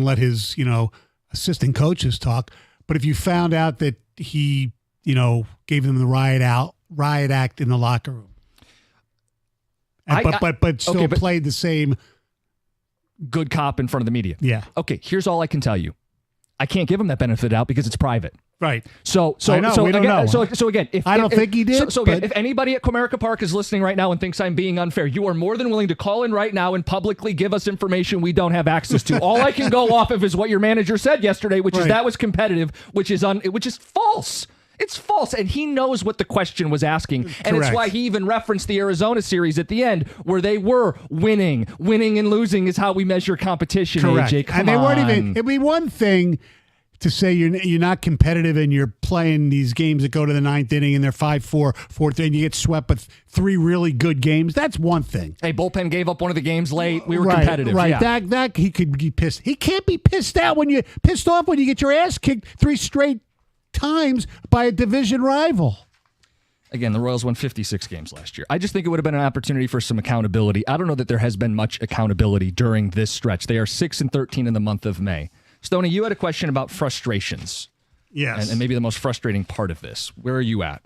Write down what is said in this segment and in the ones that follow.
and let his, assistant coaches talk. But if you found out that he, gave them the riot act in the locker room, but still played the same good cop in front of the media. Yeah. Okay, here's all I can tell you. I can't give him that benefit of the doubt because it's private. Right. So again, if I don't think he did. So again, if anybody at Comerica Park is listening right now and thinks I'm being unfair, you are more than willing to call in right now and publicly give us information we don't have access to. All I can go off of is what your manager said yesterday, which is that was competitive, which is false. It's false, and he knows what the question was asking, and it's why he even referenced the Arizona series at the end, where they were winning. Winning and losing is how we measure competition. Correct. AJ, come and they on. weren't even. It'd be one thing to say you're not competitive and you're playing these games that go to the ninth inning and they're 5-4, 4-3, and you get swept with 3 really good games. That's one thing. Hey, bullpen gave up one of the games late. We were competitive. Right. Yeah. That he could be pissed. He can't be pissed off when you get your ass kicked 3 straight times by a division rival. Again, the Royals won 56 games last year. I just think it would have been an opportunity for some accountability. I don't know that there has been much accountability during this stretch. They are 6-13 in the month of May. Stoney, you had a question about frustrations. Yes. And maybe the most frustrating part of this. Where are you at?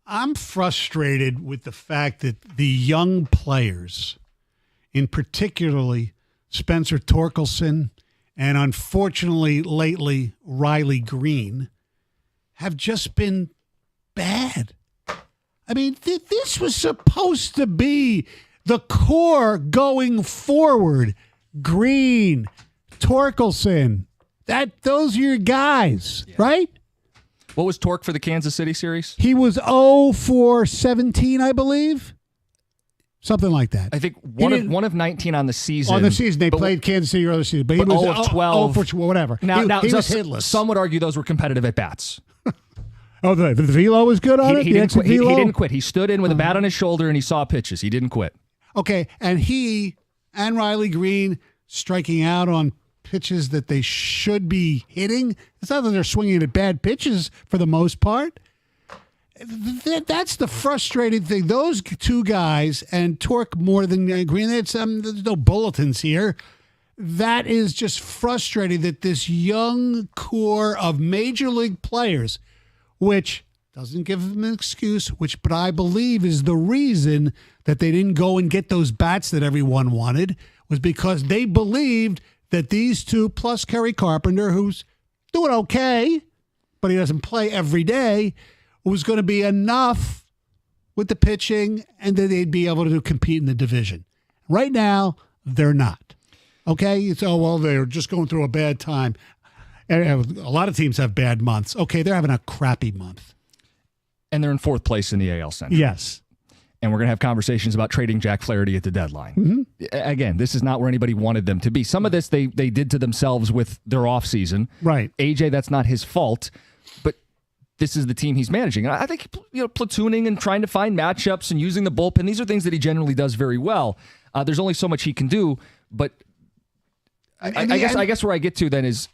I'm frustrated with the fact that the young players, in particularly Spencer Torkelson and unfortunately lately Riley Green, have just been bad. I mean, this was supposed to be the core going forward. Green, Torkelson, those are your guys, right? What was Torque for the Kansas City series? He was 0 for 17, I believe. Something like that. I think one of 19 on the season. On the season, they played Kansas City earlier season, but he was 0 of 12. 0 for whatever. Now, he was hitless. Some would argue those were competitive at bats. Oh, the velo was good on it? He didn't quit. He didn't quit. He stood in with a bat on his shoulder and he saw pitches. He didn't quit. Okay, and he and Riley Green striking out on pitches that they should be hitting. It's not that they're swinging at bad pitches for the most part. That's the frustrating thing. Those 2 guys, and Torque more than Green, there's no bulletins here. That is just frustrating that this young core of major league players, which doesn't give them an excuse, but I believe is the reason that they didn't go and get those bats that everyone wanted, was because they believed that these 2 plus Kerry Carpenter, who's doing okay, but he doesn't play every day, was going to be enough with the pitching and that they'd be able to compete in the division. Right now, they're not. Okay? It's, they're just going through a bad time. A lot of teams have bad months. Okay, they're having a crappy month. And they're in 4th place in the AL Central. Yes. And we're going to have conversations about trading Jack Flaherty at the deadline. Mm-hmm. Again, this is not where anybody wanted them to be. Some of this they did to themselves with their offseason. Right. AJ, that's not his fault, but this is the team he's managing. And I think platooning and trying to find matchups and using the bullpen, these are things that he generally does very well. There's only so much he can do, but I guess where I get to then is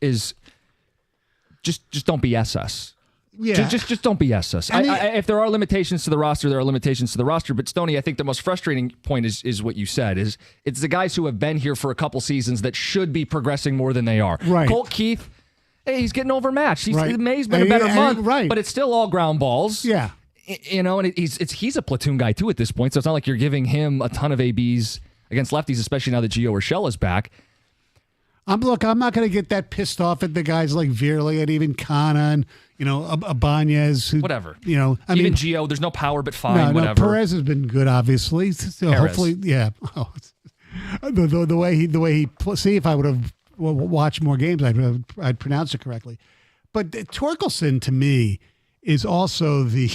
just don't BS us. Yeah. Just don't BS us. If there are limitations to the roster, there are limitations to the roster. But Stoney, I think the most frustrating point is what you said, is it's the guys who have been here for a couple seasons that should be progressing more than they are. Right. Colt Keith, hey, he's getting overmatched. Right. May's been a better month, right. But it's still all ground balls. Yeah. And he's a platoon guy too at this point, so it's not like you're giving him a ton of ABs against lefties, especially now that Gio Urshela is back. I'm not going to get that pissed off at the guys like Veerley and even Kana and, Ibanez. Whatever. Even Gio, there's no power, but fine, whatever. Perez has been good, obviously. So hopefully, yeah. The way he see if I would have watched more games, I'd pronounce it correctly. But Torkelson, to me, is also the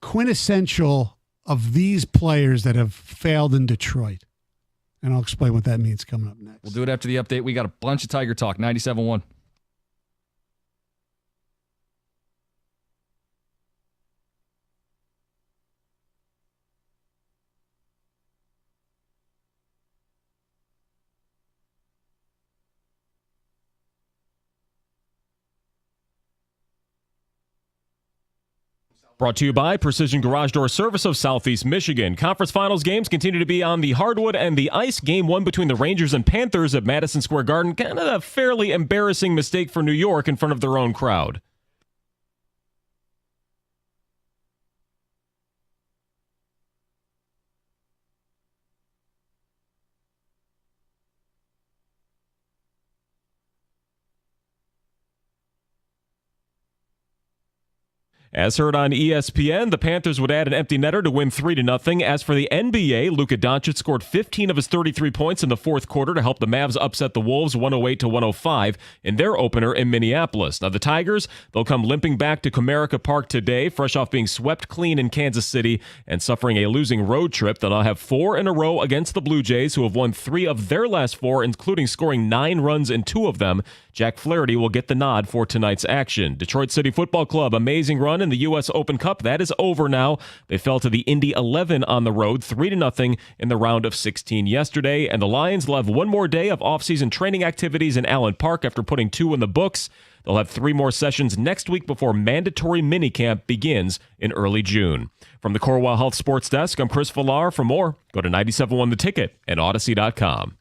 quintessential of these players that have failed in Detroit. And I'll explain what that means coming up next. We'll do it after the update. We got a bunch of Tiger talk. 97.1. Brought to you by Precision Garage Door Service of Southeast Michigan. Conference Finals games continue to be on the hardwood and the ice. Game 1 between the Rangers and Panthers at Madison Square Garden. Kind of a fairly embarrassing mistake for New York in front of their own crowd. As heard on ESPN, the Panthers would add an empty netter to win 3-0. As for the NBA, Luka Doncic scored 15 of his 33 points in the fourth quarter to help the Mavs upset the Wolves 108-105 in their opener in Minneapolis. Now the Tigers, they'll come limping back to Comerica Park today, fresh off being swept clean in Kansas City and suffering a losing road trip. They'll now have 4 in a row against the Blue Jays, who have won 3 of their last 4, including scoring 9 runs in 2 of them. Jack Flaherty will get the nod for tonight's action. Detroit City Football Club, amazing run in the U.S. Open Cup. That is over now. They fell to the Indy 11 on the road, 3-0 in the round of 16 yesterday. And the Lions will have one more day of offseason training activities in Allen Park after putting 2 in the books. They'll have 3 more sessions next week before mandatory minicamp begins in early June. From the Corewell Health Sports Desk, I'm Chris Villar. For more, go to 97.1 The Ticket and Odyssey.com.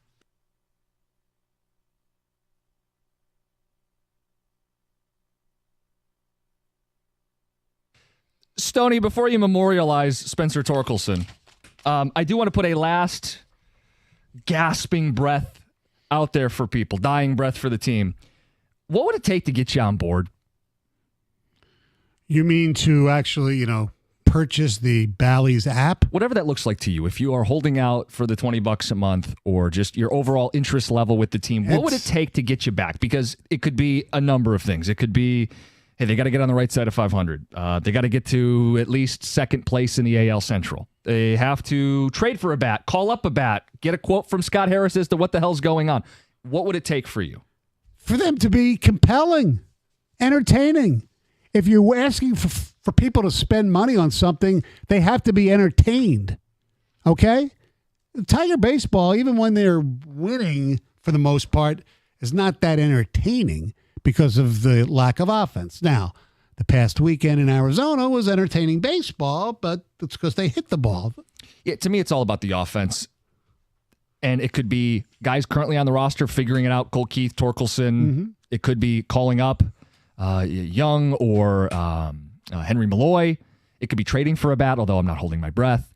Stoney, before you memorialize Spencer Torkelson, I do want to put a last gasping breath out there for people, dying breath for the team. What would it take to get you on board? You mean to actually, purchase the Bally's app? Whatever that looks like to you. If you are holding out for the $20 a month or just your overall interest level with the team, what would it take to get you back? Because it could be a number of things. It could be, hey, they got to get on the right side of 500. They got to get to at least second place in the AL Central. They have to trade for a bat, call up a bat, get a quote from Scott Harris as to what the hell's going on. What would it take for you? For them to be compelling, entertaining. If you're asking for people to spend money on something, they have to be entertained. Okay? Tiger baseball, even when they're winning for the most part, is not that entertaining because of the lack of offense. Now, the past weekend in Arizona was entertaining baseball, but it's because they hit the ball. Yeah, to me, it's all about the offense. And it could be guys currently on the roster figuring it out, Cole Keith, Torkelson. Mm-hmm. It could be calling up Young or Henry Malloy. It could be trading for a bat, although I'm not holding my breath.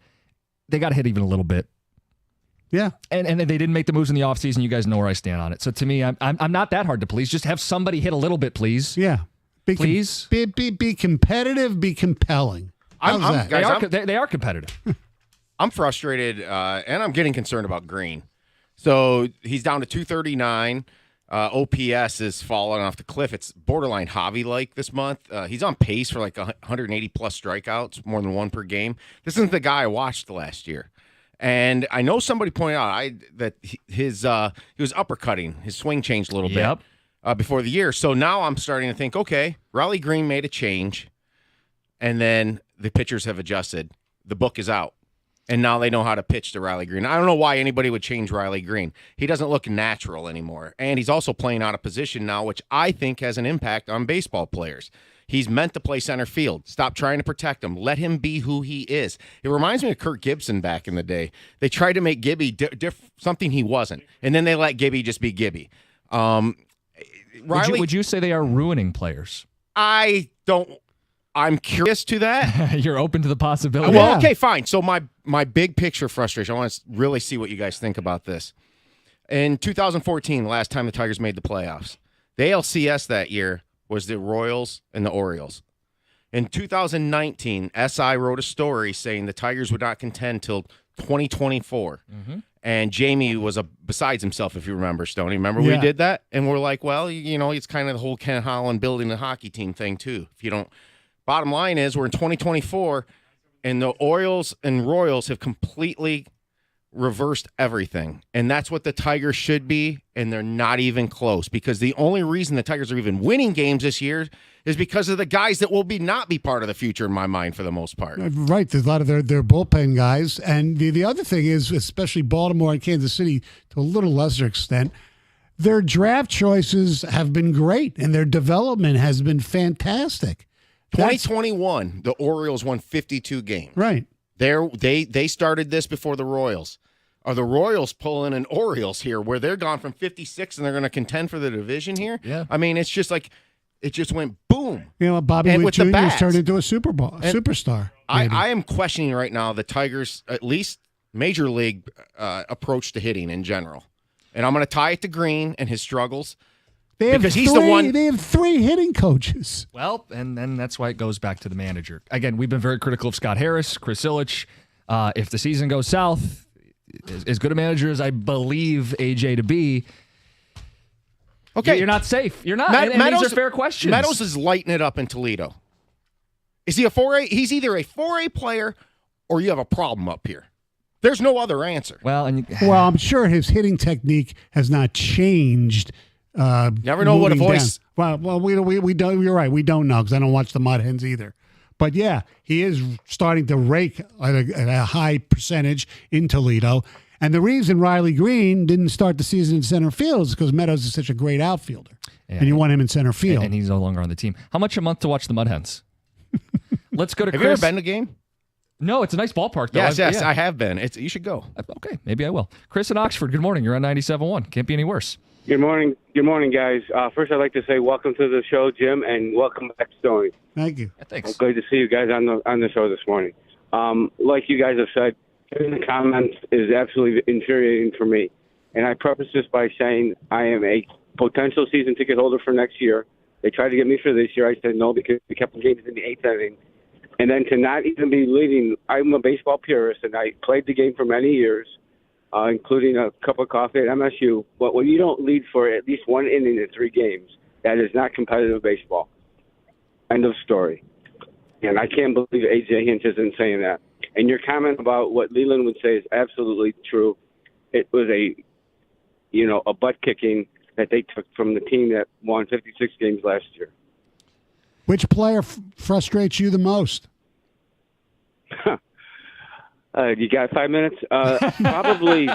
They got to hit even a little bit. Yeah. And they didn't make the moves in the offseason. You guys know where I stand on it. So to me, I'm not that hard to please. Just have somebody hit a little bit, please. Yeah. Please. Be competitive, be compelling. How's that? They are competitive. I'm frustrated, and I'm getting concerned about Green. So he's down to 239. OPS is falling off the cliff. It's borderline Javi-like this month. He's on pace for like 180-plus strikeouts, more than 1 per game. This isn't the guy I watched last year. And I know somebody pointed out that he was uppercutting. His swing changed a little bit before the year. So now I'm starting to think, okay, Riley Green made a change, and then the pitchers have adjusted. The book is out. And now they know how to pitch to Riley Green. I don't know why anybody would change Riley Green. He doesn't look natural anymore. And he's also playing out of position now, which I think has an impact on baseball players. He's meant to play center field. Stop trying to protect him. Let him be who he is. It reminds me of Kirk Gibson back in the day. They tried to make Gibby something he wasn't. And then they let Gibby just be Gibby. Would you say they are ruining players? I'm curious to that. You're open to the possibility. Well, okay, fine. So my big picture frustration, I want to really see what you guys think about this. In 2014, last time the Tigers made the playoffs, the ALCS that year was the Royals and the Orioles. In 2019, SI wrote a story saying the Tigers would not contend till 2024. Mm-hmm. And Jamie was besides himself, if you remember, Stoney. Remember we did that? And we're like, well, it's kind of the whole Ken Holland building a hockey team thing, too. If you don't. Bottom line is we're in 2024, and the Orioles and Royals have completely reversed everything. And that's what the Tigers should be, and they're not even close. Because the only reason the Tigers are even winning games this year is because of the guys that will not be part of the future in my mind for the most part. Right. There's a lot of their bullpen guys. And the other thing is, especially Baltimore and Kansas City to a little lesser extent, their draft choices have been great, and their development has been fantastic. That's- 2021, the Orioles won 52 games. Right. They started this before the Royals. Are the Royals pulling an Orioles here where they're gone from 56 and they're going to contend for the division here? Yeah. I mean, it's just like it just went boom. You know, Bobby And Witt with the Jr. has bats. turned into a superstar. maybe. I am questioning right now the Tigers' at least major league approach to hitting in general. And I'm going to tie it to Green and his struggles. Because he's the one. They have 3 hitting coaches. Well, and then that's why it goes back to the manager. Again, we've been very critical of Scott Harris, Chris Ilitch. If the season goes south, as good a manager as I believe AJ to be, Okay, you're not safe. You're not. And these are fair questions. Meadows is lighting it up in Toledo. Is he a 4A? He's either a 4A player or you have a problem up here. There's no other answer. Well, Well, I'm sure his hitting technique has not changed. Never know what a moving voice. down. Well, we don't. You're right. We don't know because I don't watch the Mud Hens either. But yeah, he is starting to rake at a high percentage in Toledo. And the reason Riley Green didn't start the season in center field is because Meadows is such a great outfielder, and you want him in center field. and he's no longer on the team. How much a month to watch the Mud Hens? Let's go to Have Chris. you ever been to a game? No, it's a nice ballpark, though. Yes, Yeah. I have been. You should go. Okay, maybe I will. Chris in Oxford, good morning. You're on 97.1. Can't be any worse. Good morning. Good morning, guys. First, I'd like to say welcome to the show, Jim, and welcome back, Stoney. Thank you. Yeah, thanks. Glad to see you guys on the show this morning. Like you guys have said, hearing the comments is absolutely infuriating for me. And I preface this by saying I am a potential season ticket holder for next year. They tried to get me for this year. I said no because we kept the games in the 8th inning. And then to not even be leading, I'm a baseball purist, and I played the game for many years, including a cup of coffee at MSU. But when you don't lead for at least 1 inning in 3 games, that is not competitive baseball. End of story. And I can't believe A.J. Hinch isn't saying that. And your comment about what Leland would say is absolutely true. It was a butt kicking that they took from the team that won 56 games last year. Which player frustrates you the most? You got 5 minutes? Probably.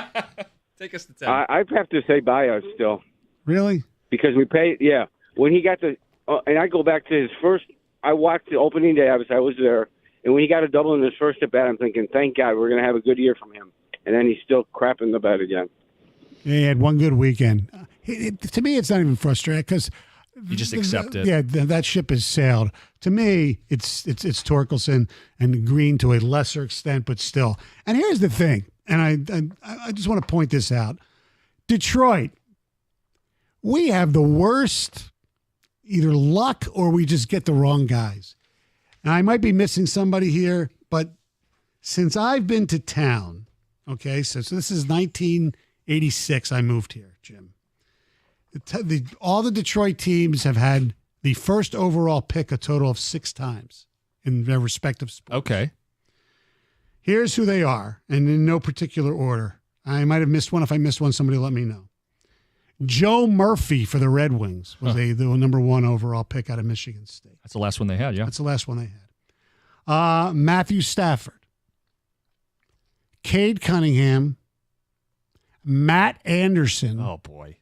Take us to 10. I'd have to say Baez still. Really? Because we paid, yeah. When he got and I go back to his first, I watched the opening day, I was there, and when he got a double in his first at bat, I'm thinking, thank God, we're going to have a good year from him. And then he's still crapping the bed again. Yeah, he had one good weekend. To me, it's not even frustrating because You just accept it. Yeah, that ship has sailed. To me, it's Torkelson and Green to a lesser extent, but still. And here's the thing, and I just want to point this out. Detroit, we have the worst either luck or we just get the wrong guys. And I might be missing somebody here, but since I've been to town, okay, so this is 1986 I moved here, Jim. All the Detroit teams have had the first overall pick a total of 6 times in their respective sports. Okay. Here's who they are, and in no particular order. I might have missed one. If I missed one, somebody let me know. Joe Murphy for the Red Wings was the number 1 overall pick out of Michigan State. That's the last one they had, yeah. That's the last one they had. Matthew Stafford, Cade Cunningham, Matt Anderson. Oh, boy.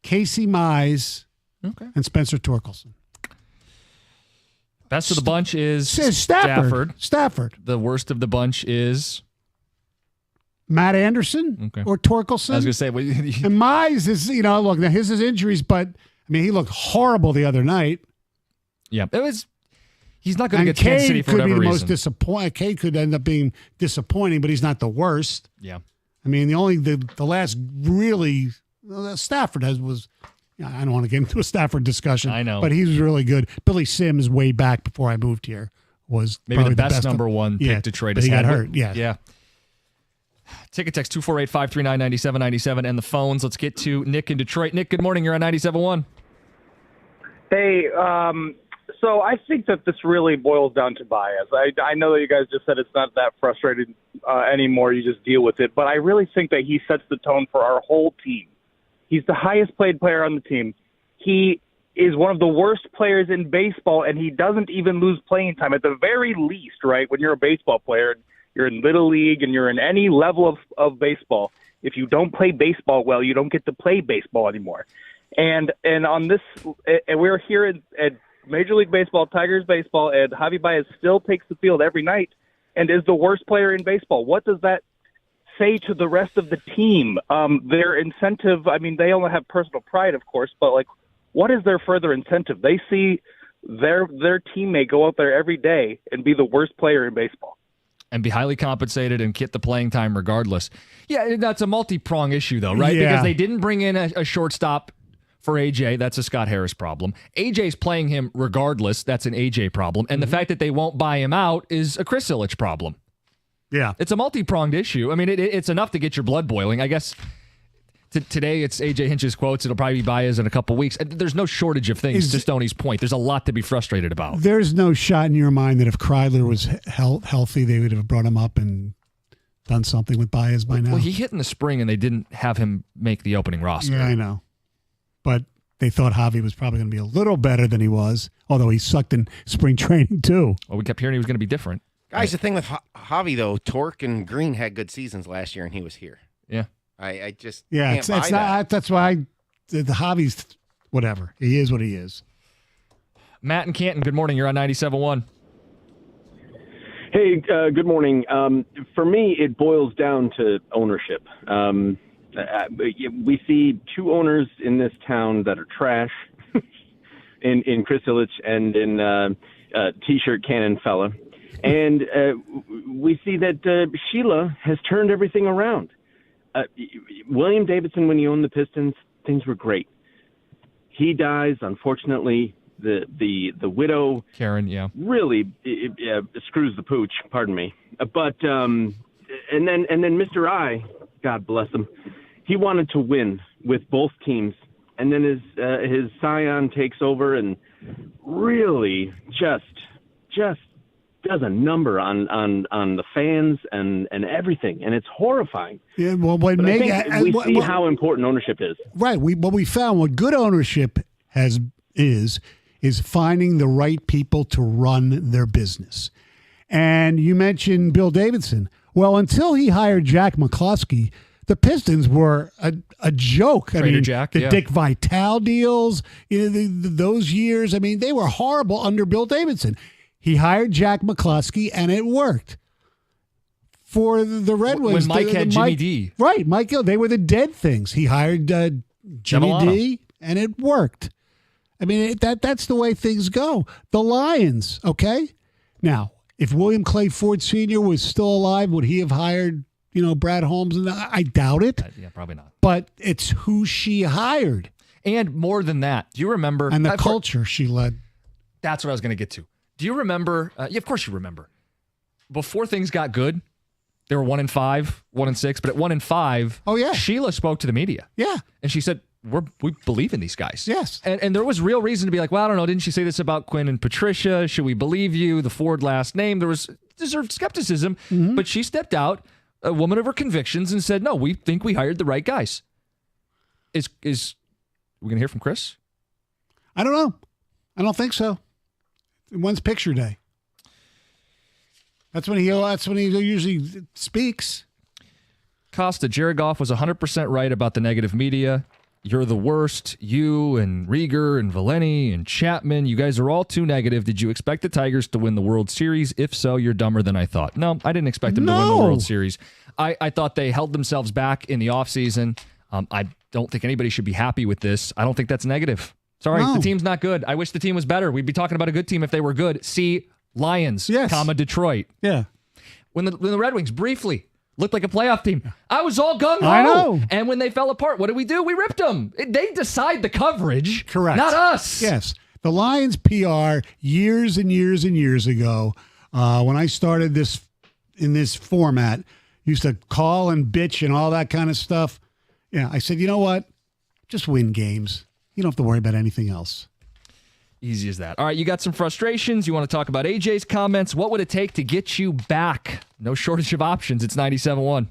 Casey Mize, Okay. and Spencer Torkelson. Best of the bunch is Stafford. The worst of the bunch is Matt Anderson or Torkelson. I was going to say, and Mize is, look, now his is injuries, but he looked horrible the other night. Yeah, he's not going to get to Kansas City for whatever reason. Most disappointing. Cade could end up being disappointing, but he's not the worst. Yeah. The last really Stafford was. I don't want to get into a Stafford discussion. I know, but he was really good. Billy Sims, way back before I moved here, was maybe the best number 1 pick Detroit has he had. Got hurt. Yeah. Ticket text 248-539-9797 and the phones. Let's get to Nick in Detroit. Nick, good morning. You're on 97.1. Hey, so I think that this really boils down to bias. I know that you guys just said it's not that frustrating anymore. You just deal with it. But I really think that he sets the tone for our whole team. He's the highest paid player on the team. He is one of the worst players in baseball, and he doesn't even lose playing time. At the very least, right, when you're a baseball player, you're in Little League and you're in any level of baseball, if you don't play baseball well, you don't get to play baseball anymore. And on this, and we're here at Major League Baseball, Tigers baseball, and Javi Baez still takes the field every night and is the worst player in baseball. What does that say to the rest of the team? Their incentive, I mean, they only have personal pride, of course, but, like, what is their further incentive? They see their teammate go out there every day and be the worst player in baseball. And be highly compensated and get the playing time regardless. Yeah, that's a multi-prong issue, though, right? Yeah. Because they didn't bring in a shortstop for AJ. That's a Scott Harris problem. AJ's playing him regardless. That's an AJ problem. And the fact that they won't buy him out is a Chris Ilitch problem. Yeah. It's a multi-pronged issue. I mean, it's enough to get your blood boiling. I guess today it's AJ Hinch's quotes. It'll probably be Baez in a couple weeks. There's no shortage of things, to Stoney's point. There's a lot to be frustrated about. There's no shot in your mind that if Kreidler was healthy, they would have brought him up and done something with Baez by now. Well, he hit in the spring, and they didn't have him make the opening roster. Yeah, I know. But they thought Javi was probably going to be a little better than he was, although he sucked in spring training too. Well, we kept hearing he was going to be different. Guys, the thing with Javi, though, Torque and Green had good seasons last year, and he was here. Yeah. I just Yeah, can't buy it's that. not. That's why the Javi's whatever. He is what he is. Matt and Canton, good morning. You're on 97.1. Hey, good morning. For me, it boils down to ownership. We see two owners in this town that are trash, in Chris Ilitch and in T-shirt cannon fella. And we see that Sheila has turned everything around. William Davidson, when he owned the Pistons, things were great. He dies, unfortunately. The widow, Karen, yeah, really screws the pooch. Pardon me. But and then Mr. I, God bless him, he wanted to win with both teams, and then his scion takes over and really just does a number on the fans and everything, and it's horrifying. Yeah, well, what But make, I think we see how important ownership is. right. What we found, what good ownership is finding the right people to run their business. And you mentioned Bill Davidson. Well, until he hired Jack McCloskey, the Pistons were a joke. Trader Jack, the yeah. Dick Vitale deals, those years. I mean, they were horrible under Bill Davidson. He hired Jack McCloskey, and it worked. For the Red Wings. When Mike had Jimmy D. Right, Mike Gill. They were the dead things. He hired Jimmy Devellano. D, and it worked. I mean, that's the way things go. The Lions, okay? Now, if William Clay Ford Sr. was still alive, would he have hired, Brad Holmes? And I doubt it. Yeah, probably not. But it's who she hired. And more than that, do you remember? And the culture she led. That's what I was going to get to. Do you remember? Yeah, of course you remember. Before things got good, they were 1-5, 1-6. But at 1-5, Oh, yeah. Sheila spoke to the media. Yeah. And she said, we believe in these guys. Yes. And there was real reason to be like, well, I don't know. Didn't she say this about Quinn and Patricia? Should we believe you? The Ford last name. There was deserved skepticism. Mm-hmm. But she stepped out, a woman of her convictions, and said, no, we think we hired the right guys. Is we going to hear from Chris? I don't know. I don't think so. When's picture day? That's when he usually speaks. Costa, Jared Goff was 100% right about the negative media. You're the worst. You and Rieger and Valeni and Chapman, you guys are all too negative. Did you expect the Tigers to win the World Series? If so, you're dumber than I thought. No, I didn't expect them to win the World Series. I thought they held themselves back in the offseason. I don't think anybody should be happy with this. I don't think that's negative. Sorry, No. The team's not good. I wish the team was better. We'd be talking about a good team if they were good. See, Lions, Yes. Detroit. Yeah. When the Red Wings briefly looked like a playoff team, I was all gung-ho. I know. And when they fell apart, what did we do? We ripped them. They decide the coverage. Correct. Not us. Yes. The Lions PR years and years and years ago, when I started this in this format, used to call and bitch and all that kind of stuff. Yeah, I said, you know what? Just win games. You don't have to worry about anything else. Easy as that. All right, you got some frustrations. You want to talk about AJ's comments. What would it take to get you back? No shortage of options. It's 97.1.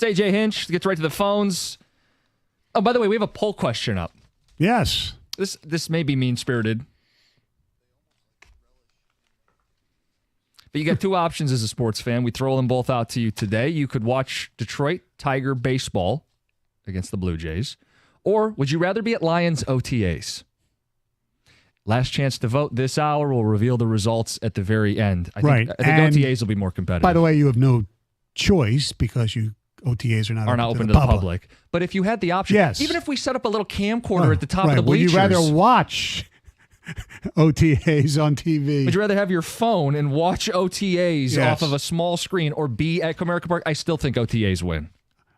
It's AJ Hinch. Gets right to the phones. Oh, by the way, we have a poll question up. Yes. This may be mean-spirited. But you got two options as a sports fan. We throw them both out to you today. You could watch Detroit Tiger baseball against the Blue Jays, or would you rather be at Lions OTAs? Last chance to vote this hour. We'll reveal the results at the very end. I think OTAs will be more competitive. By the way, you have no choice because OTAs are not open to the public. But if you had the option, even if we set up a little camcorder at the top of the bleachers. Would you rather watch OTAs on TV? Would you rather have your phone and watch OTAs off of a small screen or be at Comerica Park? I still think OTAs win.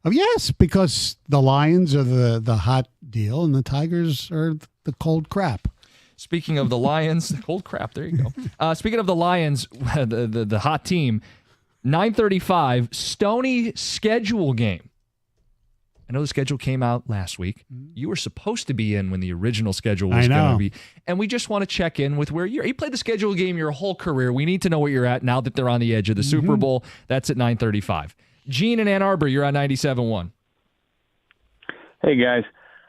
Oh, yes, because the Lions are the hot deal and the Tigers are the cold crap. Speaking of the Lions, cold crap, there you go. Speaking of the Lions, the hot team, 9:35, Stony schedule game. I know the schedule came out last week. You were supposed to be in when the original schedule was going to be. And we just want to check in with where you're. You played the schedule game your whole career. We need to know where you're at now that they're on the edge of the Super Bowl. That's at 9:35. Gene in Ann Arbor, you're on 97.1. Hey, guys.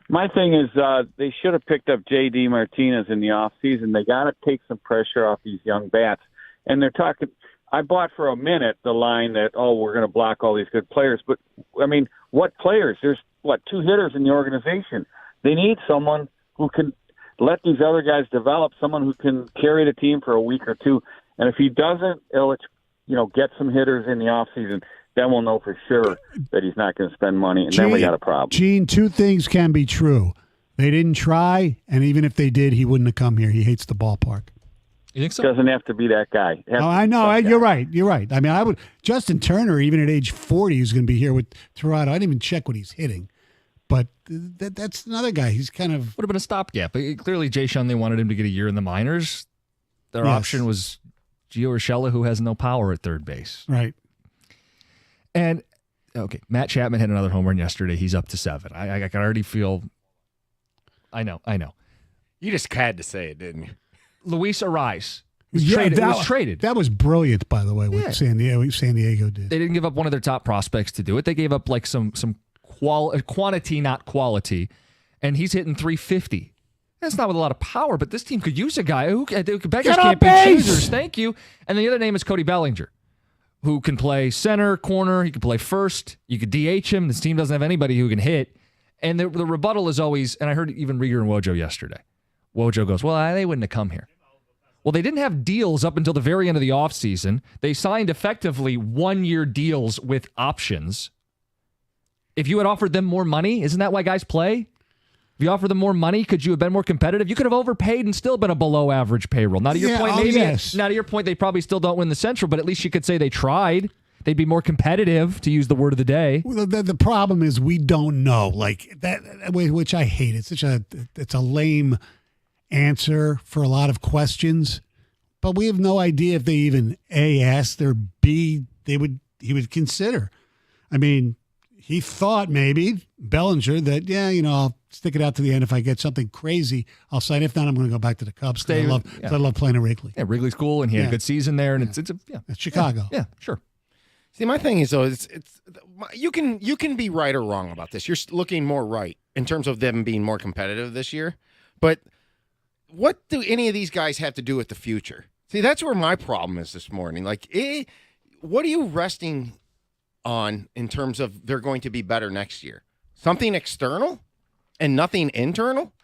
My thing is they should have picked up J.D. Martinez in the offseason. They got to take some pressure off these young bats. And they're talking – I bought for a minute the line that, we're going to block all these good players. But, I mean, what players? There's, 2 hitters in the organization. They need someone who can let these other guys develop, someone who can carry the team for a week or two. And if he doesn't, get some hitters in the offseason – then we'll know for sure that he's not going to spend money, and then we got a problem. Gene, 2 things can be true. They didn't try, and even if they did, he wouldn't have come here. He hates the ballpark. You think so? Doesn't have to be that guy. I know. You're right. You're right. I mean, Justin Turner, even at age 40, is going to be here with Toronto. I didn't even check what he's hitting. But that's another guy. He's kind of... Would have been a stopgap. But clearly, Jay Shun, they wanted him to get a year in the minors. Their option was Gio Urshela, who has no power at third base. Right. And, Matt Chapman had another home run yesterday. He's up to 7. I can already feel... I know. You just had to say it, didn't you? Luis Ariz was traded. That was brilliant, by the way, what San Diego did. They didn't give up one of their top prospects to do it. They gave up some quantity, not quality, and he's hitting 350. That's not with a lot of power, but this team could use a guy who beggars can't be choosers. Thank you. And the other name is Cody Bellinger, who can play center, corner. He can play first. You could DH him. This team doesn't have anybody who can hit. And the rebuttal is always, and I heard even Rieger and Wojo yesterday. Wojo goes, they wouldn't have come here. Well, they didn't have deals up until the very end of the offseason. They signed effectively 1-year deals with options. If you had offered them more money, isn't that why guys play? If you offer them more money, could you have been more competitive? You could have overpaid and still been a below-average payroll. Now, to your point, now to your point, they probably still don't win the Central, but at least you could say they tried. They'd be more competitive, to use the word of the day. Well, the problem is we don't know, like that, which I hate. It's a lame answer for a lot of questions, but we have no idea if they even A, asked, or B, he would consider. I mean, he thought maybe Bellinger that I'll stick it out to the end. If I get something crazy, I'll sign. If not, I'm going to go back to the Cubs. I love playing at Wrigley. Yeah, Wrigley's cool, and he had a good season there, and it's Chicago. Yeah, sure. See, my thing is though, you can be right or wrong about this. You're looking more right in terms of them being more competitive this year, but what do any of these guys have to do with the future? See, that's where my problem is this morning. Like, what are you resting on in terms of they're going to be better next year? Something external and nothing internal?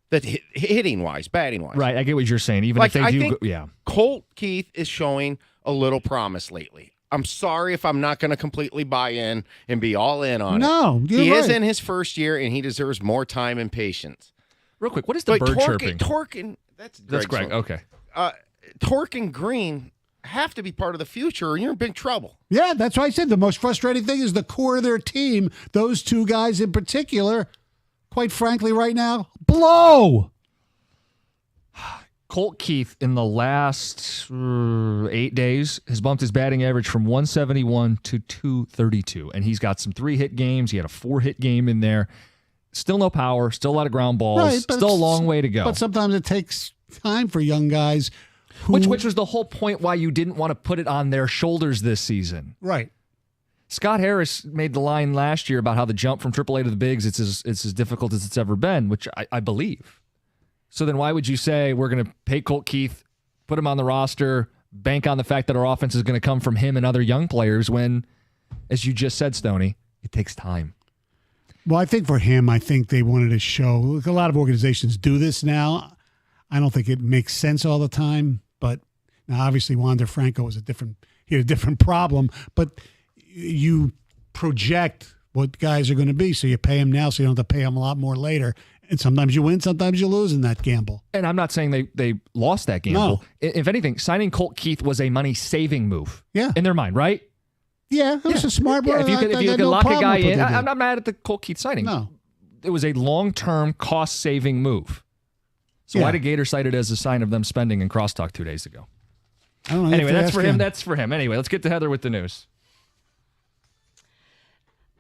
That hitting wise, batting wise. Right, I get what you're saying. Even if they do, Colt Keith is showing a little promise lately. I'm sorry if I'm not going to completely buy in and be all in on it. No, he is in his first year, and he deserves more time and patience. Real quick, what is the bird chirping? That's Greg. Okay. Torque and Green have to be part of the future, or you're in big trouble. Yeah, that's why I said the most frustrating thing is the core of their team. Those 2 guys in particular, quite frankly, right now, blow. Colt Keith, in the last 8 days, has bumped his batting average from 171 to 232. And he's got some 3-hit games. He had a 4-hit game in there. Still no power. Still a lot of ground balls. Right, still a long way to go. But sometimes it takes time for young guys. Which was the whole point why you didn't want to put it on their shoulders this season. Right. Scott Harris made the line last year about how the jump from AAA to the bigs, it's as difficult as it's ever been, which I believe. So then why would you say we're going to pay Colt Keith, put him on the roster, bank on the fact that our offense is going to come from him and other young players when, as you just said, Stoney, it takes time. Well, I think for him, I think they wanted to show. Look, a lot of organizations do this now. I don't think it makes sense all the time, but now obviously Wander Franco was he had a different problem, but you project what guys are going to be, so you pay them now so you don't have to pay them a lot more later. And sometimes you win, sometimes you lose in that gamble. And I'm not saying they lost that gamble. No. If anything, signing Colt Keith was a money-saving move. Yeah. In their mind, right? Yeah, it was a smart move. If you could lock a guy in, I'm not mad at the Colt Keith signing. No. It was a long-term, cost-saving move. So why did Gator cite it as a sign of them spending in crosstalk 2 days ago? I don't know. Anyway, that's for him. That's for him. Anyway, let's get to Heather with the news.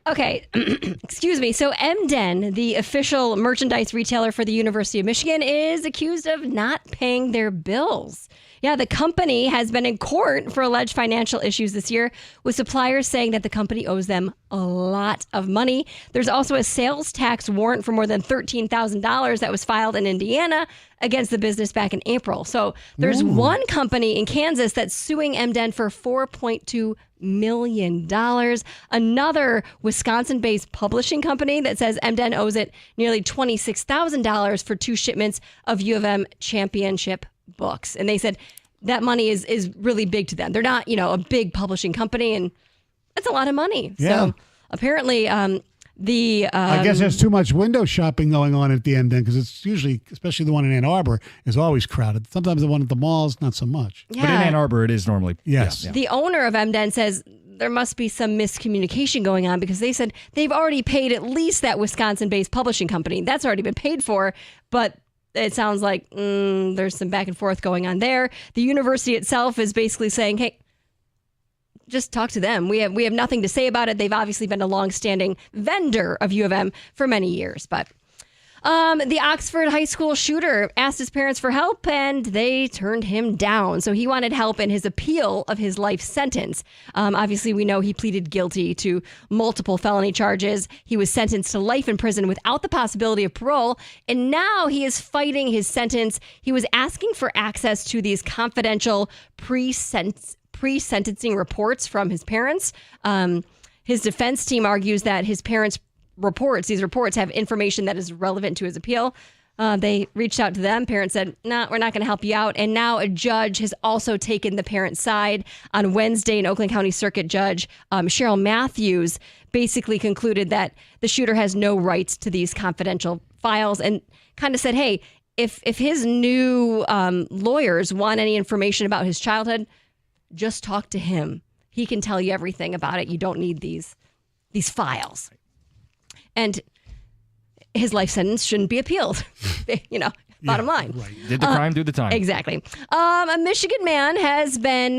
Okay, excuse me. So MDen, the official merchandise retailer for the University of Michigan, is accused of not paying their bills. Yeah, the company has been in court for alleged financial issues this year, with suppliers saying that the company owes them a lot of money. There's also a sales tax warrant for more than $13,000 that was filed in Indiana against the business back in April. So there's one company in Kansas that's suing MDen for $4.2 million. Another Wisconsin-based publishing company that says MDen owes it nearly $26,000 for 2 shipments of U of M championship books. And they said that money is really big to them. They're not, a big publishing company, and that's a lot of money. Yeah. So apparently I guess there's too much window shopping going on at the end then, because it's usually, especially the one in Ann Arbor, is always crowded. Sometimes the one at the malls, not so much. But in Ann Arbor, it is normally. Yes. Yeah. The owner of MDen says there must be some miscommunication going on, because they said they've already paid at least that Wisconsin-based publishing company. That's already been paid for, but it sounds like there's some back and forth going on there. The university itself is basically saying, hey, just talk to them. We have nothing to say about it. They've obviously been a longstanding vendor of U of M for many years. But the Oxford high school shooter asked his parents for help, and they turned him down. So he wanted help in his appeal of his life sentence. Obviously, we know he pleaded guilty to multiple felony charges. He was sentenced to life in prison without the possibility of parole, and now he is fighting his sentence. He was asking for access to these confidential pre-sentencing reports from his parents. His defense team argues that his parents' these reports have information that is relevant to his appeal. They reached out to them. Parents said, "No, we're not going to help you out." And now a judge has also taken the parents' side. On Wednesday, an Oakland County Circuit Judge, Cheryl Matthews, basically concluded that the shooter has no rights to these confidential files, and kind of said, hey, if his new lawyers want any information about his childhood, just talk to him. He can tell you everything about it. You don't need these files. And his life sentence shouldn't be appealed. Bottom line. Right. Did the crime, do the time. Exactly. A Michigan man has been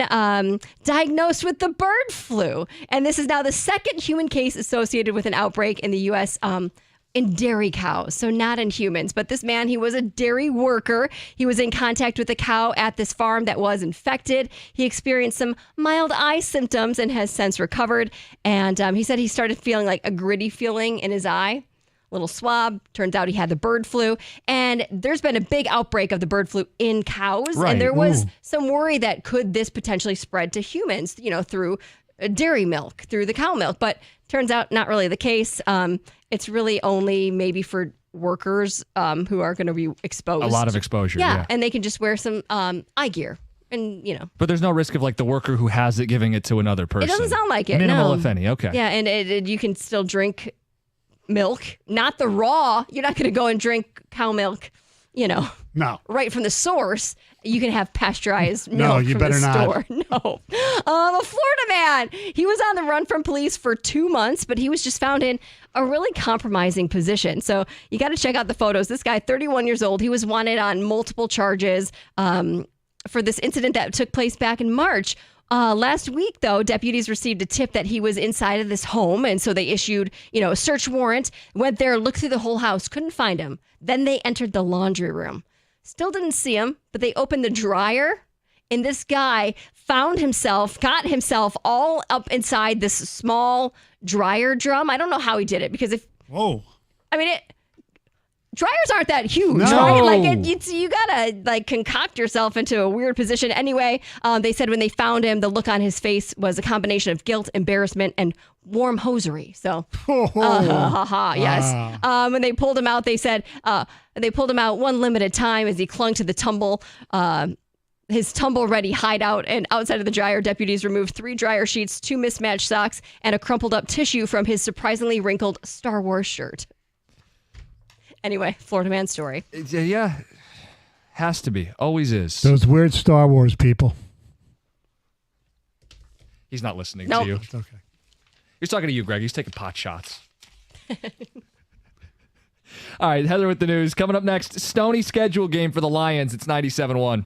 diagnosed with the bird flu. And this is now the second human case associated with an outbreak in the U.S. In dairy cows, so not in humans. But this man, he was a dairy worker. He was in contact with a cow at this farm that was infected. He experienced some mild eye symptoms and has since recovered. And he said he started feeling like a gritty feeling in his eye. Little swab. Turns out he had the bird flu. And there's been a big outbreak of the bird flu in cows. Right. And there was some worry that could this potentially spread to humans, through dairy milk, through the cow milk. But turns out not really the case. It's really only maybe for workers who are going to be exposed. A lot of exposure. Yeah, and they can just wear some eye gear. And, But there's no risk of like the worker who has it giving it to another person. It doesn't sound like it. Minimal, no. if any. Okay. Yeah, and you can still drink milk, not the raw. You're not going to go and drink cow milk, No. right from the source. You can have pasteurized milk No, you from better the not. store. No. A Florida man, he was on the run from police for 2 months, but he was just found in a really compromising position. So you got to check out the photos. This guy, 31 years old, he was wanted on multiple charges for this incident that took place back in March. Last week, though, deputies received a tip that he was inside of this home. And so they issued, a search warrant, went there, looked through the whole house, couldn't find him. Then they entered the laundry room. Still didn't see him, but they opened the dryer and this guy got himself all up inside this small dryer drum. I don't know how he did it because dryers aren't that huge, No. right? Like you gotta like concoct yourself into a weird position. Anyway, they said when they found him, the look on his face was a combination of guilt, embarrassment, and warm hosiery. So, yes. When they pulled him out, they said they pulled him out one limited time as he clung to his tumble-ready hideout, and outside of the dryer, deputies removed 3 dryer sheets, 2 mismatched socks, and a crumpled-up tissue from his surprisingly wrinkled Star Wars shirt. Anyway, Florida man story. Yeah, has to be. Always is. Those weird Star Wars people. He's not listening Nope. to you. It's okay. He's talking to you, Greg. He's taking pot shots. All right, Heather with the news. Coming up next, Stony schedule game for the Lions. It's 97-1.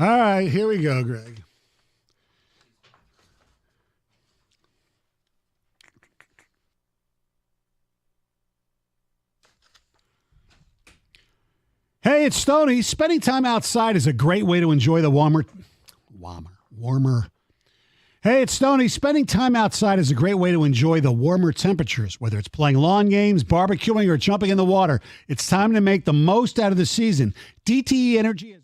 All right, here we go, Greg. Hey, it's Stoney. Spending time outside is a great way to enjoy the warmer. Hey, it's Stoney. Spending time outside is a great way to enjoy the warmer temperatures, whether it's playing lawn games, barbecuing, or jumping in the water. It's time to make the most out of the season. DTE Energy is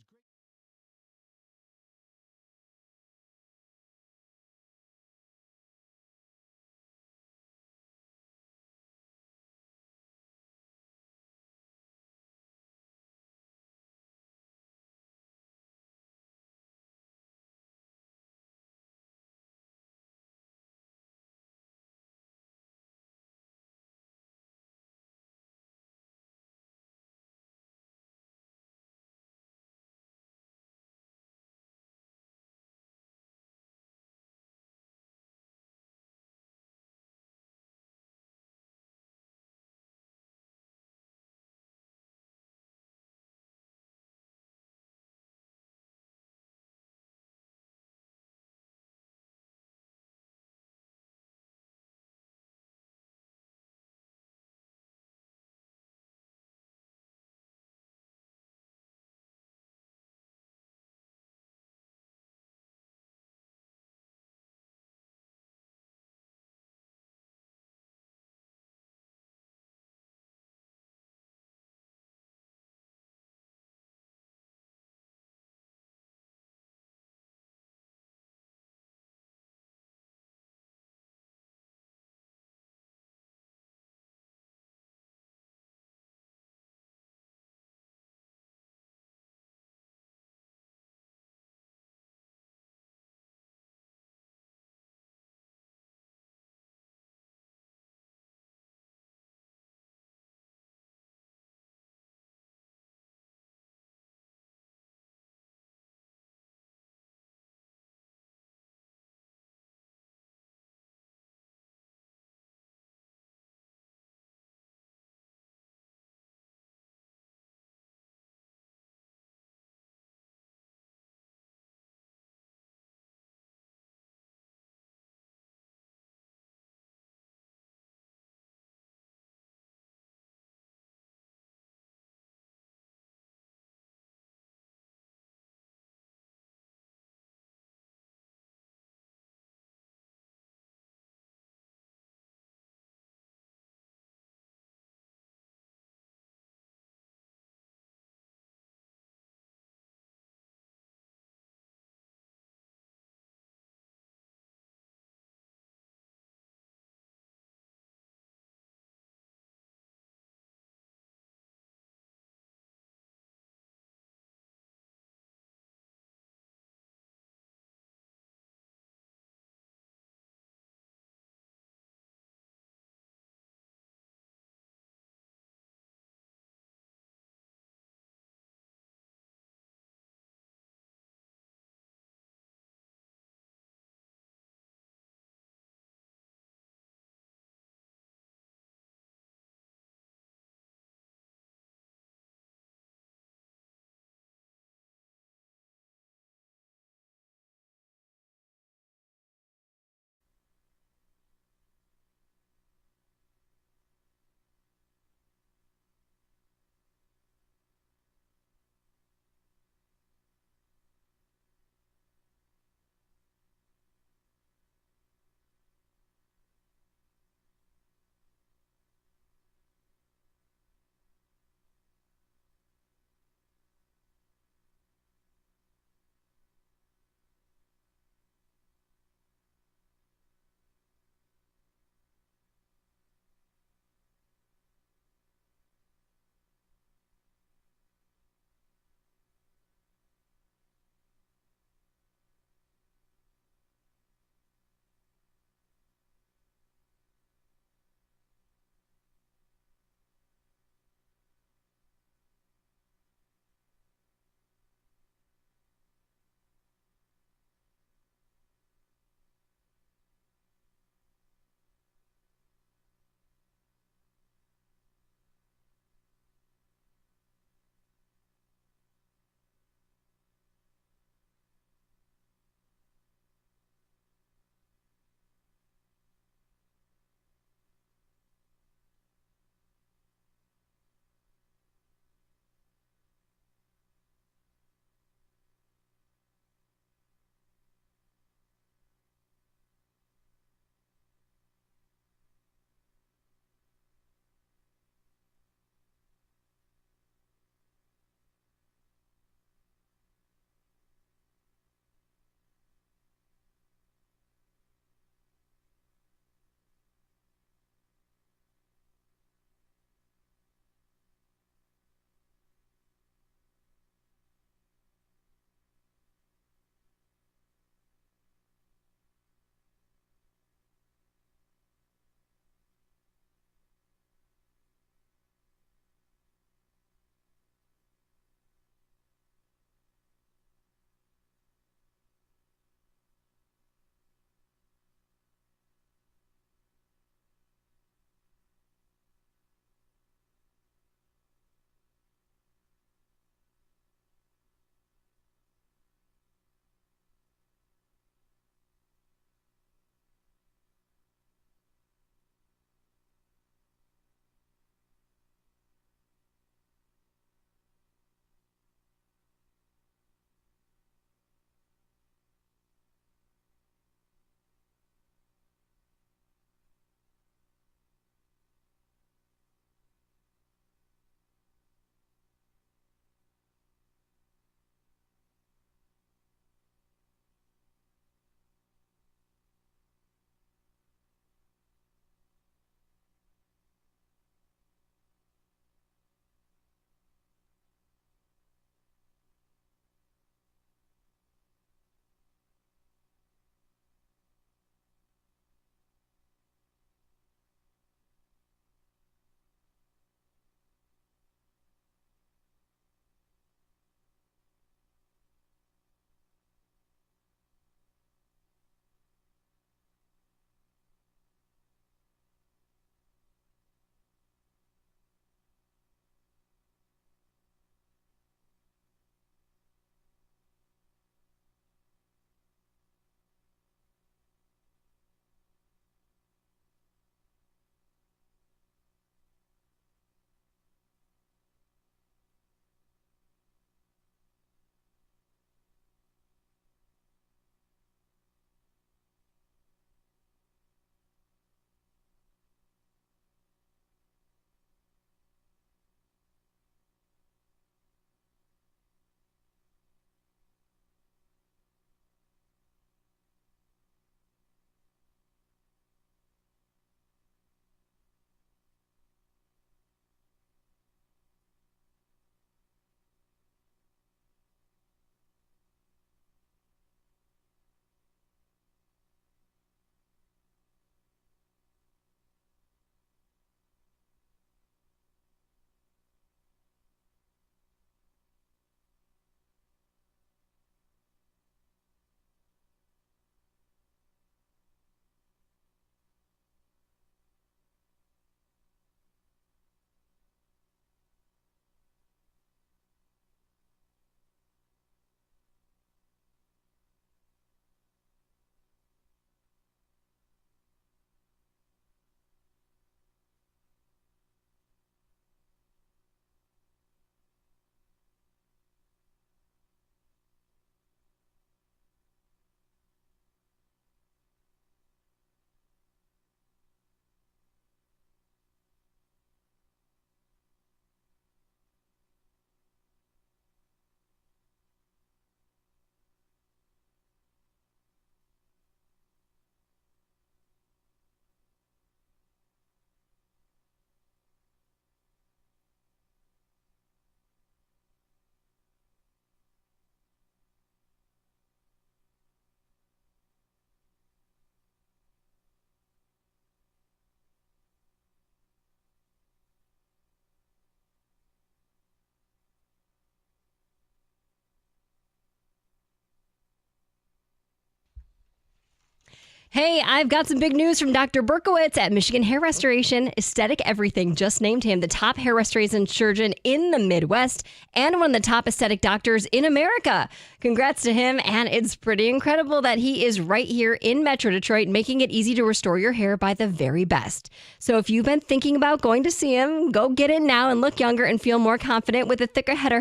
Hey, I've got some big news from Dr. Berkowitz at Michigan Hair Restoration. Aesthetic Everything just named him the top hair restoration surgeon in the Midwest and one of the top aesthetic doctors in America. Congrats to him, and it's pretty incredible that he is right here in Metro Detroit, making it easy to restore your hair by the very best. So if you've been thinking about going to see him, go get in now and look younger and feel more confident with a thicker head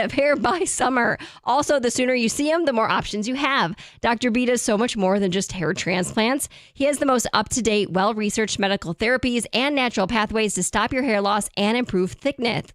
of hair by summer. Also, the sooner you see him, the more options you have. Dr. B does so much more than just hair transplants. He has the most up-to-date, well-researched medical therapies and natural pathways to stop your hair loss and improve thickness.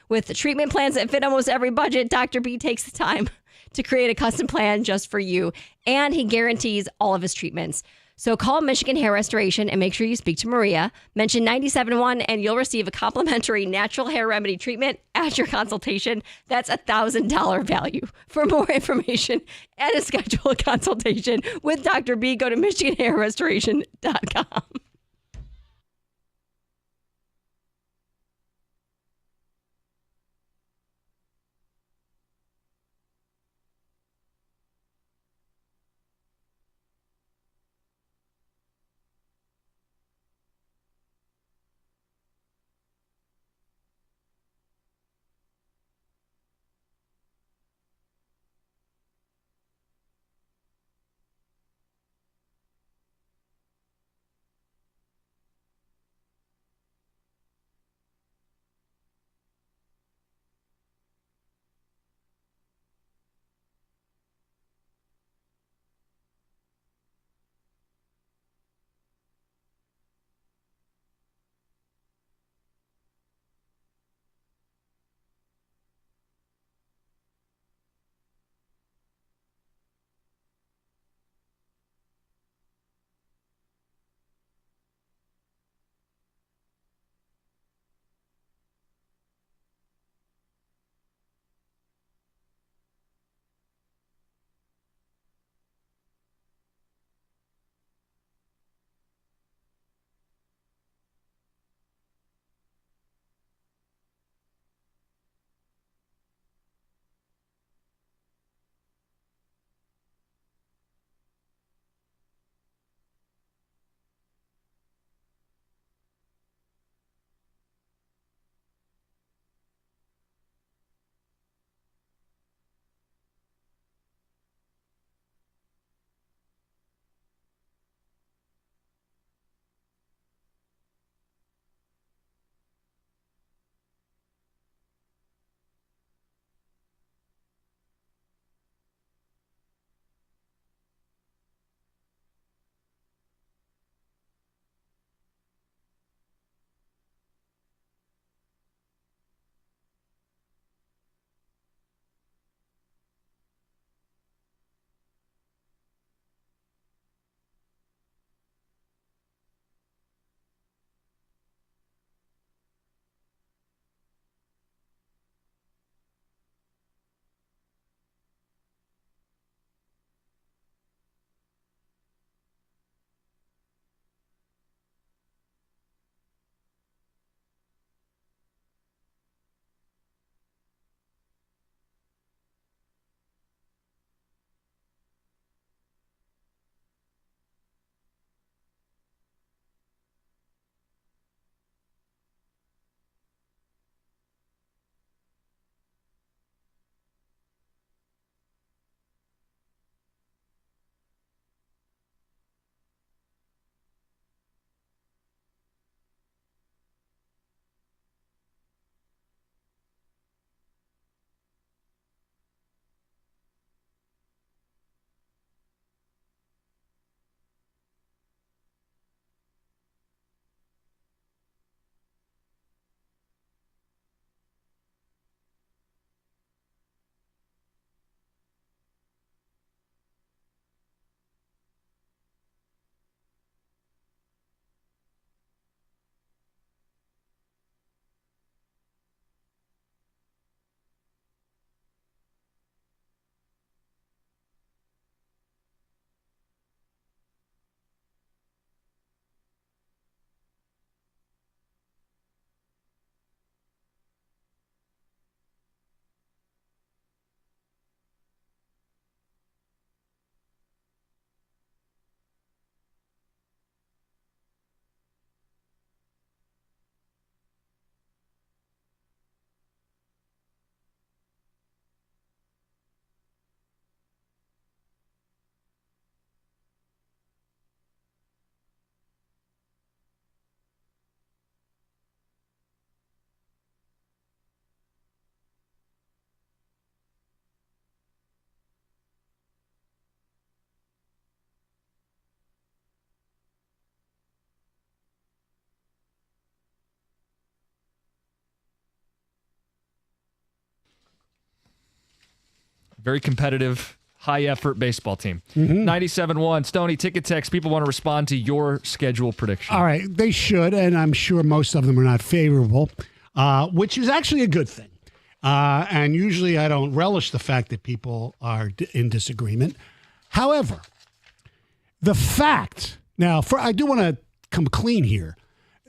With the treatment plans that fit almost every budget, Dr. B takes the time to create a custom plan just for you, and he guarantees all of his treatments. So call Michigan Hair Restoration and make sure you speak to Maria. Mention 97.1 and you'll receive a complimentary natural hair remedy treatment at your consultation. That's $1,000 value. For more information and to schedule a consultation with Dr. B, go to MichiganHairRestoration.com. Very competitive, high-effort baseball team. Mm-hmm. 97.1, Stoney, ticket text. People want to respond to your schedule prediction. All right, they should, and I'm sure most of them are not favorable, which is actually a good thing. And usually I don't relish the fact that people are in disagreement. However, the fact, now, I do want to come clean here.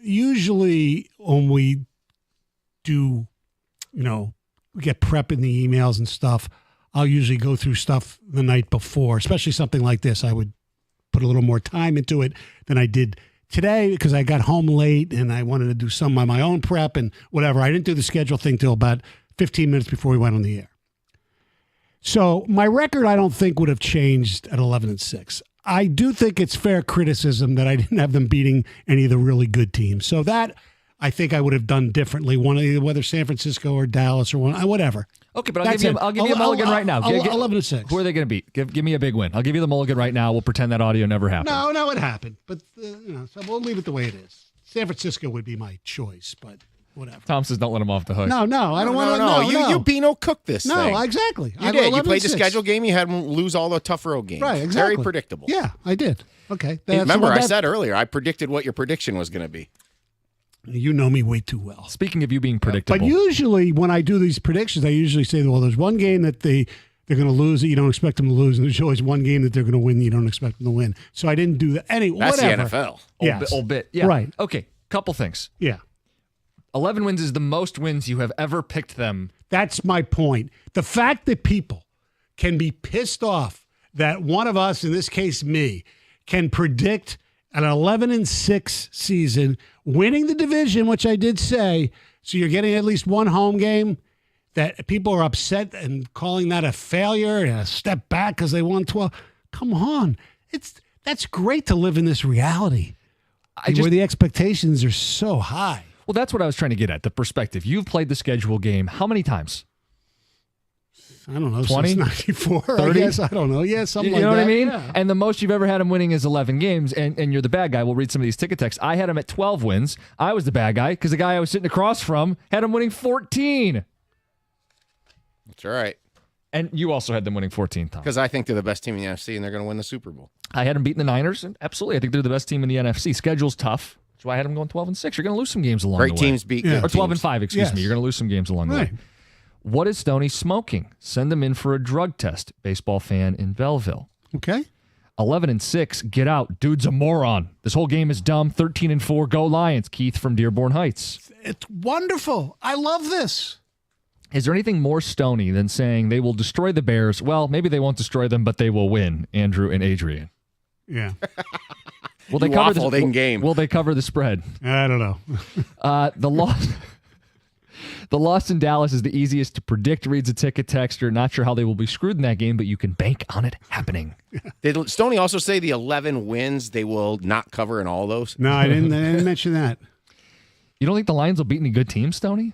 Usually when we do, we get prep in the emails and stuff, I'll usually go through stuff the night before, especially something like this. I would put a little more time into it than I did today because I got home late and I wanted to do some of my own prep and whatever. I didn't do the schedule thing till about 15 minutes before we went on the air. So my record, I don't think, would have changed at 11-6. I do think it's fair criticism that I didn't have them beating any of the really good teams. So that I think I would have done differently. Whether San Francisco or Dallas or whatever. Okay, but I'll give you a mulligan right now. 11-6. Who are they going to beat? Give me a big win. I'll give you the mulligan right now. We'll pretend that audio never happened. No, it happened. But so we'll leave it the way it is. San Francisco would be my choice, but whatever. Tom says don't let him off the hook. No, I don't want to. No, you Beano cooked this thing. No, exactly. You did. You played the schedule game. You had them lose all the tough road games. Right, exactly. Very predictable. Yeah, I did. Okay. Remember, I said earlier, I predicted what your prediction was going to be. You know me way too well. Speaking of you being predictable. But usually when I do these predictions, I usually say, well, there's one game that they're going to lose that you don't expect them to lose, and there's always one game that they're going to win that you don't expect them to win. So I didn't do that. That's whatever. the NFL. Yes. Old bit. Yeah. Right. Okay, couple things. Yeah. 11 wins is the most wins you have ever picked them. That's my point. The fact that people can be pissed off that one of us, in this case me, can predict an 11-6 season, winning the division, which I did say, so you're getting at least one home game, that people are upset and calling that a failure and a step back because they won 12. Come on. That's great to live in this reality where the expectations are so high. Well, that's what I was trying to get at, the perspective. You've played the schedule game how many times? I don't know, 20? since 94, 30? I guess. I don't know. Yeah, something like that. You know what I mean? Yeah. And the most you've ever had him winning is 11 games, and you're the bad guy. We'll read some of these ticket texts. I had him at 12 wins. I was the bad guy because the guy I was sitting across from had him winning 14. That's all right. And you also had them winning 14, Tom. Because I think they're the best team in the NFC, and they're going to win the Super Bowl. I had them beating the Niners, and absolutely. I think they're the best team in the NFC. Schedule's tough. That's why I had them going 12-6. You're going to lose some games along the way. Great teams beat good Or teams. 12-5, excuse me. You're going to lose some games along the way. What is Stoney smoking? Send him in for a drug test. Baseball fan in Belleville. Okay. 11-6. Get out. Dude's a moron. This whole game is dumb. 13-4. Go Lions. Keith from Dearborn Heights. It's wonderful. I love this. Is there anything more Stoney than saying they will destroy the Bears? Well, maybe they won't destroy them, but they will win. Andrew and Adrian. Yeah. Will they cover waffled in game. Will they cover the spread? I don't know. The loss in Dallas is the easiest to predict, reads a ticket texter. Not sure how they will be screwed in that game, but you can bank on it happening. Did Stoney also say the 11 wins they will not cover in all those? No, I didn't mention that. You don't think the Lions will beat any good teams, Stoney?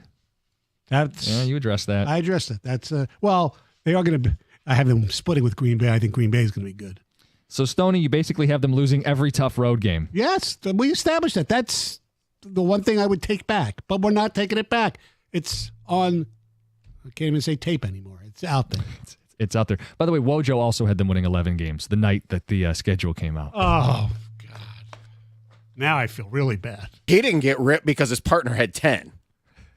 Yeah, you addressed that. I addressed it. That's well, they are going to. I have them splitting with Green Bay. I think Green Bay is going to be good. So Stoney, you basically have them losing every tough road game. Yes, we established that. That's the one thing I would take back, but we're not taking it back. It's on. I can't even say tape anymore. It's out there. It's out there. By the way, Wojo also had them winning 11 games the night that the schedule came out. Oh God! Now I feel really bad. He didn't get ripped because his partner had 10.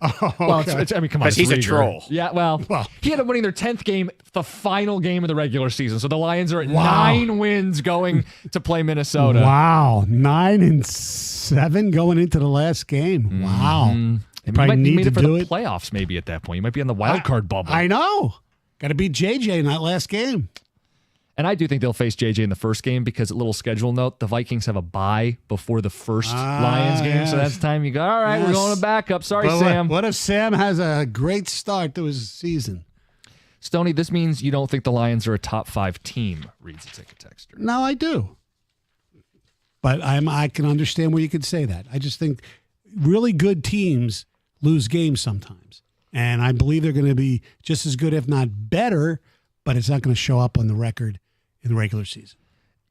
Oh, well, okay. I mean, come on. Because he's a troll. Yeah, well, he ended up winning their 10th game, the final game of the regular season. So the Lions are at 9 wins going to play Minnesota. Wow. 9-7 going into the last game. Wow. They probably need need it to for do the it. playoffs maybe at that point. You might be on the wild card bubble. I know. Got to beat JJ in that last game. And I do think they'll face JJ in the first game because, a little schedule note, the Vikings have a bye before the first Lions game. Yes. So that's the time you go, all right, we're going to backup. Sorry, But Sam. What if Sam has a great start to his season? Stoney, this means you don't think the Lions are a top 5 team, reads a ticket texter. No, I do. But I can understand where you could say that. I just think really good teams lose games sometimes. And I believe they're going to be just as good, if not better, but it's not going to show up on the record in the regular season.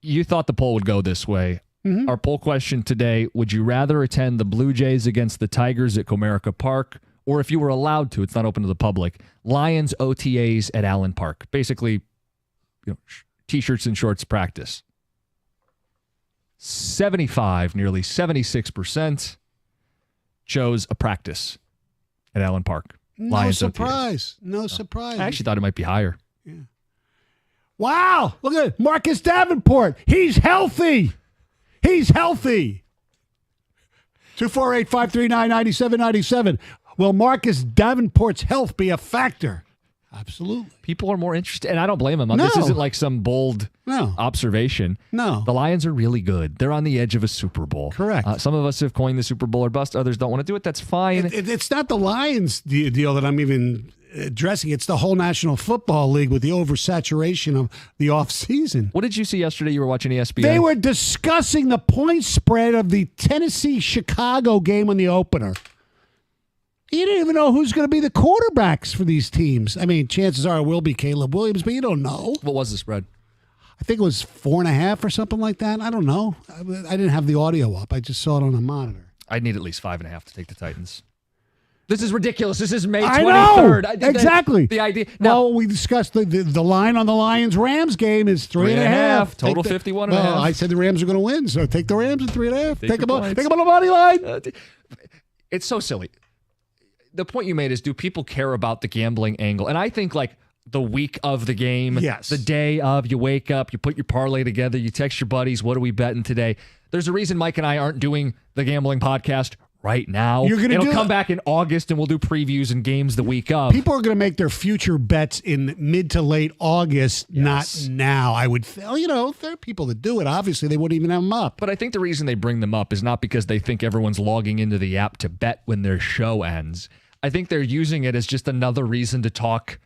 You thought the poll would go this way. Mm-hmm. Our poll question today, would you rather attend the Blue Jays against the Tigers at Comerica Park or if you were allowed to, it's not open to the public, Lions OTAs at Allen Park. Basically, T-shirts and shorts practice. 75, nearly 76% chose a practice at Allen Park. Lions surprise. OTAs. No surprise. I actually thought it might be higher. Yeah. Wow. Look at Marcus Davenport. He's healthy. 248-539-9797. Will Marcus Davenport's health be a factor? Absolutely. People are more interested, and I don't blame them. No. This isn't like some bold observation. No. The Lions are really good. They're on the edge of a Super Bowl. Correct. Some of us have coined the Super Bowl or bust. Others don't want to do it. That's fine. It's not the Lions deal that I'm even addressing. It's the whole National Football League with the oversaturation of the offseason. What did you see yesterday? You were watching ESPN. They were discussing the point spread of the Tennessee-Chicago game in the opener. You don't even know who's going to be the quarterbacks for these teams. I mean, chances are it will be Caleb Williams, but you don't know. What was the spread? I think it was 4.5 or something like that. I don't know. I didn't have the audio up. I just saw it on a monitor. I'd need at least 5.5 to take the Titans. This is ridiculous. This is May 23rd. I know. Exactly. The idea. Now, we discussed the line on the Lions-Rams game is 3.5. Total 51.5. Well, I said the Rams are going to win, so take the Rams at 3.5. Take them on the money line. It's so silly. The point you made is, do people care about the gambling angle? And I think like the week of the game, the day of, you wake up, you put your parlay together, you text your buddies, what are we betting today? There's a reason Mike and I aren't doing the gambling podcast right now. It'll come back in August and we'll do previews and games the week of. People are going to make their future bets in mid to late August, not now. I would, there are people that do it. Obviously, they wouldn't even have them up. But I think the reason they bring them up is not because they think everyone's logging into the app to bet when their show ends. I think they're using it as just another reason to talk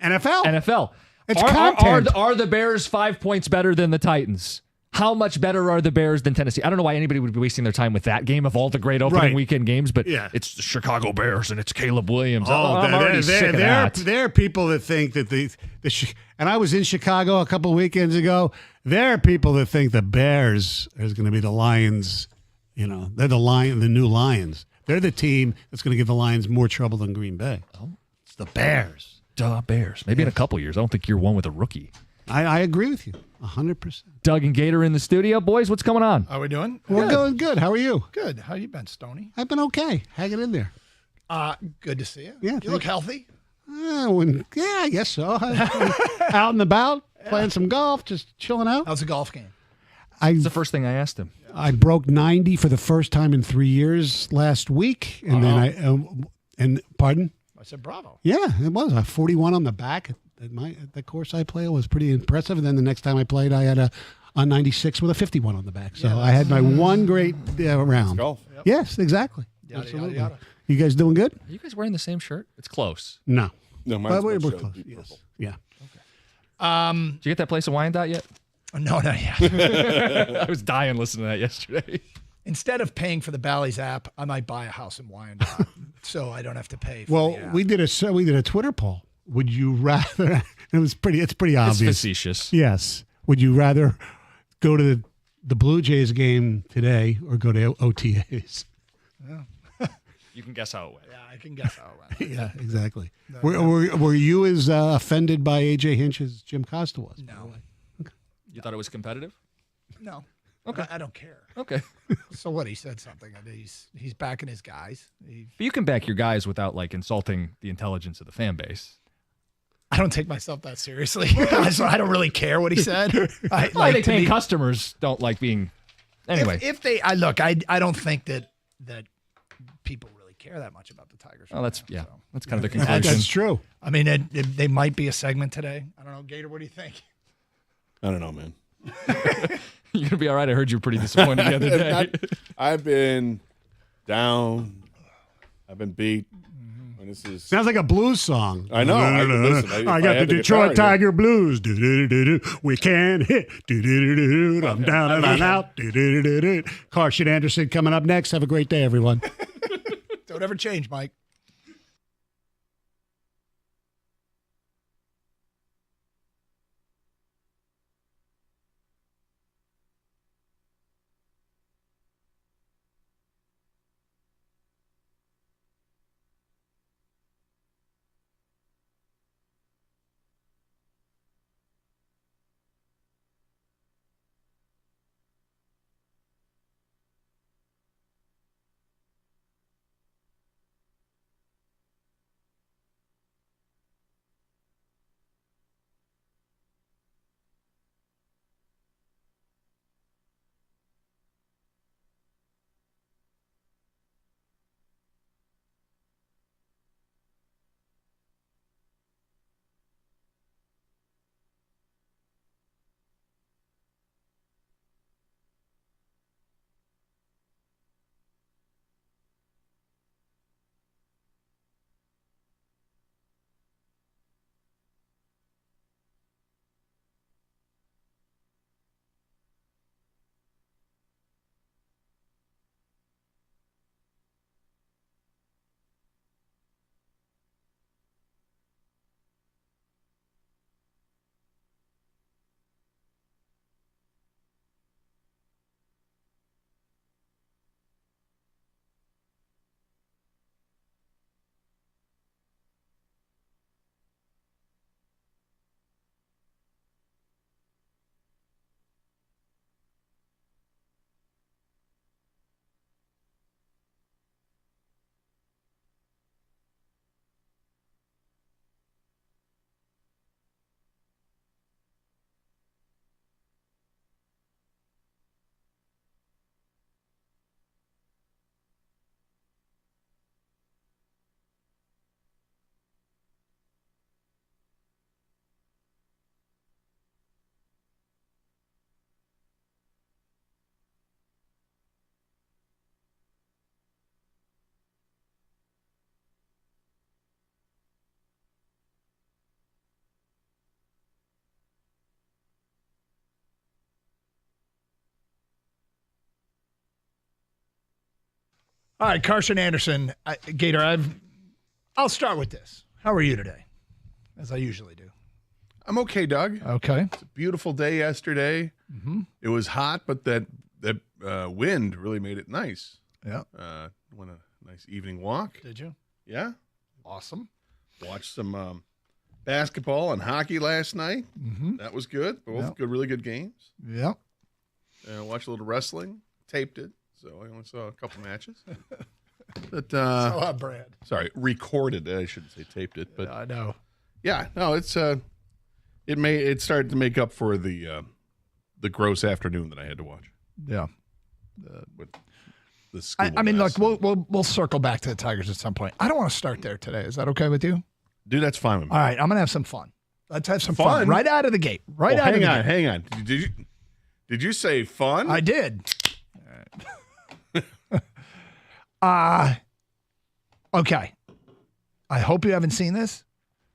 NFL. It's content. Are the Bears 5 points better than the Titans? How much better are the Bears than Tennessee? I don't know why anybody would be wasting their time with that game of all the great opening weekend games, but it's the Chicago Bears and it's Caleb Williams. I'm already sick of that. There are people that think that and I was in Chicago a couple of weekends ago. There are people that think the Bears is going to be the Lions. They're the new Lions. They're the team that's going to give the Lions more trouble than Green Bay. Oh, it's the Bears. Bears. Maybe in a couple years. I don't think year one with a rookie. I agree with you 100%. Doug and Gator in the studio. Boys, what's going on? How are we doing? We're going good. How are you? Good. How you been, Stoney? I've been okay. Hanging in there. Good to see you. Yeah, you look healthy. I guess so. Out and about, playing some golf, just chilling out. How's the golf game? It's the first thing I asked him. I broke 90 for the first time in 3 years last week, and then pardon? I said bravo. Yeah, it was. 41 on the back at the course I play. It was pretty impressive. And then the next time I played, I had a 96 with a 51 on the back. So I had my one great round. Golf. Yep. Yes, exactly. Yada, Absolutely. yada, yada. You guys doing good? Are you guys wearing the same shirt? It's close. No. No, But mine's we're much, close. deep Yes. purple. Yeah. Did you get that place at Wyandotte yet? No, not yet. I was dying listening to that yesterday. Instead of paying for the Bally's app, I might buy a house in Wyandotte, so I don't have to pay for Well, the app. we did a Twitter poll. Would you rather? It's pretty obvious. It's facetious. Yes. Would you rather go to the Blue Jays game today or go to OTAs? You can guess how it went. Yeah, I can guess how it went. Yeah, exactly. Were you as offended by AJ Hinch as Jim Costa was? No. You thought it was competitive? No. Okay. I don't care. Okay. So what? He said something. He's backing his guys. But you can back your guys without like insulting the intelligence of the fan base. I don't take myself that seriously, so I don't really care what he said. I think paying customers don't like being. Anyway, if they, I don't think that people really care that much about the Tigers. Oh, that's now, so. That's kind of the conclusion. That's true. I mean, they might be a segment today. I don't know, Gator. What do you think? I don't know, man. You're gonna be all right. I heard you were pretty disappointed the other day. I've been down. I've been beat. And this is Sounds like a blues song. I know. Listen, I got the Detroit Tiger blues. We can't hit. I'm down and I'm out. Carson Anderson coming up next. Have a great day, everyone. Don't ever change, Mike. All right, Carson Anderson. Gator, I'll start with this. How are you today? As I usually do. I'm okay, Doug. Okay. It's a beautiful day yesterday. Mm-hmm. It was hot, but that wind really made it nice. Yeah. Went a nice evening walk. Did you? Yeah. Awesome. Watched some basketball and hockey last night. Mm-hmm. That was good. Both good, really good games. Yep. Watched a little wrestling. Taped it, so I only saw a couple matches. But So Brad. sorry, recorded it. I shouldn't say taped it, but I know. yeah, no, it started to make up for the gross afternoon that I had to watch. Yeah. With the school I mean, mess. look, we'll circle back to the Tigers at some point. I don't want to start there today. Is that okay with you? Dude, that's fine with me. All right, I'm gonna have some fun. Let's have some fun right out of the gate. Right out of the gate. Hang on. Did you say fun? I did. Okay. I hope you haven't seen this.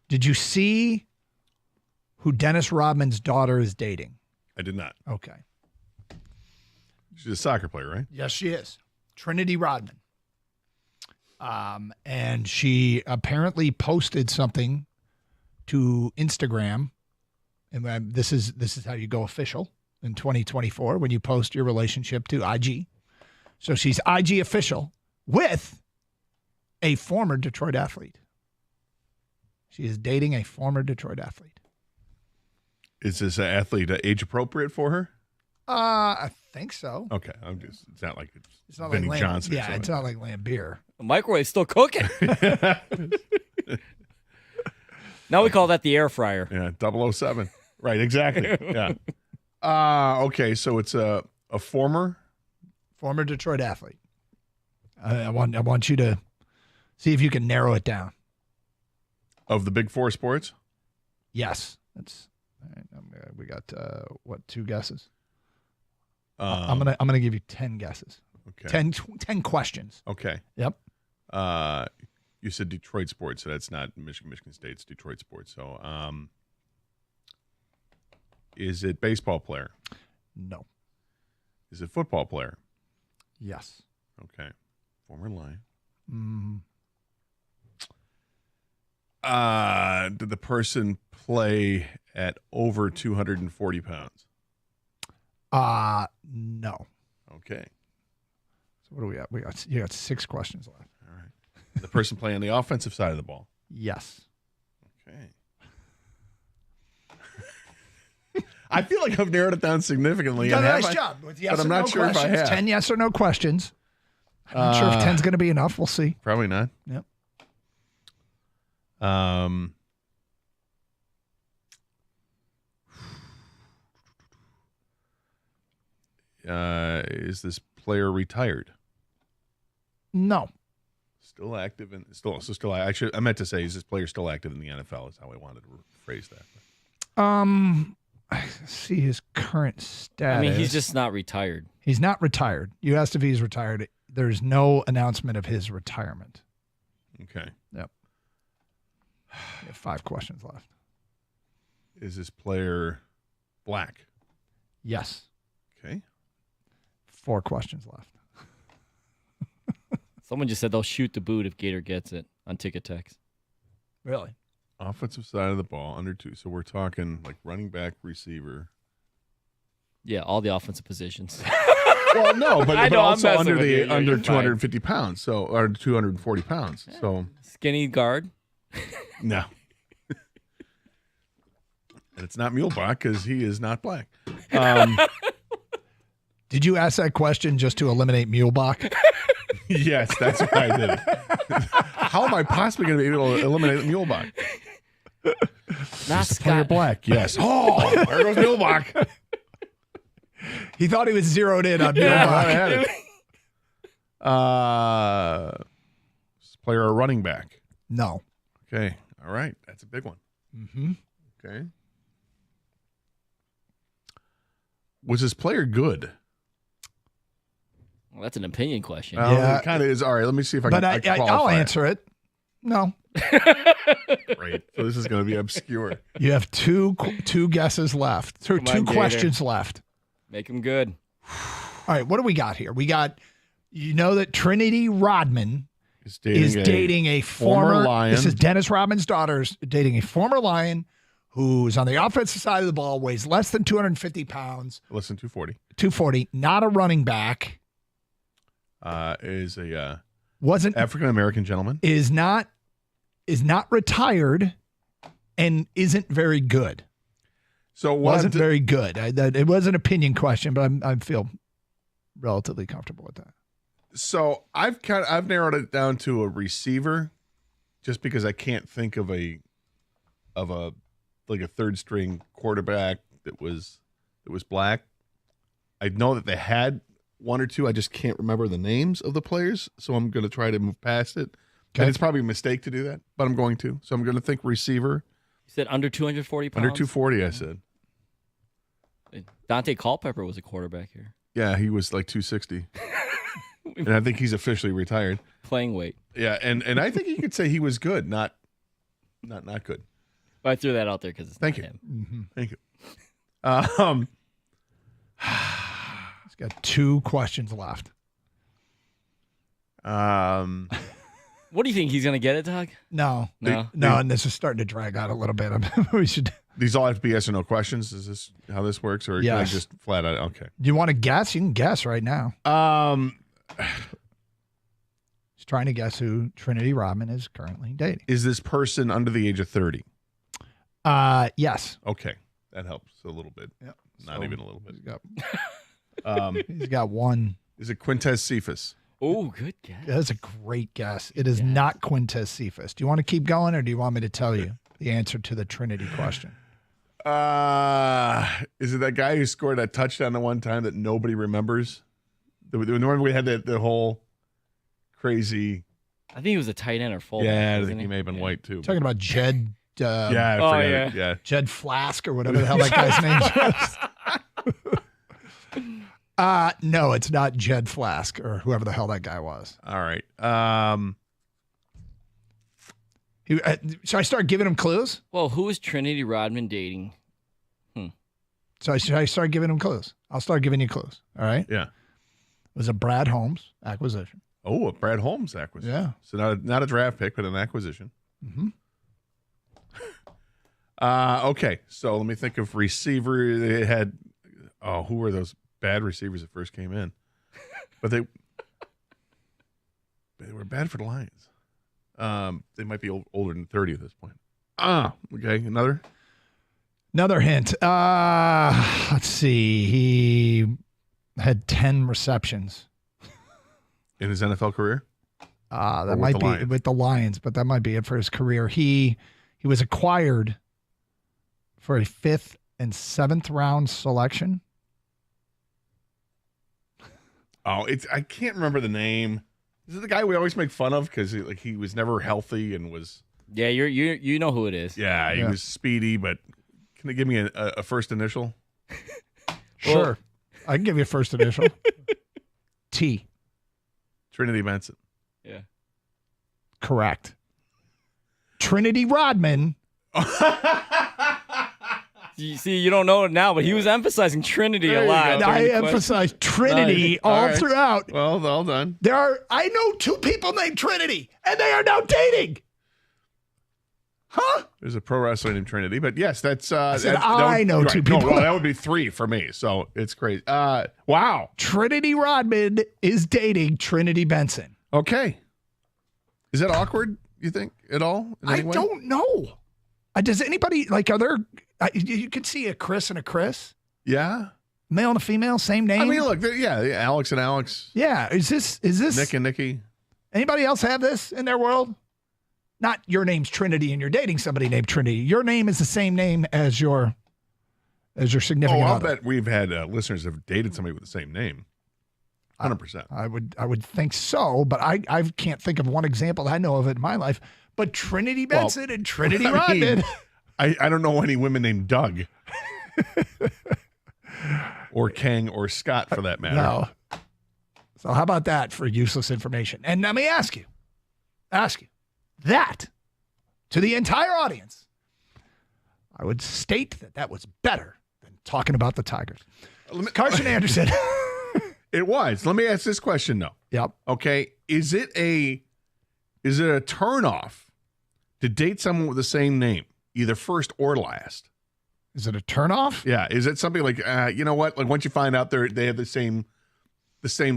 Did you see who Dennis Rodman's daughter is dating? I did not. Okay. She's a soccer player, right? Yes, she is. Trinity Rodman. And she apparently posted something to Instagram. And this is how you go official in 2024 when you post your relationship to IG. So she's IG official with a former Detroit athlete. She is dating a former Detroit athlete. Is this athlete age appropriate for her? I think so. Okay, it's not like It's not Vinny like Johnson. Yeah, it's not like lamb beer. The microwave's still cooking. Now we call that the air fryer. Yeah, 007. Right, exactly. Yeah. Okay, so it's a former Detroit athlete. I want you to see if you can narrow it down. Of the Big Four sports? Yes. That's all right. We got two guesses? I'm gonna give you 10 guesses. Okay. 10 questions. Okay. Yep. You said Detroit sports, so that's not Michigan State. It's Detroit sports. So, is it baseball player? No. Is it football player? Yes. Okay. Former Lion. Mm. Did the person play at over 240 pounds? No. Okay. So what do we got? You got 6 questions left. All right. Did the person play on the offensive side of the ball? Yes. Okay. I feel like I've narrowed it down significantly. You done a nice job with yes but I'm or not no sure questions. if I have. 10 yes or no questions. I'm not sure if 10's going to be enough. We'll see. Probably not. Yep. Is this player retired? No. Still active and still. I meant to say, is this player still active in the NFL? Is how I wanted to phrase that. I see his current status. I mean, he's just not retired. He's not retired. You asked if he's retired. There's no announcement of his retirement. Okay. Yep. We have 5 questions left. Is this player black? Yes. Okay. 4 questions left. Someone just said they'll shoot the boot if Gator gets it on Ticket Text. Really? Offensive side of the ball, under 2. So we're talking like running back, receiver. Yeah, all the offensive positions. Well, no, but also under with you. under You're 250 pounds, so or 240 pounds. Yeah. So Skinny guard. no. And it's not Mulebach because he is not black. Did you ask that question just to eliminate Mulebach? Yes, that's what I did. How am I possibly going to be able to eliminate Mulebach? Not Player Scott. black, yes. Oh, there goes Mulebach. He thought he was zeroed in on Mulebach. I had it. Is this player a running back? No. Okay, all right. That's a big one. Mm-hmm. Okay. Was this player good? Well, that's an opinion question. Yeah. It kind of is. All right, let me see if I But can I'll qualify answer it. No. Great. So this is going to be obscure. You have two guesses left. Two Gator. questions left. Make him good. All right, what do we got here? We got You know that Trinity Rodman is dating a former Lion. This is Dennis Rodman's daughter, dating a former Lion who is on the offensive side of the ball, weighs less than 250 pounds. Less than 240. 240, not a running back. Is a wasn't African American gentleman. Is not retired and isn't very good. So wasn't very good. It was an opinion question, but I feel relatively comfortable with that. So I've narrowed it down to a receiver, just because I can't think of a third string quarterback that was black. I know that they had one or two. I just can't remember the names of the players, so I'm going to try to move past it. Okay. And it's probably a mistake to do that, but I'm going to. So I'm going to think receiver. You said under 240 pounds? Under 240, I said. Dante Culpepper was a quarterback here. Yeah, he was like 260. And I think he's officially retired. Playing weight. Yeah, and I think you could say he was good, not good. But I threw that out there because it's Thank not you. him. Mm-hmm. Thank you. He's got 2 questions left. What do you think? He's going to get it, Doug? No. No? And this is starting to drag out a little bit. We should. These all have to be yes or no questions. Is this how this works, or can I Yes. just flat out? Okay. Do you want to guess? You can guess right now. He's trying to guess who Trinity Rodman is currently dating. Is this person under the age of 30? Yes. Okay, that helps a little bit. Yep. Not even a little bit. He's got one. Is it Quintez Cephas? Oh, good guess. That's a great guess. It is not Quintez Cephas. Do you want to keep going, or do you want me to tell you the answer to the Trinity question? Is it that guy who scored that touchdown the one time that nobody remembers? Remember we had the whole crazy. I think he was a tight end or fullback. Yeah, I think he may have been white too. Talking about Jed. Yeah, I forget it. Yeah, Jed Flask or whatever the hell that guy's name was. No, it's not Jed Flask or whoever the hell that guy was. All right. Should I start giving him clues? Well, who is Trinity Rodman dating? So should I start giving him clues? I'll start giving you clues. All right. Yeah. It was a Brad Holmes acquisition. Oh, a Brad Holmes acquisition. Yeah. So not a draft pick, but an acquisition. Mm-hmm. Okay. So let me think of receiver. They had. Oh, who were those bad receivers that first came in? But they were bad for the Lions. They might be older than 30 at this point. Okay. Another hint. Let's see. He had 10 receptions in his NFL career. That might be with the Lions, but that might be it for his career. He was acquired for a 5th and 7th round selection. Oh, I can't remember the name. Is it the guy we always make fun of because he was never healthy and was? Yeah, you know who it is. Yeah, he was speedy, but can they give me a first initial? Sure, well, I can give you a first initial. T. Trinity Benson. Yeah. Correct. Trinity Rodman. You see, you don't know it now, but he was emphasizing Trinity a lot. I emphasized Trinity all throughout. Well, well done. I know 2 people named Trinity, and they are now dating. Huh? There's a pro wrestler named Trinity, but yes, that's. I know 2 people. No, well, that would be 3 for me. So it's crazy. Wow. Trinity Rodman is dating Trinity Benson. Okay. Is that awkward? You think at all? I don't know. Does anybody are there? You could see a Chris and a Chris. Yeah. Male and a female, same name. I mean, look, Alex and Alex. Yeah. Is this Nick and Nikki? Anybody else have this in their world? Not your name's Trinity and you're dating somebody named Trinity. Your name is the same name as your significant I'll other. bet we've had listeners that have dated somebody with the same name. 100%. I would think so, but I can't think of one example I know of it in my life. But Trinity Benson and Trinity Rodman. I don't know any women named Doug. Or Kang or Scott for that matter. No. So how about that for useless information? And let me ask you that to the entire audience. I would state that was better than talking about the Tigers. Carson Anderson. It was. Let me ask this question though. Yep. Okay. Is it a turnoff to date someone with the same name, either first or last? Is it a turnoff? Yeah. Is it something like you know what? Like once you find out they have the same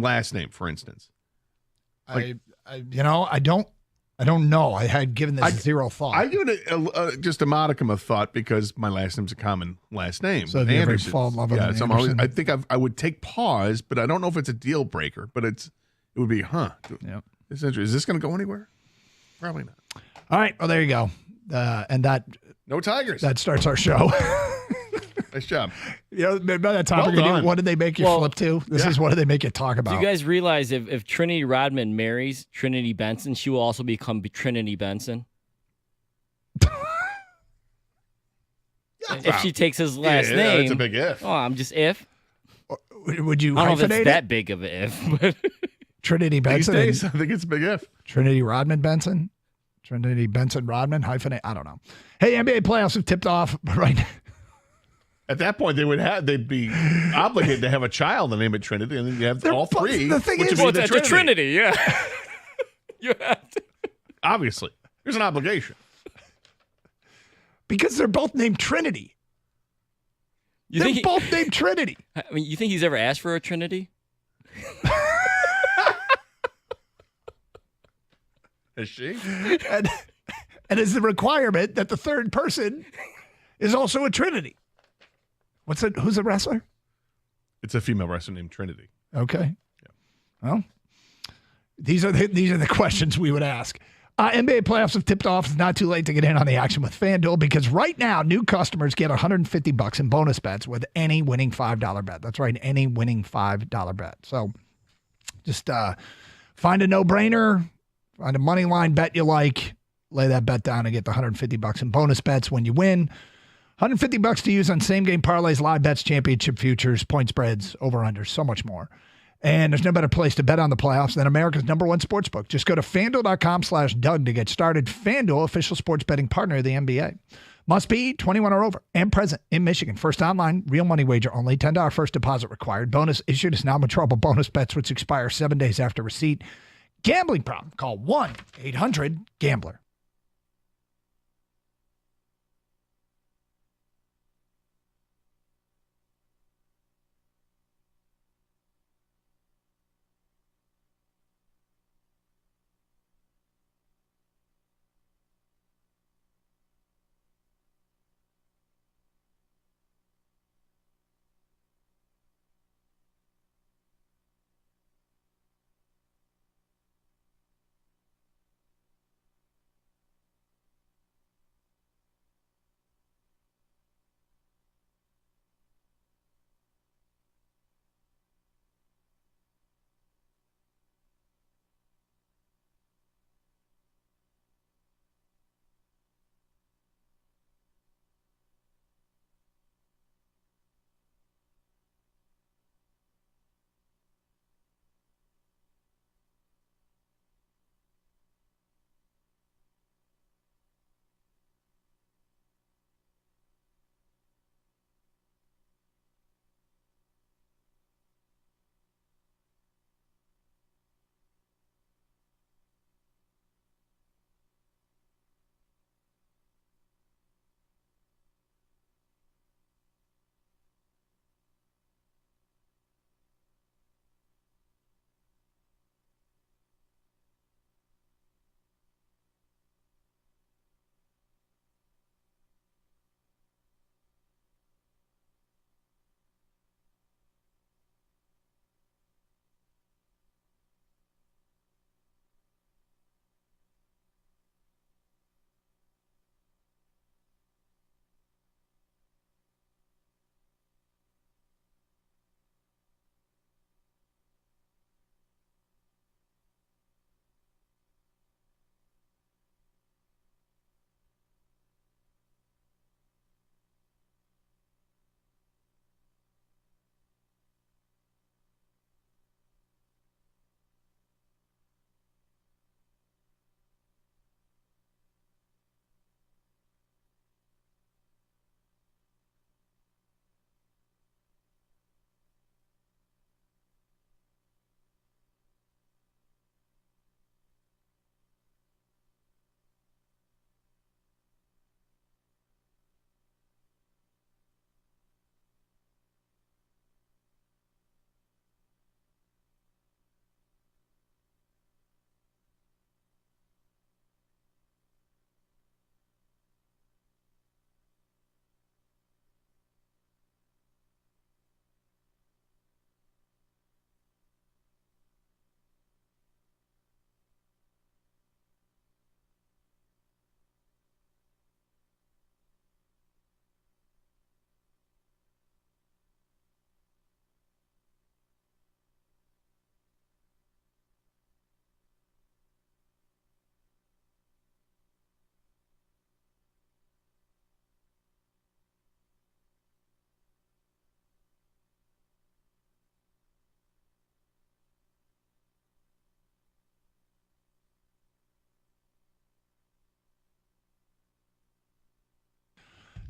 last name, for instance. Like, I don't know. I had given this zero thought. I give it just a modicum of thought because my last name's a common last name. So if you ever fall in love with an Anderson? I think I would take pause, but I don't know if it's a deal breaker. But it would be, Yeah. It's interesting. Is this going to go anywhere? Probably not. All right. Well, there you go. And that No Tigers. that starts our show. Nice job. You know, remember that topic? Well done. What did they make you flip to? This is what did they make you talk about? Do you guys realize if Trinity Rodman marries Trinity Benson, she will also become Trinity Benson? If she takes his last name. That's a big if. Oh, I'm just if. Would you I don't know if hyphenate it's it? that big of an if. But Trinity Benson. These days, I think it's a big if. Trinity Rodman Benson. Trinity Benson Rodman hyphenate. I don't know. Hey, NBA playoffs have tipped off right now. At that point, they'd be obligated to have a child and name it Trinity, and then you have all three. The thing which is, would be it's a Trinity, yeah. You have to. Obviously, there's an obligation. Because they're both named Trinity. They're both named Trinity. I mean, you think he's ever asked for a Trinity? Is she? And is the requirement that the third person is also a Trinity. Who's a wrestler? It's a female wrestler named Trinity. Okay. Yeah. Well, these are the questions we would ask. NBA playoffs have tipped off. It's not too late to get in on the action with FanDuel because right now new customers get $150 in bonus bets with any winning $5 bet. That's right, any winning $5 bet. So just find a no-brainer, find a money line bet you like, lay that bet down and get the $150 in bonus bets when you win. $150 to use on same-game parlays, live bets, championship futures, point spreads, over-unders, so much more. And there's no better place to bet on the playoffs than America's #1 sportsbook. Just go to FanDuel.com/Doug to get started. FanDuel, official sports betting partner of the NBA. Must be 21 or over and present in Michigan. First online, real money wager only. $10 first deposit required. Bonus issued as non-withdrawable bonus bets which expire 7 days after receipt. Gambling problem? Call 1-800-GAMBLER.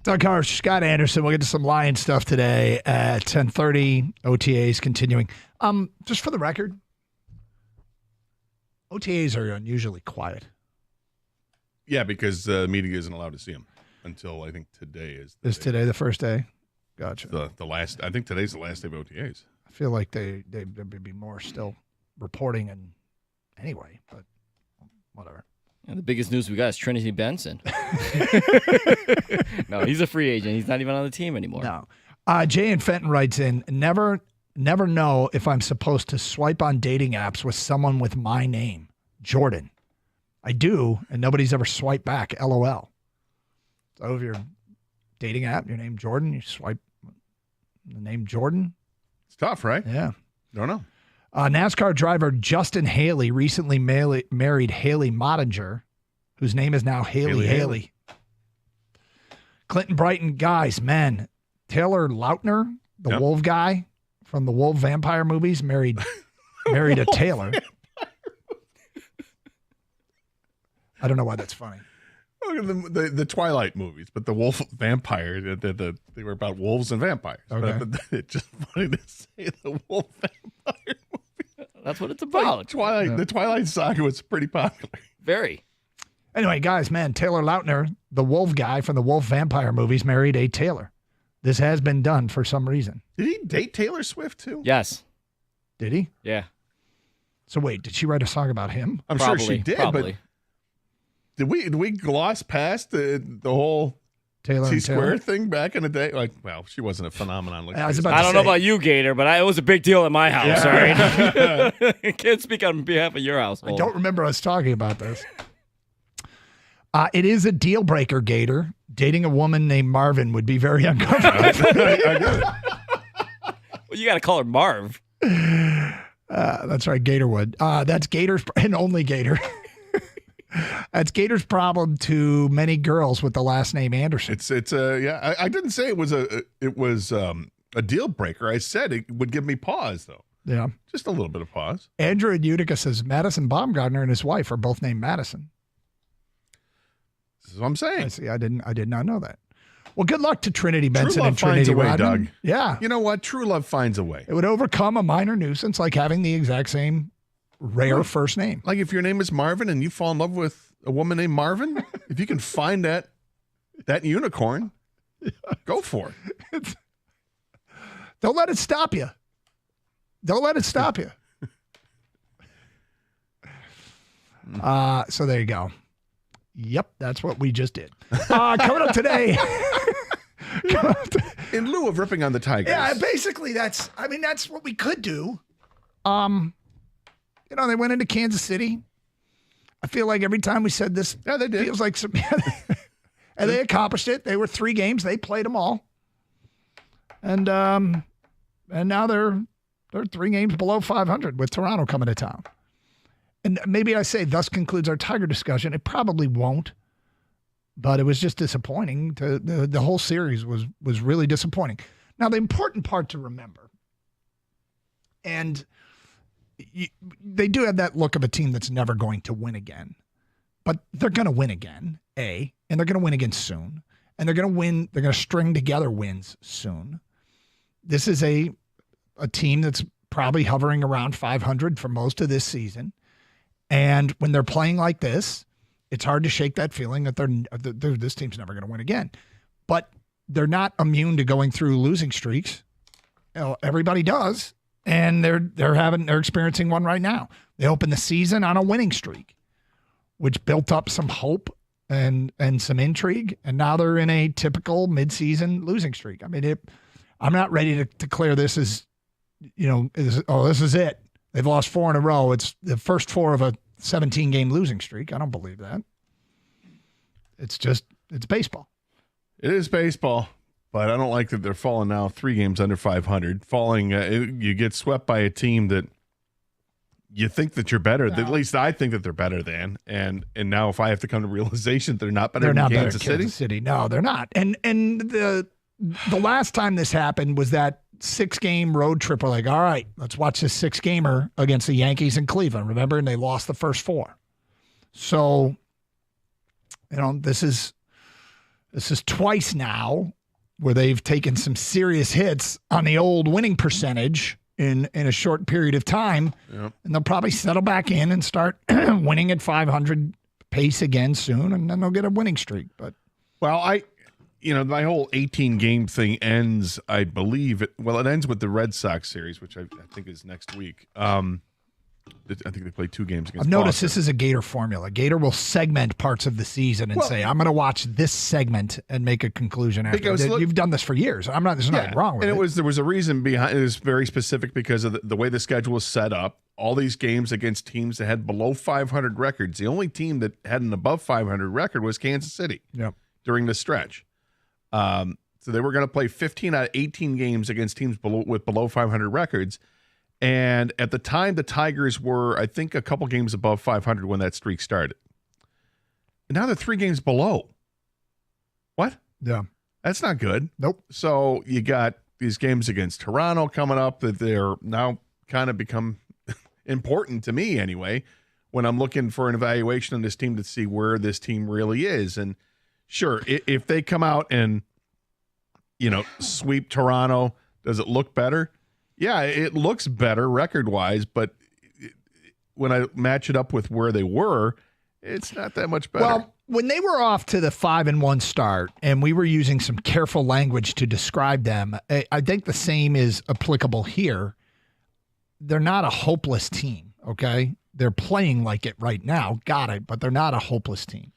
Doug Harsh, Scott Anderson. We'll get to some Lion stuff today at 10:30. OTAs continuing. Just for the record, OTAs are unusually quiet. Yeah, because the media isn't allowed to see them until I think today is. Is today the first day? Gotcha. The last. I think today's the last day of OTAs. I feel like there would be more still reporting and anyway, but whatever. And the biggest news we got is Trinity Benson. No, he's a free agent. He's not even on the team anymore. No. Jay and Fenton writes in, never know if I'm supposed to swipe on dating apps with someone with my name, Jordan. I do, and nobody's ever swiped back, LOL. So if you're dating app, your name Jordan, you swipe the name Jordan. It's tough, right? Yeah. Don't know. NASCAR driver Justin Haley recently married Haley Mottinger, whose name is now Haley. Clinton Brighton, guys, men. Taylor Lautner, the wolf guy from the Wolf Vampire movies, married a Taylor. I don't know why that's funny. The Twilight movies, but the wolf vampire, they were about wolves and vampires. Okay. But it's just funny to say the wolf vampire movie. That's what it's about. The Twilight saga was pretty popular. Very. Anyway, guys, man, Taylor Lautner, the wolf guy from the Wolf Vampire movies, married a Taylor. This has been done for some reason. Did he date Taylor Swift too? Yes. Did he? Yeah. So wait, did she write a song about him? I'm sure she did, but did we gloss past the whole Taylor T-Square thing back in the day? Like, well, she wasn't a phenomenon. Like I don't know about you, Gator, but it was a big deal at my house. All right. Can't speak on behalf of your household. I don't remember us talking about this. It is a deal breaker, Gator. Dating a woman named Marvin would be very uncomfortable. Well, you got to call her Marv. That's right, Gator would. That's Gator's and only Gator. That's Gator's problem to many girls with the last name Anderson. I didn't say it was a deal breaker. I said it would give me pause though. Yeah, just a little bit of pause. Andrew in Utica says Madison Baumgartner and his wife are both named Madison. This is what I'm saying. I see. I did not know that. Well, good luck to Trinity Benson True love and Trinity finds a way, Rodman. Doug. Yeah. You know what? True love finds a way. It would overcome a minor nuisance like having the exact same rare first name. Like if your name is Marvin and you fall in love with a woman named Marvin, if you can find that unicorn, go for it. Don't let it stop you. Don't let it stop you. So there you go. Yep, that's what we just did. Coming up today. In lieu of ripping on the Tigers. Yeah, basically that's what we could do. They went into Kansas City. I feel like every time we said this, they did. Feels like some, and they accomplished it. They were 3 games. They played them all. And now they're 3 games below 500 with Toronto coming to town. And maybe I say thus concludes our Tiger discussion. It probably won't, but it was just disappointing. The whole series was really disappointing. Now, the important part to remember, and they do have that look of a team that's never going to win again, but they're going to win again, and they're going to win again soon, and they're going to win. They're going to string together wins soon. This is a team that's probably hovering around 500 for most of this season. And when they're playing like this, it's hard to shake that feeling that this team's never going to win again. But they're not immune to going through losing streaks. Everybody does, and they're experiencing one right now. They opened the season on a winning streak, which built up some hope and some intrigue, and now they're in a typical midseason losing streak. I mean, I'm not ready to declare this as, this is it. They've lost 4 in a row. It's the first 4 of a 17-game losing streak. I don't believe that. It's baseball. It is baseball, but I don't like that they're falling now 3 games under 500. You get swept by a team that you think that you're better. At least I think that they're better than. And now if I have to come to realization that they're not better than Kansas City. No, they're not. And the last time this happened was that 6-game road trip. We're like, all right, let's watch this 6-gamer against the Yankees in Cleveland. Remember? And they lost the first 4. So, this is This is twice now where they've taken some serious hits on the old winning percentage in a short period of time. Yep. And they'll probably settle back in and start winning at 500 pace again soon, and then they'll get a winning streak. But Well, my whole 18 game thing ends, I believe. It ends with the Red Sox series, which I think is next week. I think they play 2 games against I've noticed Boston. this is a Gator formula. Gator will segment parts of the season and say, I'm going to watch this segment and make a conclusion after. Because You've done this for years. There's nothing wrong with it. There was a reason behind it. It was very specific because of the way the schedule was set up. All these games against teams that had below 500 records. The only team that had an above 500 record was Kansas City during the stretch. So they were going to play 15 out of 18 games against teams with below 500 records. And at the time, the Tigers were, I think, a couple games above 500 when that streak started. And now they're 3 games below. What? Yeah. That's not good. Nope. So you got these games against Toronto coming up that they're now kind of become important to me anyway, when I'm looking for an evaluation on this team to see where this team really is. And sure, if they come out and, sweep Toronto, does it look better? Yeah, it looks better record-wise, but when I match it up with where they were, it's not that much better. Well, when they were off to the 5-1 start, and we were using some careful language to describe them, I think the same is applicable here. They're not a hopeless team, okay? They're playing like it right now, got it, but they're not a hopeless team.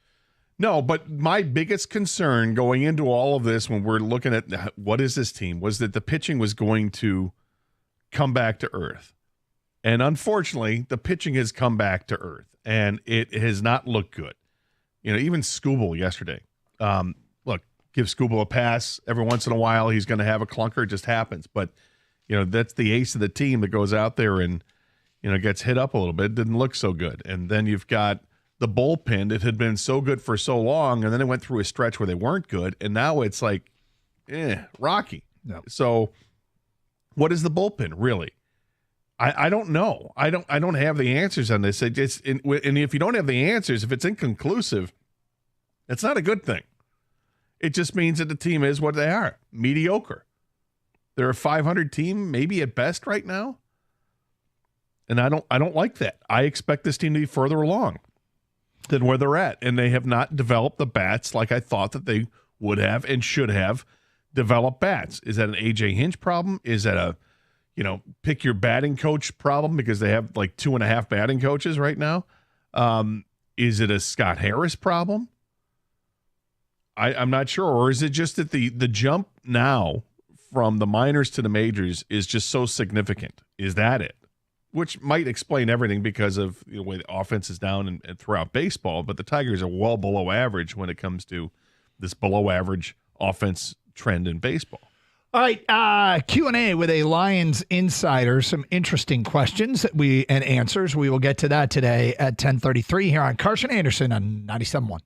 No, but my biggest concern going into all of this when we're looking at what is this team was that the pitching was going to come back to earth. And unfortunately, the pitching has come back to earth, and it has not looked good. Even Skubal yesterday. Look, give Skubal a pass. Every once in a while, he's going to have a clunker. It just happens. But, that's the ace of the team that goes out there and, gets hit up a little bit. It didn't look so good. And then you've got the bullpen that had been so good for so long, and then it went through a stretch where they weren't good, and now it's like, rocky. No. So what is the bullpen really? I don't know. I don't have the answers on this. And if you don't have the answers, if it's inconclusive, it's not a good thing. It just means that the team is what they are, mediocre. They're a 500 team, maybe at best right now. And I don't like that. I expect this team to be further along than where they're at. And they have not developed the bats like I thought that they would have and should have developed bats. Is that an AJ Hinch problem? Is that a, pick your batting coach problem because they have like 2.5 batting coaches right now? Is it a Scott Harris problem? I'm not sure. Or is it just that the jump now from the minors to the majors is just so significant? Is that it? Which might explain everything because of the way the offense is down and throughout baseball. But the Tigers are well below average when it comes to this below average offense trend in baseball. All right, Q&A with a Lions insider. Some interesting questions and answers. We will get to that today at 10:33 here on Carson Anderson on 97.1.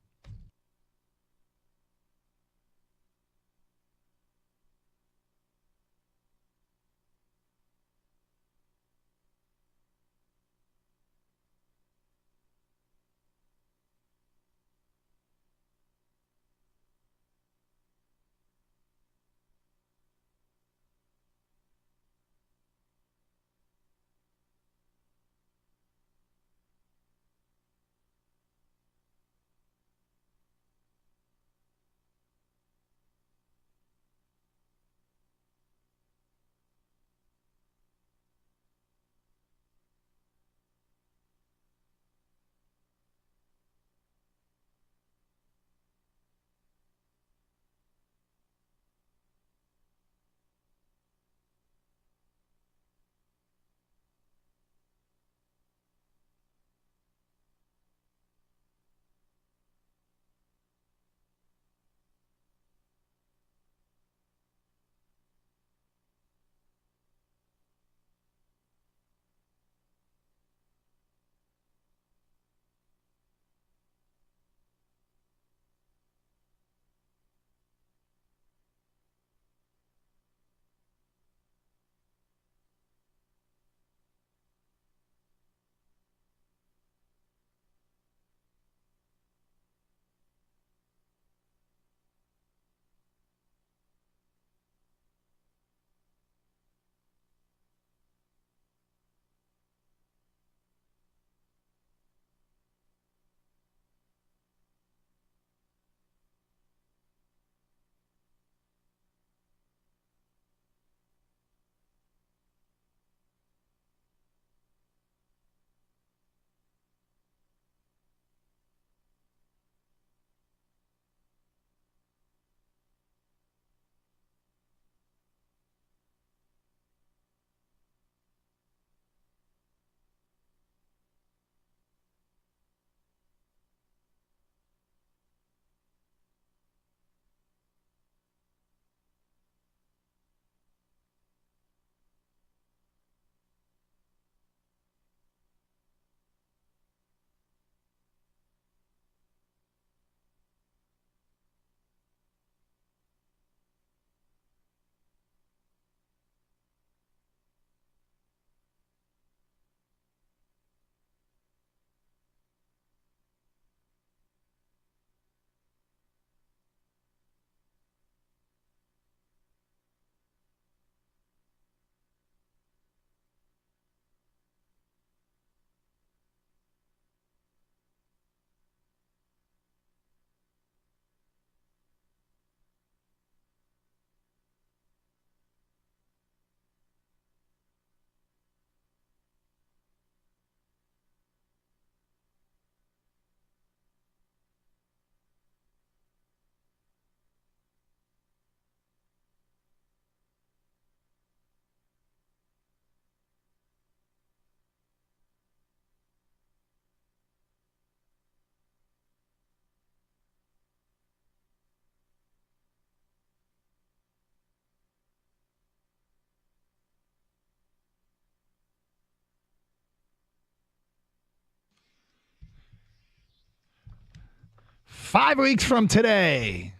5 weeks from today.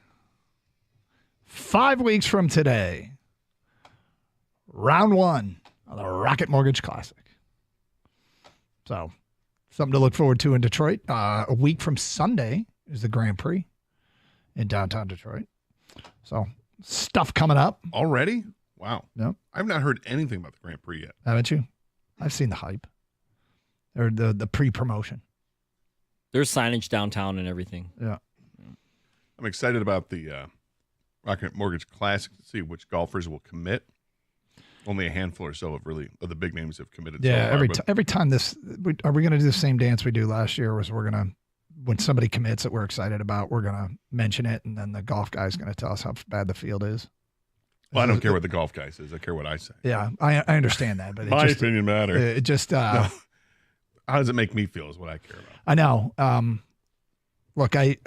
5 weeks from today. Round 1 of the Rocket Mortgage Classic. So, something to look forward to in Detroit. A week from Sunday is the Grand Prix in downtown Detroit. So, stuff coming up. Already? Wow. Yep. I've not heard anything about the Grand Prix yet. Haven't you? I've seen the hype. Or the pre-promotion. There's signage downtown and everything. Yeah. I'm excited about the Rocket Mortgage Classic to see which golfers will commit. Only a handful or so of the big names have committed. Yeah, so far, every time are we going to do the same dance we do last year? Was we're going to, when somebody commits that we're excited about, we're going to mention it, and then the golf guy's going to tell us how bad the field is. Well, I don't care what the golf guy says. I care what I say. Yeah, I understand that, but my opinion matters. It just no. How does it make me feel is what I care about. I know. Look, I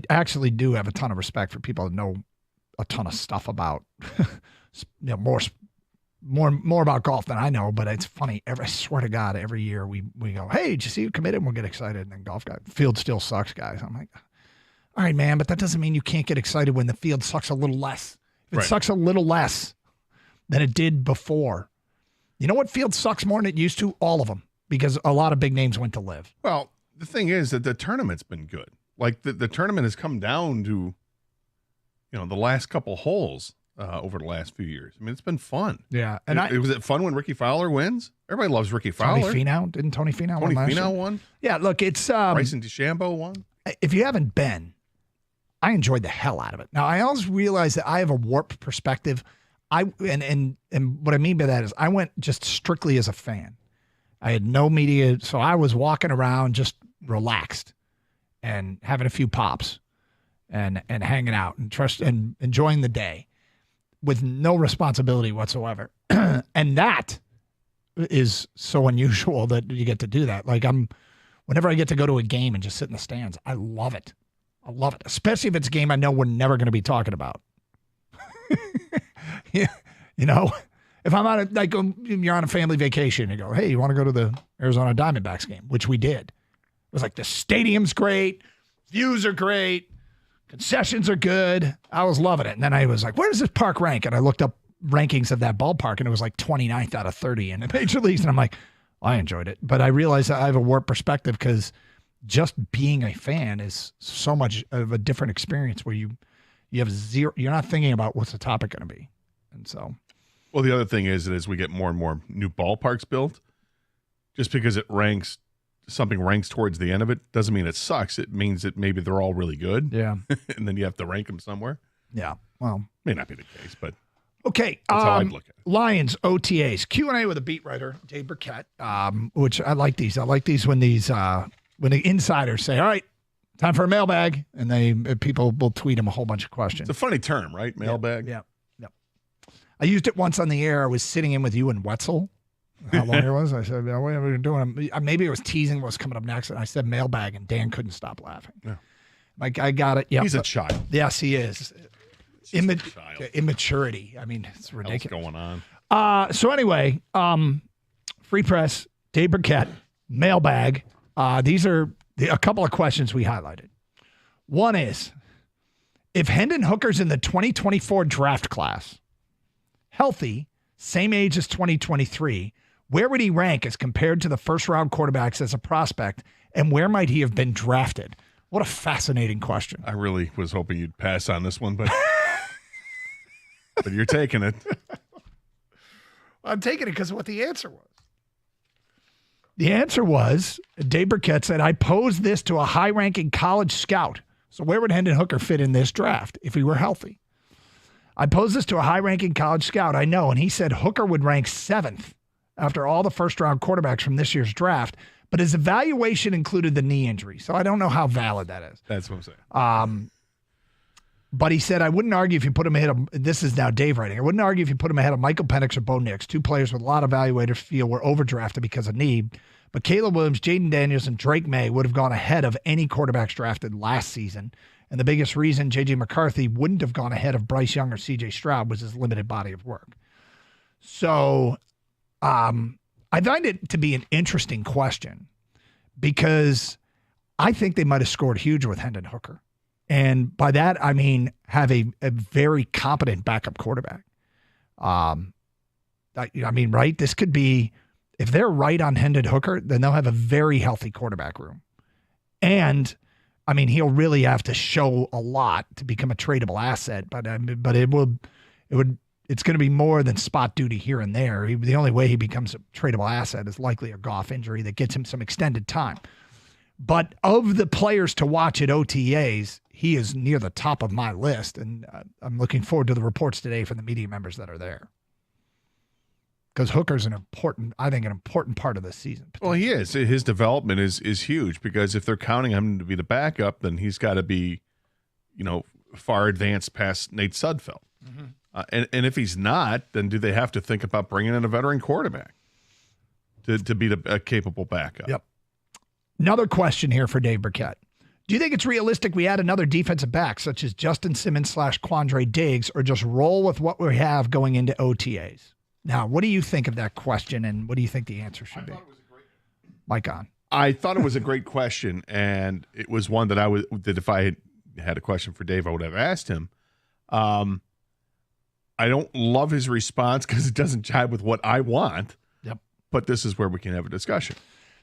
actually do have a ton of respect for people that know a ton of stuff about more about golf than I know, but it's funny. I swear to God, every year we go, hey, did you see who committed? And we'll get excited, and then golf guy, field still sucks, guys. I'm like, all right, man, but that doesn't mean you can't get excited when the field sucks a little less. If it sucks a little less than it did before, you know what field sucks more than it used to? All of them, because a lot of big names went to live. Well, the thing is that the tournament's been good. Like the tournament has come down to, the last couple holes over the last few years. I mean, it's been fun. Yeah, and was it fun when Ricky Fowler wins? Everybody loves Ricky Fowler. Tony Finau, didn't Tony Finau win last year? Tony Finau won. Yeah, look, it's Bryson DeChambeau won. If you haven't been, I enjoyed the hell out of it. Now, I always realize that I have a warped perspective. And what I mean by that is I went just strictly as a fan. I had no media, so I was walking around just relaxed and having a few pops and hanging out and enjoying the day with no responsibility whatsoever. And that is so unusual that you get to do that. Like whenever I get to go to a game and just sit in the stands, I love it. I love it, especially if it's a game I know we're never going to be talking about. Yeah, if I'm on you're on a family vacation, you go, hey, you want to go to the Arizona Diamondbacks game, which we did. It was like the stadium's great, views are great, concessions are good. I was loving it. And then I was like, where does this park rank? And I looked up rankings of that ballpark, and it was like 29th out of 30 in the major leagues. And I'm like, I enjoyed it. But I realized that I have a warped perspective because just being a fan is so much of a different experience where you have zero, you're not thinking about what's the topic going to be. And so. Well, the other thing is that as we get more and more new ballparks built, just because something ranks towards the end of it doesn't mean it sucks. It means that maybe they're all really good. Yeah. And then you have to rank them somewhere. Yeah. Well, may not be the case, but okay. That's how I'd look at it. Lions OTAs Q&A with a beat writer, Dave Burkett, which I like these. I like these when the insiders say, all right, time for a mailbag, and people will tweet them a whole bunch of questions. It's a funny term, right? Mailbag. Yeah. I used it once on the air. I was sitting in with you and Wetzel. How long it was? I said, what are we doing? Maybe it was teasing what's coming up next. And I said mailbag, and Dan couldn't stop laughing. Yeah. Like, I got it. Yeah, he's a child. Yes, he is. Immaturity. I mean, it's ridiculous. What's going on? So anyway, Free Press, Dave Burkett, mailbag. These are a couple of questions we highlighted. One is, if Hendon Hooker's in the 2024 draft class, healthy, same age as 2023, where would he rank as compared to the first-round quarterbacks as a prospect, and where might he have been drafted? What a fascinating question. I really was hoping you'd pass on this one, but but you're taking it. I'm taking it because of what the answer was. The answer was, Dave Burkett said, I posed this to a high-ranking college scout. So where would Hendon Hooker fit in this draft if he were healthy? I posed this to a high-ranking college scout, I know, and he said Hooker would rank 7th after all the first-round quarterbacks from this year's draft, but his evaluation included the knee injury, so I don't know how valid that is. That's what I'm saying. But he said, I wouldn't argue if you put him ahead of, this is now Dave writing, I wouldn't argue if you put him ahead of Michael Penix or Bo Nix, two players with a lot of evaluators feel were overdrafted because of need, but Caleb Williams, Jaden Daniels, and Drake May would have gone ahead of any quarterbacks drafted last season. And the biggest reason J.J. McCarthy wouldn't have gone ahead of Bryce Young or C.J. Stroud was his limited body of work. So I find it to be an interesting question because I think they might have scored huge with Hendon Hooker. And by that, I mean have a very competent backup quarterback. I mean, right? This could be, if they're right on Hendon Hooker, then they'll have a very healthy quarterback room. And, I mean, he'll really have to show a lot to become a tradable asset. But it's going to be more than spot duty here and there. The only way he becomes a tradable asset is likely a Goff injury that gets him some extended time. But of the players to watch at OTAs, he is near the top of my list, and I'm looking forward to the reports today from the media members that are there. Because Hooker's an important part of this season. Well, he is. His development is huge, because if they're counting him to be the backup, then he's got to be, far advanced past Nate Sudfeld. Mm-hmm. And if he's not, then do they have to think about bringing in a veteran quarterback to be a capable backup? Yep. Another question here for Dave Burkett. Do you think it's realistic we add another defensive back, such as Justin Simmons / Quandre Diggs, or just roll with what we have going into OTAs? Now, what do you think of that question, and what do you think the answer should be? Mike on. I thought it was a great question, and it was one that if I had a question for Dave, I would have asked him. I don't love his response because it doesn't jive with what I want. Yep. But this is where we can have a discussion.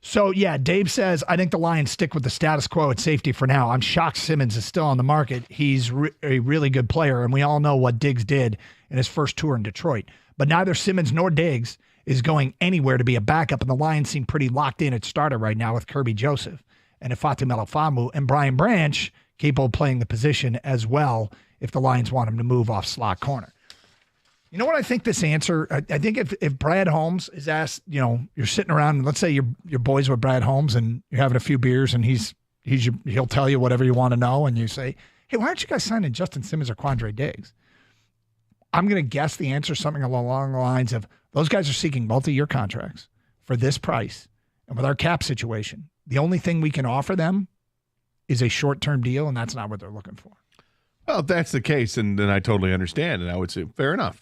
So, yeah, Dave says, I think the Lions stick with the status quo at safety for now. I'm shocked Simmons is still on the market. He's a really good player, and we all know what Diggs did in his first tour in Detroit. But neither Simmons nor Diggs is going anywhere to be a backup, and the Lions seem pretty locked in at starter right now with Kirby Joseph and Ifeatu Melifonwu and Brian Branch capable of playing the position as well if the Lions want him to move off slot corner. You know what I think this answer, I think if Brad Holmes is asked, you're sitting around, and let's say your boys with Brad Holmes and you're having a few beers and he'll tell you whatever you want to know, and you say, hey, why aren't you guys signing Justin Simmons or Quandre Diggs? I'm going to guess the answer is something along the lines of those guys are seeking multi-year contracts for this price. And with our cap situation, the only thing we can offer them is a short-term deal, and that's not what they're looking for. Well, if that's the case, then I totally understand, and I would say fair enough.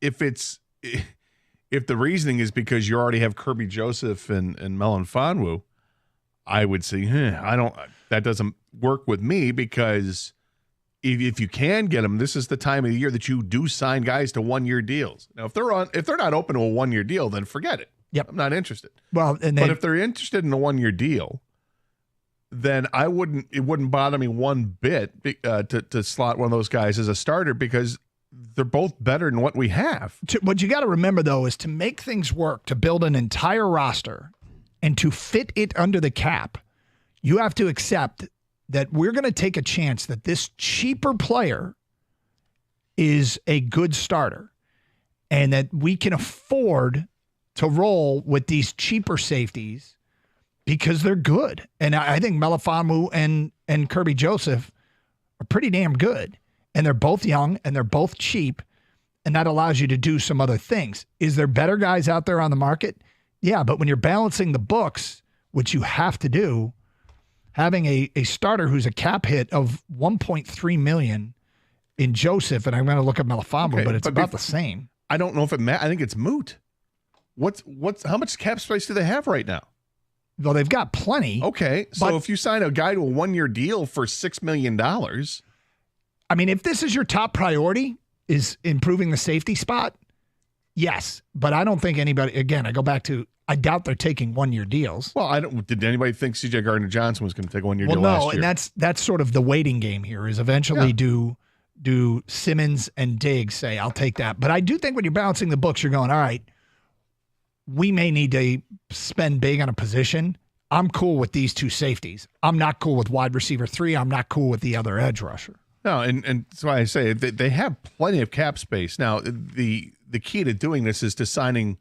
If the reasoning is because you already have Kirby Joseph and Melifonwu, I would say, that doesn't work with me, because if you can get them, this is the time of the year that you do sign guys to 1-year deals. Now, if they're not open to a 1-year deal, then forget it. Yep. I'm not interested. Well, but if they're interested in a 1-year deal, then it wouldn't bother me one bit to slot one of those guys as a starter, because they're both better than what we have. What you got to remember, though, is to make things work, to build an entire roster and to fit it under the cap, you have to accept that we're going to take a chance that this cheaper player is a good starter and that we can afford to roll with these cheaper safeties because they're good. And I think Melifonwu and Kirby Joseph are pretty damn good. And they're both young and they're both cheap, and that allows you to do some other things. Is there better guys out there on the market? Yeah, but when you're balancing the books, which you have to do, having a starter who's a cap hit of $1.3 million in Joseph, and I'm going to look at Melifonwu, but it's about the same. I don't know if it I think it's moot. How much cap space do they have right now? Well, they've got plenty. Okay, so if you sign a guy to a 1-year deal for $6 million... I mean, if this is your top priority, is improving the safety spot, yes. But I don't think anybody, again, I go back to, I doubt they're taking 1-year deals. Well, did anybody think C.J. Gardner-Johnson was going to take a 1-year deal last year? Well, no, and that's sort of the waiting game here, is eventually do Simmons and Diggs say, I'll take that. But I do think when you're balancing the books, you're going, all right, we may need to spend big on a position. I'm cool with these two safeties. I'm not cool with wide receiver 3. I'm not cool with the other edge rusher. No, and that's why I say they have plenty of cap space. Now, the key to doing this is to signing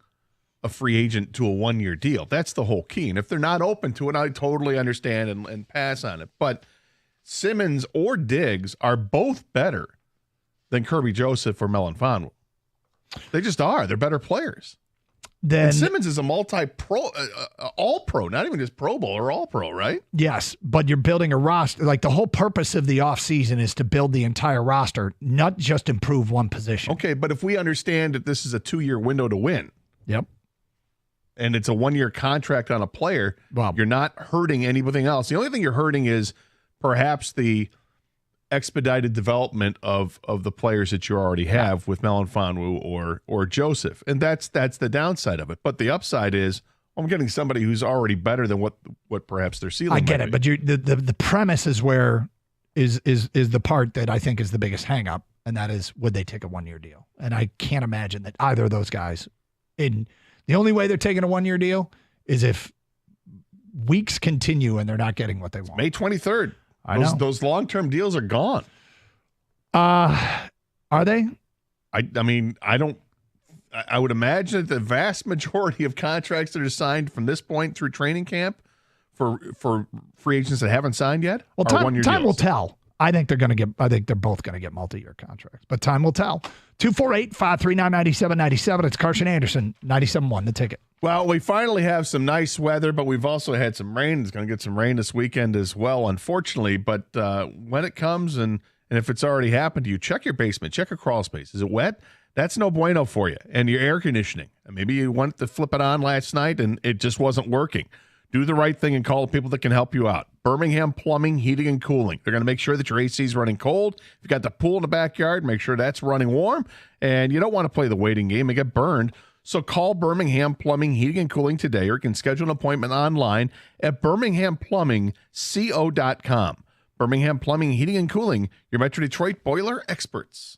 a free agent to a 1-year deal. That's the whole key. And if they're not open to it, I totally understand and pass on it. But Simmons or Diggs are both better than Kirby Joseph or Melifonwu. They just are. They're better players. And Simmons is a multi-pro, all-pro, not even just Pro Bowl or all-pro, right? Yes, but you're building a roster. Like, the whole purpose of the offseason is to build the entire roster, not just improve one position. Okay, but if we understand that this is a 2-year window to win. Yep. and it's a 1-year contract on a player, you're not hurting anything else. The only thing you're hurting is perhaps the expedited development of the players that you already have with Melanfanu or Joseph. And that's the downside of it. But the upside is I'm getting somebody who's already better than what perhaps their ceiling I get might it, be. but the premise is where is the part that I think is the biggest hang up, and that is, would they take a 1-year deal? And I can't imagine that either of those guys, the only way they're taking a 1-year deal is if weeks continue and they're not getting what they want. May 23rd. I know. Those long-term deals are gone. Are they? I mean, I would imagine that the vast majority of contracts that are signed from this point through training camp for free agents that haven't signed yet Well, are 1-year time will deals. tell. I think they're both going to get multi-year contracts, but time will tell. 248-539-9797. It's Carson Anderson, 97.1, The Ticket. Well, we finally have some nice weather, but we've also had some rain. It's going to get some rain this weekend as well, unfortunately. But when it comes and if it's already happened to you, check your basement, check your crawl space. Is it wet? That's no bueno for you. And your air conditioning. Maybe you wanted to flip it on last night and it just wasn't working. Do the right thing and call the people that can help you out. Birmingham Plumbing, Heating, and Cooling. They're going to make sure that your AC is running cold. If you've got the pool in the backyard, make sure that's running warm. And you don't want to play the waiting game and get burned. So call Birmingham Plumbing, Heating, and Cooling today, or you can schedule an appointment online at birminghamplumbingco.com. Birmingham Plumbing, Heating, and Cooling, your Metro Detroit boiler experts.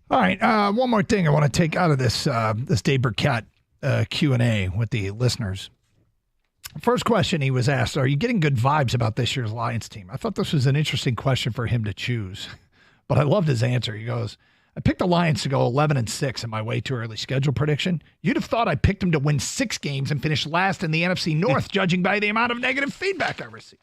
All right, one more thing I want to take out of this Dave Burkett Q&A with the listeners. First question he was asked, are you getting good vibes about this year's Lions team? I thought this was an interesting question for him to choose, but I loved his answer. He goes, I picked the Lions to go 11-6 in my way too early schedule prediction. You'd have thought I picked them to win 6 games and finish last in the NFC North, judging by the amount of negative feedback I received.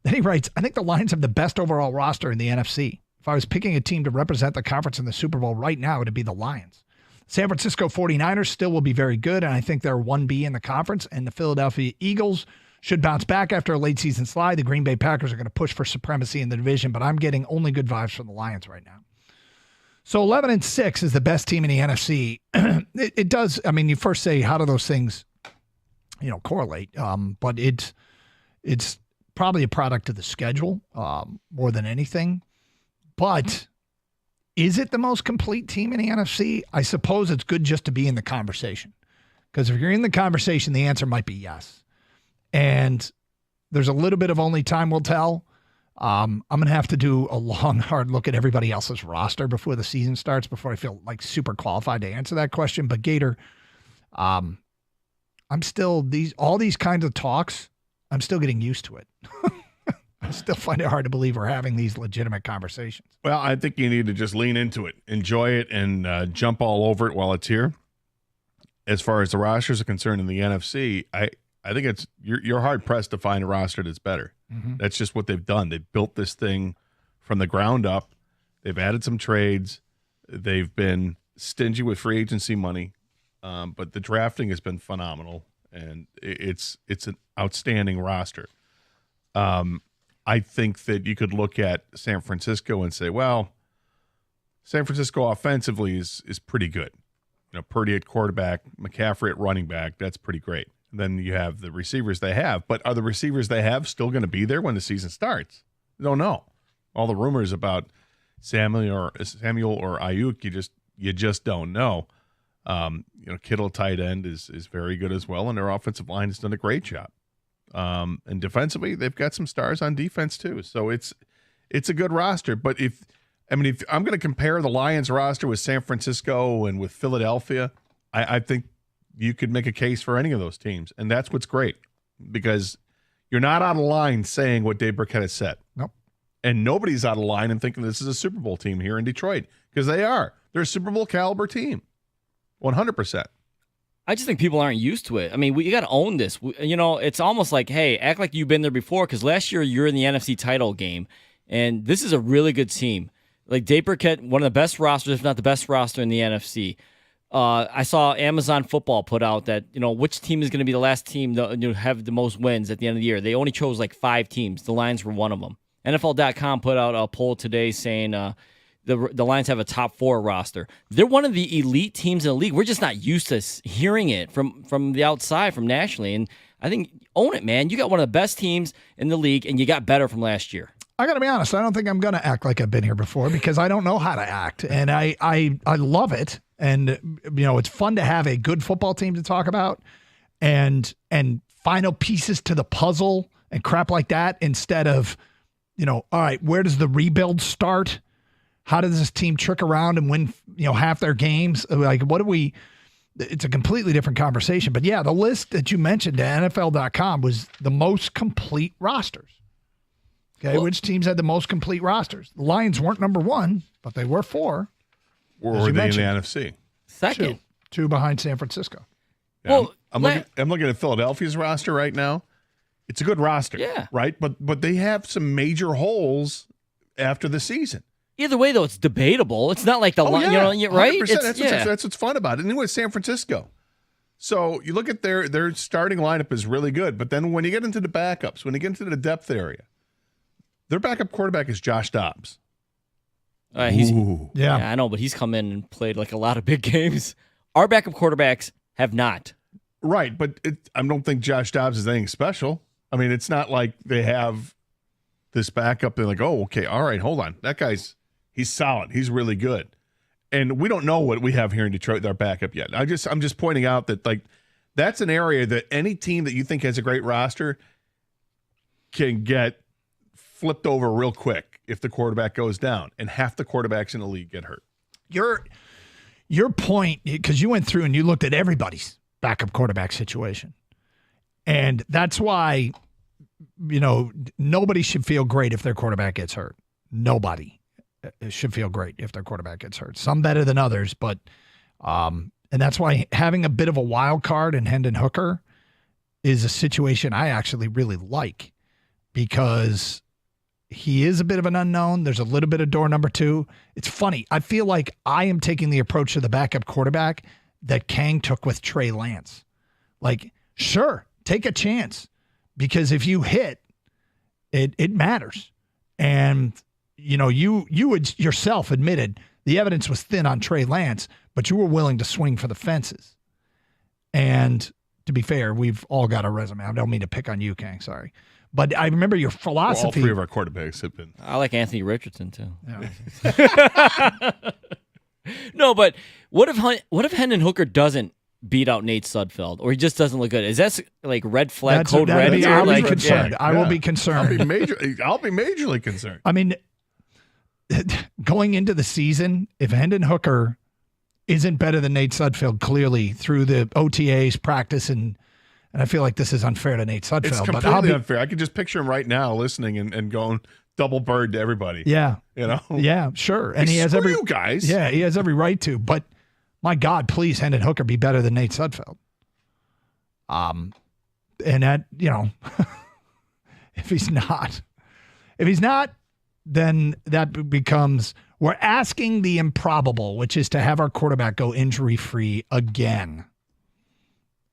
Then he writes, I think the Lions have the best overall roster in the NFC. If I was picking a team to represent the conference in the Super Bowl right now, it would be the Lions. San Francisco 49ers still will be very good, and I think they're 1B in the conference, and the Philadelphia Eagles should bounce back after a late season slide. The Green Bay Packers are going to push for supremacy in the division, but I'm getting only good vibes from the Lions right now. So 11-6 is the best team in the NFC. It does. I mean, you first say, how do those things, correlate? But it's probably a product of the schedule more than anything. But is it the most complete team in the NFC? I suppose it's good just to be in the conversation. Because if you're in the conversation, the answer might be yes. And there's a little bit of only time will tell. I'm going to have to do a long, hard look at everybody else's roster before the season starts, before I feel like super qualified to answer that question. But Gator, I'm still all these kinds of talks, I'm still getting used to it. I still find it hard to believe we're having these legitimate conversations. Well, I think you need to just lean into it, enjoy it, and jump all over it while it's here. As far as the rosters are concerned in the NFC, I think it's you're hard pressed to find a roster that's better. Mm-hmm. That's just what they've done. They've built this thing from the ground up. They've added some trades. They've been stingy with free agency money, but the drafting has been phenomenal, and it's an outstanding roster. I think that you could look at San Francisco and say, well, San Francisco offensively is pretty good. Purdy at quarterback, McCaffrey at running back, that's pretty great. And then you have the receivers they have. But are the receivers they have still going to be there when the season starts? Don't know. All the rumors about Samuel or Ayuk, you just don't know. Kittle tight end is very good as well, and their offensive line has done a great job. And defensively, they've got some stars on defense too. So it's a good roster. But if I'm going to compare the Lions roster with San Francisco and with Philadelphia, I think you could make a case for any of those teams. And that's what's great, because you're not out of line saying what Dave Burkett has said. Nope. And nobody's out of line in thinking this is a Super Bowl team here in Detroit, because they are. They're a Super Bowl caliber team. 100%. I just think people aren't used to it. I mean, you got to own this. It's almost like, hey, act like you've been there before, because last year you're in the NFC title game, and this is a really good team. Like Dave Burkett, one of the best rosters, if not the best roster in the NFC. I saw Amazon Football put out that, which team is going to be the last team to have the most wins at the end of the year. They only chose like 5 teams. The Lions were one of them. NFL.com put out a poll today saying the Lions have a top 4 roster. They're one of the elite teams in the league. We're just not used to hearing it from the outside, from nationally. And I think, own it, man. You got one of the best teams in the league, and you got better from last year. I got to be honest. I don't think I'm going to act like I've been here before, because I don't know how to act. And I love it. And, it's fun to have a good football team to talk about and final pieces to the puzzle and crap like that, instead of, all right, where does the rebuild start? How does this team trick around and win, half their games? Like, it's a completely different conversation. But yeah, the list that you mentioned at NFL.com was the most complete rosters. Okay, well, which teams had the most complete rosters? The Lions weren't number 1, but they were 4. Or were they in the NFC? Second. 2 behind San Francisco. Yeah, well, I'm looking at Philadelphia's roster right now. It's a good roster, right? But they have some major holes after the season. Either way, though, it's debatable. It's not like the right? 100%. That's what's fun about it. And then with San Francisco. So you look at their starting lineup is really good, but then when you get into the backups, when you get into the depth area, their backup quarterback is Josh Dobbs. Yeah, I know, but he's come in and played like a lot of big games. Our backup quarterbacks have not. Right, but I don't think Josh Dobbs is anything special. I mean, it's not like they have this backup. They're like, oh, okay, all right, hold on. He's solid. He's really good. And we don't know what we have here in Detroit with our backup yet. I'm just pointing out that that's an area that any team that you think has a great roster can get flipped over real quick if the quarterback goes down, and half the quarterbacks in the league get hurt. your point, because you went through and you looked at everybody's backup quarterback situation. And that's why, nobody should feel great if their quarterback gets hurt. Nobody should feel great if their quarterback gets hurt. Some better than others, but and that's why having a bit of a wild card in Hendon Hooker is a situation I actually really like, because he is a bit of an unknown. There's a little bit of door number 2. It's funny. I feel like I am taking the approach to the backup quarterback that Kang took with Trey Lance. Like, sure, take a chance, because if you hit, it matters. And, you would yourself admitted the evidence was thin on Trey Lance, but you were willing to swing for the fences. And to be fair, we've all got a resume. I don't mean to pick on you, Kang. Sorry. But I remember your philosophy. All 3 of our quarterbacks have been. I like Anthony Richardson too. Yeah. No, but what if Hendon Hooker doesn't beat out Nate Sudfeld, or he just doesn't look good? Is that like red flag code red? I'll be concerned. I will be concerned. I'll be majorly concerned. I mean, going into the season, if Hendon Hooker isn't better than Nate Sudfeld clearly through the OTAs practice, and I feel like this is unfair to Nate Sudfeld. It's completely unfair. I can just picture him right now listening and going double bird to everybody. Yeah. Yeah, sure. And he has every you guys. Yeah, he has every right to. But my God, please, Hendon Hooker be better than Nate Sudfeld. And that, if he's not, then that becomes, we're asking the improbable, which is to have our quarterback go injury-free again.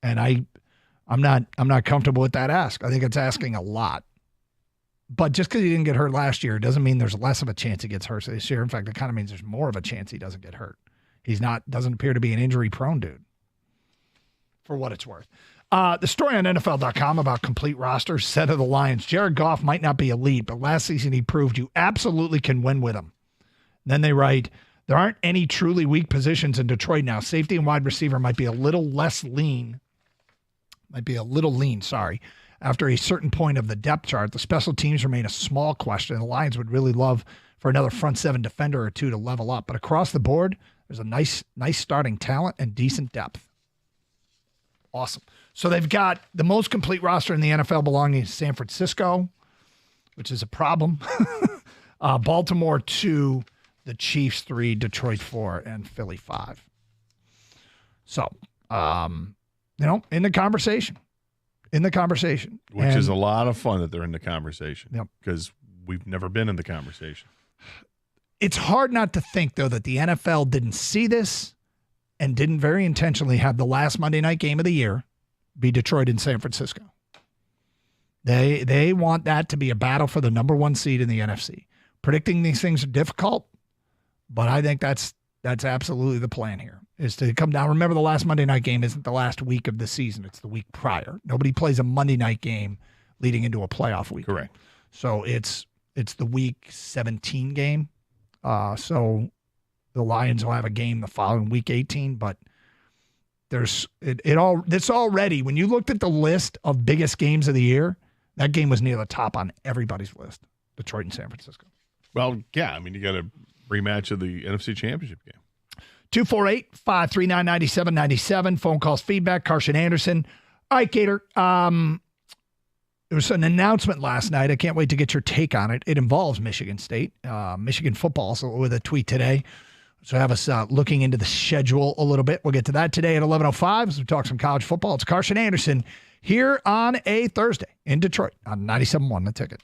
And I'm not comfortable with that ask. I think it's asking a lot. But just because he didn't get hurt last year doesn't mean there's less of a chance he gets hurt this year. In fact, it kind of means there's more of a chance he doesn't get hurt. Doesn't appear to be an injury-prone dude, for what it's worth. The story on NFL.com about complete rosters said of the Lions, Jared Goff might not be elite, but last season he proved you absolutely can win with him. Then they write, there aren't any truly weak positions in Detroit now. Safety and wide receiver might be a little lean, after a certain point of the depth chart. The special teams remain a small question. The Lions would really love for another front 7 defender or 2 to level up. But across the board, there's a nice starting talent and decent depth. Awesome. So they've got the most complete roster in the NFL belonging to San Francisco, which is a problem. Baltimore 2, the Chiefs 3, Detroit 4, and Philly 5. So, in the conversation. Which is a lot of fun that they're in the conversation. Yep. Because we've never been in the conversation. It's hard not to think, though, that the NFL didn't see this and didn't very intentionally have the last Monday night game of the year be Detroit and San Francisco. They want that to be a battle for the number 1 seed in the NFC. Predicting these things are difficult, but I think that's absolutely the plan here, is to come down. Remember, the last Monday night game isn't the last week of the season. It's the week prior. Nobody plays a Monday night game leading into a playoff week. Correct. So it's the week 17 game. So the Lions will have a game the following week 18, but it's already, when you looked at the list of biggest games of the year, that game was near the top on everybody's list, Detroit and San Francisco. Well, yeah, I mean, you got a rematch of the NFC Championship game. 248-539-9797. Phone calls, feedback. Carson Anderson. All right, Gator. There was an announcement last night. I can't wait to get your take on it. It involves Michigan State, Michigan football. So with a tweet today. So have us looking into the schedule a little bit. We'll get to that today at 11:05 as we talk some college football. It's Carson Anderson here on a Thursday in Detroit on 97.1 The Ticket.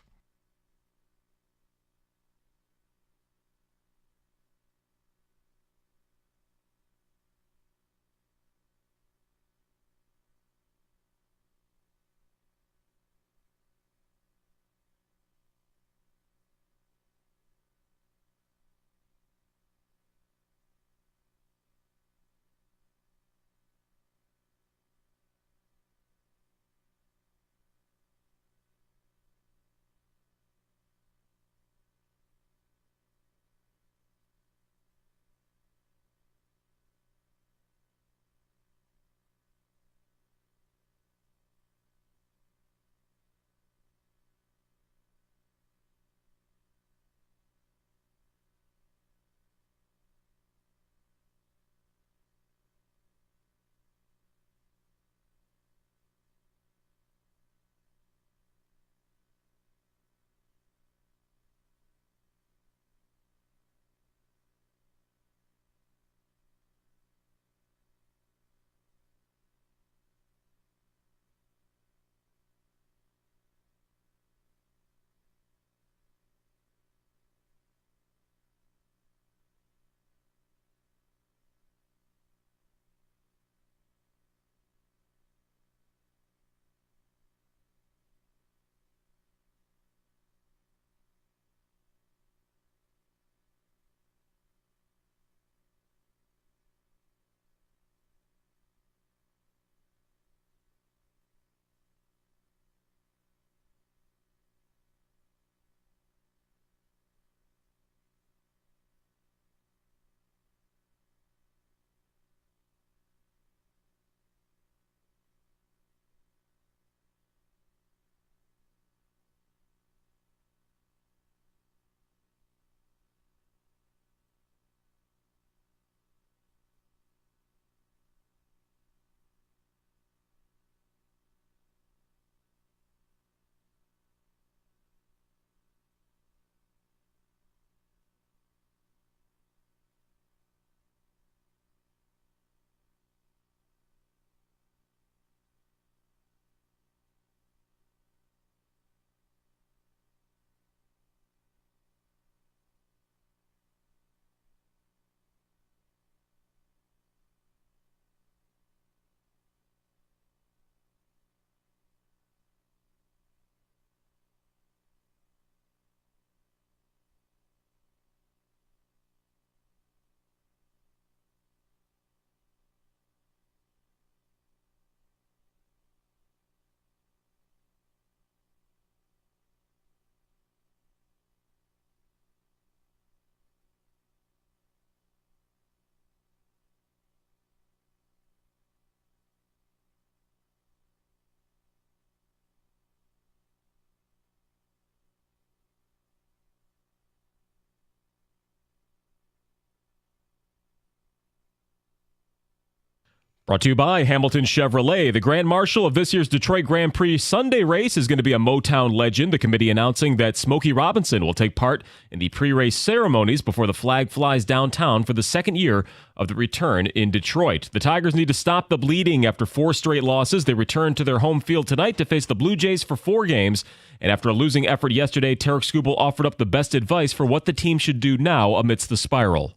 Brought to you by Hamilton Chevrolet. The Grand Marshal of this year's Detroit Grand Prix Sunday race is going to be a Motown legend. The committee announcing that Smokey Robinson will take part in the pre-race ceremonies before the flag flies downtown for the second year of the return in Detroit. The Tigers need to stop the bleeding after 4 straight losses. They return to their home field tonight to face the Blue Jays for 4 games. And after a losing effort yesterday, Tarek Skubal offered up the best advice for what the team should do now amidst the spiral.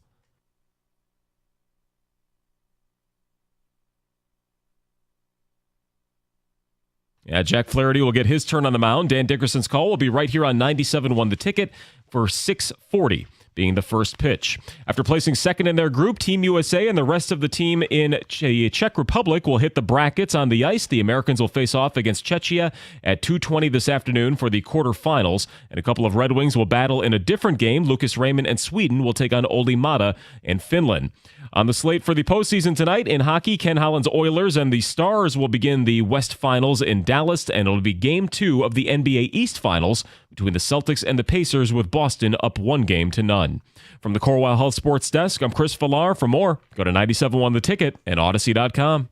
Yeah, Jack Flaherty will get his turn on the mound. Dan Dickerson's call will be right here on 97.1 The Ticket for 6:40. Being the first pitch. After placing second in their group, Team USA and the rest of the team in Czech Republic will hit the brackets on the ice. The Americans will face off against Czechia at 2:20 this afternoon for the quarterfinals, and a couple of Red Wings will battle in a different game. Lucas Raymond and Sweden will take on Olli Mata and Finland. On the slate for the postseason tonight in hockey, Ken Holland's Oilers and the Stars will begin the West Finals in Dallas, and it'll be Game 2 of the NBA East Finals between the Celtics and the Pacers, with Boston up 1-0. From the Corwell Health Sports Desk, I'm Chris Villar. For more, go to 97.1 The Ticket and Odyssey.com.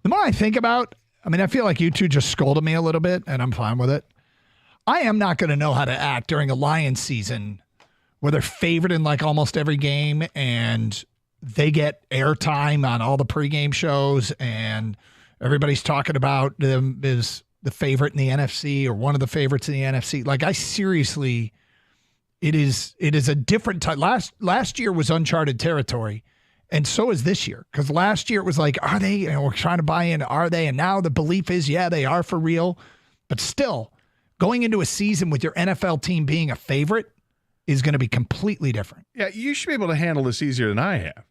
The more I think about, I feel like you two just scolded me a little bit, and I'm fine with it. I am not going to know how to act during a Lions season where they're favored in like almost every game and they get airtime on all the pregame shows and everybody's talking about them as the favorite in the NFC or one of the favorites in the NFC. Like, I seriously, it is a different type. Last year was uncharted territory. And so is this year, because last year it was like, are they? We're trying to buy in, are they? And now the belief is, yeah, they are for real. But still, going into a season with your NFL team being a favorite is going to be completely different. Yeah, you should be able to handle this easier than I have. At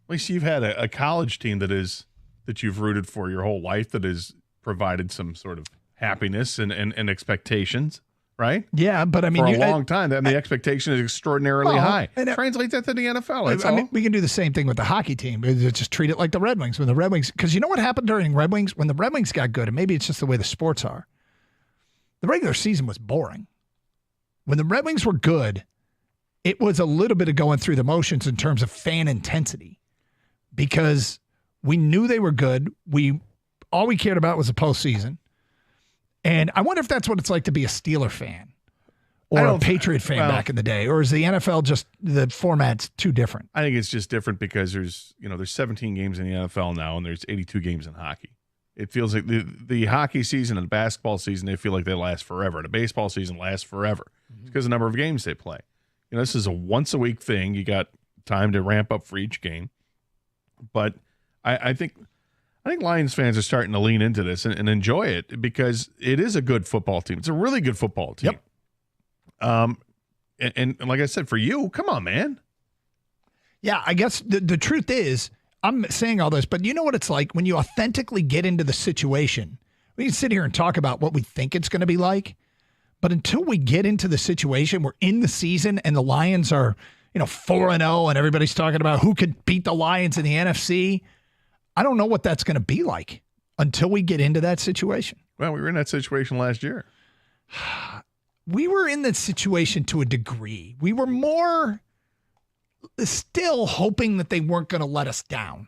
least you've had a college team that you've rooted for your whole life that has provided some sort of happiness and expectations. Right? Yeah, but for a long time, the expectation is extraordinarily high. And translate that to the NFL. We can do the same thing with the hockey team. Just treat it like the Red Wings. When the Red Wings, because you know what happened during Red Wings? When the Red Wings got good, and maybe it's just the way the sports are, the regular season was boring. When the Red Wings were good, it was a little bit of going through the motions in terms of fan intensity, because we knew they were good. All we cared about was the postseason. And I wonder if that's what it's like to be a Steeler fan or a Patriot fan back in the day, or is the NFL just the format's too different? I think it's just different because there's 17 games in the NFL now and there's 82 games in hockey. It feels like the hockey season and the basketball season, they feel like they last forever. The baseball season lasts forever because of the number of games they play. This is a once a week thing. You got time to ramp up for each game. But I think Lions fans are starting to lean into this and enjoy it because it is a good football team. It's a really good football team. Yep. And like I said, for you, come on, man. Yeah, I guess the truth is, I'm saying all this, but you know what it's like when you authentically get into the situation. We can sit here and talk about what we think it's going to be like, but until we get into the situation, we're in the season and the Lions are, 4-0 and everybody's talking about who could beat the Lions in the NFC. I don't know what that's going to be like until we get into that situation. Well, we were in that situation last year. We were in that situation to a degree. We were more still hoping that they weren't going to let us down.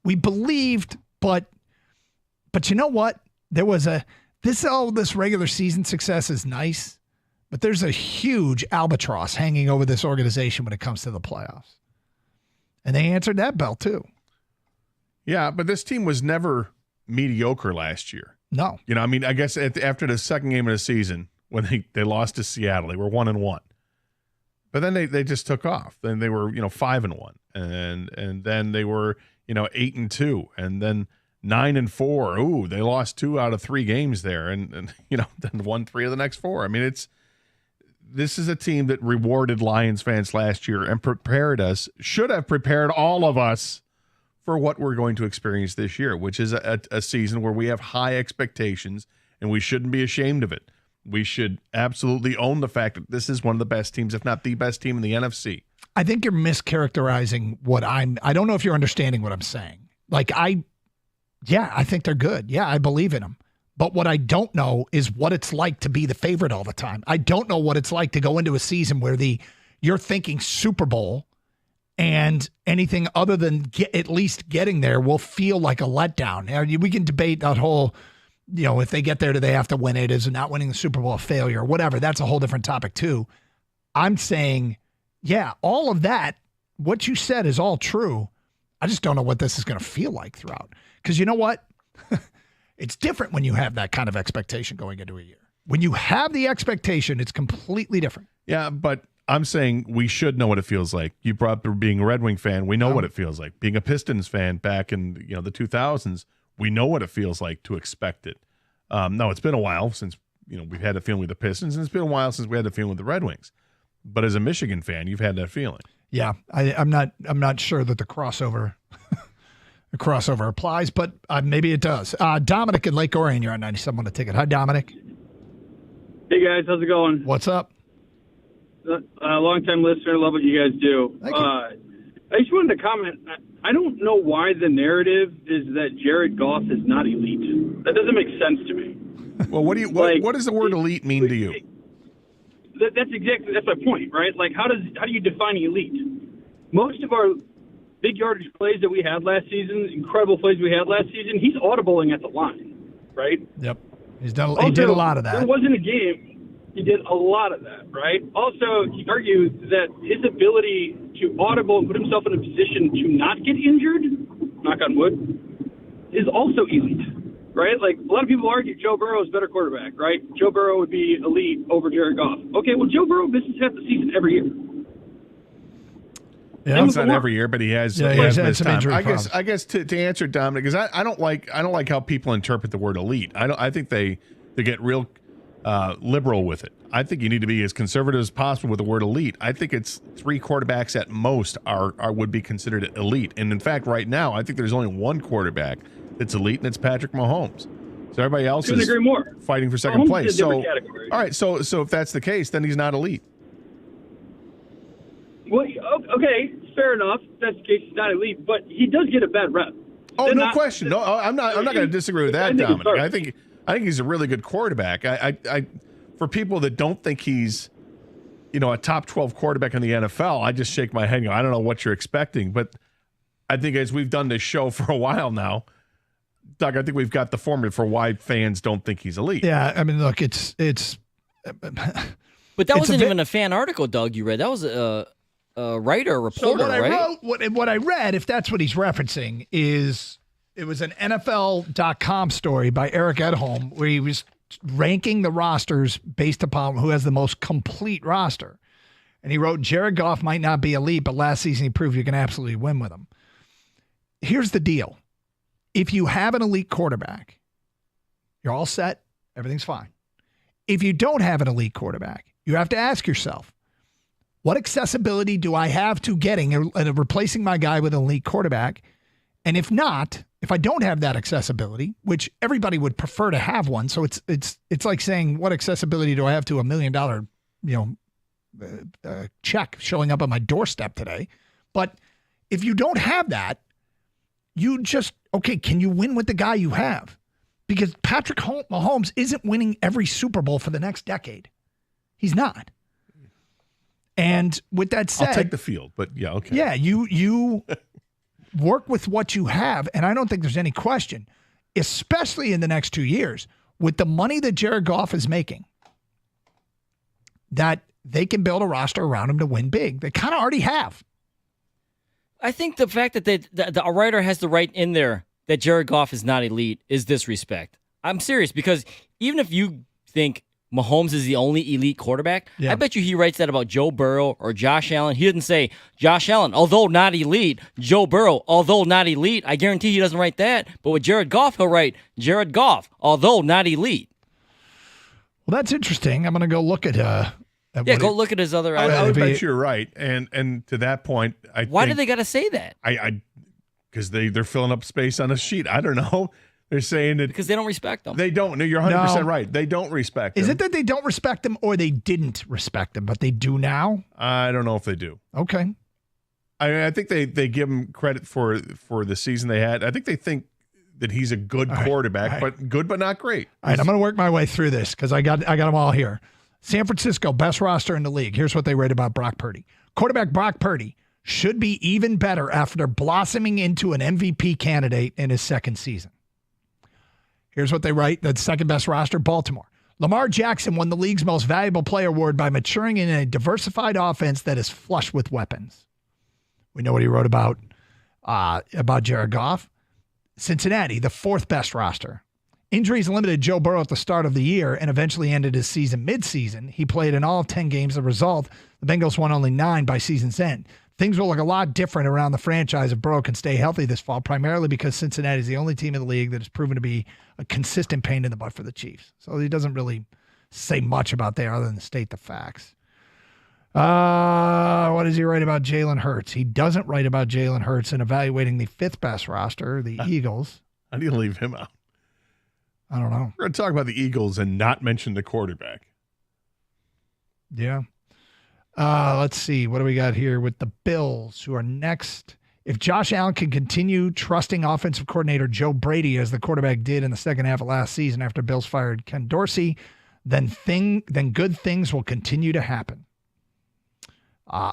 We believed, but you know what? There was this regular season success is nice, but there's a huge albatross hanging over this organization when it comes to the playoffs. And they answered that bell too. Yeah, but this team was never mediocre last year. No. I guess after the second game of the season, when they lost to Seattle, they were 1-1. But then they just took off. Then they were, 5-1. And then they were, 8-2. And then 9-4. Ooh, they lost 2 out of 3 games there. And then won 3 of the next 4. This is a team that rewarded Lions fans last year and should have prepared all of us for what we're going to experience this year, which is a season where we have high expectations, and we shouldn't be ashamed of it. We should absolutely own the fact that this is one of the best teams, if not the best team in the NFC. I think you're mischaracterizing what I don't know if you're understanding what I'm saying. Like, Yeah, I think they're good. Yeah, I believe in them. But what I don't know is what it's like to be the favorite all the time. I don't know what it's like to go into a season where you're thinking Super Bowl and anything other than at least getting there will feel like a letdown. Now, we can debate that whole, if they get there, do they have to win it? Is not winning the Super Bowl a failure? Whatever. That's a whole different topic too. I'm saying, yeah, all of that, what you said is all true. I just don't know what this is going to feel like throughout. Because you know what? It's different when you have that kind of expectation going into a year. When you have the expectation, it's completely different. Yeah, but I'm saying we should know what it feels like. You brought up being a Red Wing fan. We know what it feels like. Being a Pistons fan back in the 2000s, we know what it feels like to expect it. No, it's been a while since we've had a feeling with the Pistons, and it's been a while since we had a feeling with the Red Wings. But as a Michigan fan, you've had that feeling. Yeah, I'm not sure that the crossover applies, but maybe it does. Dominic in Lake Orion, you're on 97 on the ticket. Hi, Dominic. Hey guys, how's it going? What's up? Long time listener, love what you guys do. Thank you. I just wanted to comment. I don't know why the narrative is that Jared Goff is not elite. That doesn't make sense to me. Well, what does the word elite mean to you? That's my point, right? Like, how do you define elite? Most of our big yardage plays that we had last season, incredible plays we had last season, he's audibling at the line, right? Yep. He did a lot of that. There wasn't a game. He did a lot of that, right? Also, he argued that his ability to audible and put himself in a position to not get injured, knock on wood, is also elite, right? Like, a lot of people argue Joe Burrow is a better quarterback, right? Joe Burrow would be elite over Jared Goff. Okay, well, Joe Burrow misses half the season every year. Yeah, it's not every year, but he has missed some time. injury I guess to answer Dominic, because I don't like how people interpret the word elite. I think they get real liberal with it. I think you need to be as conservative as possible with the word elite. I think it's 3 quarterbacks at most would be considered elite. And in fact, right now, I think there's only one quarterback that's elite, and it's Patrick Mahomes. So everybody else is fighting for second place. So, all right, so if that's the case, then he's not elite. Well, okay, fair enough. That's the case. He's not elite, but he does get a bad rep. Oh, no question. No, I'm not going to disagree with that, Dominic. I think he's a really good quarterback. I for people that don't think he's, a top 12 quarterback in the NFL, I just shake my head and go, I don't know what you're expecting. But I think as we've done this show for a while now, Doug, I think we've got the formula for why fans don't think he's elite. Yeah, I mean, look, it's. But that wasn't even a fan article, Doug. You read that was a writer, a reporter, so what right? I wrote, what I read, if that's what he's referencing, is it was an NFL.com story by Eric Edholm where he was ranking the rosters based upon who has the most complete roster. And he wrote, Jared Goff might not be elite, but last season he proved you can absolutely win with him. Here's the deal. If you have an elite quarterback, you're all set. Everything's fine. If you don't have an elite quarterback, you have to ask yourself, what accessibility do I have to getting and replacing my guy with an elite quarterback? And if not, if I don't have that accessibility, which everybody would prefer to have one, so it's like saying, what accessibility do I have to $1 million, check showing up on my doorstep today? But if you don't have that, you just, okay, can you win with the guy you have? Because Patrick Mahomes isn't winning every Super Bowl for the next decade. He's not. And with that said, I'll take the field, but yeah, okay. Yeah, you work with what you have, and I don't think there's any question, especially in the next 2 years, with the money that Jared Goff is making, that they can build a roster around him to win big. They kind of already have. I think the fact that the writer has the right in there that Jared Goff is not elite is disrespect. I'm serious, because even if you think Mahomes is the only elite quarterback, I bet you he writes that about Joe Burrow or Josh Allen. He didn't say Josh Allen, although not elite, Joe Burrow, although not elite. I guarantee he doesn't write that. But with Jared Goff, he'll write Jared Goff, although not elite. Well, that's interesting. I'm going to go look at go look at his other. I would bet you're right. And to that point, why do they got to say that? Because they're filling up space on a sheet. I don't know. They're saying that because they don't respect them. They don't. No, you're 100% right. They don't respect them. Is it that they don't respect them or they didn't respect them, but they do now? I don't know if they do. Okay. I think they give them credit for the season they had. I think they think that he's a good quarterback, but good but not great. All right, I'm going to work my way through this because I got them all here. San Francisco, best roster in the league. Here's what they rate about Brock Purdy. Quarterback Brock Purdy should be even better after blossoming into an MVP candidate in his second season. Here's what they write. The second best roster, Baltimore. Lamar Jackson won the league's most valuable player award by maturing in a diversified offense that is flush with weapons. We know what he wrote about Jared Goff. Cincinnati, the fourth best roster. Injuries limited Joe Burrow at the start of the year and eventually ended his season mid-season. He played in all 10 games. As a result, the Bengals won only 9 by season's end. Things will look a lot different around the franchise if Burrow can stay healthy this fall, primarily because Cincinnati is the only team in the league that has proven to be a consistent pain in the butt for the Chiefs. So he doesn't really say much about that other than state the facts. What does he write about Jalen Hurts? He doesn't write about Jalen Hurts in evaluating the fifth best roster, the Eagles. How do you leave him out? I don't know. We're going to talk about the Eagles and not mention the quarterback. Yeah. Let's see. What do we got here with the Bills, who are next? If Josh Allen can continue trusting offensive coordinator Joe Brady as the quarterback did in the second half of last season after Bills fired Ken Dorsey, then good things will continue to happen.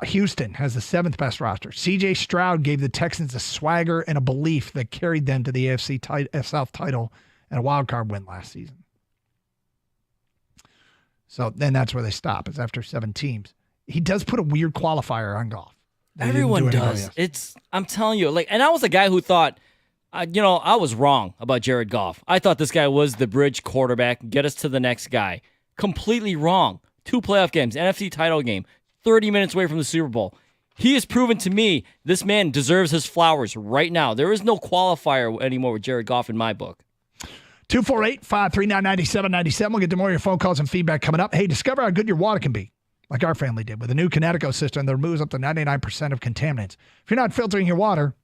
Houston has the seventh best roster. C.J. Stroud gave the Texans a swagger and a belief that carried them to the AFC South title and a wild card win last season. So then that's where they stop. It's after 7 teams. He does put a weird qualifier on Goff. Everyone does. I'm telling you, and I was a guy who thought, I was wrong about Jared Goff. I thought this guy was the bridge quarterback, get us to the next guy. Completely wrong. 2 playoff games, NFC title game, 30 minutes away from the Super Bowl. He has proven to me this man deserves his flowers right now. There is no qualifier anymore with Jared Goff in my book. 248-539-9797. We'll get to more of your phone calls and feedback coming up. Hey, discover how good your water can be, like our family did, with a new Kinetico system that removes up to 99% of contaminants. If you're not filtering your water,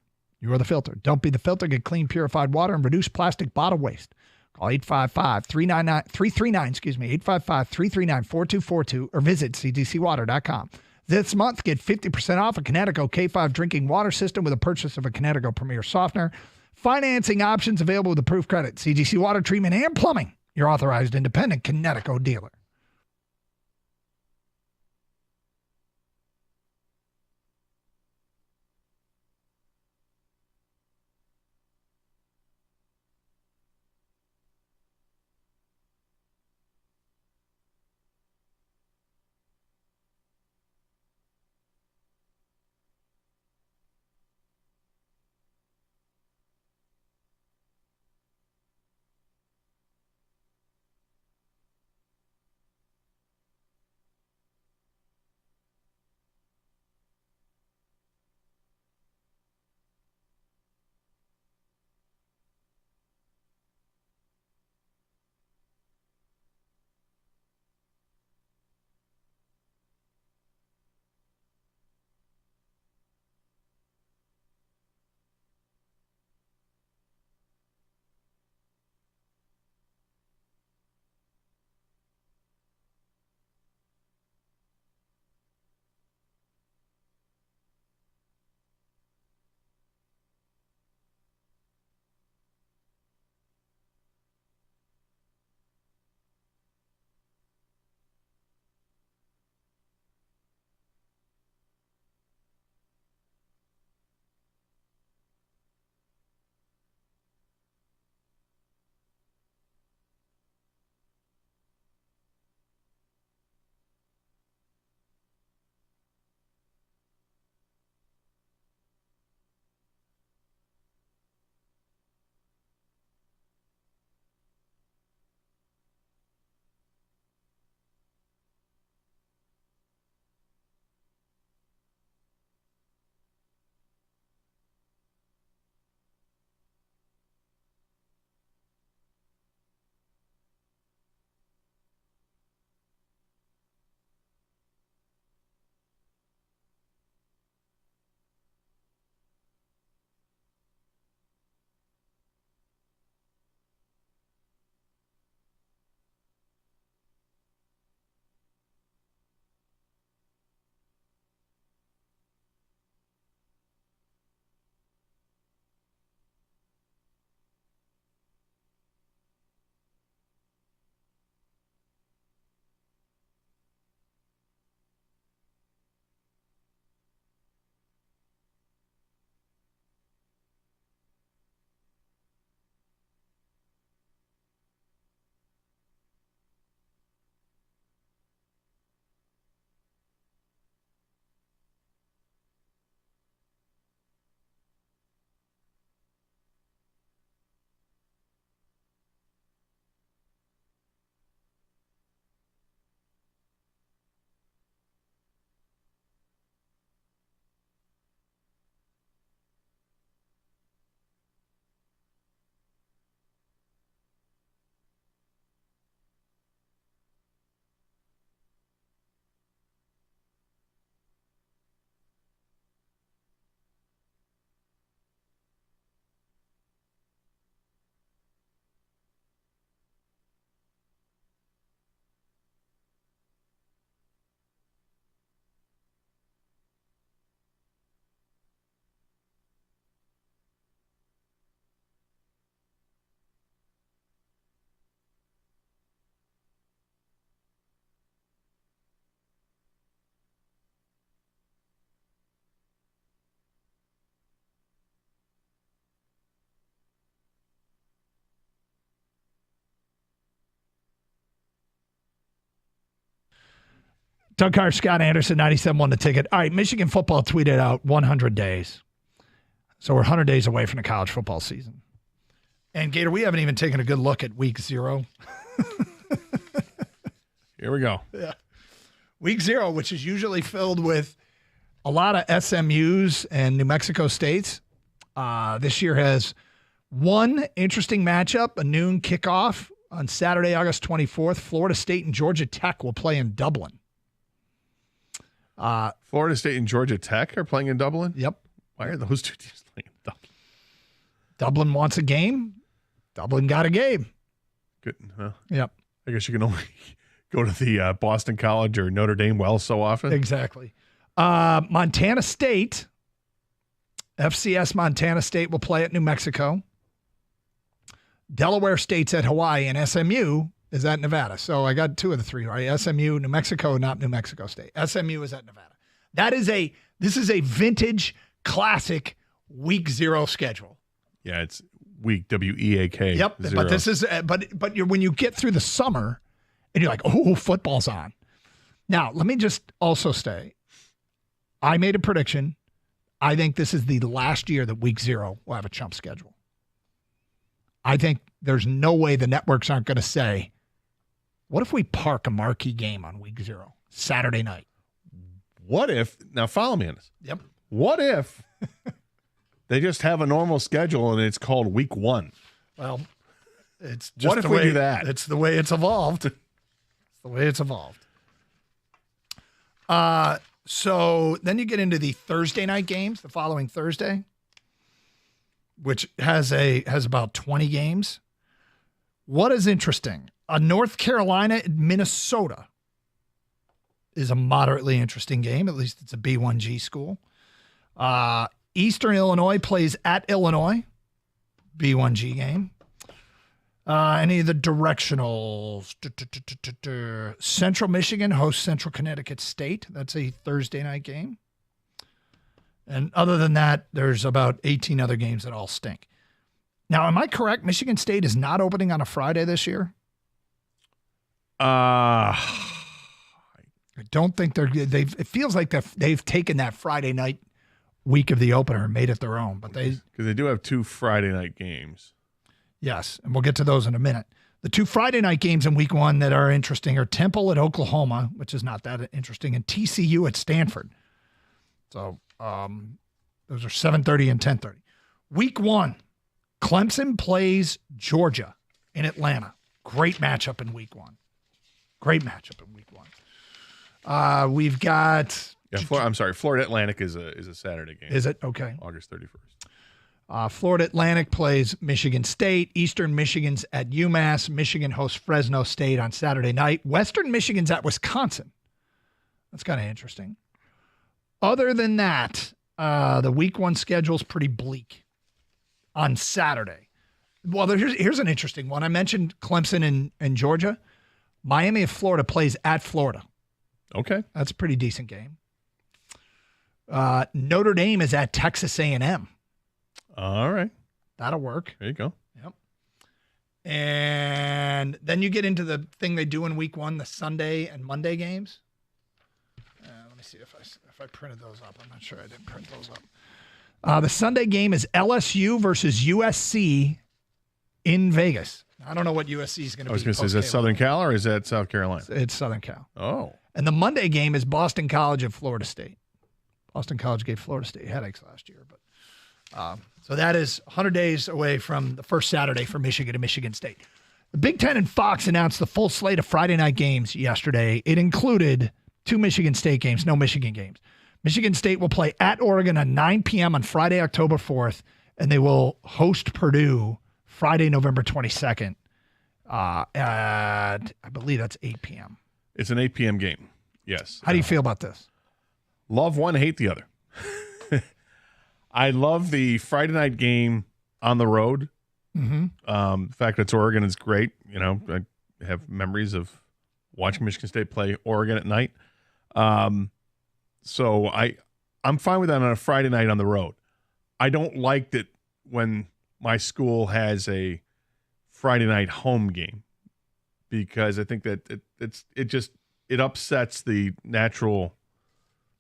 you are the filter. Don't be the filter. Get clean, purified water and reduce plastic bottle waste. Call 855-339-4242 or visit cdcwater.com. This month, get 50% off a Kinetico K5 drinking water system with a purchase of a Kinetico Premier Softener. Financing options available with approved credit. CGC Water Treatment and Plumbing, your authorized independent Kinetico dealer. Doug Carr, Scott Anderson, 97 won the ticket. All right, Michigan football tweeted out 100 days. So we're 100 days away from the college football season. And, Gator, we haven't even taken a good look at week 0. Here we go. Yeah. Week 0, which is usually filled with a lot of SMUs and New Mexico States. This year has one interesting matchup, a noon kickoff on Saturday, August 24th. Florida State and Georgia Tech will play in Dublin. Florida State and Georgia Tech are playing in Dublin? Yep. Why are those two teams playing in Dublin? Dublin wants a game. Dublin got a game. Good. Huh? Yep. I guess you can only go to the Boston College or Notre Dame well so often. Exactly. Montana State, FCS Montana State will play at New Mexico. Delaware State's at Hawaii, and SMU is at Nevada. So I got 2 of the 3, right? SMU, New Mexico, not New Mexico State. SMU is at Nevada. This is a vintage classic week 0 schedule. Yeah, it's week WEAK. Yep, 0. but this is but when you get through the summer and you're like, oh, football's on. Now, let me just also say, I made a prediction. I think this is the last year that week 0 will have a chump schedule. I think there's no way the networks aren't going to say, what if we park a marquee game on week 0, Saturday night? What if, now follow me on this. Yep. What if they just have a normal schedule and it's called week 1? Well, it's just what if we do that? It's the way it's evolved. It's the way it's evolved. So then you get into the Thursday night games, the following Thursday, which has about 20 games. What is interesting? North Carolina and Minnesota is a moderately interesting game. At least it's a B1G school. Eastern Illinois plays at Illinois, B1G game. Any of the directionals? Central Michigan hosts Central Connecticut State. That's a Thursday night game. And other than that, there's about 18 other games that all stink. Now, am I correct? Michigan State is not opening on a Friday this year? I don't think it feels like they've taken that Friday night week of the opener and made it their own. But because they do have 2 Friday night games. Yes, and we'll get to those in a minute. The 2 Friday night games in week 1 that are interesting are Temple at Oklahoma, which is not that interesting, and TCU at Stanford. So those are 7:30 and 10:30. Week 1, Clemson plays Georgia in Atlanta. Great matchup in week 1. We've got. Yeah, I'm sorry. Florida Atlantic is a Saturday game. Is it? Okay. August 31st. Florida Atlantic plays Michigan State. Eastern Michigan's at UMass. Michigan hosts Fresno State on Saturday night. Western Michigan's at Wisconsin. That's kind of interesting. Other than that, the week 1 schedule is pretty bleak on Saturday. Well, here's an interesting one. I mentioned Clemson and Georgia. Miami of Florida plays at Florida. Okay. That's a pretty decent game. Notre Dame is at Texas A&M. All right. That'll work. There you go. Yep. And then you get into the thing they do in week 1, the Sunday and Monday games. Let me see if I printed those up. I'm not sure I didn't print those up. The Sunday game is LSU versus USC in Vegas. I don't know what USC is going to be. I was going to say, is that Southern Cal or is that South Carolina? It's Southern Cal. Oh. And the Monday game is Boston College and Florida State. Boston College gave Florida State headaches last year, but so that is 100 days away from the first Saturday for Michigan and Michigan State. The Big Ten and Fox announced the full slate of Friday night games yesterday. It included 2 Michigan State games, no Michigan games. Michigan State will play at Oregon at 9 p.m. on Friday, October 4th, and they will host Purdue Friday, November 22nd at, I believe that's 8 p.m. It's an 8 p.m. game. Yes. How do you feel about this? Love one, hate the other. I love the Friday night game on the road. Mm-hmm. The fact that it's Oregon is great. You know, I have memories of watching Michigan State play Oregon at night. So I'm fine with that on a Friday night on the road. I don't like that when my school has a Friday night home game because I think that it it upsets the natural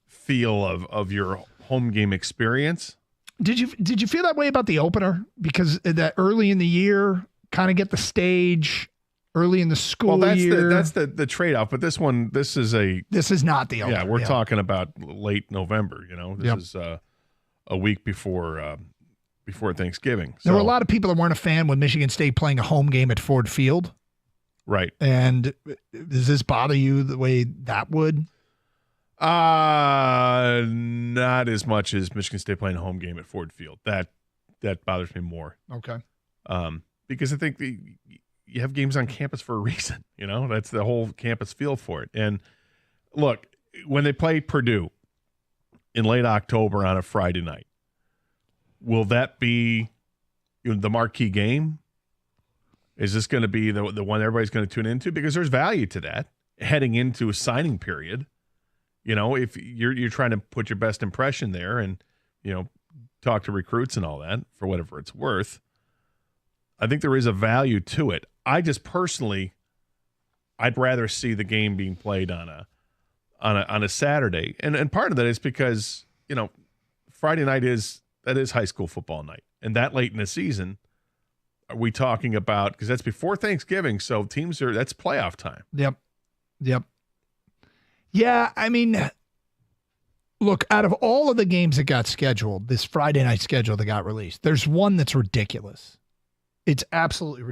feel of your home game experience. Did you feel that way about the opener? Because that early in the year, kind of get the stage early in the school year. That's the trade-off. But this is not the opener. Yeah, we're talking about late November. This is a week before Thanksgiving. So, there were a lot of people that weren't a fan with Michigan State playing a home game at Ford Field. Right. And does this bother you the way that would? Not as much as Michigan State playing a home game at Ford Field. That bothers me more. Okay. Because I think you have games on campus for a reason. That's the whole campus feel for it. And look, when they play Purdue in late October on a Friday night, will that be the marquee game? Is this going to be the one everybody's going to tune into? Because there's value to that heading into a signing period. If you're trying to put your best impression there and, talk to recruits and all that for whatever it's worth, I think there is a value to it. I just personally, I'd rather see the game being played on a Saturday. And part of that is because, Friday night is high school football night. And that late in the season, are we talking about, because that's before Thanksgiving, so that's playoff time. Yep. Yeah, I mean, look, out of all of the games that got scheduled, this Friday night schedule that got released, there's one that's ridiculous. It's absolutely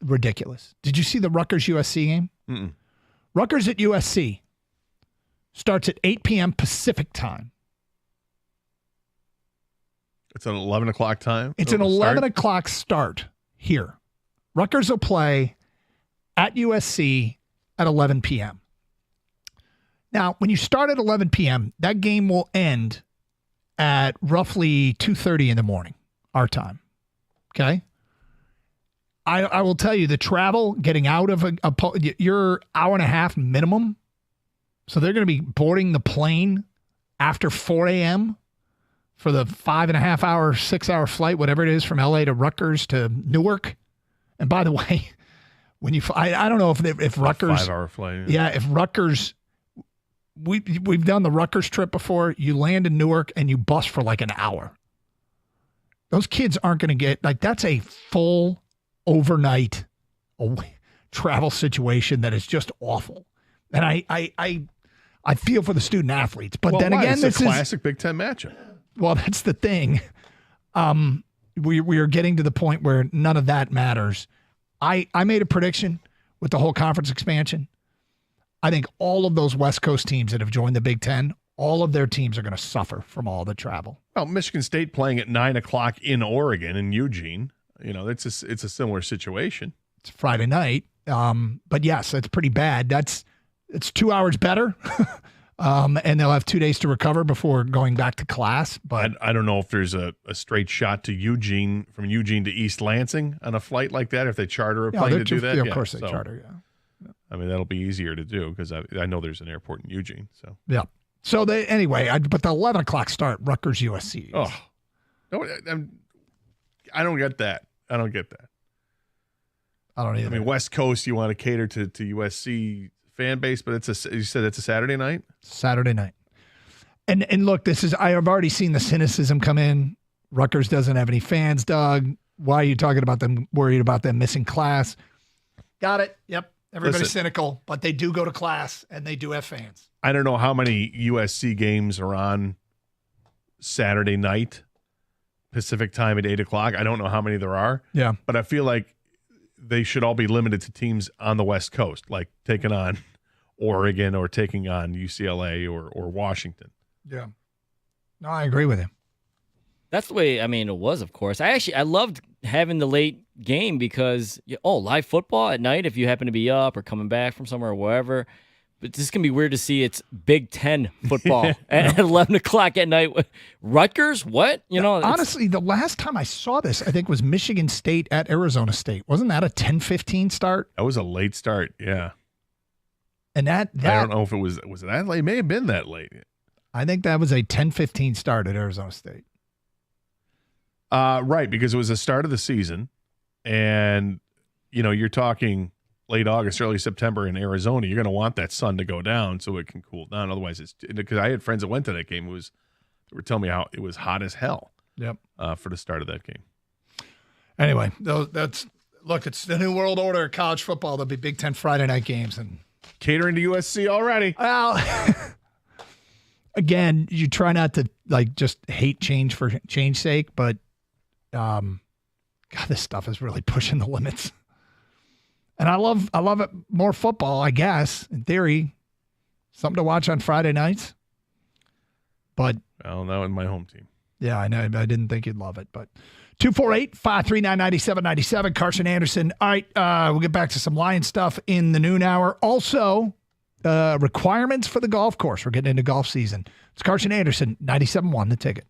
ridiculous. Did you see the Rutgers-USC game? Mm-mm. Rutgers at USC starts at 8 p.m. Pacific time. It's an 11 o'clock time? It's an 11 o'clock start here. Rutgers will play at USC at 11 p.m. Now, when you start at 11 p.m., that game will end at roughly 2:30 in the morning, our time. Okay? I will tell you, the travel, getting out of your hour and a half minimum, so they're going to be boarding the plane after 4 a.m. for the 5.5 hour, 6 hour flight, whatever it is, from LA to Rutgers to Newark. And by the way, when you I don't know if Rutgers 5 hour flight. Yeah, if Rutgers, we've done the Rutgers trip before. You land in Newark and you bus for like an hour. Those kids aren't going to get, that's a full overnight travel situation that is just awful. And I feel for the student athletes, but then again, it's this a classic Big Ten matchup. Well, that's the thing. We are getting to the point where none of that matters. I made a prediction with the whole conference expansion. I think all of those West Coast teams that have joined the Big Ten, all of their teams are going to suffer from all the travel. Well, Michigan State playing at 9 o'clock in Oregon, in Eugene, it's a similar situation. It's Friday night. But yes, it's pretty bad. It's 2 hours better. And they'll have 2 days to recover before going back to class. But I don't know if there's a straight shot to Eugene, from Eugene to East Lansing on a flight like that, if they charter a plane to do that. Yeah, of course they charter, yeah. I mean, that'll be easier to do because I know there's an airport in Eugene. So yeah. So but the 11 o'clock start, Rutgers USC. Oh, no, I don't get that. I don't either. I mean, West Coast, you want to cater to USC fan base, but you said it's a Saturday night? Saturday night. And look, I have already seen the cynicism come in. Rutgers doesn't have any fans, Doug. Why are you talking about them, worried about them missing class? Got it. Yep. Everybody's cynical, but they do go to class and they do have fans. I don't know how many USC games are on Saturday night, Pacific time at 8 o'clock. I don't know how many there are. Yeah. But I feel like they should all be limited to teams on the West Coast, like taking on Oregon or taking on UCLA or Washington. Yeah. No, I agree with him. That's the way, it was, of course. I loved having the late game because, live football at night if you happen to be up or coming back from somewhere or wherever. But this can be weird to see it's Big Ten football at 11 o'clock at night. Rutgers? What? Honestly, the last time I saw this, I think, was Michigan State at Arizona State. Wasn't that a 10:15 start? That was a late start, yeah. And that I don't know if it was that late. It may have been that late. I think that was a 10:15 start at Arizona State. Right, because it was the start of the season, and you're talking late August, early September in Arizona, you're going to want that sun to go down so it can cool down. Otherwise, it's because I had friends that went to that game. They were telling me how it was hot as hell. Yep. For the start of that game. Anyway, it's the new world order of college football. There'll be Big Ten Friday night games and catering to USC already. Well, again, you try not to just hate change for change's sake, but God, this stuff is really pushing the limits. And I love it more football, I guess, in theory. Something to watch on Friday nights. But that was my home team. Yeah, I know. I didn't think you'd love it, but 248-539-9797, Carson Anderson. All right, we'll get back to some Lion stuff in the noon hour. Also, requirements for the golf course. We're getting into golf season. It's Carson Anderson, 97.1, The Ticket.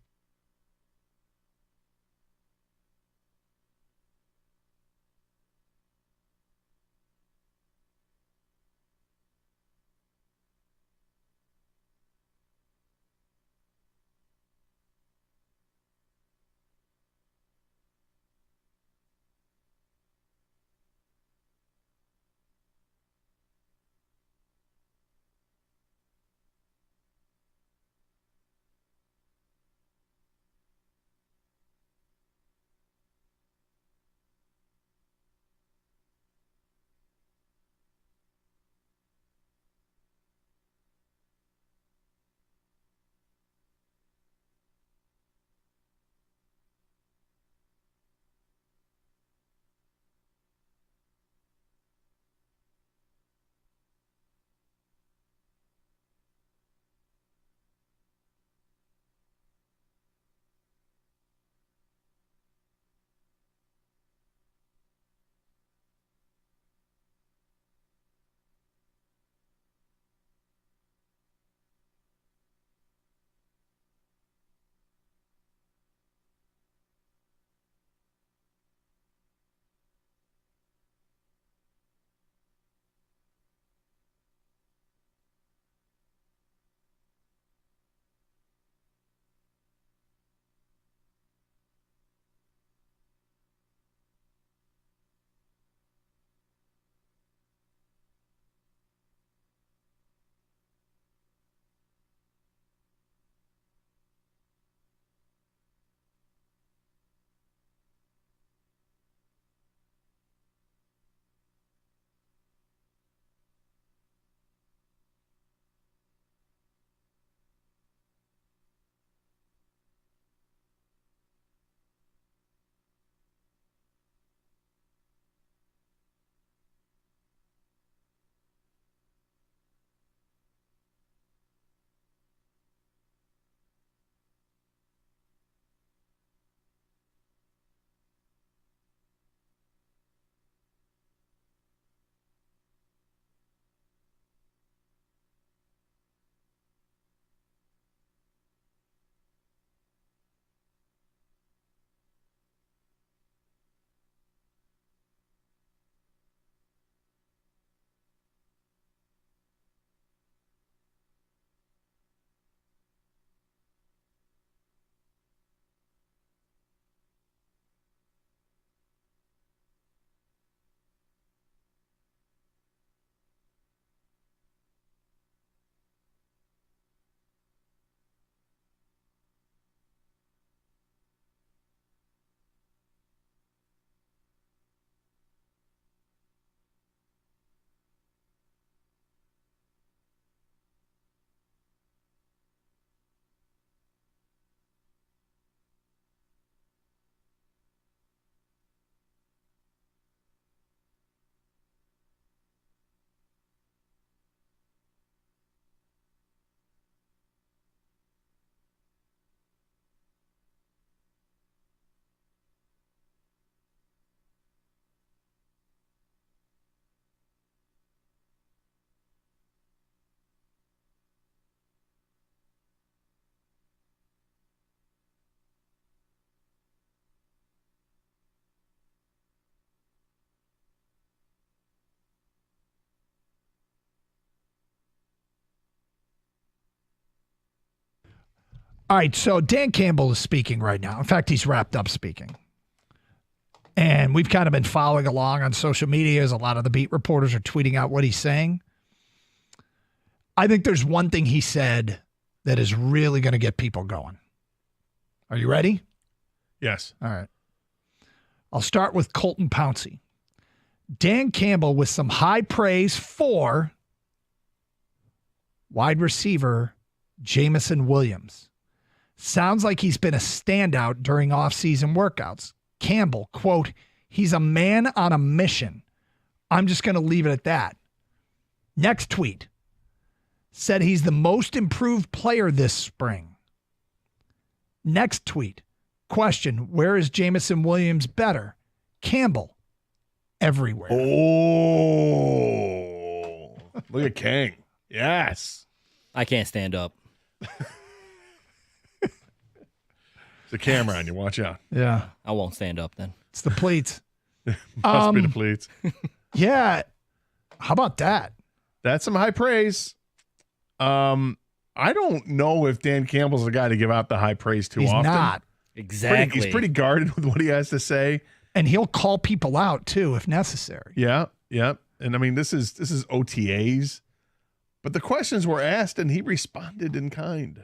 All right, so Dan Campbell is speaking right now. In fact, he's wrapped up speaking. And we've kind of been following along on social media as a lot of the beat reporters are tweeting out what he's saying. I think there's one thing he said that is really going to get people going. Are you ready? Yes. All right. I'll start with Colton Pouncey. Dan Campbell with some high praise for wide receiver Jameson Williams. Sounds like he's been a standout during off-season workouts. Campbell, quote, he's a man on a mission. I'm just going to leave it at that. Next tweet. Said he's the most improved player this spring. Next tweet. Question, where is Jameson Williams better? Campbell, everywhere. Oh, look at Kang. Yes. I can't stand up. There's a camera on you. Watch out. Yeah. I won't stand up then. It's the pleats. Must be the pleats. Yeah. How about that? That's some high praise. I don't know if Dan Campbell's the guy to give out the high praise too He's often. not. Exactly. He's pretty guarded with what he has to say. And he'll call people out too if necessary. Yeah, yeah. And I mean, this is OTAs, but the questions were asked and he responded in kind.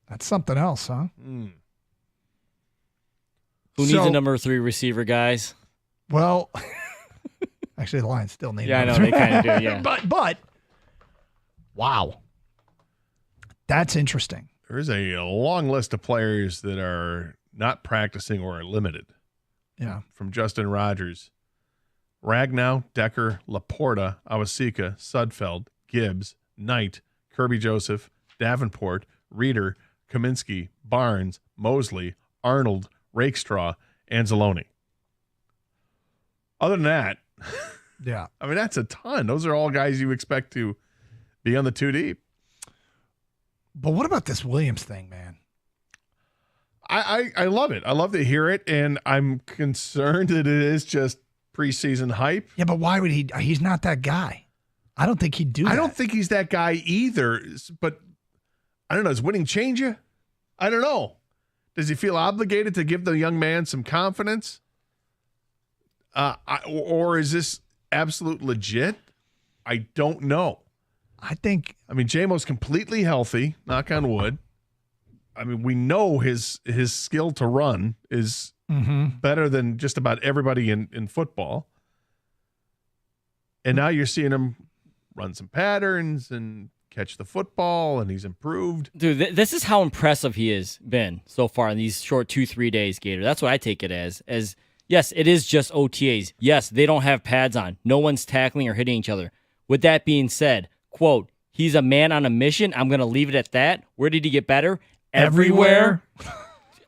That's something else, huh? Mm. Who needs a number 3 receiver, guys? Well, actually, the Lions still need. Yeah, I know they kind of do. Yeah, but wow, that's interesting. There is a long list of players that are not practicing or are limited. Yeah, from Justin Rogers, Ragnow, Decker, Laporta, Awasika, Sudfeld, Gibbs, Knight, Kirby Joseph, Davenport, Reeder, Kaminsky, Barnes, Mosley, Arnold, Rakestraw, Anzalone. Other than that, yeah, I mean, that's a ton. Those are all guys you expect to be on the 2 deep. But what about this Williams thing, man? I love it. I love to hear it, and I'm concerned that it is just preseason hype. Yeah, but why would he? He's not that guy. I don't think he'd do that. I don't think he's that guy either, but I don't know. Does winning change you? I don't know. Does he feel obligated to give the young man some confidence? Or is this absolute legit? I don't know. I mean, J-Mo's completely healthy, knock on wood. I mean, we know his skill to run is better than just about everybody in football. And now you're seeing him run some patterns and catch the football, and he's improved. Dude, this is how impressive he has been so far in these short 2-3 days, Gator. That's what I take it as yes, it is just OTAs. Yes, they don't have pads on. No one's tackling or hitting each other. With that being said, quote, he's a man on a mission. I'm going to leave it at that. Where did he get better? Everywhere.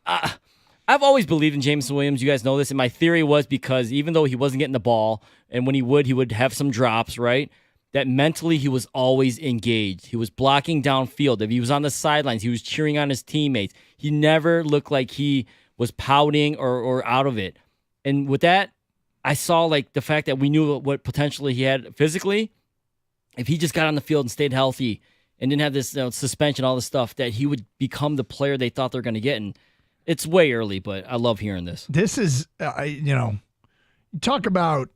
I've always believed in Jameson Williams. You guys know this. And my theory was because even though he wasn't getting the ball, and when he would have some drops, right? That mentally he was always engaged. He was blocking downfield. If he was on the sidelines, he was cheering on his teammates. He never looked like he was pouting or out of it. And with that, I saw like the fact that we knew what potentially he had physically. If he just got on the field and stayed healthy and didn't have this suspension, all this stuff, that he would become the player they thought they were going to get. And it's way early, but I love hearing this. This is, talk about,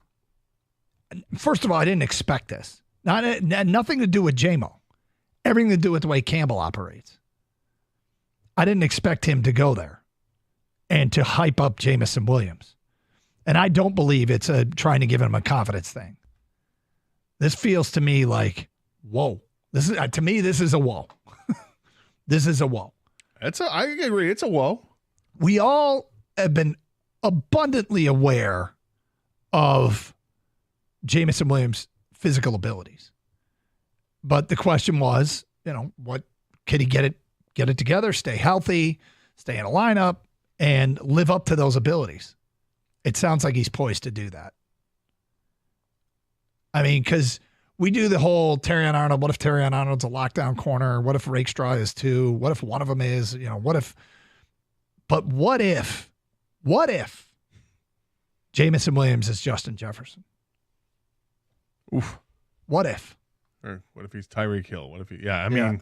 first of all, I didn't expect this. Nothing to do with J-Mo. Everything to do with the way Campbell operates. I didn't expect him to go there and to hype up Jameson Williams. And I don't believe it's trying to give him a confidence thing. This feels to me like, whoa. This is to me, this is a whoa. This is a whoa. I agree. It's a whoa. We all have been abundantly aware of Jameson Williams' physical abilities. But the question was, what can he get it together, stay healthy, stay in a lineup, and live up to those abilities? It sounds like he's poised to do that. I mean, because we do the whole Terrion Arnold, what if Terrion Arnold's a lockdown corner? What if Rakestraw is too? What if one of them is, what if Jameson Williams is Justin Jefferson? Oof. What if? Or what if he's Tyreek Hill? What if he, I mean,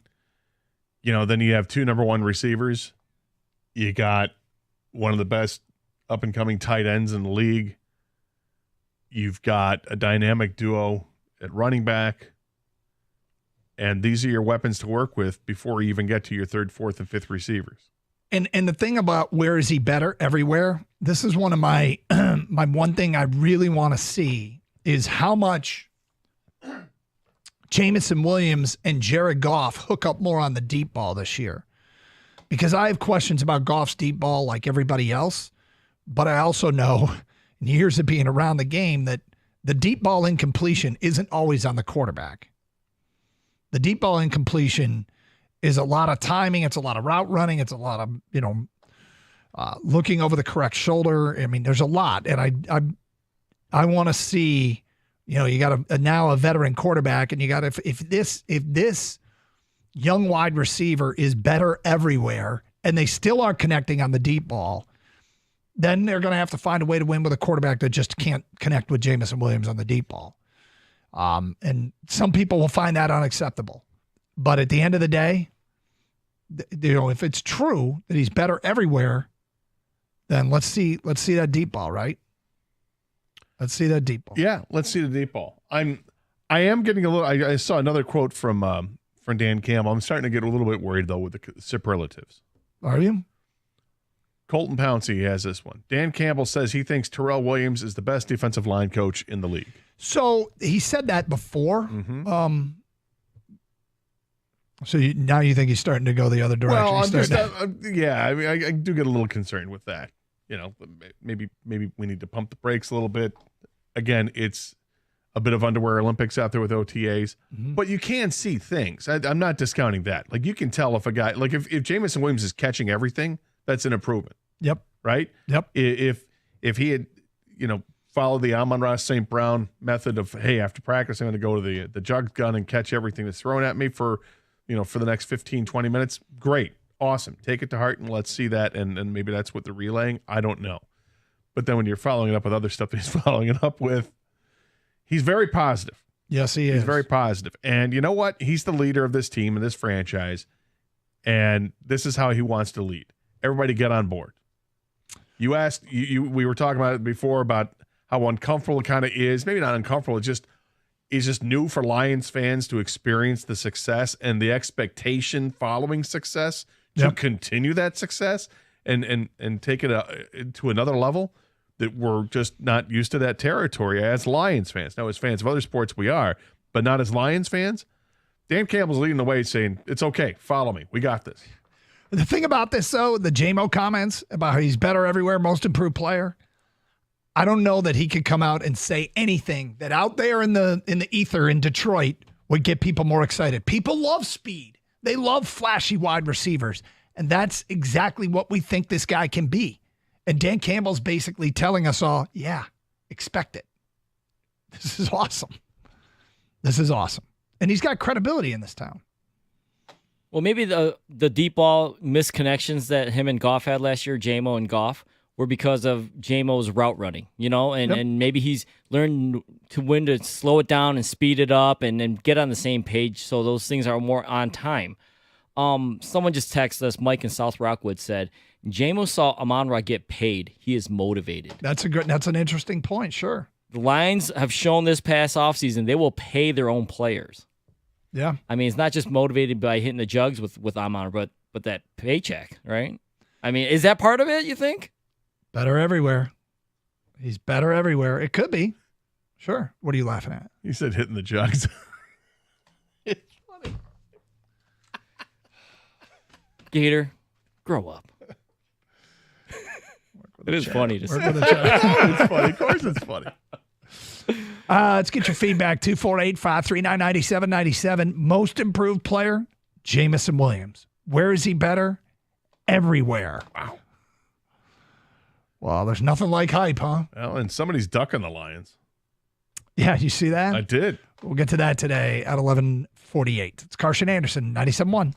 then you have 2 number 1 receivers. You got one of the best up-and-coming tight ends in the league. You've got a dynamic duo at running back. And these are your weapons to work with before you even get to your third, fourth, and fifth receivers. And the thing about where is he better everywhere, this is one of my my one thing I really want to see is how much Jameson Williams and Jared Goff hook up more on the deep ball this year. Because I have questions about Goff's deep ball like everybody else, but I also know, in years of being around the game, that the deep ball incompletion isn't always on the quarterback. The deep ball incompletion is a lot of timing. It's a lot of route running. It's a lot of, looking over the correct shoulder. I mean, there's a lot. And I want to see, you got now a veteran quarterback, and you got if this young wide receiver is better everywhere and they still are connecting on the deep ball, then they're going to have to find a way to win with a quarterback that just can't connect with Jameson Williams on the deep ball. And some people will find that unacceptable. But at the end of the day, if it's true that he's better everywhere, then let's see that deep ball, right? Let's see that deep ball. Yeah, let's see the deep ball. I am getting a little. I saw another quote from Dan Campbell. I'm starting to get a little bit worried though with the superlatives. Are you? Colton Pouncey has this one. Dan Campbell says he thinks Terrell Williams is the best defensive line coach in the league. So he said that before. Mm-hmm. So now you think he's starting to go the other direction? Well, I mean, I do get a little concerned with that. Maybe we need to pump the brakes a little bit. Again, it's a bit of underwear Olympics out there with OTAs, but you can see things. I'm not discounting that. Like, you can tell if a guy, like if Jameson Williams is catching everything, that's an improvement. Yep. Right? Yep. If he had, followed the Amon-Ra St. Brown method of, hey, after practice, I'm going to go to the jug gun and catch everything that's thrown at me for the next 15, 20 minutes, great. Awesome. Take it to heart and let's see that. And maybe that's what they're relaying. I don't know. But then when you're following it up with other stuff that he's following it up with, he's very positive. Yes, he is. He's very positive. And you know what? He's the leader of this team and this franchise. And this is how he wants to lead. Everybody get on board. You asked, we were talking about it before about how uncomfortable it kind of is. Maybe not uncomfortable. It's just new for Lions fans to experience the success and the expectation following success to continue that success and take it to another level that we're just not used to that territory as Lions fans. Now, as fans of other sports, we are, but not as Lions fans. Dan Campbell's leading the way saying, it's okay, follow me. We got this. The thing about this, though, the JMO comments about how he's better everywhere, most improved player, I don't know that he could come out and say anything that out there in the ether in Detroit would get people more excited. People love speed. They love flashy wide receivers. And that's exactly what we think this guy can be. And Dan Campbell's basically telling us all, yeah, expect it. This is awesome. This is awesome. And he's got credibility in this town. Well, maybe the deep ball misconnections that him and Goff had last year, JMO and Goff, were because of JMO's route running, and maybe he's learned when to slow it down and speed it up and get on the same page so those things are more on time. Someone just texted us, Mike in South Rockwood said, JMO saw Amon-Ra get paid. He is motivated. That's an interesting point, sure. The Lions have shown this past offseason they will pay their own players. Yeah. I mean, it's not just motivated by hitting the jugs with Amon-Ra, but that paycheck, right? I mean, is that part of it, you think? Better everywhere. He's better everywhere. It could be. Sure. What are you laughing at? You said hitting the jugs. It's funny. Gator, grow up. It is funny to say. It's funny. Of course it's funny. Let's get your feedback. 248-539-9797. Most improved player, Jameson Williams. Where is he better? Everywhere. Wow. Well, there's nothing like hype, huh? Well, and somebody's ducking the Lions. Yeah, you see that? I did. We'll get to that today at 11:48. It's Carson Anderson, 97.1.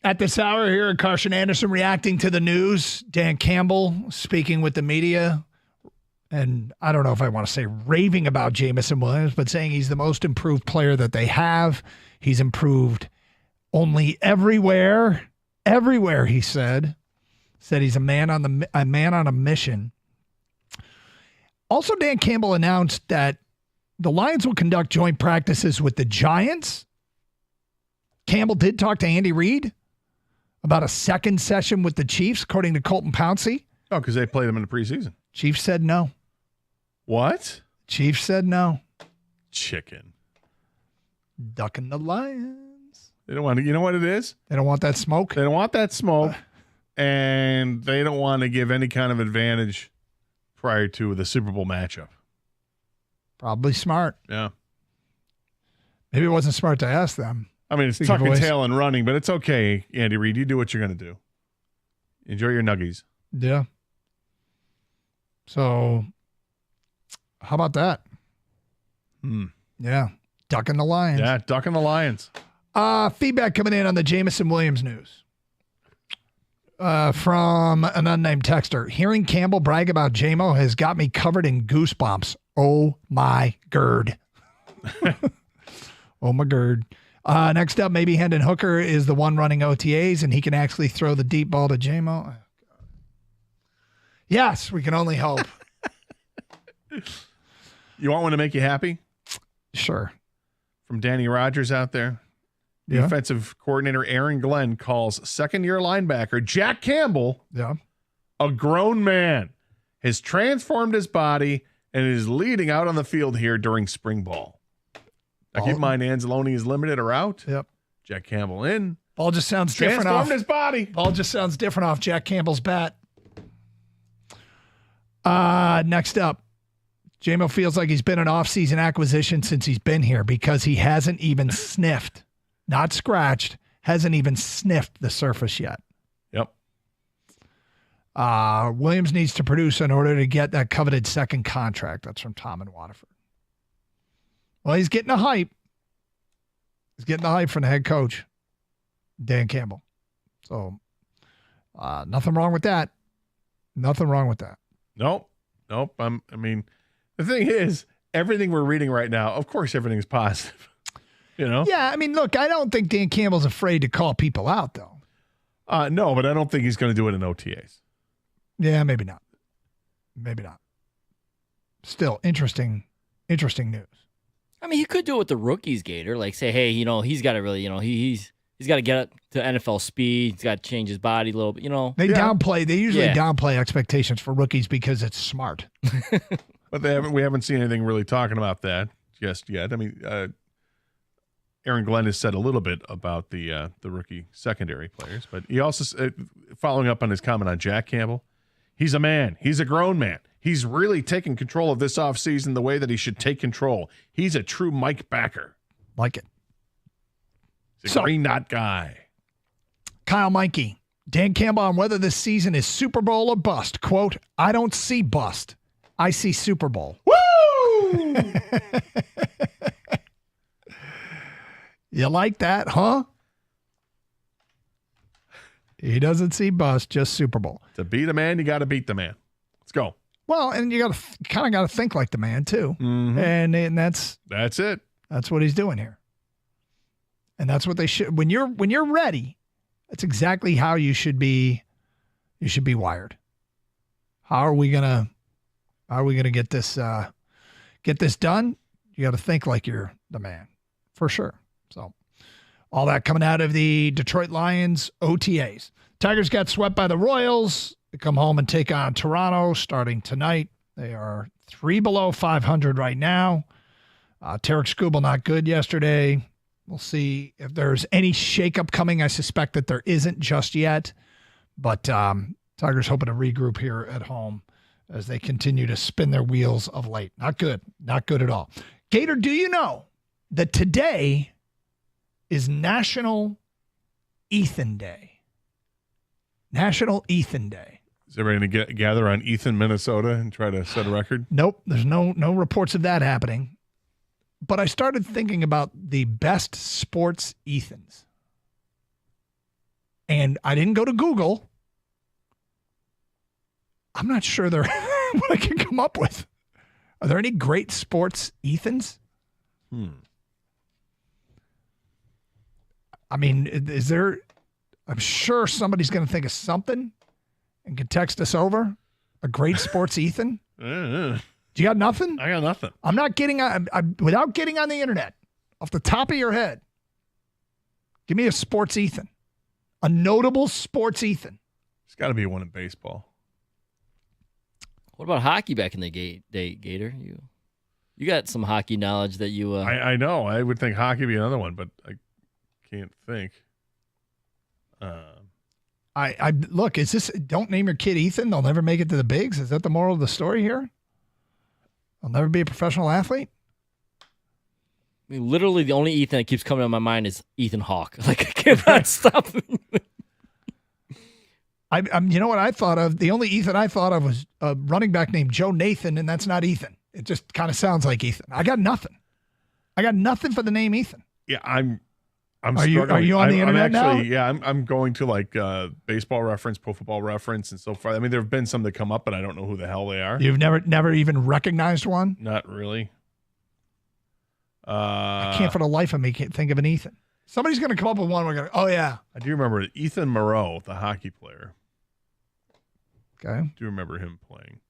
At this hour here, Carson Anderson reacting to the news. Dan Campbell speaking with the media. And I don't know if I want to say raving about Jamison Williams, but saying he's the most improved player that they have. He's improved only everywhere. Everywhere, he said. Said he's a man on a mission. Also, Dan Campbell announced that the Lions will conduct joint practices with the Giants. Campbell did talk to Andy Reid about a second session with the Chiefs, according to Colton Pouncey. Oh, because they played them in the preseason. Chiefs said no. What? Chiefs said no. Chicken. Ducking the Lions. They don't want to. You know what it is? They don't want that smoke. They don't want that smoke, and they don't want to give any kind of advantage prior to the Super Bowl matchup. Probably smart. Yeah. Maybe it wasn't smart to ask them. I mean, it's tuck and tail and running, but it's okay, Andy Reid. You do what you're going to do. Enjoy your nuggies. Yeah. So, how about that? Yeah. Ducking the Lions. Yeah, ducking the Lions. Feedback coming in on the Jamison Williams news. From an unnamed texter. Hearing Campbell brag about JMO has got me covered in goosebumps. Oh, my gird. Oh, my gird. Next up, maybe Hendon Hooker is the one running OTAs, and he can actually throw the deep ball to JMO. Yes, we can only hope. You want one to make you happy? Sure. From Danny Rogers out there. Yeah. Defensive coordinator Aaron Glenn calls second-year linebacker Jack Campbell a grown man, has transformed his body, and is leading out on the field here during spring ball. Now, keep in mind, Anzalone is limited or out. Yep. Jack Campbell in. Ball just sounds different off. Transformed his body. Ball just sounds different off Jack Campbell's bat. Next up, JMO feels like he's been an off-season acquisition since he's been here because he hasn't even sniffed, not scratched, hasn't even sniffed the surface yet. Yep. Williams needs to produce in order to get that coveted second contract. That's from Tom in Waterford. Well, he's getting the hype. He's getting the hype from the head coach, Dan Campbell. So, nothing wrong with that. Nothing wrong with that. Nope. I mean, the thing is, everything we're reading right now, of course, everything's positive. You know? Yeah, I mean, look, I don't think Dan Campbell's afraid to call people out, though. No, but I don't think he's going to do it in OTAs. Yeah, maybe not. Maybe not. Still, interesting news. I mean, he could do it with the rookies, Gator. Like, say, hey, he's got to really, he's got to get up to NFL speed. He's got to change his body a little bit, They usually downplay expectations for rookies because it's smart. But we haven't seen anything really talking about that just yet. I mean, Aaron Glenn has said a little bit about the rookie secondary players, but he also, following up on his comment on Jack Campbell, he's a man. He's a grown man. He's really taking control of this offseason the way that he should take control. He's a true Mike Backer. Like it. He's a green dot guy. Kyle Mikey, Dan Campbell on whether this season is Super Bowl or bust. Quote, I don't see bust. I see Super Bowl. Woo! You like that, huh? He doesn't see bust, just Super Bowl. To beat a man, you got to beat the man. Let's go. Well, and you kind of got to think like the man too, and that's it. That's what he's doing here, and that's what they should. When you're ready, that's exactly how you should be. You should be wired. How are we gonna get this done? You got to think like you're the man, for sure. So, all that coming out of the Detroit Lions OTAs. Tigers got swept by the Royals. They come home and take on Toronto starting tonight. They are 3 below 500 right now. Tarek Skubal not good yesterday. We'll see if there's any shakeup coming. I suspect that there isn't just yet. But Tigers hoping to regroup here at home as they continue to spin their wheels of late. Not good. Not good at all. Gator, do you know that today is National Ethan Day? National Ethan Day. Is everybody going to gather on Ethan, Minnesota and try to set a record? Nope. There's no reports of that happening. But I started thinking about the best sports Ethans. And I didn't go to Google. I'm not sure what I can come up with. Are there any great sports Ethans? I mean, is there? I'm sure somebody's going to think of something and can text us over. A great sports Ethan? Do you got nothing? I got nothing. I'm not getting on, without getting on the internet, off the top of your head, give me a sports Ethan. A notable sports Ethan. There's got to be one in baseball. What about hockey back in the day, Gator? You got some hockey knowledge that you. I know. I would think hockey would be another one, but I can't think. I look. Is this? Don't name your kid Ethan. They'll never make it to the bigs. Is that the moral of the story here? They'll never be a professional athlete. I mean, literally, the only Ethan that keeps coming to my mind is Ethan Hawke. Like I cannot stop. I'm. You know what I thought of? The only Ethan I thought of was a running back named Joe Nathan, and that's not Ethan. It just kind of sounds like Ethan. I got nothing. I got nothing for the name Ethan. Yeah, I'm. Are you on the internet now? Yeah, I'm going to like Baseball Reference, Pro Football Reference, and so far. I mean, there have been some that come up, but I don't know who the hell they are. You've never even recognized one? Not really. I can't for the life of me think of an Ethan. Somebody's going to come up with one. We're going. Oh yeah, I do remember Ethan Moreau, the hockey player. Okay, I do remember him playing.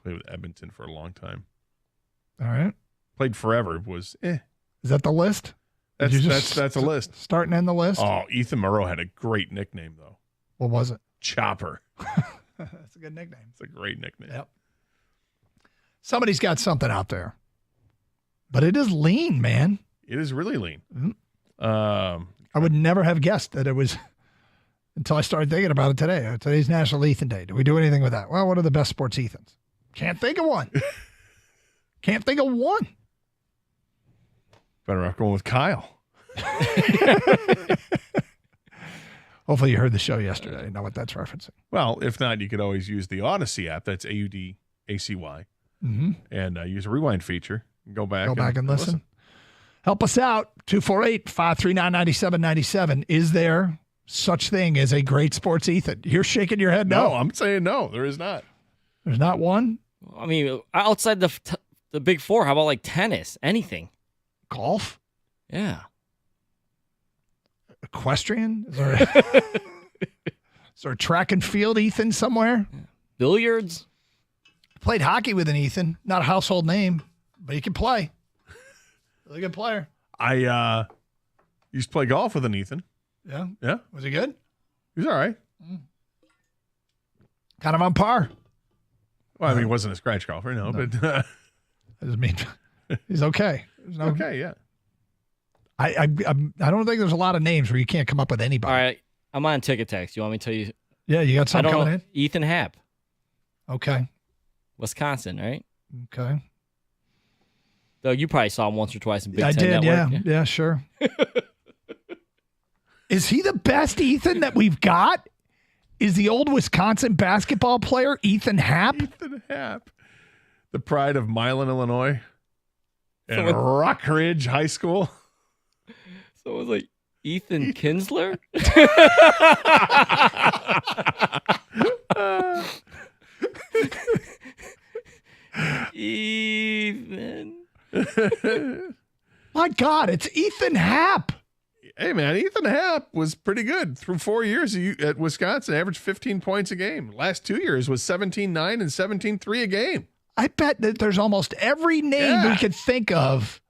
Played with Edmonton for a long time. All right. Played forever. Was Is that the list? That's a list. Start and end the list. Oh, Ethan Moreau had a great nickname though. What was it? Chopper. That's a good nickname. It's a great nickname. Yep. Somebody's got something out there, but it is lean, man. It is really lean. Mm-hmm. I would never have guessed that it was until I started thinking about it today. Today's National Ethan Day. Do we do anything with that? Well, what are the best sports Ethans? Can't think of one. Can't think of one. Better off going with Kyle. Hopefully you heard the show yesterday. You know what that's referencing. Well, if not, you could always use the Odyssey app. That's AUDACY. Mm-hmm. And use a rewind feature. Go back and listen. Help us out. 248-539-9797. Is there such thing as a great sports Ethan? You're shaking your head no. No, I'm saying no. There is not. There's not one? I mean, outside the big four, how about like tennis? Anything? Golf? Yeah. Equestrian? Is there a track and field Ethan somewhere? Yeah. Billiards? Played hockey with an Ethan. Not a household name, but he can play. Really good player. I used to play golf with an Ethan. Yeah? Yeah. Was he good? He was all right. Kind of on par. Well, I mean, he wasn't a scratch golfer, no. But I just mean he's okay. Okay, yeah. I don't think there's a lot of names where you can't come up with anybody. All right. I'm on ticket text. You want me to tell you? Yeah, you got something coming in? Ethan Happ. Okay. Wisconsin, right? Okay. Though you probably saw him once or twice in Big I Ten did, Network. yeah, sure. Is he the best Ethan that we've got? Is the old Wisconsin basketball player Ethan Happ? Ethan Happ. The pride of Milan, Illinois. And So Rock Ridge High School. So it was like Ethan Kinsler? Ethan. My God, it's Ethan Happ. Hey, man, Ethan Happ was pretty good. Through 4 years at Wisconsin, averaged 15 points a game. Last 2 years was 17-9 and 17-3 a game. I bet that there's almost every name we could think of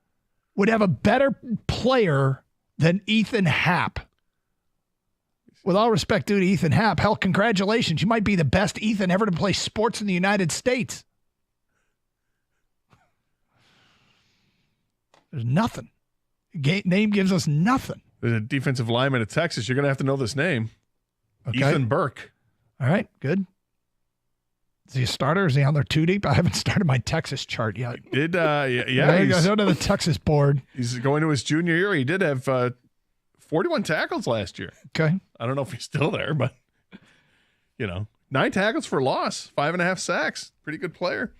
would have a better player than Ethan Happ. With all respect due to Ethan Happ, hell, congratulations. You might be the best Ethan ever to play sports in the United States. There's nothing. Name gives us nothing. The defensive lineman at Texas, you're going to have to know this name. Okay. Ethan Burke. All right, good. Is he a starter? Is he on there too deep? I haven't started my Texas chart yet. Yeah. I go to the Texas board. He's going to his junior year. He did have 41 tackles last year. Okay. I don't know if he's still there, but, 9 tackles for loss, 5.5 sacks. Pretty good player.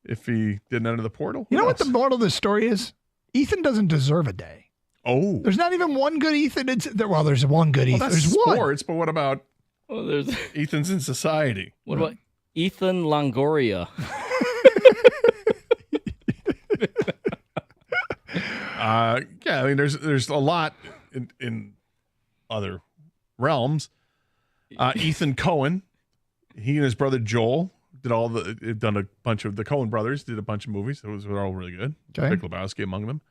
If he didn't enter the portal. You know what the moral of the story is? Ethan doesn't deserve a day. Oh. There's not even one good Ethan. Well, there's one good Ethan. That's There's one. sports, but what about there's Ethan's in society? What about Ethan Longoria? Yeah, I mean, there's a lot in other realms. Ethan Cohen, he and his brother Joel done a bunch of the Coen brothers did a bunch of movies. Those were all really good. Okay. Big Lebowski among them.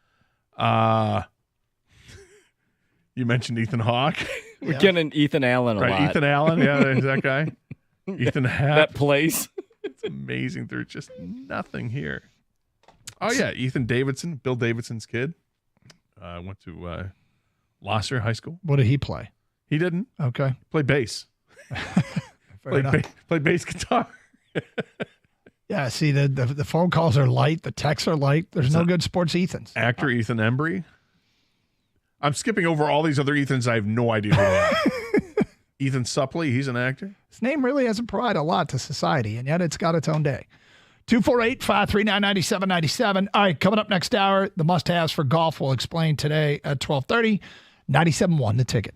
You mentioned Ethan Hawke. We're getting Ethan Allen a Right, lot. Ethan Allen, yeah, there's that guy. Ethan Happ. That place. It's amazing. There's just nothing here. Oh yeah, Ethan Davidson, Bill Davidson's kid. Went to Lasser High School. What did he play? He didn't. Okay. Played bass. Played bass guitar. Yeah, see, the phone calls are light. The texts are light. There's no good sports Ethans. Actor Ethan Embry. I'm skipping over all these other Ethans. I have no idea who they are. Ethan Suppley, he's an actor. His name really hasn't provided a lot to society, and yet it's got its own day. 248-539-9797. All right, coming up next hour, the must-haves for golf we'll explain today at 12:30. 97.1 The Ticket.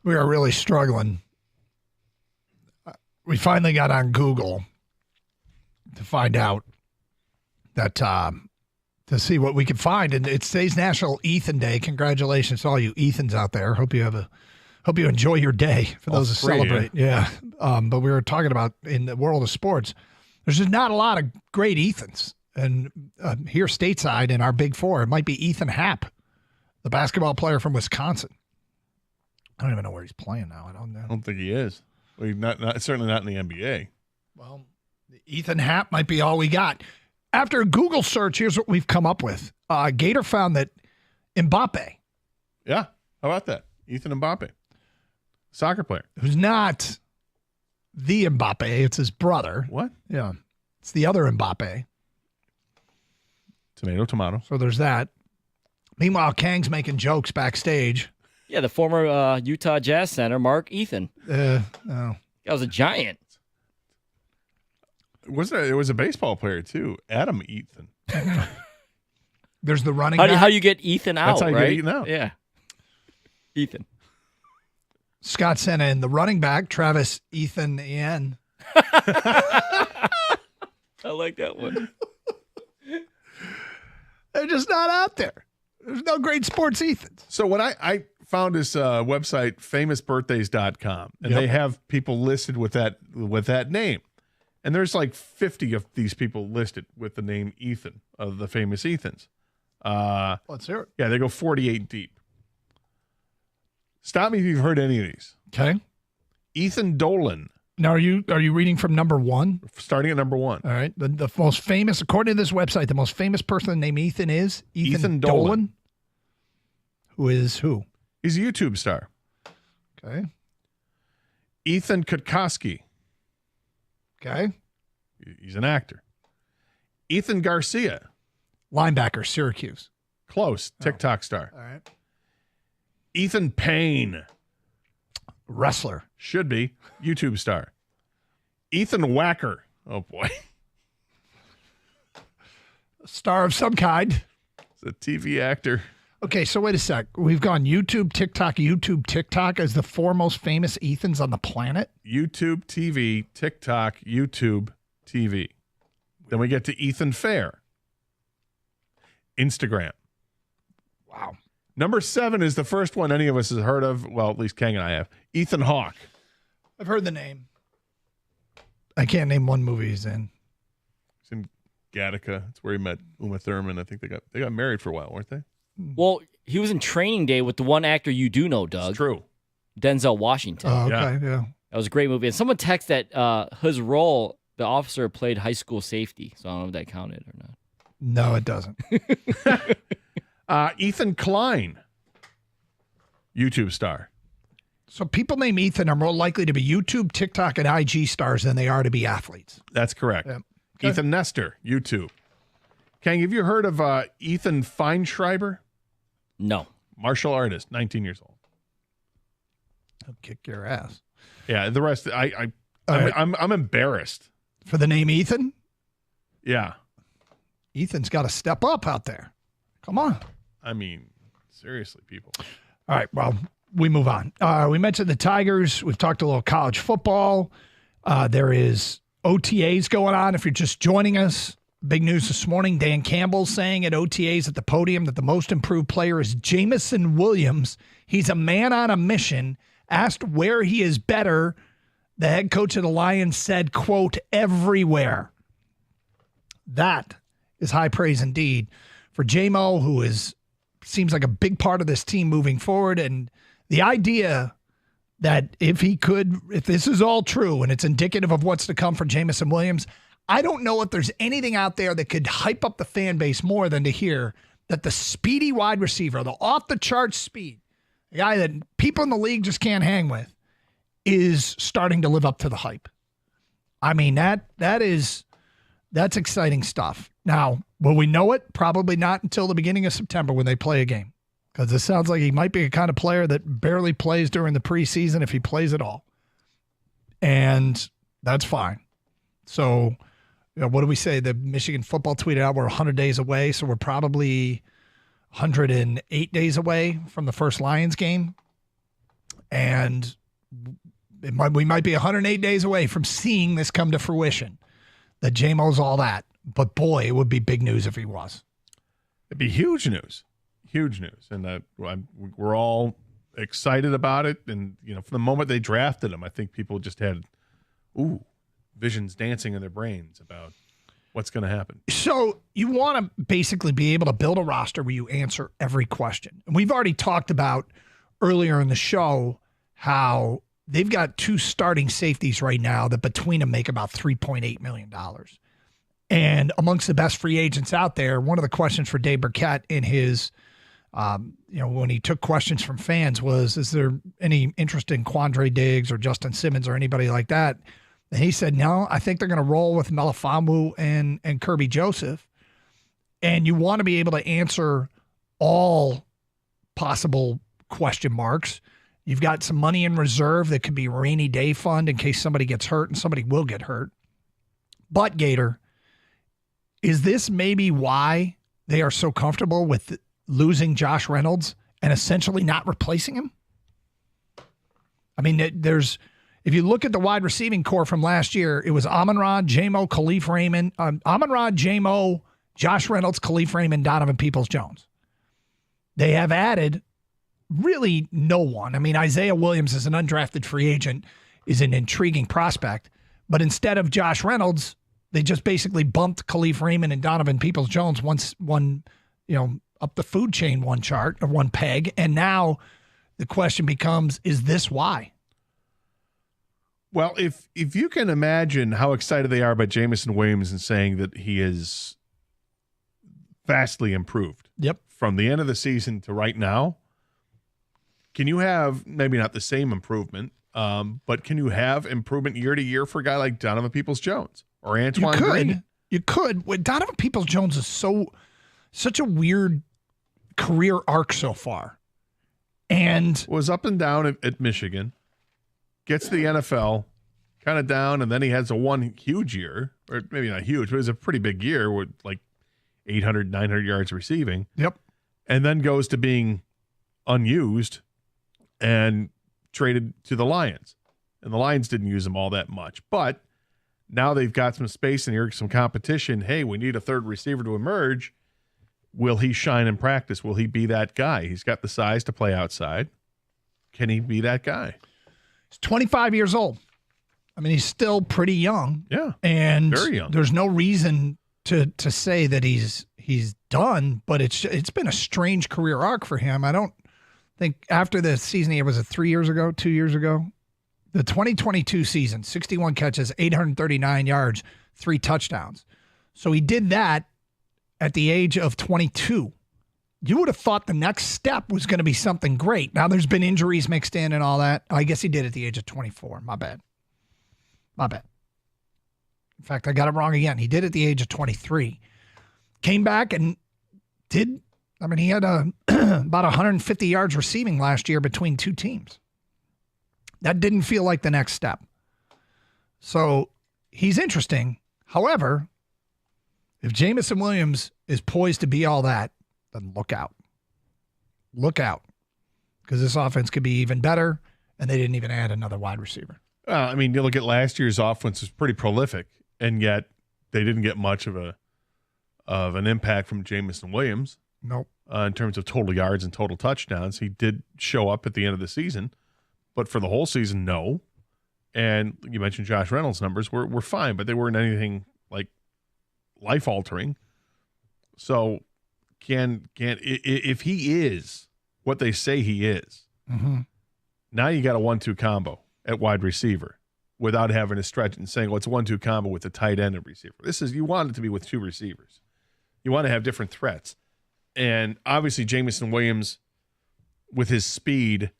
we are really struggling. We finally got on Google to find out that to see what we could find, and it's today's National Ethan Day. Congratulations to all you Ethans out there. Hope you enjoy your day. For those who celebrate, yeah. But we were talking about in the world of sports, there's just not a lot of great Ethans, and here stateside in our Big Four, it might be Ethan Happ, the basketball player from Wisconsin. I don't even know where he's playing now. I don't know. I don't think he is. Well, he's not certainly not in the NBA. Well, Ethan Happ might be all we got. After a Google search, here's what we've come up with. Gator found that Mbappe. Yeah, how about that? Ethan Mbappe, soccer player. Who's not the Mbappe. It's his brother. What? Yeah. It's the other Mbappe. Tomato, tomato. So there's that. Meanwhile, Kang's making jokes backstage. Yeah, the former Utah Jazz center, Mark Ethan. No. That was a giant. It was a baseball player, too. Adam Ethan. There's the running how back. how you get Ethan out, That's how you right? get Ethan out. Yeah. Ethan. Scott sent in the running back, Travis Ethan Ian. I like that one. They're just not out there. There's no great sports Ethans. So when I found this website, famousbirthdays.com, and they have people listed with that name. And there's like 50 of these people listed with the name Ethan, of the famous Ethans. Let's hear it. Yeah, they go 48 deep. Stop me if you've heard any of these. Okay. Ethan Dolan. Now, are you reading from number one? Starting at number one. All right. The most famous, according to this website, the most famous person named Ethan is Ethan Dolan. Who is who? He's a YouTube star. Okay. Ethan Kutkoski. Okay. He's an actor. Ethan Garcia. Linebacker, Syracuse. Close. TikTok star. All right. Ethan Payne. Wrestler. Should be. YouTube star. Ethan Wacker. Oh, boy. Star of some kind. He's a TV actor. Okay, so wait a sec. We've gone YouTube, TikTok as the four most famous Ethans on the planet. YouTube TV, TikTok, YouTube TV. Then we get to Ethan Fair. Instagram. Wow. Number 7 is the first one any of us has heard of. Well, at least Kang and I have. Ethan Hawke. I've heard the name. I can't name one movie he's in. He's in Gattaca. That's where he met Uma Thurman. I think they got married for a while, weren't they? Well, he was in Training Day with the one actor you do know, Doug. It's true. Denzel Washington. Oh, okay, yeah. That was a great movie. And someone texted that his role, the officer played high school safety. So I don't know if that counted or not. No, it doesn't. Ethan Klein. YouTube star. So people named Ethan are more likely to be YouTube, TikTok, and IG stars than they are to be athletes. That's correct. Yep. Okay. Ethan Nestor, YouTube. Kang, have you heard of Ethan Feinschreiber? No. Martial artist, 19 years old. He'll kick your ass. Yeah, the rest, I'm embarrassed. For the name Ethan? Yeah. Ethan's got to step up out there. Come on. I mean, seriously, people. All right, well, we move on. We mentioned the Tigers. We've talked a little college football. There is OTAs going on. If you're just joining us, big news this morning. Dan Campbell saying at OTAs at the podium that the most improved player is Jamison Williams. He's a man on a mission. Asked where he is better, the head coach of the Lions said, quote, everywhere. That is high praise indeed for J-Mo, who seems like a big part of this team moving forward. And the idea that if this is all true and it's indicative of what's to come for Jamison Williams, I don't know if there's anything out there that could hype up the fan base more than to hear that the speedy wide receiver, the off-the-charts speed, the guy that people in the league just can't hang with, is starting to live up to the hype. I mean, that's exciting stuff. Now, will we know it? Probably not until the beginning of September when they play a game, because it sounds like he might be a kind of player that barely plays during the preseason if he plays at all. And that's fine. So, what do we say? The Michigan football tweeted out we're 100 days away, so we're probably 108 days away from the first Lions game. And we might be 108 days away from seeing this come to fruition, that J-Mo's all that. But, boy, it would be big news if he was. It'd be huge news. Huge news. And we're all excited about it. And, from the moment they drafted him, I think people just had, visions dancing in their brains about what's going to happen. So you want to basically be able to build a roster where you answer every question. And we've already talked about earlier in the show how they've got 2 starting safeties right now that between them make about $3.8 million. And amongst the best free agents out there, one of the questions for Dave Burkett in his, when he took questions from fans was, is there any interest in Quandre Diggs or Justin Simmons or anybody like that? And he said, no, I think they're going to roll with Melifonwu and Kirby Joseph. And you want to be able to answer all possible question marks. You've got some money in reserve that could be a rainy day fund in case somebody gets hurt, and somebody will get hurt. But, Gator, is this maybe why they are so comfortable with losing Josh Reynolds and essentially not replacing him? I mean, if you look at the wide receiving core from last year, it was Amon-Ra, J-Mo, Khalif Raymond, Amon-Ra, J-Mo, Josh Reynolds, Khalif Raymond, Donovan Peoples-Jones. They have added really no one. I mean, Isaiah Williams is an undrafted free agent, is an intriguing prospect. But instead of Josh Reynolds, they just basically bumped Khalif Raymond and Donovan Peoples-Jones up the food chain one peg. And now the question becomes, is this why? Well, if you can imagine how excited they are about Jameson Williams and saying that he is vastly improved. Yep. From the end of the season to right now, can you have maybe not the same improvement, but can you have improvement year to year for a guy like Donovan Peoples-Jones or Antoine Green? You could. Well, Donovan Peoples-Jones is such a weird career arc so far. And was up and down at Michigan, gets to the NFL, kind of down, and then he has one huge year, or maybe not huge, but it was a pretty big year with like 800, 900 yards receiving. Yep. And then goes to being unused and traded to the Lions. And the Lions didn't use him all that much. But now they've got some space in here, some competition. Hey, we need a third receiver to emerge. Will he shine in practice? Will he be that guy? He's got the size to play outside. Can he be that guy? He's 25 years old. I mean, he's still pretty young. Yeah. And very young. There's no reason to say that he's done, but it's been a strange career arc for him. I don't think after the season, it was 2 years ago, the 2022 season, 61 catches, 839 yards, 3 touchdowns. So he did that at the age of 22. You would have thought the next step was going to be something great. Now there's been injuries mixed in and all that. I guess he did at the age of 24. My bad. In fact, I got it wrong again. He did at the age of 23. Came back and he had about 150 yards receiving last year between 2 teams. That didn't feel like the next step. So he's interesting. However, if Jameson Williams is poised to be all that, then look out. Look out. Because this offense could be even better, and they didn't even add another wide receiver. I mean, you look at last year's offense, was pretty prolific, and yet they didn't get much of an impact from Jameson Williams. Nope. In terms of total yards and total touchdowns. He did show up at the end of the season, but for the whole season, no. And you mentioned Josh Reynolds' numbers were fine, but they weren't anything like life-altering. So if he is what they say he is, now you got a 1-2 combo at wide receiver without having to stretch and saying, well, it's a 1-2 combo with a tight end and receiver. You want it to be with 2 receivers. You want to have different threats. And obviously Jameson Williams, with his speed,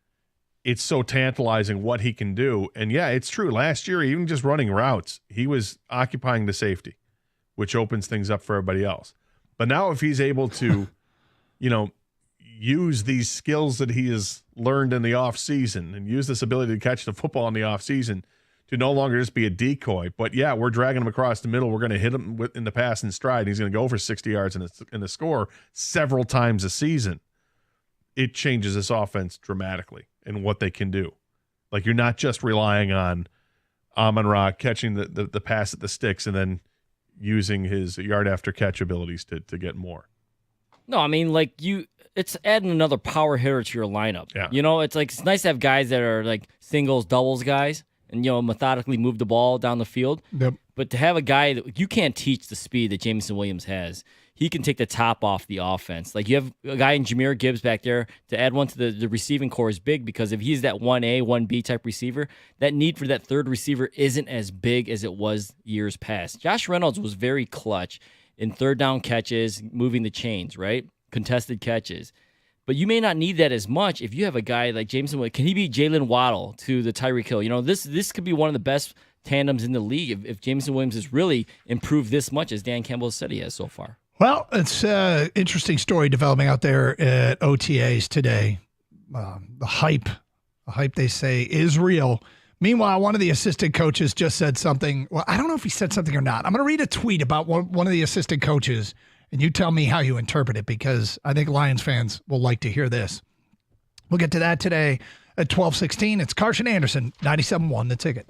it's so tantalizing what he can do. And yeah, it's true. Last year, even just running routes, he was occupying the safety, which opens things up for everybody else. But now if he's able to, use these skills that he has learned in the offseason and use this ability to catch the football in the offseason to no longer just be a decoy, but yeah, we're dragging him across the middle. We're going to hit him in the pass and stride. He's going to go for 60 yards in the score several times a season. It changes this offense dramatically and what they can do. Like you're not just relying on Amon-Ra catching the pass at the sticks and then using his yard after catch abilities to get more. No, I mean, like it's adding another power hitter to your lineup. Yeah. It's nice to have guys that are like singles, doubles guys and, methodically move the ball down the field. Yep. But to have a guy that you can't teach the speed that Jameson Williams has. He can take the top off the offense. Like you have a guy in Jahmyr Gibbs back there to add one to the receiving core is big because if he's that 1A, 1B type receiver, that need for that third receiver isn't as big as it was years past. Josh Reynolds was very clutch in third down catches, moving the chains, right? Contested catches. But you may not need that as much if you have a guy like Jameson Williams. Can he be Jalen Waddle to the Tyreek Hill? This could be one of the best tandems in the league if Jameson Williams has really improved this much as Dan Campbell has said he has so far. Well, it's an interesting story developing out there at OTAs today. The hype they say is real. Meanwhile, one of the assistant coaches just said something. Well, I don't know if he said something or not. I'm going to read a tweet about one of the assistant coaches, and you tell me how you interpret it because I think Lions fans will like to hear this. We'll get to that today at 12:16. It's Carson Anderson, 97.1 The Ticket.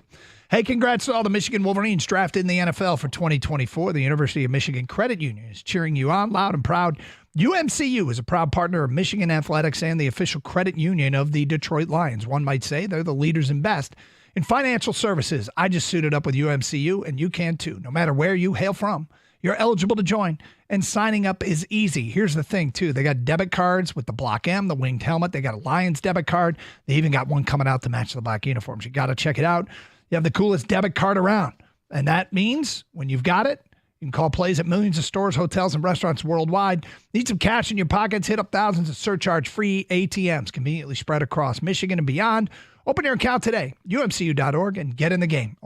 Hey, congrats to all the Michigan Wolverines drafted in the NFL for 2024. The University of Michigan Credit Union is cheering you on loud and proud. UMCU is a proud partner of Michigan Athletics and the official credit union of the Detroit Lions. One might say they're the leaders and best in financial services. I just suited up with UMCU, and you can too. No matter where you hail from, you're eligible to join, and signing up is easy. Here's the thing, too. They got debit cards with the Block M, the winged helmet. They got a Lions debit card. They even got one coming out to match the black uniforms. You got to check it out. You have the coolest debit card around. And that means when you've got it, you can call plays at millions of stores, hotels, and restaurants worldwide. Need some cash in your pockets? Hit up thousands of surcharge-free ATMs conveniently spread across Michigan and beyond. Open your account today, umcu.org, and get in the game.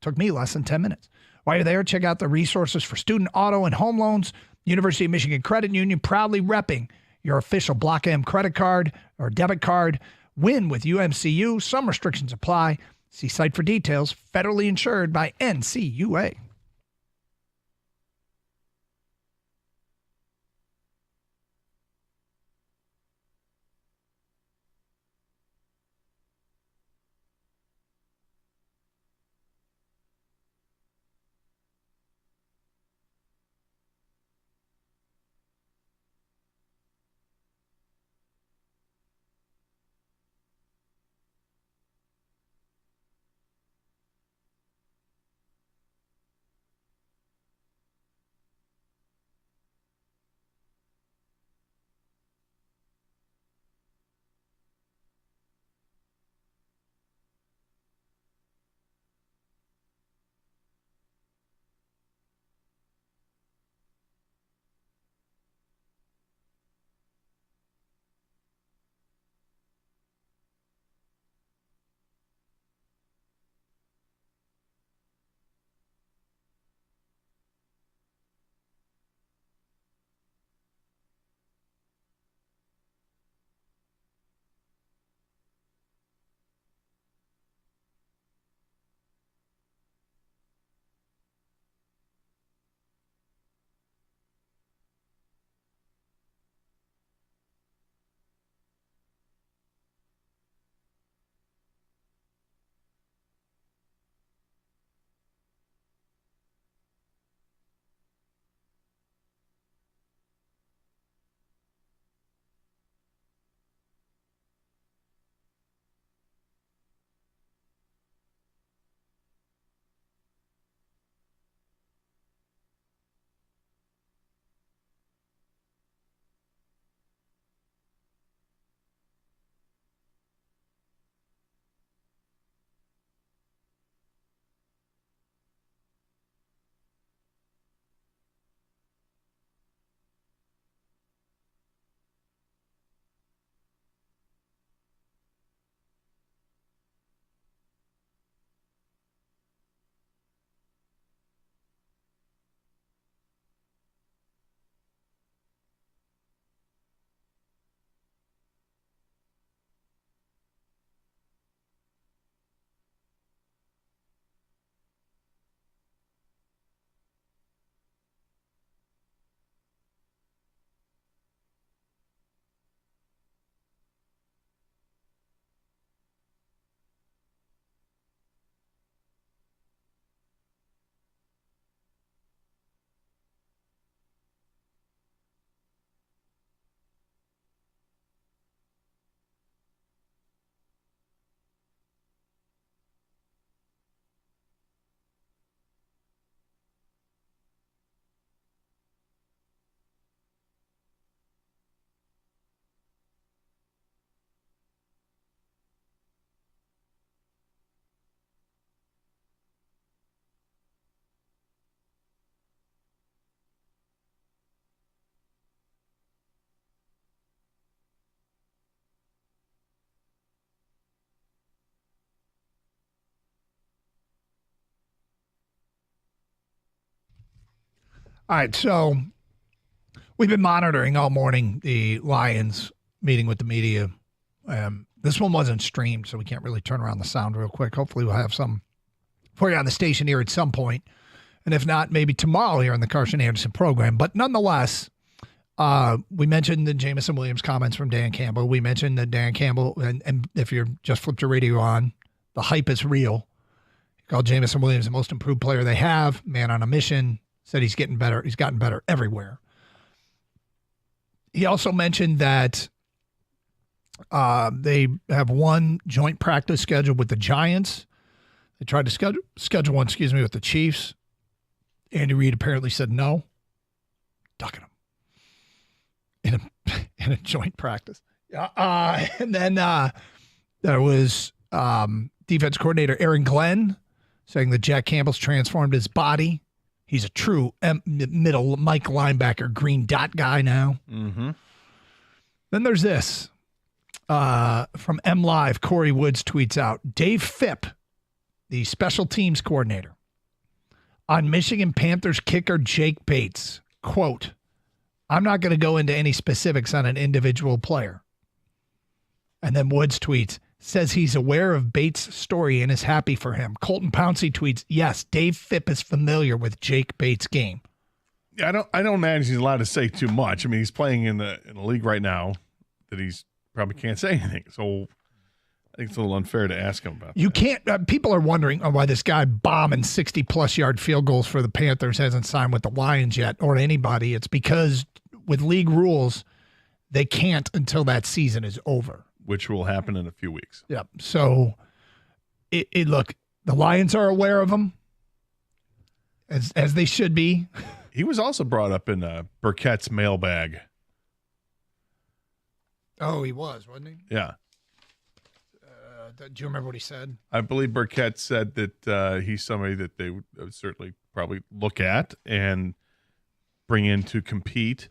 Took me less than 10 minutes. While you're there, check out the resources for student auto and home loans. University of Michigan Credit Union proudly repping your official Block M credit card or debit card. Win with UMCU. Some restrictions apply. See site for details. Federally insured by NCUA. All right, so we've been monitoring all morning the Lions meeting with the media. This one wasn't streamed, so we can't really turn around the sound real quick. Hopefully we'll have some for you on the station here at some point. And if not, maybe tomorrow here on the Carson Anderson program. But nonetheless, we mentioned the Jamison Williams comments from Dan Campbell. We mentioned that Dan Campbell, and if you're just flipped your radio on, the hype is real. He called Jamison Williams the most improved player they have, man on a mission, said he's getting better. He's gotten better everywhere. He also mentioned that they have one joint practice scheduled with the Giants. They tried to schedule one, with the Chiefs. Andy Reid apparently said no. Ducking them in a joint practice. And then there was defense coordinator Aaron Glenn saying that Jack Campbell's transformed his body. He's a true middle Mike linebacker, green dot guy now. Mm-hmm. Then there's this. From M Live, Corey Woods tweets out, Dave Phipp, the special teams coordinator, on Michigan Panthers kicker Jake Bates, quote, I'm not going to go into any specifics on an individual player. And then Woods tweets, says he's aware of Bates' story and is happy for him. Colton Pouncey tweets, yes, Dave Phipp is familiar with Jake Bates' game. Yeah, I don't imagine he's allowed to say too much. I mean, he's playing in the league right now that he's probably can't say anything. So I think it's a little unfair to ask him about You can't. People are wondering why this guy bombing 60-plus yard field goals for the Panthers hasn't signed with the Lions yet or anybody. It's because with league rules, they can't until that season is over. Which will happen in a few weeks. Yep. So, look, the Lions are aware of him, as they should be. He was also brought up in Burkett's mailbag. Oh, he was, wasn't he? Yeah. Do you remember what he said? I believe Burkett said that he's somebody that they would certainly probably look at and bring in to compete.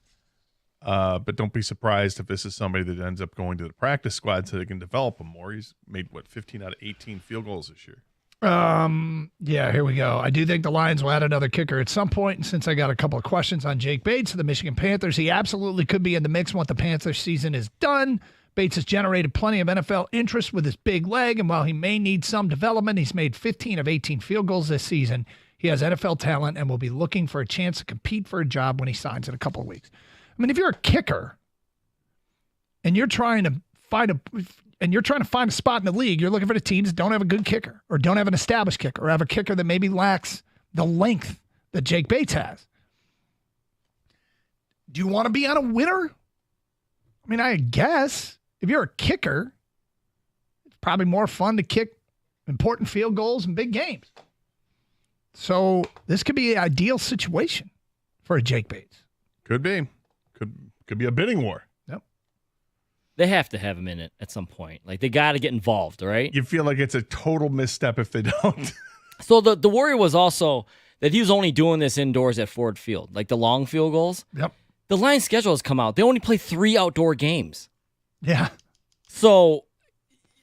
But don't be surprised if this is somebody that ends up going to the practice squad so they can develop him more. He's made, 15 out of 18 field goals this year. Yeah, here we go. I do think the Lions will add another kicker at some point. And since I got a couple of questions on Jake Bates of the Michigan Panthers, he absolutely could be in the mix once the Panthers season is done. Bates has generated plenty of NFL interest with his big leg, and while he may need some development, he's made 15 of 18 field goals this season. He has NFL talent and will be looking for a chance to compete for a job when he signs in a couple of weeks. I mean, if you're a kicker and you're trying to find a spot in the league, you're looking for the teams that don't have a good kicker or don't have an established kicker or have a kicker that maybe lacks the length that Jake Bates has. Do you want to be on a winner? I mean, I guess if you're a kicker, it's probably more fun to kick important field goals in big games. So this could be an ideal situation for a Jake Bates. Could be. Could be a bidding war. Yep. They have to have him in it at some point. Like, they got to get involved, right? You feel like it's a total misstep if they don't. So the worry was also that he was only doing this indoors at Ford Field, like the long field goals. Yep. The Lions' schedule has come out. They only play 3 outdoor games. Yeah. So,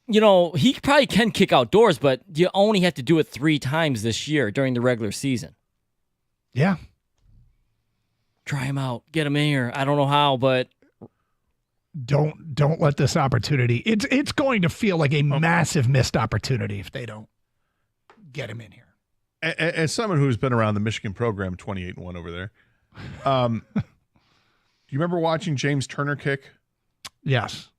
he probably can kick outdoors, but you only have to do it 3 times this year during the regular season. Yeah. Try him out. Get him in here. I don't know how, but don't let this opportunity. It's going to feel like a massive missed opportunity if they don't get him in here. As someone who's been around the Michigan program, 28-1 over there, do you remember watching James Turner kick? Yes.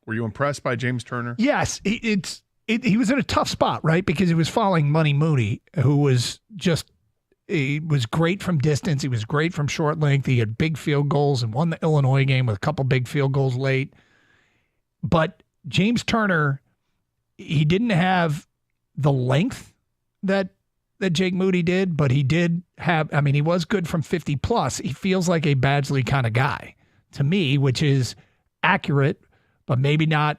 Were you impressed by James Turner? Yes. He was in a tough spot, right? Because he was following Money Mooney, who was he was great from distance. He was great from short length. He had big field goals and won the Illinois game with a couple big field goals late. But James Turner, he didn't have the length that Jake Moody did, but he did have, he was good from 50 plus. He feels like a Badgley kind of guy to me, which is accurate, but maybe not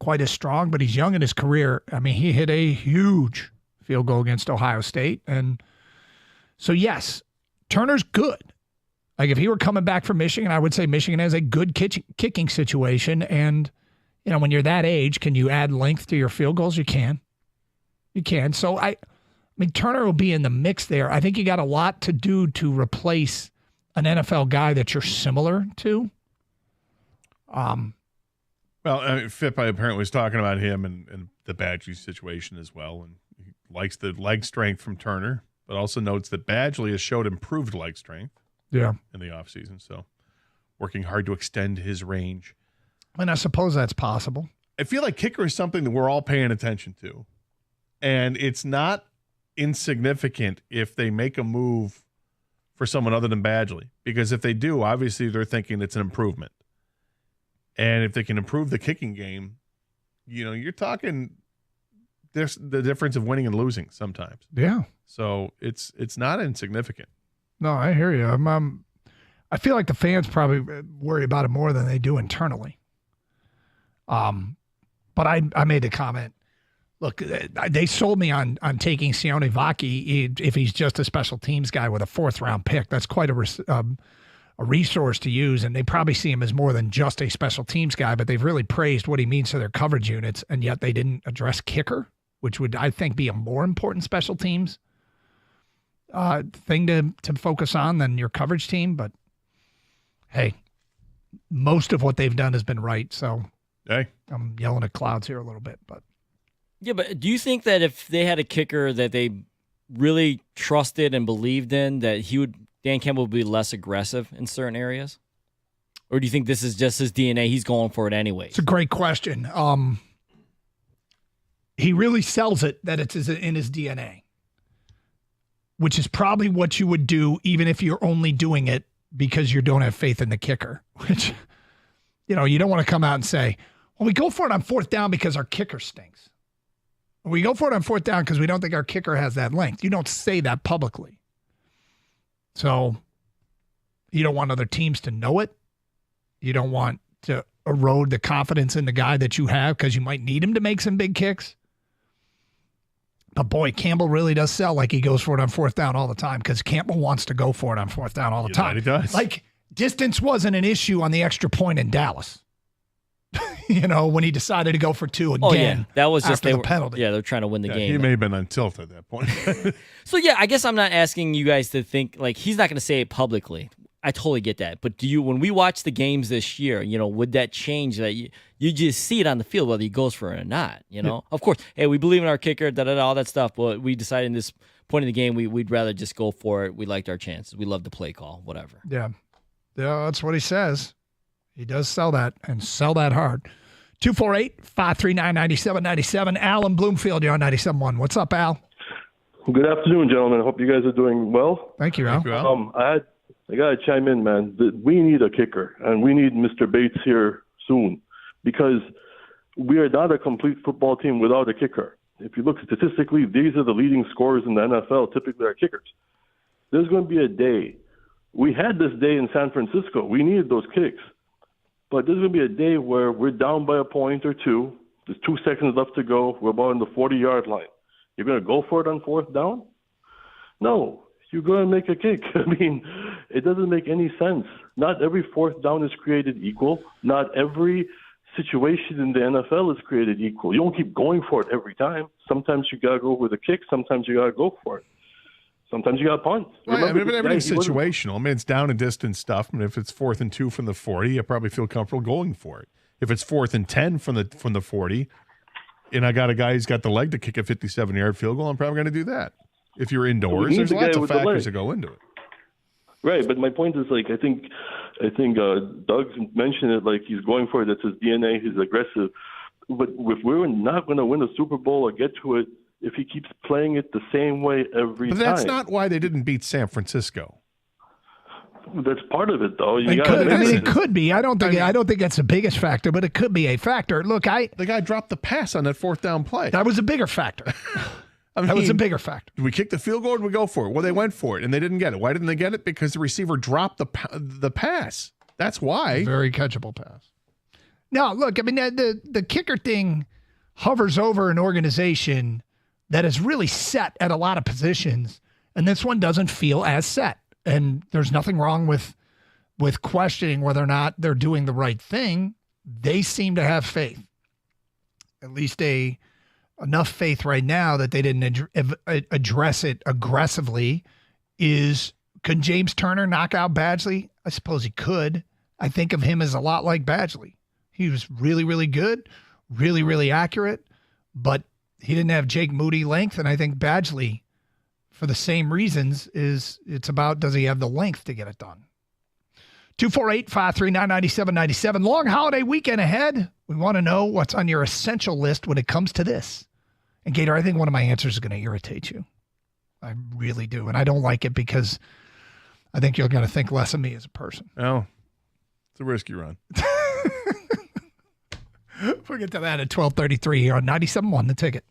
quite as strong, but he's young in his career. He hit a huge field goal against Ohio State. And so, yes, Turner's good. Like, if he were coming back from Michigan, I would say Michigan has a good kicking situation. And, when you're that age, can you add length to your field goals? You can. So mean, Turner will be in the mix there. I think you got a lot to do to replace an NFL guy that you're similar to. Well, Fitby apparently was talking about him and the Badgley situation as well, and he likes the leg strength from Turner, but also notes that Badgley has showed improved leg strength in the offseason, so working hard to extend his range. And I suppose that's possible. I feel like kicker is something that we're all paying attention to, and it's not insignificant if they make a move for someone other than Badgley, because if they do, obviously they're thinking it's an improvement. And if they can improve the kicking game, you're talking the difference of winning and losing sometimes. Yeah. So it's not insignificant. No, I hear you. I feel like the fans probably worry about it more than they do internally. But I made the comment. Look, they sold me on taking Sione Vaki if he's just a special teams guy with a 4th-round pick. That's quite a resource to use, and they probably see him as more than just a special teams guy, but they've really praised what he means to their coverage units, and yet they didn't address kicker, which would, I think, be a more important special teams thing to focus on than your coverage team. But, hey, most of what they've done has been right, so I'm yelling at clouds here a little bit. But yeah, but do you think that if they had a kicker that they really trusted and believed in, that Dan Campbell would be less aggressive in certain areas? Or do you think this is just his DNA? He's going for it anyway. It's a great question. He really sells it that it's in his DNA, which is probably what you would do even if you're only doing it because you don't have faith in the kicker, which, you don't want to come out and say, well, we go for it on 4th down because our kicker stinks. We go for it on 4th down because we don't think our kicker has that length. You don't say that publicly. So you don't want other teams to know it. You don't want to erode the confidence in the guy that you have because you might need him to make some big kicks. But, boy, Campbell really does sell like he goes for it on 4th down all the time because Campbell wants to go for it on 4th down all the time. He does. Like, distance wasn't an issue on the extra point in Dallas. When he decided to go for 2 again. Oh, yeah. That was just the penalty. Yeah, they're trying to win the game. He may have been on tilt at that point. So, yeah, I guess I'm not asking you guys to think, like, he's not going to say it publicly. I totally get that. But when we watch the games this year, would that change that you just see it on the field whether he goes for it or not, Yeah. Of course, hey, we believe in our kicker, all that stuff, but we decided in this point in the game we'd rather just go for it. We liked our chances. We loved the play call, whatever. Yeah. Yeah, that's what he says. He does sell that and sell that hard. 248-539-9797. Al in Bloomfield, you're on 97.1. What's up, Al? Good afternoon, gentlemen. I hope you guys are doing well. Thank you, Al. I got to chime in, man. We need a kicker, and we need Mr. Bates here soon because we are not a complete football team without a kicker. If you look statistically, these are the leading scorers in the NFL, typically our kickers. There's going to be a day. We had this day in San Francisco. We needed those kicks. But there's going to be a day where we're down by a point or two. There's 2 seconds left to go. We're about on the 40-yard line. You're going to go for it on 4th down? No. You're going to make a kick. I mean, it doesn't make any sense. Not every 4th down is created equal. Not every situation in the NFL is created equal. You don't keep going for it every time. Sometimes you got to go with a kick. Sometimes you got to go for it. Sometimes you got to punt. Right, everything's situational. I mean, it's down and distance stuff. I mean, if it's 4th and 2 from the 40, you probably feel comfortable going for it. If it's 4th and 10 from the 40, and I got a guy who's got the leg to kick a 57-yard field goal, I'm probably going to do that. If you're indoors, there's lots of factors that go into it. Right, but my point is, like, I think Doug mentioned it, like he's going for it. That's his DNA. He's aggressive. But if we're not going to win a Super Bowl or get to it, if he keeps playing it the same way every time. But that's not why they didn't beat San Francisco. That's part of it, though. It could be. I don't think that's the biggest factor, but it could be a factor. Look, the guy dropped the pass on that 4th down play. That was a bigger factor. That was a bigger factor. Did we kick the field goal or did we go for it? Well, they went for it, and they didn't get it. Why didn't they get it? Because the receiver dropped the pass. That's why. Very catchable pass. Now, look, I mean, the kicker thing hovers over an organization that is really set at a lot of positions, and this one doesn't feel as set. And there's nothing wrong with questioning whether or not they're doing the right thing. They seem to have faith, at least a enough faith right now that they didn't address it aggressively is, could James Turner knock out Badgley? I suppose he could. I think of him as a lot like Badgley. He was really, really good, really, really accurate, but he didn't have Jake Moody length, and I think Badgley, for the same reasons, it's about, does he have the length to get it done? 248-539-9797. Long holiday weekend ahead. We want to know what's on your essential list when it comes to this. And Gator, I think one of my answers is going to irritate you. I really do. And I don't like it because I think you're going to think less of me as a person. Oh, it's a risky run. We'll get to that at 12:33 here on 97.1 The Ticket.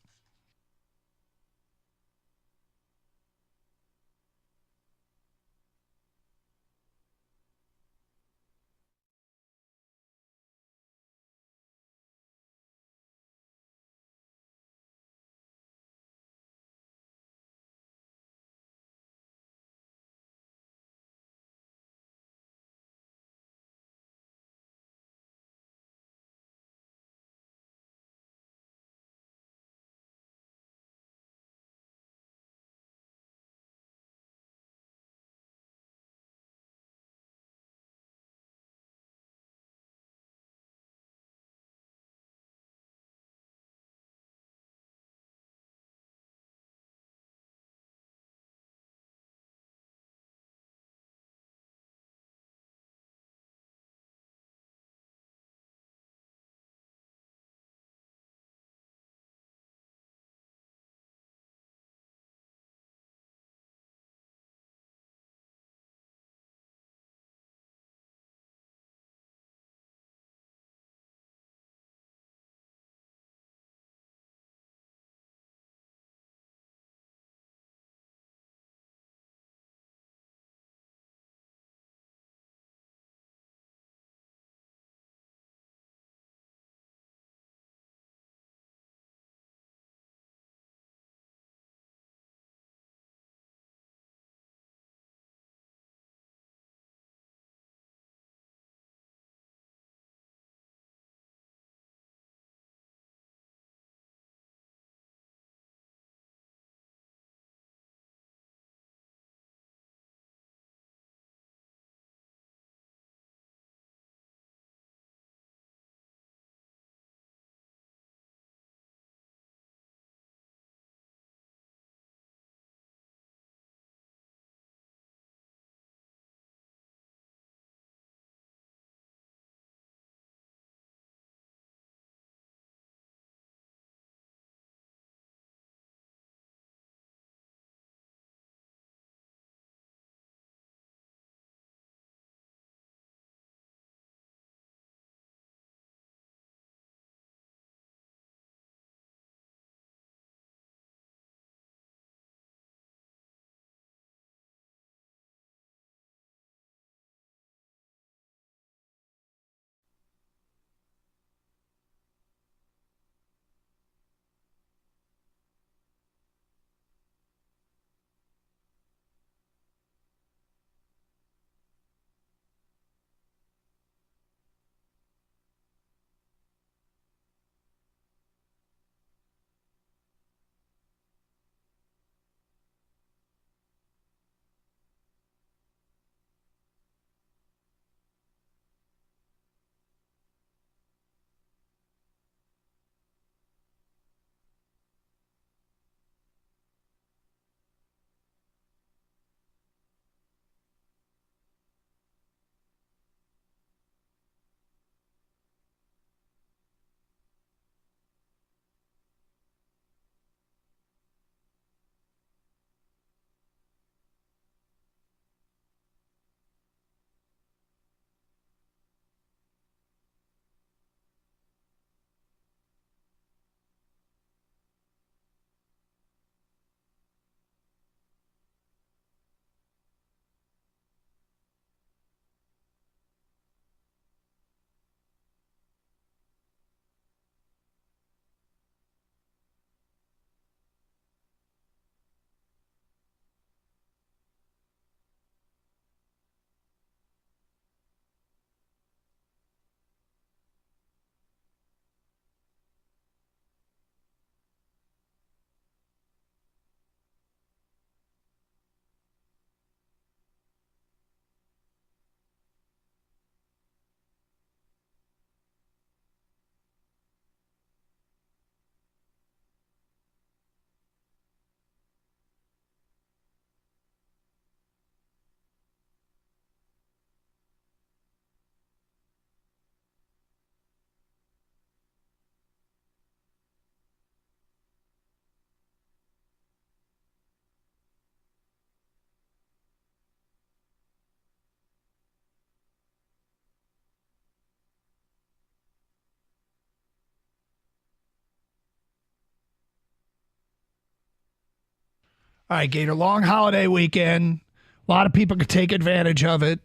All right, Gator, long holiday weekend. A lot of people could take advantage of it.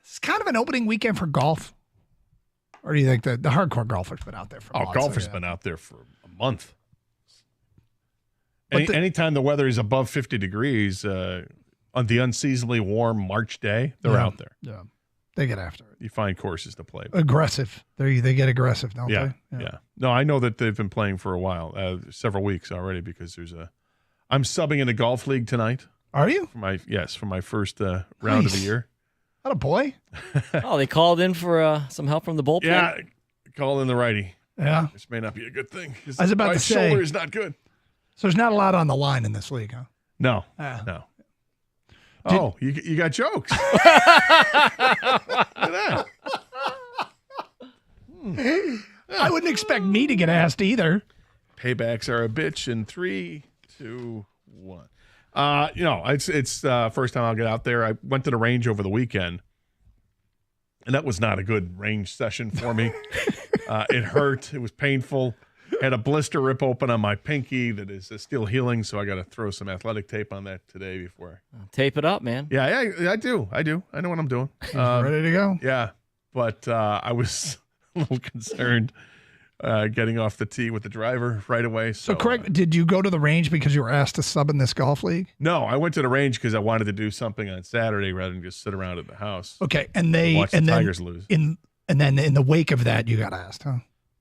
It's kind of an opening weekend for golf. Or do you think the hardcore golfer's been out there for months? Golfer's been out there for a month. Anytime the weather is above 50 degrees on the unseasonably warm March day, they're out there. Yeah, they get after it. You find courses to play. Aggressive. They get aggressive, don't Yeah, they? yeah. No, I know that they've been playing for a while, several weeks already, because I'm subbing in a golf league tonight. Are you? For my first round of the year. What a boy. Oh, they called in for some help from the bullpen? Yeah, call in the righty. Yeah. This may not be a good thing. I was about to say. My shoulder is not good. So there's not a lot on the line in this league, huh? No. No. Oh, you got jokes. Look at that. I wouldn't expect me to get asked either. Paybacks are a bitch in 3, 2, 1. It's first time I'll get out there. I went to the range over the weekend, and that was not a good range session for me. It hurt. It was painful. Had a blister rip open on my pinky that is still healing, so I got to throw some athletic tape on that today before. Tape it up, man. Yeah, I do. I know what I'm doing. Ready to go? Yeah, but I was a little concerned getting off the tee with the driver right away. So correct. Did you go to the range because you were asked to sub in this golf league? No, I went to the range because I wanted to do something on Saturday rather than just sit around at the house. Okay, and watch the Tigers lose. And then in the wake of that, you got asked, huh?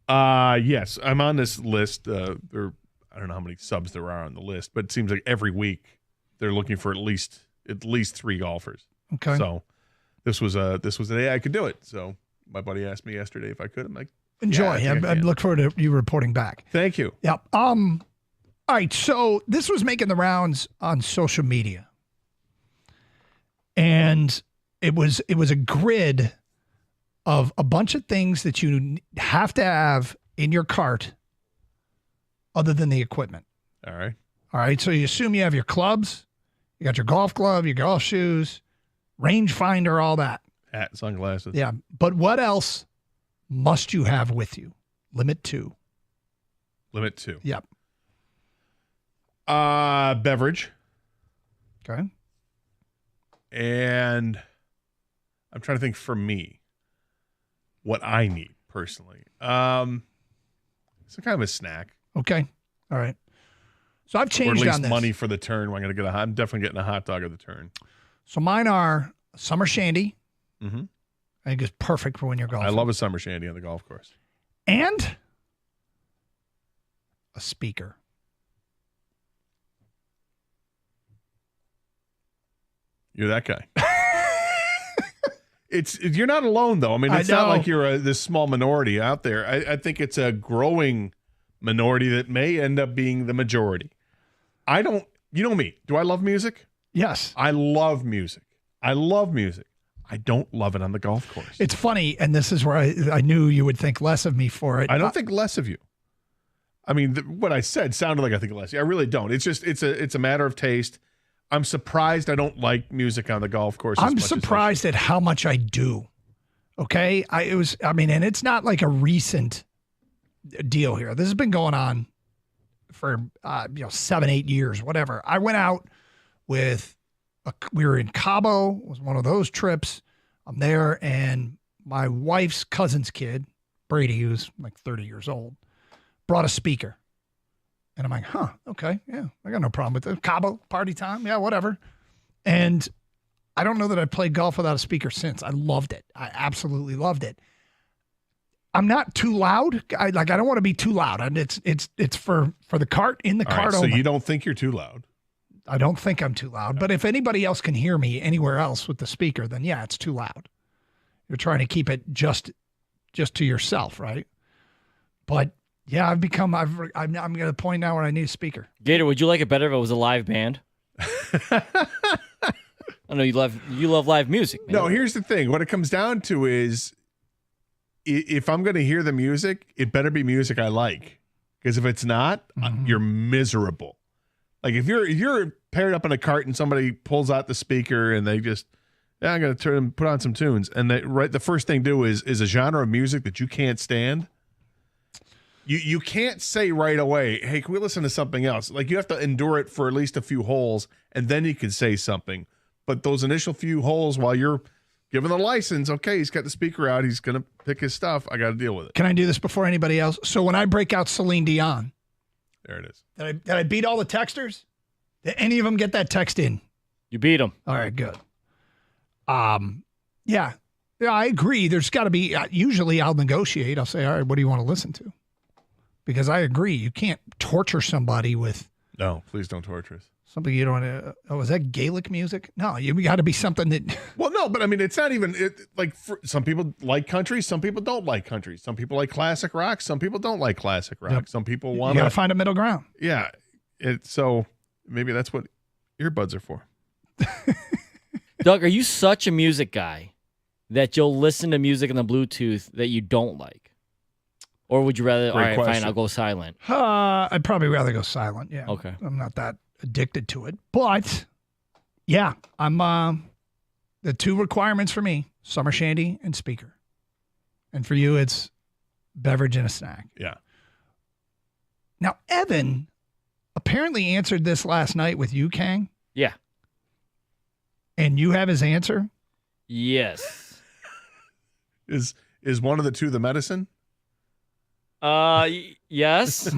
Yes, I'm on this list. I don't know how many subs there are on the list, but it seems like every week they're looking for at least 3 golfers. Okay. So this was the day I could do it. So my buddy asked me yesterday if I could. I'm like, enjoy. Yeah, I look forward to you reporting back. Thank you. Yep. All right. So this was making the rounds on social media, and it was a grid of a bunch of things that you have to have in your cart other than the equipment. All right. All right. So you assume you have your clubs, you got your golf glove, your golf shoes, rangefinder, all that. Hat, sunglasses. Yeah. But what else must you have with you? Limit 2. Limit 2. Yep. Beverage. Okay. And I'm trying to think for me what I need personally. Some kind of a snack. Okay. All right. So I've changed or at least on this. money for the turn. I'm definitely getting a hot dog at the turn. So mine are summer shandy. Mm-hmm. I think it's perfect for when you're golfing. I love a summer shandy on the golf course. And a speaker. You're that guy. You're not alone though. I mean, it's not like you're this small minority out there. I think it's a growing minority that may end up being the majority. You know me. Do I love music? Yes. I love music. I don't love it on the golf course. It's funny, and this is where I knew you would think less of me for it. I don't think less of you. I mean, what I said sounded like I think less. I really don't. It's just it's a matter of taste. I'm surprised I don't like music on the golf course. I'm surprised at how much I do. Okay, and it's not like a recent deal here. This has been going on for 7-8 years, whatever. I went out with we were in Cabo. It was one of those trips. I'm there, and my wife's cousin's kid, Brady, who's like 30 years old, brought a speaker. And I'm like, okay, yeah, I got no problem with it. Cabo, party time, yeah, whatever. And I don't know that I've played golf without a speaker since. I loved it. I absolutely loved it. I'm not too loud. I don't want to be too loud. And it's for the cart, in the cart so only. you don't think you're too loud? I don't think I'm too loud. But if anybody else can hear me anywhere else with the speaker, then yeah, it's too loud. You're trying to keep it just to yourself, right? But yeah, I'm at a point now where I need a speaker. Gator, would you like it better if it was a live band? I know you love live music, man. No, here's the thing. What it comes down to is if I'm going to hear the music, it better be music I like. Because if it's not, you're miserable. Like if you're paired up in a cart and somebody pulls out the speaker and they just, I'm going to put on some tunes, and the first thing to do is a genre of music that you can't stand. You can't say right away, hey, can we listen to something else? Like, you have to endure it for at least a few holes, and then you can say something. But those initial few holes, while you're given the license, okay, he's got the speaker out, he's going to pick his stuff, I got to deal with it. Can I do this before anybody else? So when I break out Celine Dion, there it is. Did I beat all the texters? Did any of them get that text in? You beat them. All right, good. Yeah, I agree. There's got to be, usually I'll negotiate. I'll say, all right, what do you want to listen to? Because I agree. You can't torture somebody with. No, please don't torture us. Something you don't want to. Oh, is that Gaelic music? No, you got to be something that. Well, no, but I mean, it's not even some people like country, some people don't like country. Some people like classic rock, some people don't like classic rock. Yep. Some people You want got to find a middle ground. Yeah, so maybe that's what earbuds are for. Doug, are you such a music guy that you'll listen to music on the Bluetooth that you don't like? Or would you rather, all right, fine, I'll go silent? I'd probably rather go silent. Yeah. Okay. I'm not that addicted to it. But, yeah, I'm the two requirements for me, summer shandy and speaker. And for you, it's beverage and a snack. Yeah. Now, Evan apparently answered this last night with you, Kang. Yeah. And you have his answer? Yes. Is one of the two the medicine? Yes.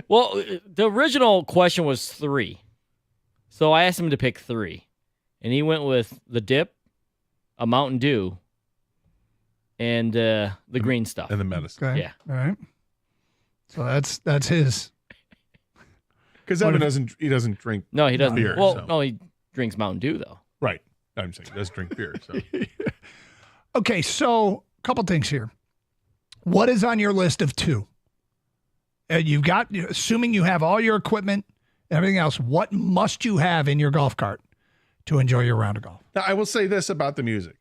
Well, the original question was 3. So I asked him to pick 3. And he went with the dip, a Mountain Dew, and the green stuff. And the medicine. Okay. Yeah. All right. So that's his. Because Evan doesn't drink. No, he doesn't. Beer, well, so. no, he drinks Mountain Dew though. Right. I'm saying he doesn't drink beer. So. Okay, so a couple things here. What is on your list of 2? You've got, assuming you have all your equipment and everything else, what must you have in your golf cart to enjoy your round of golf? Now, I will say this about the music.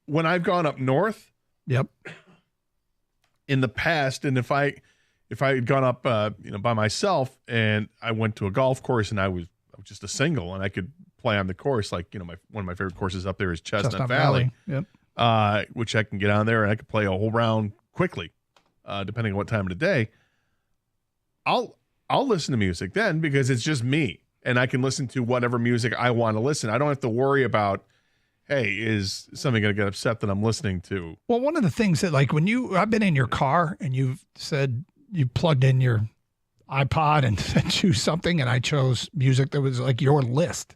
When I've gone up north, yep, in the past, and if I had gone up, by myself, and I went to a golf course, and I was just a single, and I could play on the course, like one of my favorite courses up there is Chestnut Valley. Yep. Which I can get on there and I can play a whole round quickly, depending on what time of the day. I'll listen to music then because it's just me, and I can listen to whatever music I want to listen. I don't have to worry about, hey, is somebody going to get upset that I'm listening to? Well, one of the things that, like, I've been in your car and you've said you plugged in your iPod and said choose something, and I chose music that was like your list.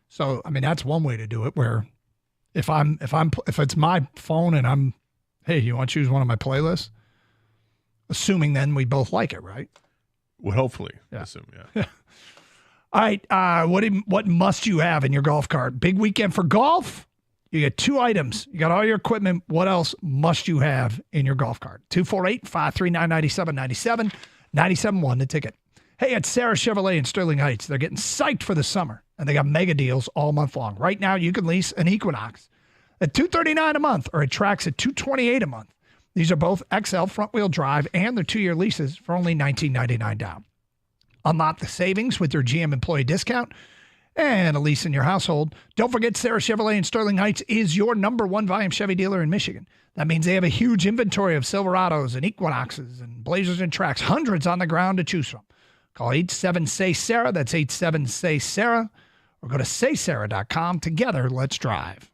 So, I mean, that's one way to do it. Where if it's my phone and I'm, hey, you want to choose one of my playlists? Assuming then we both like it, right? Well, hopefully, yeah. Assume, yeah. All right. What must you have in your golf cart? Big weekend for golf. You get 2 items. You got all your equipment. What else must you have in your golf cart? 248-539-9797, 97.1 the ticket. Hey, it's Sarah Chevrolet in Sterling Heights. They're getting psyched for the summer, and they got mega deals all month long. Right now, you can lease an Equinox at $239 a month or a Trax at $228 a month. These are both XL front-wheel drive, and they're 2-year leases for only $19.99 down. Unlock the savings with their GM employee discount and a lease in your household. Don't forget, Sarah Chevrolet in Sterling Heights is your #1 volume Chevy dealer in Michigan. That means they have a huge inventory of Silverados and Equinoxes and Blazers and Trax, hundreds on the ground to choose from. Call 87-SAY-SARAH, that's 87-SAY-SARAH, or go to saysarah.com. Together, let's drive.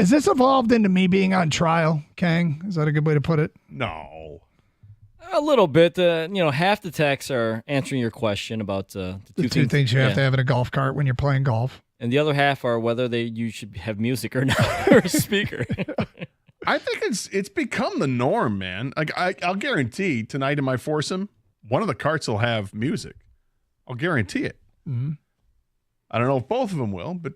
Has this evolved into me being on trial, Kang? Is that a good way to put it? No. A little bit. Half the texts are answering your question about the two things you have to have in a golf cart when you're playing golf. And the other half are whether you should have music or not, or a speaker. I think it's become the norm, man. Like I'll guarantee tonight in my foursome, one of the carts will have music. I'll guarantee it. Mm-hmm. I don't know if both of them will, but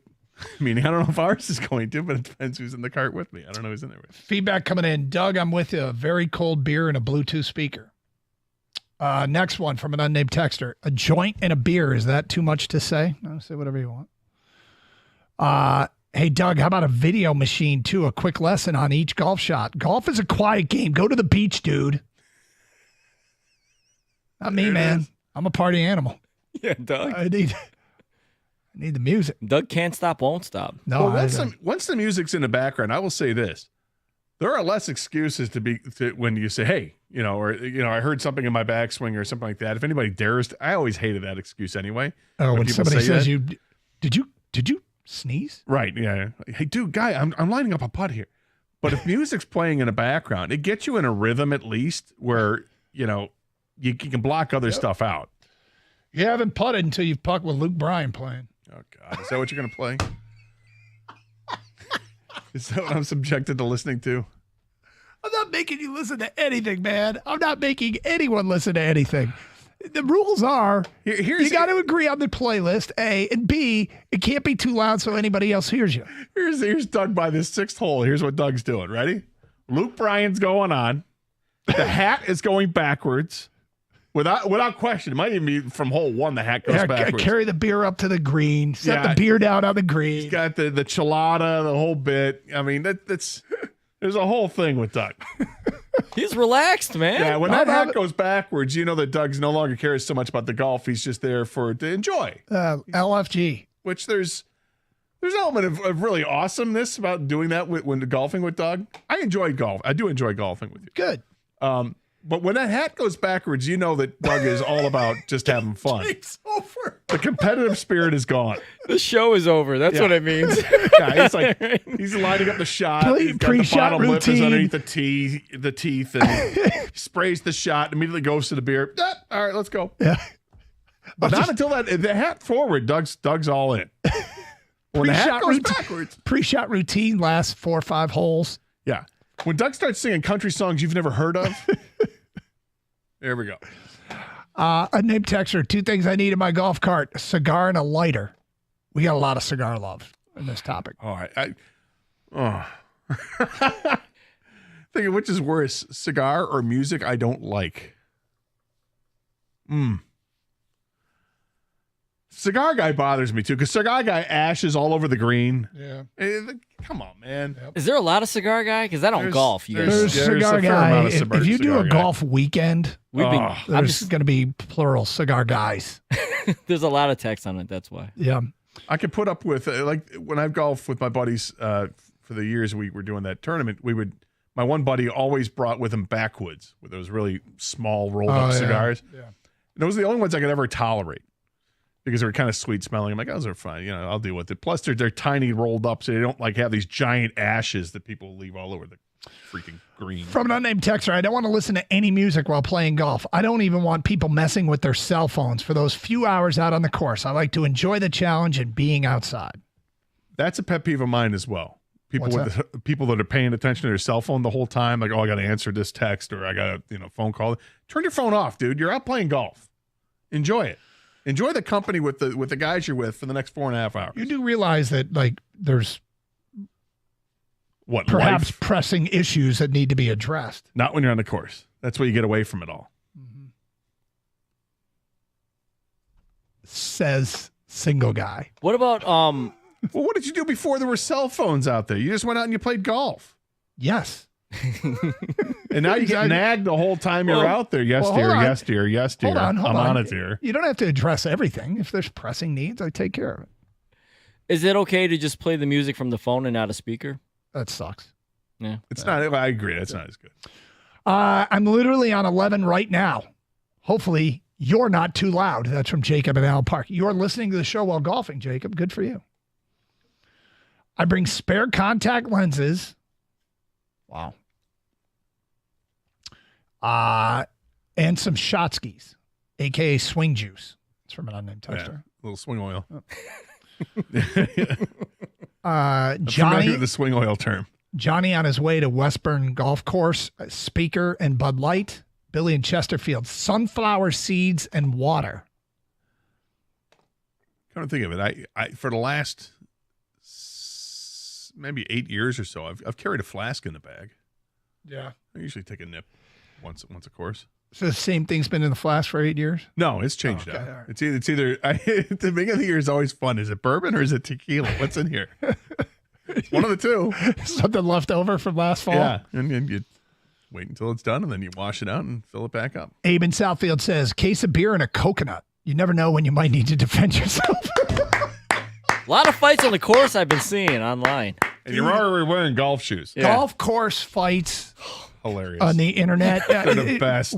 meaning I don't know if ours is going to, but it depends who's in the cart with me. I don't know who's in there with me. Feedback coming in. Doug, I'm with you. A very cold beer and a Bluetooth speaker. Next one from an unnamed texter. A joint and a beer. Is that too much to say? No, say whatever you want. Hey, Doug, how about a video machine, too? A quick lesson on each golf shot. Golf is a quiet game. Go to the beach, dude. Not me, man. I'm a party animal. Yeah, Doug. I need the music. Doug can't stop, won't stop. No, well, once the music's in the background, I will say this. There are less excuses to when you say, hey, I heard something in my backswing or something like that. If anybody dares to, I always hated that excuse anyway. Oh, when somebody says that. did you sneeze? Right, yeah. Hey, dude, guy, I'm lining up a putt here. But if music's playing in the background, it gets you in a rhythm at least where, you can block other stuff out. You haven't putted until you've pucked with Luke Bryan playing. Oh, God. Is that what you're going to play? Is that what I'm subjected to listening to? I'm not making you listen to anything, man. I'm not making anyone listen to anything. The rules are you got to agree on the playlist, A, and B, it can't be too loud so anybody else hears you. Here's Doug by this sixth hole. Here's what Doug's doing. Ready? Luke Bryan's going on. The hat is going backwards. Without question. It might even be from hole one, the hat goes backwards. Carry the beer up to the green. Set the beer down on the green. He's got the chelada, the whole bit. I mean, that's there's a whole thing with Doug. He's relaxed, man. Yeah, when that hat goes backwards, you know that Doug's no longer cares so much about the golf. He's just there to enjoy. LFG. Which there's an element of really awesomeness about doing that when golfing with Doug. I enjoy golf. I do enjoy golfing with you. Good. But when that hat goes backwards, you know that Doug is all about just having fun. It's over. The competitive spirit is gone. The show is over. That's what it means. Yeah, he's lining up the shot. He's got the bottom lip is underneath the teeth, and he sprays the shot, immediately goes to the beer. All right, let's go. Yeah. But not until the hat forward, Doug's all in. When the hat goes backwards. Pre-shot routine lasts 4 or 5 holes. Yeah. When Doug starts singing country songs you've never heard of, there we go. A name texter, 2 things I need in my golf cart, a cigar and a lighter. We got a lot of cigar love in this topic. All right. Thinking which is worse, cigar or music I don't like? Cigar guy bothers me too, because cigar guy ashes all over the green. Yeah. Come on, man. Is there a lot of cigar guy? Because I don't golf. There's cigar guy. If you do a golf weekend, there's going to be plural cigar guys. There's a lot of text on it. That's why. Yeah. I could put up with like when I've golfed with my buddies for the years we were doing that tournament. My one buddy always brought with him backwoods with those really small rolled up cigars. Yeah. And those are the only ones I could ever tolerate. Because they're kind of sweet smelling. I'm like, those are fine. I'll deal with it. Plus, they're tiny rolled up, so they don't have these giant ashes that people leave all over the freaking green. From an unnamed texter, I don't want to listen to any music while playing golf. I don't even want people messing with their cell phones for those few hours out on the course. I like to enjoy the challenge and being outside. That's a pet peeve of mine as well. People that are paying attention to their cell phone the whole time, like, I got to answer this text or I got a phone call. Turn your phone off, dude. You're out playing golf. Enjoy it. Enjoy the company with the guys you're with for the next 4.5 hours. You do realize that there's perhaps pressing issues that need to be addressed. Not when you're on the course. That's where you get away from it all. Mm-hmm. Says single guy. What about Well, what did you do before there were cell phones out there? You just went out and you played golf. Yes. And now you get nagged the whole time you're out there. Yes, dear. Yes, dear. Yes, dear. Hold I'm on. on it, dear. You don't have to address everything. If there's pressing needs, I take care of it. Is it okay to just play the music from the phone and not a speaker? That sucks. Yeah. It's not. I agree. It's not as good. I'm literally on 11 right now. Hopefully, you're not too loud. That's from Jacob in Allen Park. You're listening to the show while golfing, Jacob. Good for you. I bring spare contact lenses. Wow. And some shot skis, a.k.a. swing juice. It's from an unnamed texter. Yeah, a little swing oil. Johnny, with the swing oil term. Johnny on his way to Westburn Golf Course, a speaker and Bud Light. Billy in Chesterfield, sunflower seeds and water. Come to think of it, I for the last maybe 8 years or so, I've carried a flask in the bag. Yeah. I usually take a nip once a course. So the same thing's been in the flask for 8 years? No, it's changed Okay, now. all right. It's either the beginning of the year is always fun. Is it bourbon or is it tequila? What's in here? One of the two. Something left over from last fall? Yeah, and you wait until it's done, and then you wash it out and fill it back up. Abe in Southfield says, case of beer and a coconut. You never know when you might need to defend yourself. A lot of fights on the course I've been seeing online. And you're already wearing golf shoes. Yeah. Golf course fights Hilarious. on the internet. They're the best.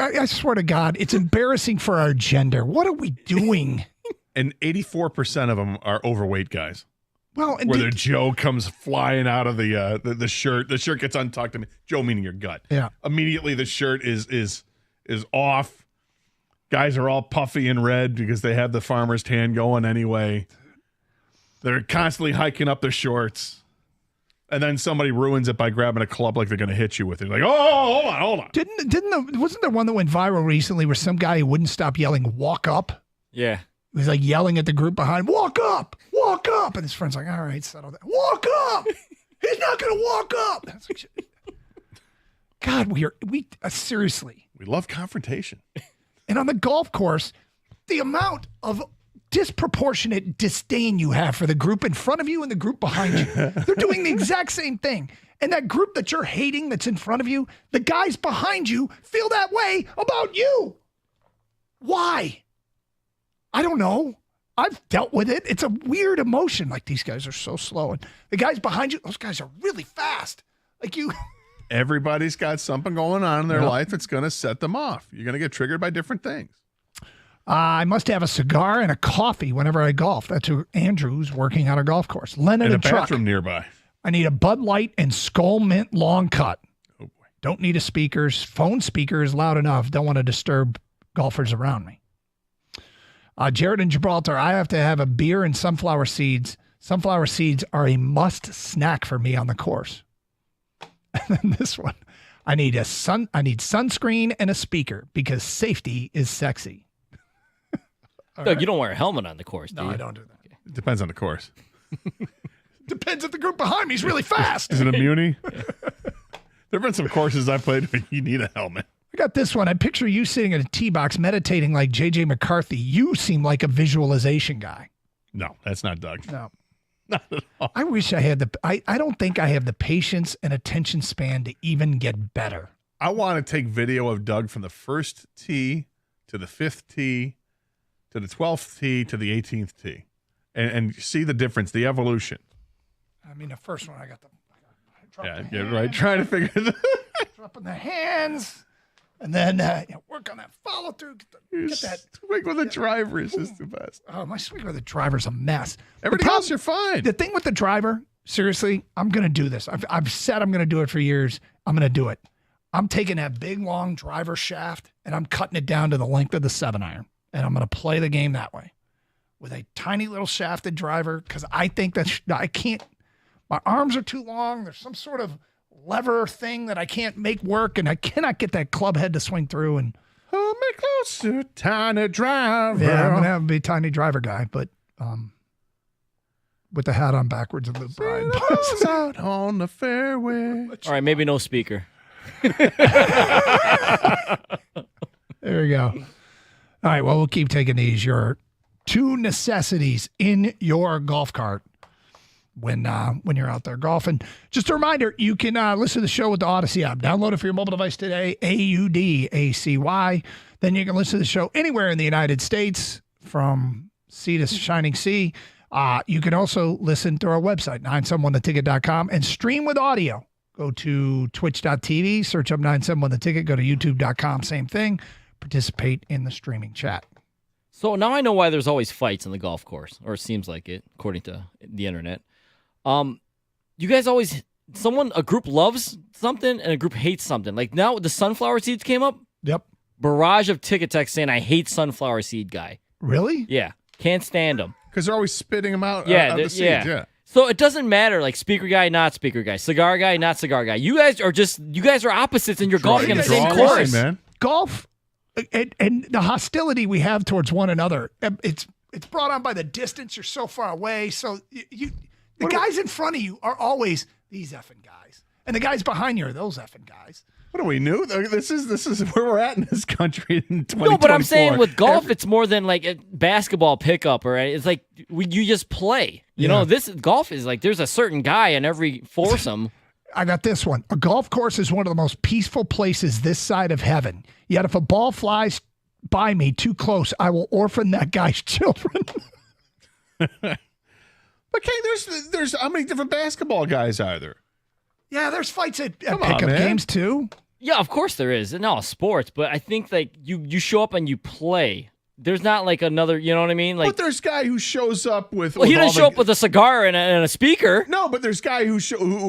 I swear to God, it's embarrassing for our gender. What are we doing? And 84% of them are overweight guys. Well, and where their Joe comes flying out of the shirt. The shirt gets untucked. And Joe meaning your gut. Yeah. Immediately the shirt is off. Guys are all puffy and red because they have the farmer's tan going anyway. They're constantly hiking up their shorts. And then somebody ruins it by grabbing a club like they're going to hit you with it. Like, oh, hold on. Wasn't there one that went viral recently where some guy who wouldn't stop yelling, walk up? Yeah. He was like yelling at the group behind, walk up. And his friend's like, all right, settle down. Walk up. He's not going to walk up. That's like, God, we seriously. We love confrontation. And on the golf course, the amount of disproportionate disdain you have for the group in front of you and the group behind you. They're doing the exact same thing. And that group that you're hating that's in front of you, the guys behind you feel that way about you. Why? I don't know. I've dealt with it. It's a weird emotion. Like, these guys are so slow. And the guys behind you, those guys are really fast. Like you. Everybody's got something going on in their Yep. life that's going to set them off. You're going to get triggered by different things. I must have a cigar and a coffee whenever I golf. That's who Andrew's working on a golf course. Len in And a a truck. bathroom nearby. I need a Bud Light and Skull Mint long cut. Oh boy. Don't need a speakers. Phone speaker is loud enough. Don't want to disturb golfers around me. Jared in Gibraltar, I have to have a beer and sunflower seeds. Sunflower seeds are a must snack for me on the course. And then this one, I need sunscreen and a speaker because safety is sexy. Doug, you don't wear a helmet on the course, do No, you? I don't do that. It depends on the course. Depends if the group behind me is really fast. Is it a muni? There have been some courses I played where you need a helmet. I got this one. I picture you sitting in a tee box meditating like J.J. McCarthy. You seem like a visualization guy. No, that's not Doug. No. Not at all. I wish I had I don't think I have the patience and attention span to even get better. I want to take video of Doug from the first tee to the fifth tee to the 12th tee to the 18th tee and see the difference, the evolution. I mean, the first one I got Yeah, right. Trying to figure it out. dropping the hands, and then work on that follow through. Get that. Swing with the driver is just the best. Oh, my swing with the driver's a mess. Everything else you're fine. The thing with the driver, seriously, I'm going to do this. I've said I'm going to do it for years. I'm going to do it. I'm taking that big, long driver shaft, and I'm cutting it down to the length of the 7-iron, and I'm going to play the game that way with a tiny little shafted driver because I think that I can't. My arms are too long. There's some sort of lever thing that I can't make work, and I cannot get that club head to swing through. And hold me closer, tiny driver. yeah, I'm going to have to be a tiny driver guy, but with the hat on backwards and the bride. Out on the fairway. All right, maybe no speaker. There you go. All right, well, we'll keep taking these. Your 2 necessities in your golf cart when you're out there golfing. Just a reminder, you can listen to the show with the Odyssey app. Download it for your mobile device today, AUDACY. Then you can listen to the show anywhere in the United States from sea to shining sea. You can also listen through our website, 971theticket.com, and stream with audio. Go to twitch.tv, search up 971theticket, go to youtube.com, same thing. Participate in the streaming chat. So now I know why there's always fights on the golf course, or it seems like it, according to the internet. You guys always a group loves something and a group hates something. Like now the sunflower seeds came up. Yep. Barrage of ticket text saying I hate sunflower seed guy. Really? Yeah. Can't stand them. Because they're always spitting them out. Yeah, of the seeds. Yeah. So it doesn't matter, like speaker guy, not speaker guy, cigar guy, not cigar guy. You guys are opposites, and you're golfing on the same course, man. Golf and the hostility we have towards one another. It's brought on by the distance. You're so far away. So the guys in front of you are always these effing guys, and the guys behind you are those effing guys. What do we know? This is where we're at in this country in 2024. No, but I'm saying with golf, it's more than like a basketball pickup, or it's like you just play. You know, this golf is like there's a certain guy in every foursome. I got this one. A golf course is one of the most peaceful places this side of heaven. Yet if a ball flies by me too close, I will orphan that guy's children. Okay, there's how many different basketball guys are there? Yeah, there's fights at pickup games too. Yeah, of course there is. In all sports, but I think like you show up and you play. There's not like another, you know what I mean? Like, but there's guy who shows up with. Well, he didn't show up with a cigar and a speaker. No, but there's guy who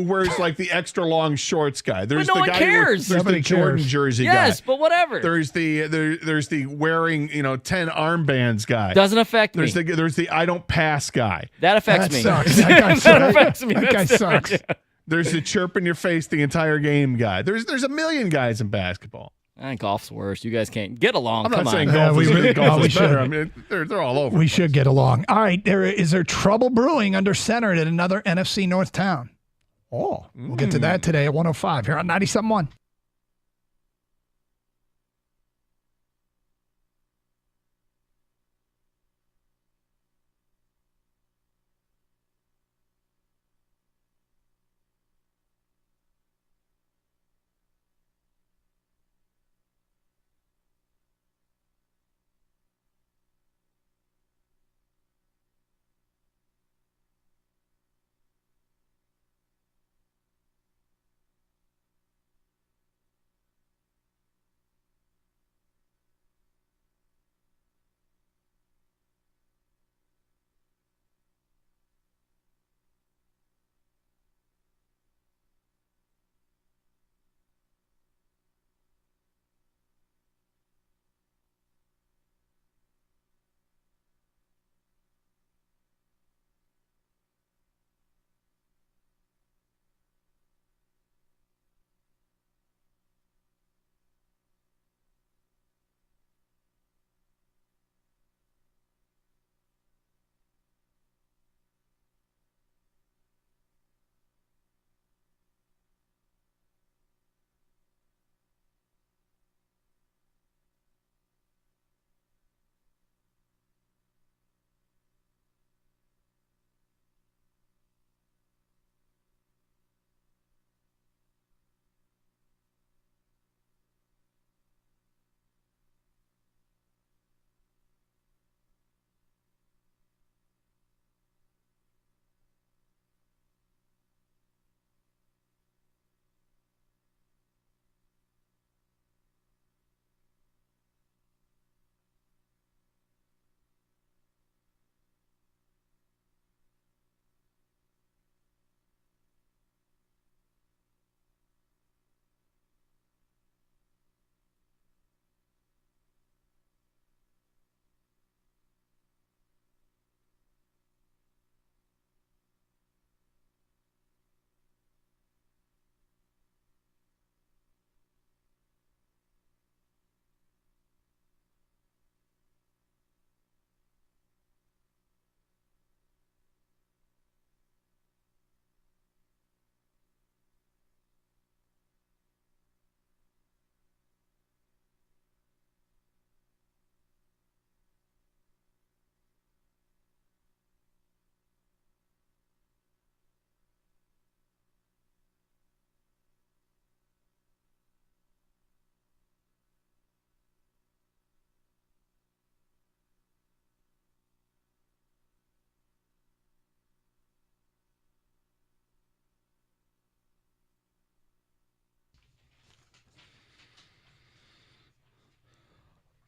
wears like the extra long shorts guy. There's but no the one guy cares. There's the Jordan jersey guy. Yes, but whatever. There's the wearing 10 armbands guy. Doesn't affect me. There's the I don't pass guy. That affects me. Sucks. That affects me. That guy sucks. There's the chirp in your face the entire game guy. There's a million guys in basketball. Golf's worse. You guys can't get along. I'm Come not on. saying golf is should. better. I mean, they're all over. We should get along. All right, is there trouble brewing under center at another NFC North town? Oh, we'll get to that today at 105 here on 97.1.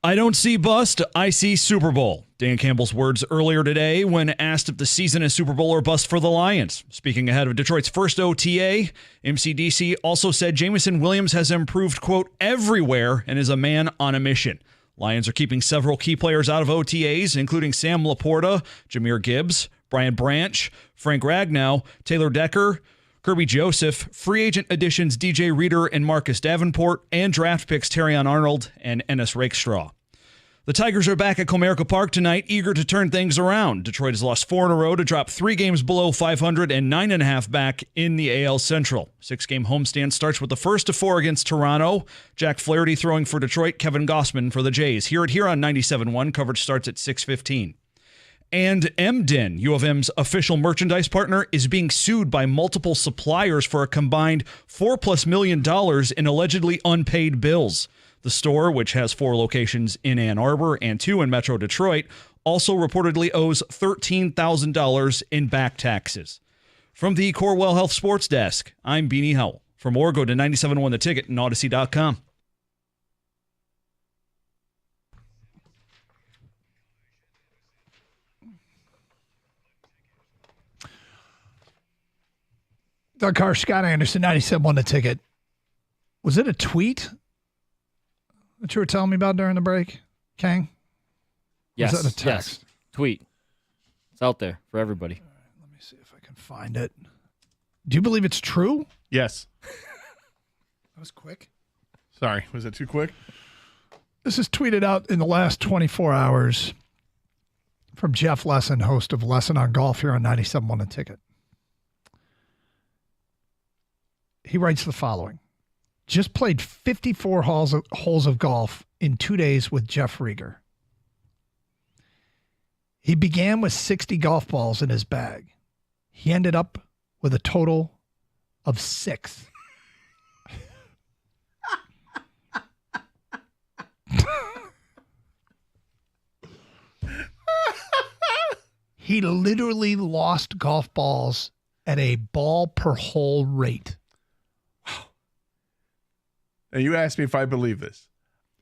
I don't see bust, I see Super Bowl. Dan Campbell's words earlier today when asked if the season is Super Bowl or bust for the Lions. Speaking ahead of Detroit's first OTA, MCDC also said Jamison Williams has improved, quote, everywhere and is a man on a mission. Lions are keeping several key players out of OTAs, including Sam Laporta, Jahmyr Gibbs, Brian Branch, Frank Ragnow, Taylor Decker, Kirby Joseph, free agent additions DJ Reader and Marcus Davenport, and draft picks Terrion Arnold and Ennis Rakestraw. The Tigers are back at Comerica Park tonight, eager to turn things around. Detroit has lost 4 in a row to drop 3 games below 500 and 9.5 back in the AL Central. 6-game homestand starts with the first of 4 against Toronto. Jack Flaherty throwing for Detroit, Kevin Gossman for the Jays. Here on 97.1, coverage starts at 6:15. And Emden, U of M's official merchandise partner, is being sued by multiple suppliers for a combined $4+ million in allegedly unpaid bills. The store, which has 4 locations in Ann Arbor and 2 in Metro Detroit, also reportedly owes $13,000 in back taxes. From the Corewell Health Sports Desk, I'm Beanie Howell. For more, go to 97.1 The Ticket and Odyssey.com. Doug Carr, Scott Anderson, 97.1 The Ticket. Was it a tweet that you were telling me about during the break, Kang? Yes. Was that a text? Yes. Tweet. It's out there for everybody. All right, let me see if I can find it. Do you believe it's true? Yes. That was quick. Sorry, was it too quick? This is tweeted out in the last 24 hours from Jeff Lesson, host of Lesson on Golf here on 97.1 The Ticket. He writes the following. Just played 54 holes of golf in 2 days with Jeff Rieger. He began with 60 golf balls in his bag. He ended up with a total of 6. He literally lost golf balls at a ball per hole rate. And you asked me if I believe this.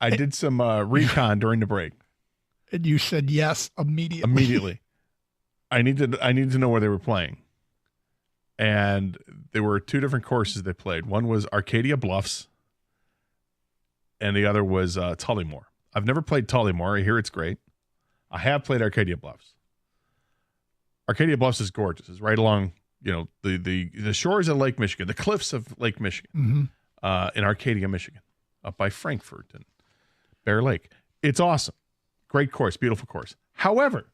I did some recon during the break. And you said yes immediately. Immediately. I needed to know where they were playing. And there were 2 different courses they played. One was Arcadia Bluffs, and the other was Tullymore. I've never played Tullymore. I hear it's great. I have played Arcadia Bluffs. Arcadia Bluffs is gorgeous. It's right along, the shores of Lake Michigan, the cliffs of Lake Michigan. Mm-hmm. In Arcadia, Michigan, up by Frankfort and Bear Lake. It's awesome. Great course, beautiful course. However,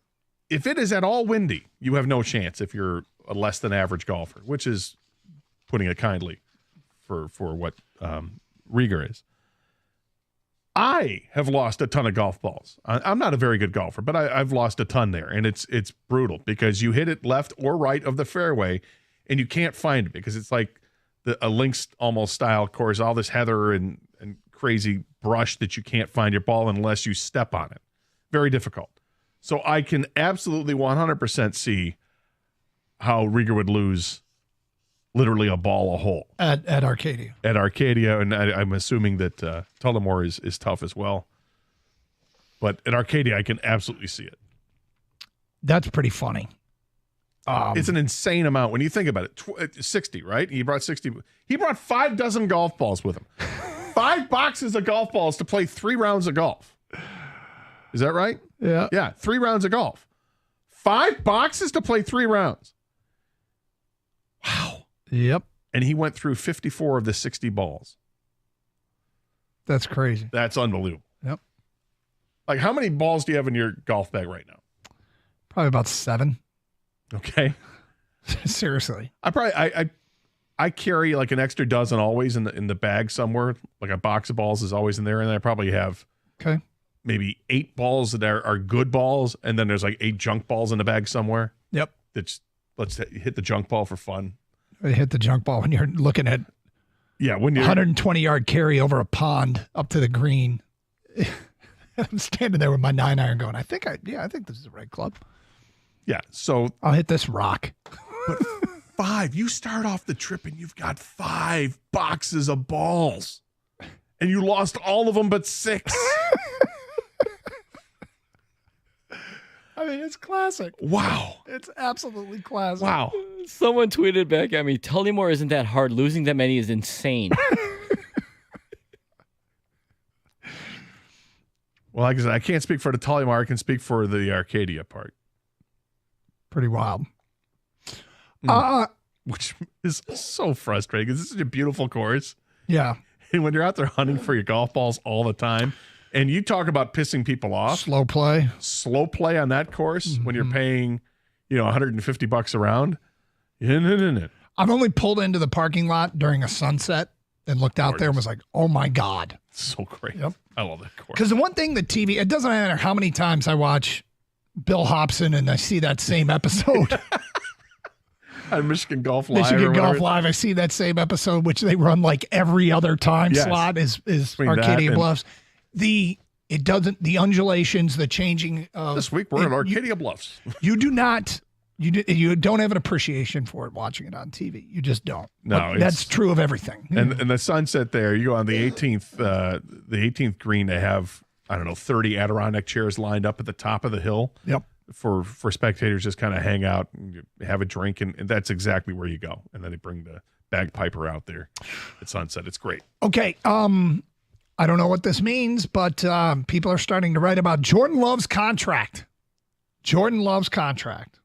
if it is at all windy, you have no chance if you're a less than average golfer, which is putting it kindly for what Rieger is. I have lost a ton of golf balls. I'm not a very good golfer, but I've lost a ton there, and it's brutal because you hit it left or right of the fairway, and you can't find it because it's like a links almost style course, all this heather and crazy brush that you can't find your ball unless you step on it. Very difficult. So I can absolutely 100% see how Rieger would lose literally a ball a hole. At Arcadia. At Arcadia, and I'm assuming that Tullamore is tough as well. But at Arcadia, I can absolutely see it. That's pretty funny. It's an insane amount when you think about it. 60, right? He brought 60. He brought 5 dozen golf balls with him. 5 boxes of golf balls to play 3 rounds of golf. Is that right? Yeah. Yeah, 3 rounds of golf. 5 boxes to play 3 rounds. Wow. Yep. And he went through 54 of the 60 balls. That's crazy. That's unbelievable. Yep. Like, how many balls do you have in your golf bag right now? Probably about 7. Okay. Seriously. I carry like an extra dozen always in the bag somewhere. Like a box of balls is always in there, and I probably have maybe 8 balls that are good balls, and then there's like 8 junk balls in the bag somewhere. Yep. Let's hit the junk ball for fun. Hit the junk ball when you're looking at when you're 120-yard carry over a pond up to the green. I'm standing there with my 9-iron going, I think this is the right club. Yeah, so I'll hit this rock. But 5, you start off the trip and you've got 5 boxes of balls. And you lost all of them but 6. I mean, it's classic. Wow. It's absolutely classic. Wow. Someone tweeted back at me, Tullymore isn't that hard. Losing that many is insane. Well, like I said, I can't speak for the Tullymore. I can speak for the Arcadia part. Pretty wild. Which is so frustrating because this is a beautiful course. Yeah. And when you're out there hunting for your golf balls all the time, and you talk about pissing people off. Slow play on that course when you're paying, $150 a round. No. I've only pulled into the parking lot during a sunset and looked out there and was like, oh my God. So great. Yep. I love that course. Because the one thing that TV, it doesn't matter how many times I watch Bill Hobson and I see that same episode. On Michigan Golf Live. Michigan Golf Live, I see that same episode, which they run like every other time slot is Arcadia Bluffs. The undulations, the changing of this week we're at Arcadia Bluffs. You don't have an appreciation for it watching it on TV. You just don't. No, that's true of everything. And the sunset there, you go on the 18th green, they have 30 Adirondack chairs lined up at the top of the hill. Yep. For spectators just kind of hang out and have a drink, and that's exactly where you go. And then they bring the bagpiper out there at sunset. It's great. Okay. I don't know what this means, but people are starting to write about Jordan Love's contract. Jordan Love's contract.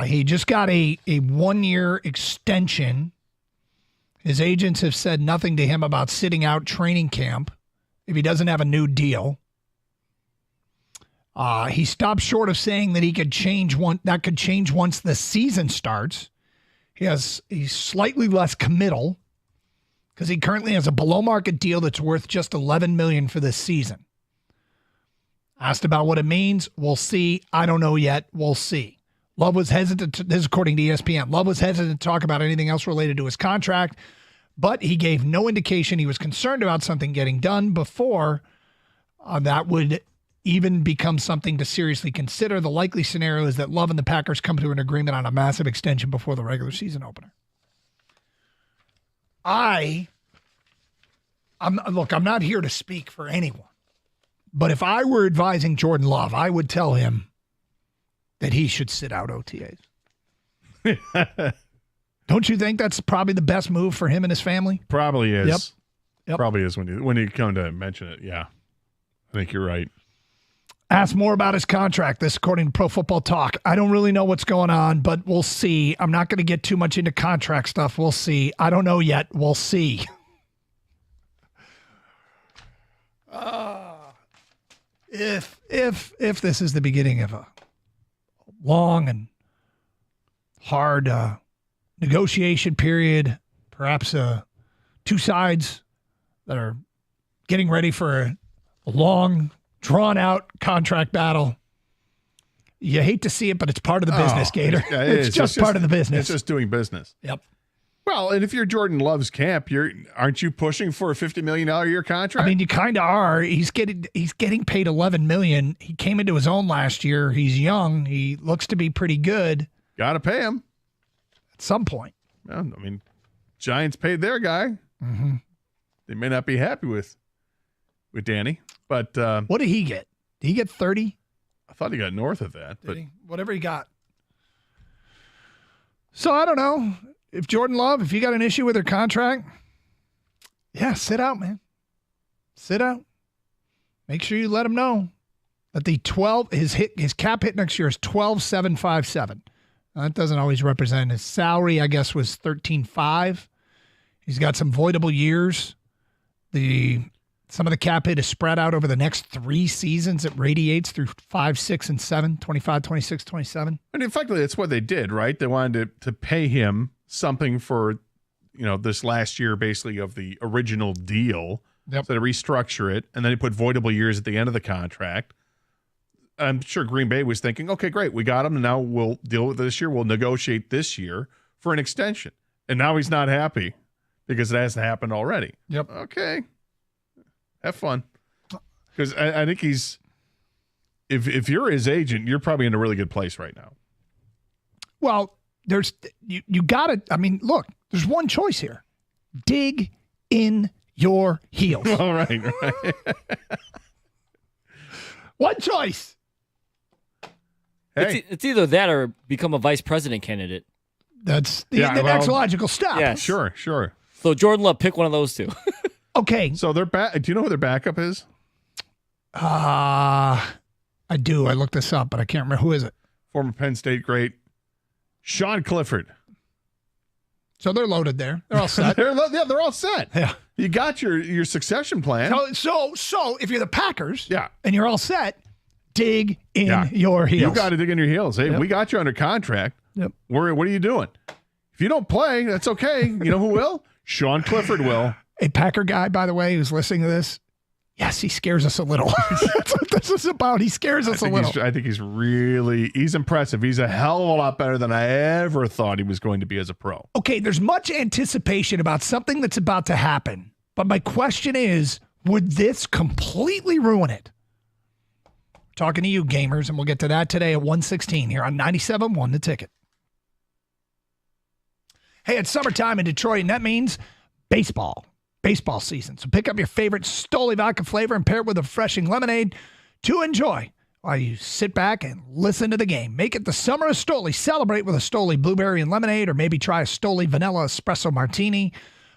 He just got a 1-year extension. His agents have said nothing to him about sitting out training camp if he doesn't have a new deal. He stopped short of saying that he could change that could change once the season starts. He's slightly less committal because he currently has a below market deal that's worth just $11 million for this season. Asked about what it means, we'll see. I don't know yet. We'll see. Love was hesitant. This is according to ESPN. Love was hesitant to talk about anything else related to his contract, but he gave no indication he was concerned about something getting done before that would even become something to seriously consider. The likely scenario is that Love and the Packers come to an agreement on a massive extension before the regular season opener. I'm not here to speak for anyone, but if I were advising Jordan Love, I would tell him that he should sit out OTAs. Don't you think that's probably the best move for him and his family? Probably is. Yep. Probably is when you come to mention it. Yeah, I think you're right. Ask more about his contract. This, according to Pro Football Talk. I don't really know what's going on, but we'll see. I'm not going to get too much into contract stuff. We'll see. I don't know yet. We'll see. If this is the beginning of a long and hard negotiation period, perhaps two sides that are getting ready for a long, drawn-out contract battle. You hate to see it, but it's part of the business, Gator. Yeah, it's just part of the business. It's just doing business. Yep. Well, and if you're Jordan Love's camp, aren't you pushing for a $50 million a year contract? I mean, you kind of are. He's getting paid $11 million. He came into his own last year. He's young. He looks to be pretty good. Got to pay him at some point. Well, I mean, Giants paid their guy. Mm-hmm. They may not be happy with Danny, but what did he get? Did he get 30? I thought he got north of that. Did he? Whatever he got. So I don't know. If Jordan Love, if you got an issue with her contract, yeah, sit out, man. Sit out. Make sure you let him know that his cap hit next year is 12,757. Now, that doesn't always represent his salary. I guess was 13.5. He's got some voidable years. Some of the cap hit is spread out over the next 3 seasons. It radiates through 5, 6, and 7, 25, 26, 27. And effectively, that's what they did, right? They wanted to pay him something for, this last year, basically, of the original deal. Yep. So they restructure it, and then they put voidable years at the end of the contract. I'm sure Green Bay was thinking, okay, great, we got him, and now we'll deal with this year. We'll negotiate this year for an extension. And now he's not happy because it hasn't happened already. Yep. Okay. Have fun. Because I think he's if you're his agent, you're probably in a really good place right now. Well, you got to, look, there's one choice here. Dig in your heels. All right. One choice. Hey. It's either that or become a vice president candidate. That's the next logical step. Yeah, Sure. So Jordan Love, pick one of those two. Okay. So they're back. Do you know who their backup is? I do. I looked this up, but I can't remember. Who is it? Former Penn State great Sean Clifford. So they're loaded there. They're all set. they're all set. Yeah. You got your succession plan. So if you're the Packers, yeah, and you're all set, dig in your heels. You got to dig in your heels. Hey, we got you under contract. Yep. What are you doing? If you don't play, that's okay. You know who will? Sean Clifford will. A Packer guy, by the way, who's listening to this. Yes, he scares us a little. That's what this is about. He scares us a little. I think he's impressive. He's a hell of a lot better than I ever thought he was going to be as a pro. Okay, there's much anticipation about something that's about to happen. But my question is, would this completely ruin it? Talking to you, gamers, and we'll get to that today at 1:16 here on 97.1 The Ticket. Hey, it's summertime in Detroit, and that means baseball season. So pick up your favorite Stoli vodka flavor and pair it with a refreshing lemonade to enjoy while you sit back and listen to the game. Make it the summer of Stoli. Celebrate with a Stoli blueberry and lemonade, or maybe try a Stoli vanilla espresso martini.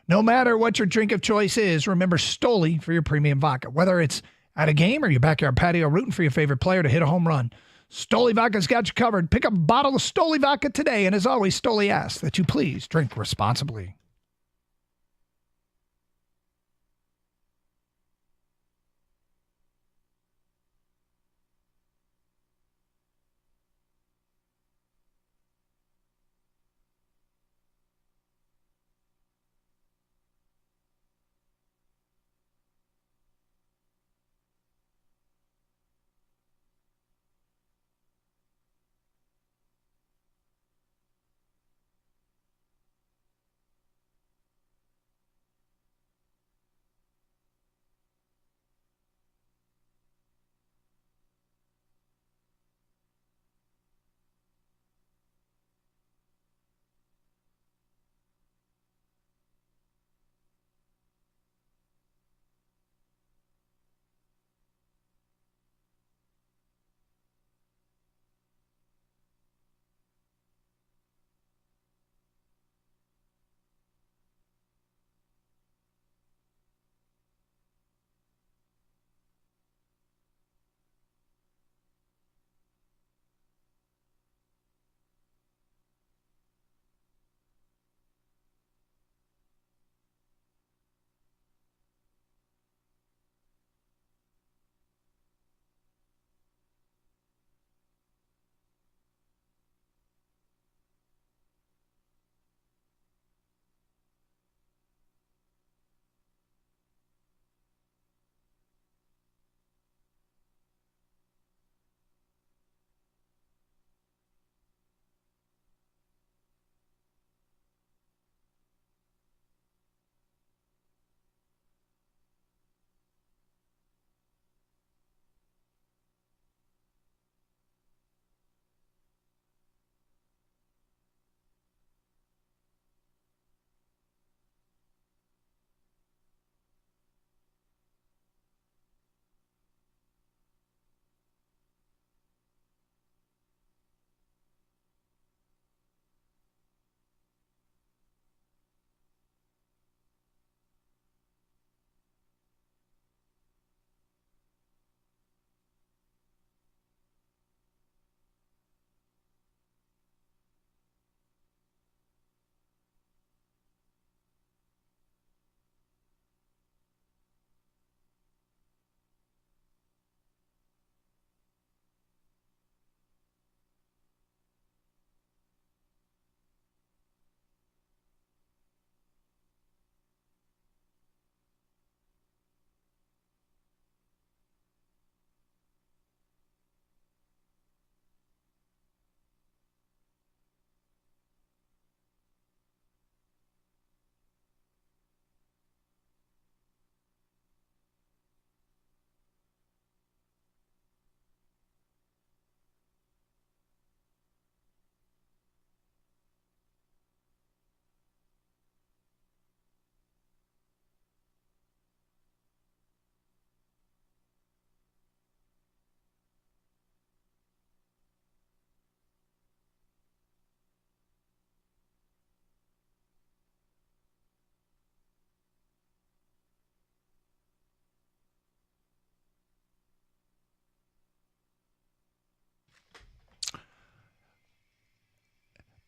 No matter what your drink of choice is, remember Stoli for your premium vodka. Whether it's at a game or your backyard patio rooting for your favorite player to hit a home run, Stoli Vodka's got you covered. Pick up a bottle of Stoli Vodka today, and as always, Stoli asks that you please drink responsibly.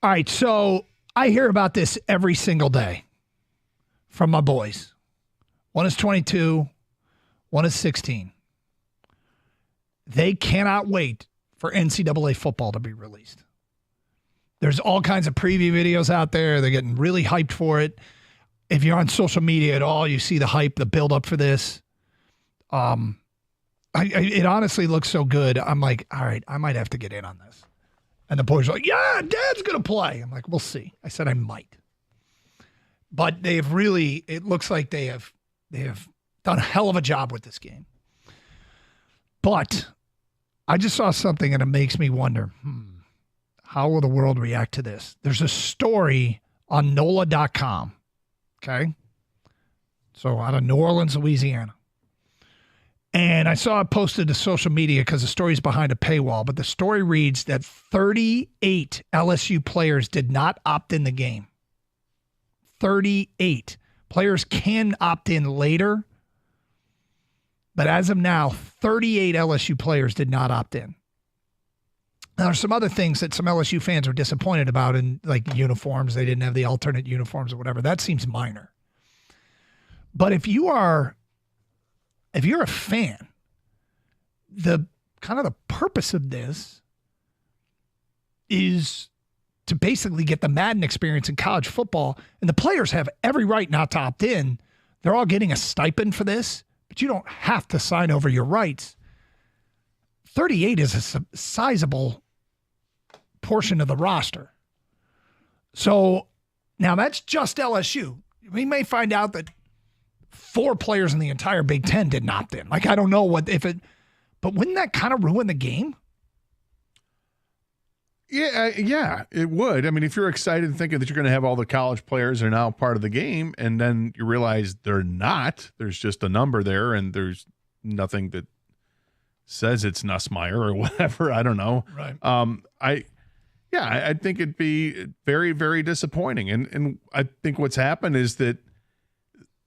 All right, so I hear about this every single day from my boys. One is 22, one is 16. They cannot wait for NCAA football to be released. There's all kinds of preview videos out there. They're getting really hyped for it. If you're on social media at all, you see the hype, the build up for this. It honestly looks so good. I'm like, all right, I might have to get in on this. And the boys are like, yeah, Dad's going to play. I'm like, we'll see. I said I might. But they have really, it looks like they have done a hell of a job with this game. But I just saw something and it makes me wonder, how will the world react to this? There's a story on NOLA.com, okay? So out of New Orleans, Louisiana. And I saw it posted to social media because the story's behind a paywall, but the story reads that 38 LSU players did not opt in the game. 38. Players can opt in later, but as of now, 38 LSU players did not opt in. Now, there's some other things that some LSU fans were disappointed about, in like uniforms. They didn't have the alternate uniforms or whatever. That seems minor. But if you're a fan, the kind of the purpose of this is to basically get the Madden experience in college football, and the players have every right not to opt in. They're all getting a stipend for this, but you don't have to sign over your rights. 38 is a sizable portion of the roster. So now that's just LSU. We may find out that 4 players in the entire Big Ten didn't opt in. Like, I don't know but wouldn't that kind of ruin the game? Yeah, it would. I mean, if you're excited thinking that you're going to have all the college players are now part of the game, and then you realize they're not, there's just a number there, and there's nothing that says it's Nussmeier or whatever. I don't know. Right. I think it'd be very, very disappointing. And I think what's happened is that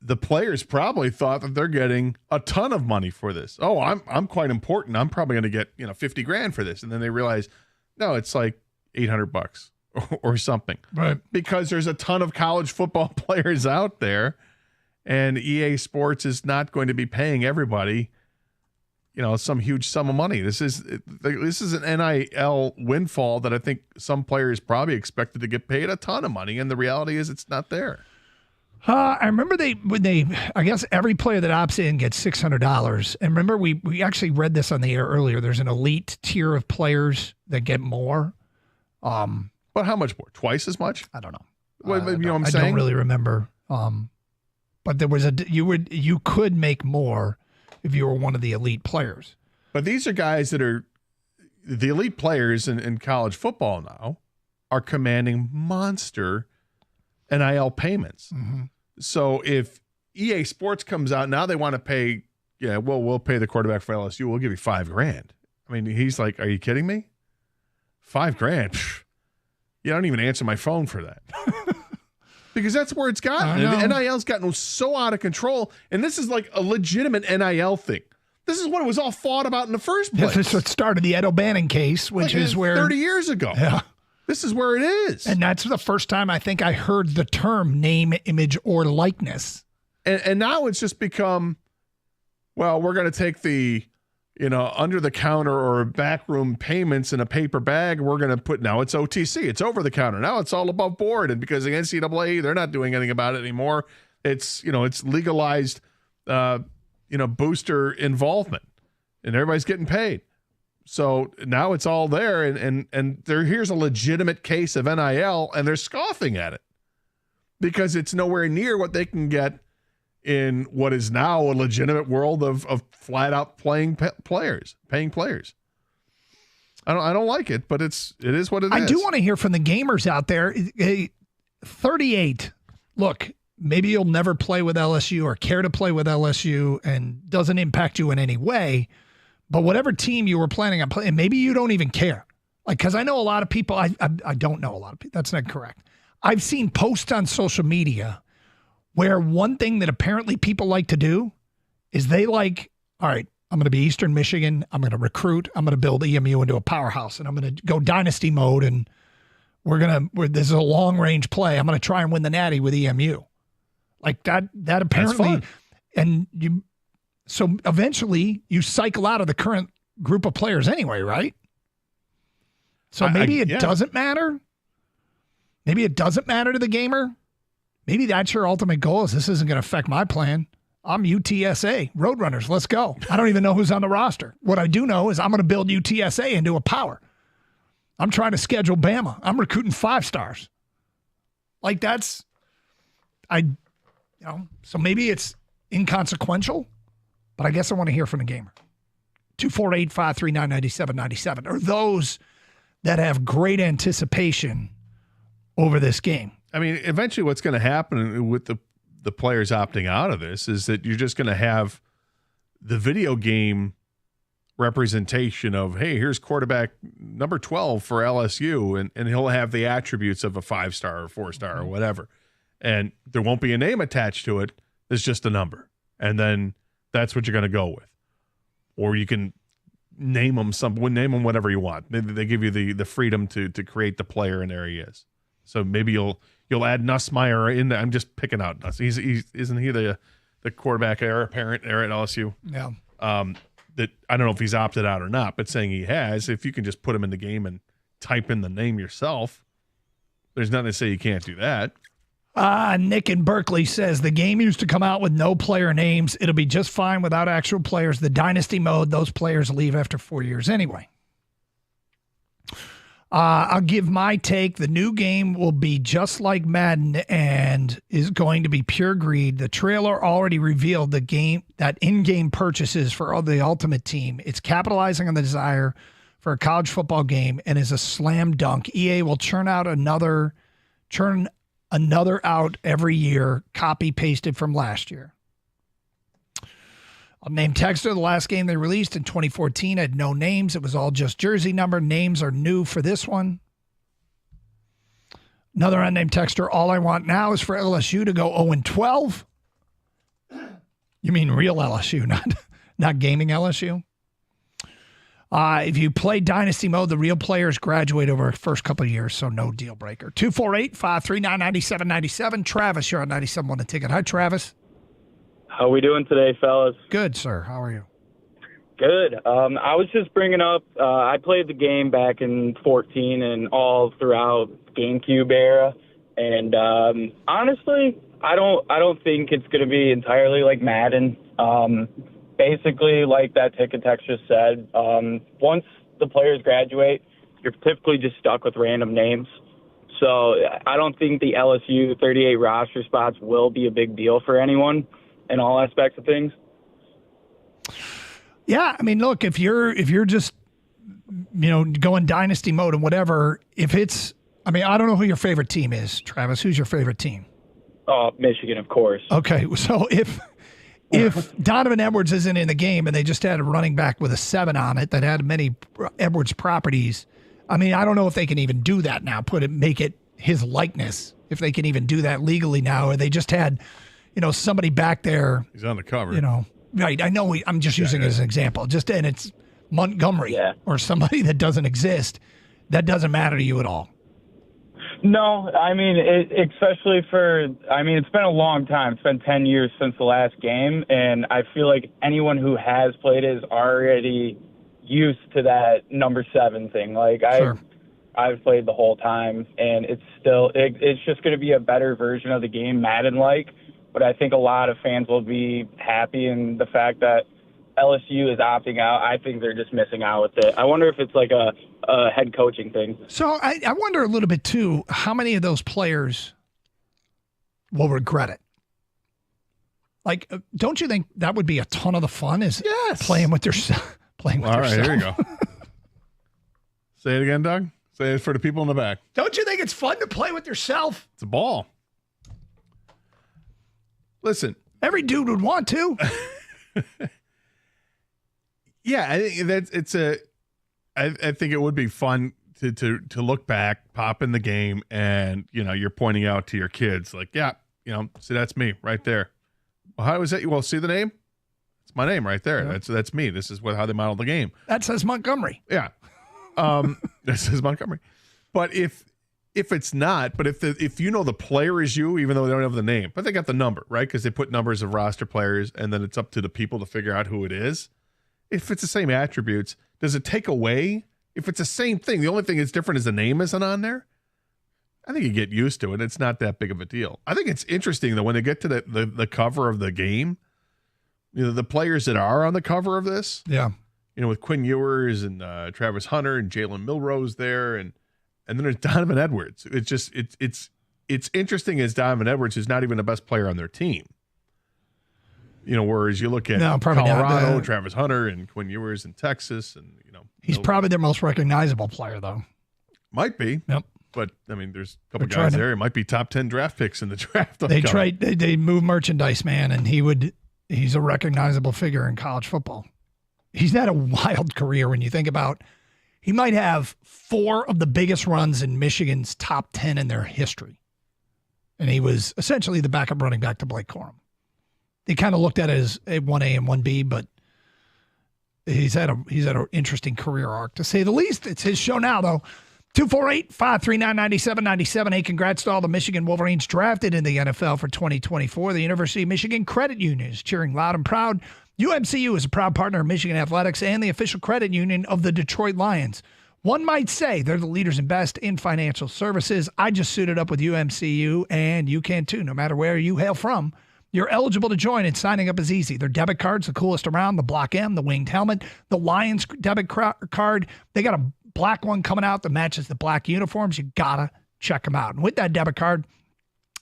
the players probably thought that they're getting a ton of money for this. Oh, I'm quite important. I'm probably going to get, $50,000 for this. And then they realize, no, it's like $800 or something. Right. Because there's a ton of college football players out there, and EA Sports is not going to be paying everybody, some huge sum of money. This is an NIL windfall that I think some players probably expected to get paid a ton of money, and the reality is it's not there. I remember I guess every player that opts in gets $600. And remember, we actually read this on the air earlier. There's an elite tier of players that get more. But how much more? Twice as much? I don't know. What I'm I saying? don't really remember. But there was you could make more if you were one of the elite players. But these are guys that are the elite players in college football now are commanding monster NIL payments. Mm-hmm. So if EA Sports comes out now, they want to pay. Yeah, well, we'll pay the quarterback for LSU. We'll give you $5,000. I mean, he's like, "Are you kidding me? $5,000? Pff, you don't even answer my phone for that." Because that's where it's gotten. The NIL's gotten so out of control, and this is like a legitimate NIL thing. This is what it was all fought about in the first place. This is what started the Ed O'Bannon case, which is where 30 years ago. Yeah. This is where it is. And that's the first time I think I heard the term name, image, or likeness. And now it's just become, well, we're going to take the, under the counter or backroom payments in a paper bag. We're going to put, now it's OTC. It's over the counter. Now it's all above board. And because the NCAA, they're not doing anything about it anymore. It's, it's legalized, booster involvement, and everybody's getting paid. So now it's all there, and here's a legitimate case of NIL, and they're scoffing at it because it's nowhere near what they can get in what is now a legitimate world of flat out paying players. I don't like it, but it is what it is. I do want to hear from the gamers out there. 38. Look, maybe you'll never play with LSU or care to play with LSU and doesn't impact you in any way. But whatever team you were planning on playing, maybe you don't even care. Like, because I know a lot of people, I don't know a lot of people. That's not correct. I've seen posts on social media where one thing that apparently people like to do is they like, all right, I'm going to be Eastern Michigan. I'm going to recruit. I'm going to build EMU into a powerhouse, and I'm going to go dynasty mode, and this is a long range play. I'm gonna try and win the Natty with EMU. Like that apparently, and so eventually you cycle out of the current group of players anyway, right? So maybe it doesn't matter. Maybe it doesn't matter to the gamer. Maybe that's your ultimate goal is this isn't going to affect my plan. I'm UTSA, Roadrunners, let's go. I don't even know who's on the roster. What I do know is I'm going to build UTSA into a power. I'm trying to schedule Bama. I'm recruiting 5 stars. Like so maybe it's inconsequential, but I guess I want to hear from the gamer. 248-539-9797 or those that have great anticipation over this game. I mean, eventually what's going to happen with the players opting out of this is that you're just going to have the video game representation of, hey, here's quarterback number 12 for LSU, and he'll have the attributes of a 5-star or 4-star or whatever. And there won't be a name attached to it. There's just a number. And then that's what you're going to go with. Or you can name them whatever you want. They give you the freedom to create the player, and there he is. So maybe you'll add Nussmeier in there. I'm just picking out Nuss. Isn't he the quarterback heir apparent there at LSU? Yeah. That I don't know if he's opted out or not, but saying he has, if you can just put him in the game and type in the name yourself, there's nothing to say you can't do that. Nick in Berkeley says the game used to come out with no player names. It'll be just fine without actual players. The dynasty mode, those players leave after 4 years anyway. I'll give my take. The new game will be just like Madden and is going to be pure greed. The trailer already revealed the game that in-game purchases for the Ultimate Team. It's capitalizing on the desire for a college football game and is a slam dunk. EA will churn another out every year, copy pasted from last year. Unnamed texter, the last game they released in 2014 had no names. It was all just jersey number. Names are new for this one. Another unnamed texter, all I want now is for LSU to go 0-12. You mean real LSU, not gaming LSU? If you play Dynasty mode, the real players graduate over the first couple of years, so no deal breaker. 248-539-9797. Travis, you're on 97 on a ticket. Hi, Travis. How we doing today, fellas? Good, sir. How are you? Good. I was just bringing up, I played the game back in 14 and all throughout GameCube era, and honestly, I don't think it's going to be entirely like Madden. Basically, like that ticket text just said, once the players graduate, you're typically just stuck with random names. So I don't think the LSU 38 roster spots will be a big deal for anyone in all aspects of things. Yeah, I mean, look, if you're just going dynasty mode and whatever, if it's, I mean, I don't know who your favorite team is, Travis. Who's your favorite team? Oh, Michigan, of course. Okay, so if Donovan Edwards isn't in the game and they just had a running back with a 7 on it that had many Edwards properties, I mean, I don't know if they can even do that now. Make it his likeness. If they can even do that legally now, or they just had, somebody back there. He's on the cover. Right. I know. I'm just using it as an example. And it's Montgomery or somebody that doesn't exist. That doesn't matter to you at all. No, I mean, especially it's been a long time. It's been 10 years since the last game, and I feel like anyone who has played is already used to that number 7 thing. Like, I've played the whole time, and it's just going to be a better version of the game, Madden-like, but I think a lot of fans will be happy in the fact that LSU is opting out. I think they're just missing out with it. I wonder if it's like a head coaching thing. So I wonder a little bit, too, how many of those players will regret it? Like, don't you think that would be a ton of the fun is playing with yourself? All right, here you go. Say it again, Doug. Say it for the people in the back. Don't you think it's fun to play with yourself? It's a ball. Listen. Every dude would want to. Yeah, I think I think it would be fun to look back, pop in the game, and you're pointing out to your kids like, see, that's me right there. Well, how was that? Well, see the name? It's my name right there. Yeah. That's me. This is how they model the game. That says Montgomery. Yeah. This is Montgomery. But if if it's not, but if you know the player is you, even though they don't have the name, but they got the number, right? Because they put numbers of roster players, and then it's up to the people to figure out who it is. If it's the same attributes, does it take away? If it's the same thing, the only thing that's different is the name isn't on there. I think you get used to it. It's not that big of a deal. I think it's interesting that when they get to the cover of the game, the players that are on the cover of this, with Quinn Ewers and Travis Hunter and Jalen Milrose there, and then there's Donovan Edwards. It's just it's interesting as Donovan Edwards is not even the best player on their team. Whereas you look at Colorado, Travis Hunter and Quinn Ewers in Texas, and he's probably their most recognizable player, though. Might be. Yep. But I mean, there's a couple guys there. It might be top 10 draft picks in the draft. They move merchandise, man, and he's a recognizable figure in college football. He's had a wild career when you think about. He might have 4 of the biggest runs in Michigan's top 10 in their history, and he was essentially the backup running back to Blake Corum. They kind of looked at it as a 1A and 1B, but he's had an interesting career arc, to say the least. It's his show now, though. 248-539-9797. Hey, congrats to all the Michigan Wolverines drafted in the NFL for 2024. The University of Michigan Credit Union is cheering loud and proud. UMCU is a proud partner of Michigan Athletics and the official credit union of the Detroit Lions. One might say they're the leaders and best in financial services. I just suited up with UMCU, and you can too, no matter where you hail from. You're eligible to join, and signing up is easy. Their debit card's the coolest around, the Block M, the winged helmet, the Lions debit card. They got a black one coming out that matches the black uniforms. You gotta check them out. And with that debit card,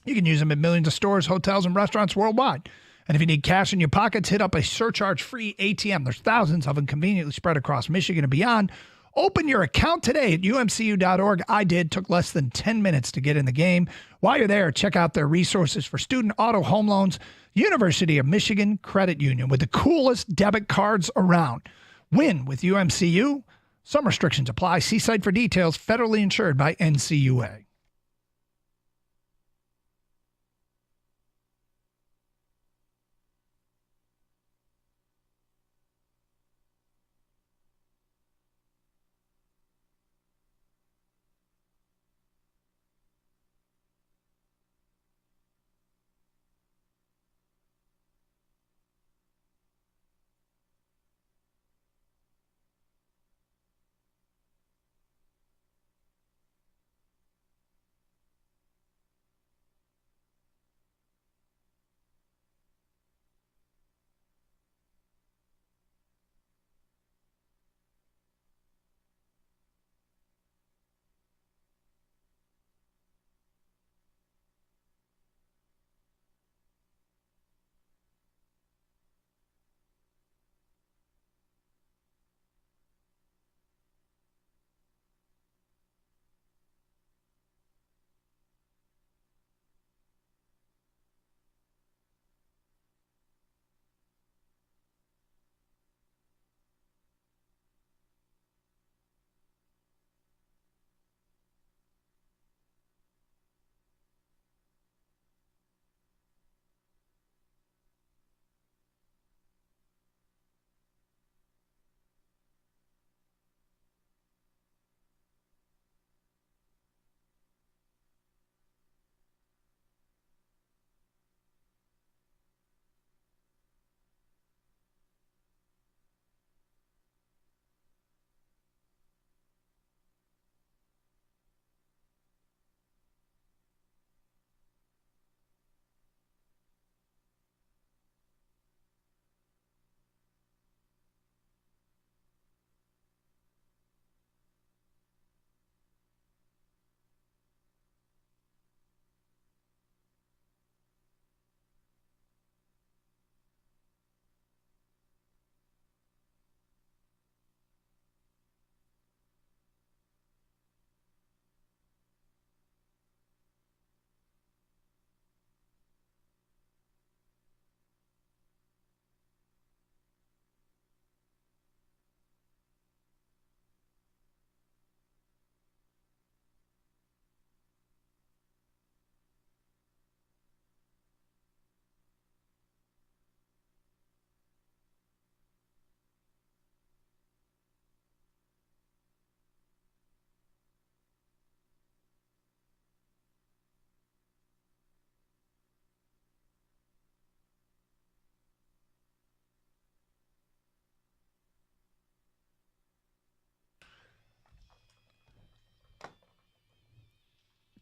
you can use them at millions of stores, hotels, and restaurants worldwide. And if you need cash in your pockets, hit up a surcharge-free ATM. There's thousands of them conveniently spread across Michigan and beyond. Open your account today at umcu.org. I did. Took less than 10 minutes to get in the game. While you're there, check out their resources for student auto home loans. University of Michigan Credit Union with the coolest debit cards around. Win with UMCU. Some restrictions apply. See site for details. Federally insured by NCUA.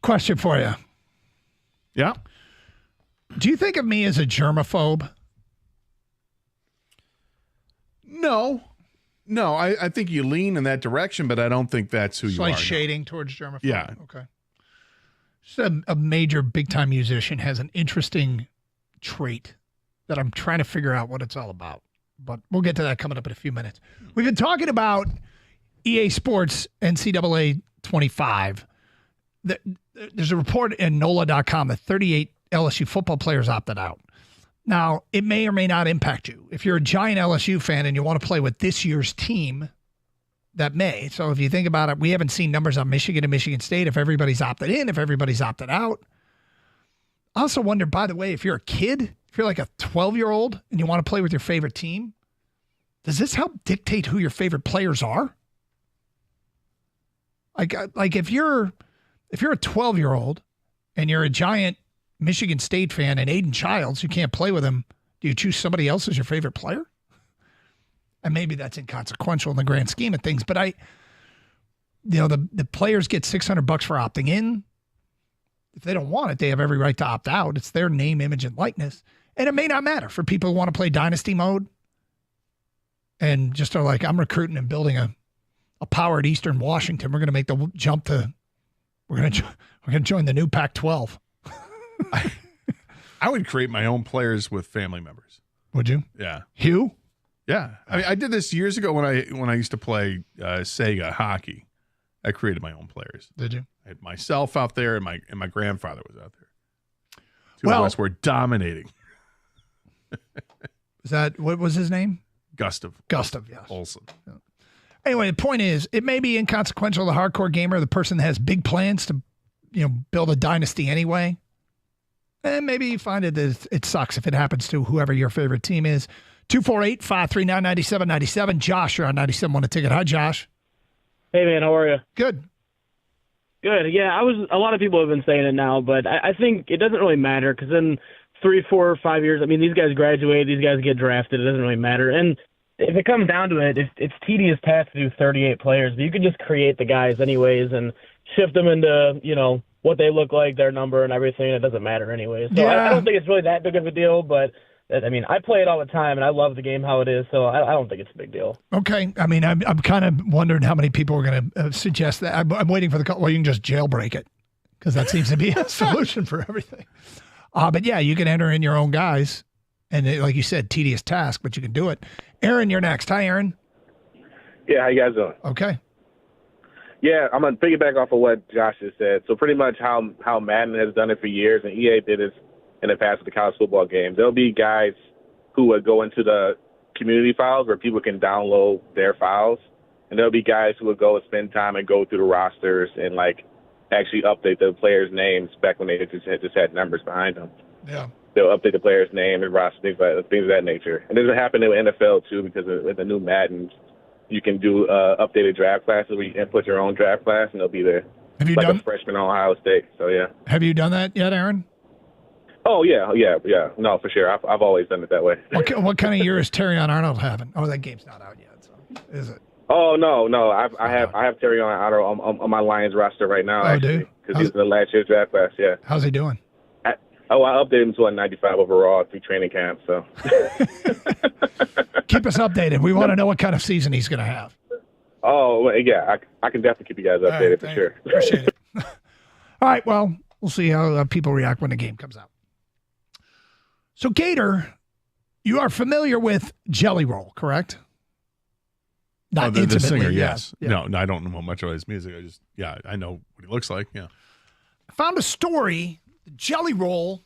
Question for you. Yeah. Do you think of me as a germaphobe? No. No, I think you lean in that direction, but I don't think that's who you Slight are. shading towards germaphobe? Yeah. Okay. Just a major big-time musician has an interesting trait that I'm trying to figure out what it's all about. But we'll get to that coming up in a few minutes. We've been talking about EA Sports NCAA 25. There's a report in NOLA.com that 38 LSU football players opted out. Now, it may or may not impact you. If you're a giant LSU fan and you want to play with this year's team, that may. So if you think about it, we haven't seen numbers on Michigan and Michigan State, if everybody's opted in, if everybody's opted out. I also wonder, by the way, if you're a kid, if you're like a 12-year-old and you want to play with your favorite team, does this help dictate who your favorite players are? Like if you're a 12-year-old and you're a giant Michigan State fan and Aiden Childs, you can't play with him, do you choose somebody else as your favorite player? And maybe that's inconsequential in the grand scheme of things, but the players get $600 for opting in. If they don't want it, they have every right to opt out. It's their name, image, and likeness. And it may not matter for people who want to play dynasty mode and just are like, I'm recruiting and building a power at Eastern Washington. We're going to make the jump to, we're going to join the new Pac-12. I would create my own players with family members. Would you? Yeah. Hugh? Yeah. I mean, I did this years ago when I used to play Sega hockey. I created my own players. Did you? I had myself out there, and my grandfather was out there. Two of us were dominating. What was his name? Gustav, yes. Olsen. Yeah. Anyway, the point is, it may be inconsequential to the hardcore gamer, the person that has big plans to, build a dynasty anyway. And maybe you find it sucks if it happens to whoever your favorite team is. 248-539-9797. Josh, you're on 97 on a ticket. Hi, Josh. Hey, man, how are you? Good. Good. Yeah, a lot of people have been saying it now, but I think it doesn't really matter because in 3, 4, 5 years, I mean, these guys graduate, these guys get drafted. It doesn't really matter. And if it comes down to it, it's tedious task to do 38 players, but you can just create the guys anyways and shift them into, what they look like, their number and everything. It doesn't matter anyways. So I don't think it's really that big of a deal, but I mean, I play it all the time and I love the game how it is, so I don't think it's a big deal. Okay. I mean, I'm kind of wondering how many people are going to suggest that. I'm waiting for the call. Well, you can just jailbreak it because that seems to be a solution for everything. But yeah, you can enter in your own guys. And like you said, tedious task, but you can do it. Aaron, you're next. Hi, Aaron. Yeah, how you guys doing? Okay. Yeah, I'm going to piggyback off of what Josh just said. So pretty much how Madden has done it for years, and EA did it in the past with the college football games. There'll be guys who would go into the community files where people can download their files, and there'll be guys who would go and spend time and go through the rosters and, actually update the players' names back when they just had numbers behind them. Yeah. They'll update the player's name and roster, things of that nature. And this will happen in the NFL, too, because with the new Madden, you can do updated draft classes where you can put your own draft class, and they'll be there. Have you like done a freshman on Ohio State, so yeah. Have you done that yet, Aaron? Oh, yeah. No, for sure. I've always done it that way. What kind of year is Terrion Arnold having? Oh, that game's not out yet, so is it? Oh, no. I have Terry on my Lions roster right now, actually, because he's in the last year's draft class, yeah. How's he doing? I updated him to a 95 overall through training camp, so. Keep us updated. We want to know what kind of season he's going to have. Oh, yeah. I can definitely keep you guys updated for sure. Appreciate it. All right, well, we'll see how people react when the game comes out. So, Gator, you are familiar with Jelly Roll, correct? Not the intimately, singer, yeah. yes. Yeah. No, I don't know much about his music. I know what he looks like, yeah. I found a story. Jelly Roll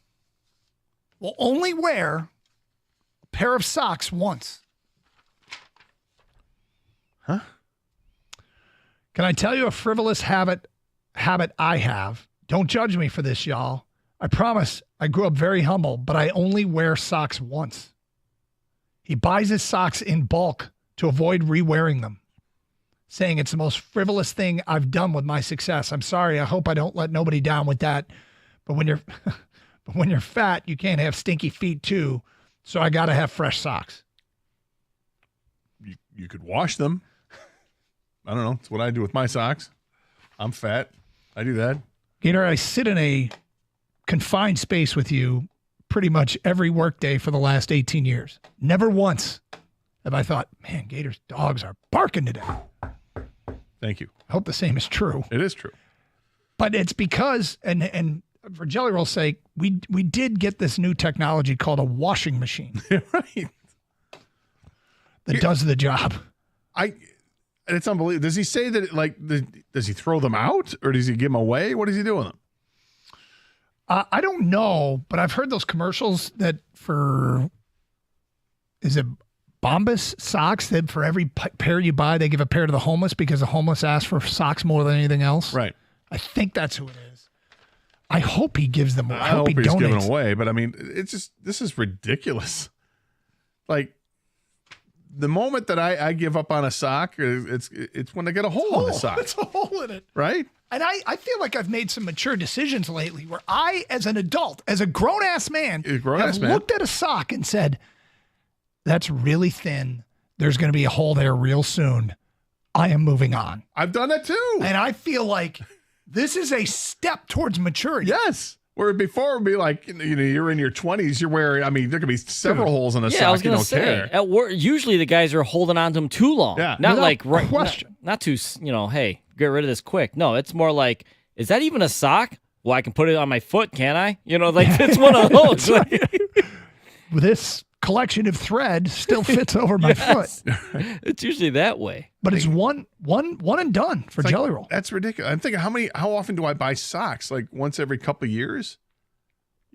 will only wear a pair of socks once. Huh? Can I tell you a frivolous habit I have? Don't judge me for this, y'all. I promise I grew up very humble, but I only wear socks once. He buys his socks in bulk to avoid re-wearing them, saying it's the most frivolous thing I've done with my success. I'm sorry. I hope I don't let nobody down with that. But when you're fat, you can't have stinky feet too. So I got to have fresh socks. You could wash them. I don't know. It's what I do with my socks. I'm fat. I do that. Gator, I sit in a confined space with you pretty much every workday for the last 18 years. Never once have I thought, man, Gator's dogs are barking today. Thank you. I hope the same is true. It is true. But it's because, and for Jelly Roll's sake, we did get this new technology called a washing machine. Right. That does the job. It's unbelievable. Does he say that, does he throw them out or does he give them away? What does he do with them? I don't know, but I've heard those commercials that is it Bombas socks that for every pair you buy, they give a pair to the homeless because the homeless ask for socks more than anything else. Right. I think that's who it is. I hope he gives them away. I hope he he's donates. giving away, but I mean, this is ridiculous. Like, the moment that I give up on a sock, it's when I get a hole in the sock. It's a hole in it. Right? And I feel like I've made some mature decisions lately where I, as an adult, as a grown-ass man, looked at a sock and said, that's really thin. There's going to be a hole there real soon. I am moving on. I've done that too. And I feel like this is a step towards maturity. Yes. Where before it would be like, you're in your 20s, you're wearing, there could be several holes in a sock. I was you gonna don't say, care. At work, usually the guys are holding on to them too long. Yeah. Not Without like right. question. Not too. Hey, get rid of this quick. No, it's more like, is that even a sock? Well, I can put it on my foot, can't I? It's one of those. This collection of thread still fits over my foot. It's usually that way. But it's one and done for Jelly Roll. That's ridiculous. I'm thinking, how often do I buy socks? Like once every couple of years?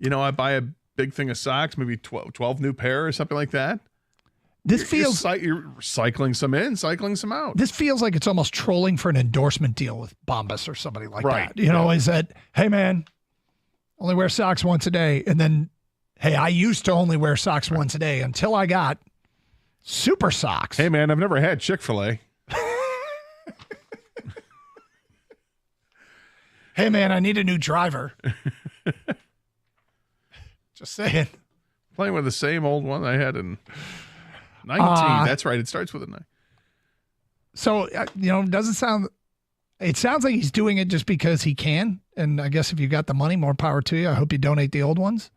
I buy a big thing of socks, maybe 12 new pair or something like that. You're cycling some in, cycling some out. This feels like it's almost trolling for an endorsement deal with Bombas or somebody like Right. that. Is that, hey, man, only wear socks once a day. And then, hey, I used to only wear socks once a day until I got super socks. Hey, man, I've never had Chick-fil-A. Hey, man, I need a new driver. Just saying. Playing with the same old one I had in 19. That's right. It starts with a 9. So, it sounds like he's doing it just because he can. And I guess if you got the money, more power to you. I hope you donate the old ones.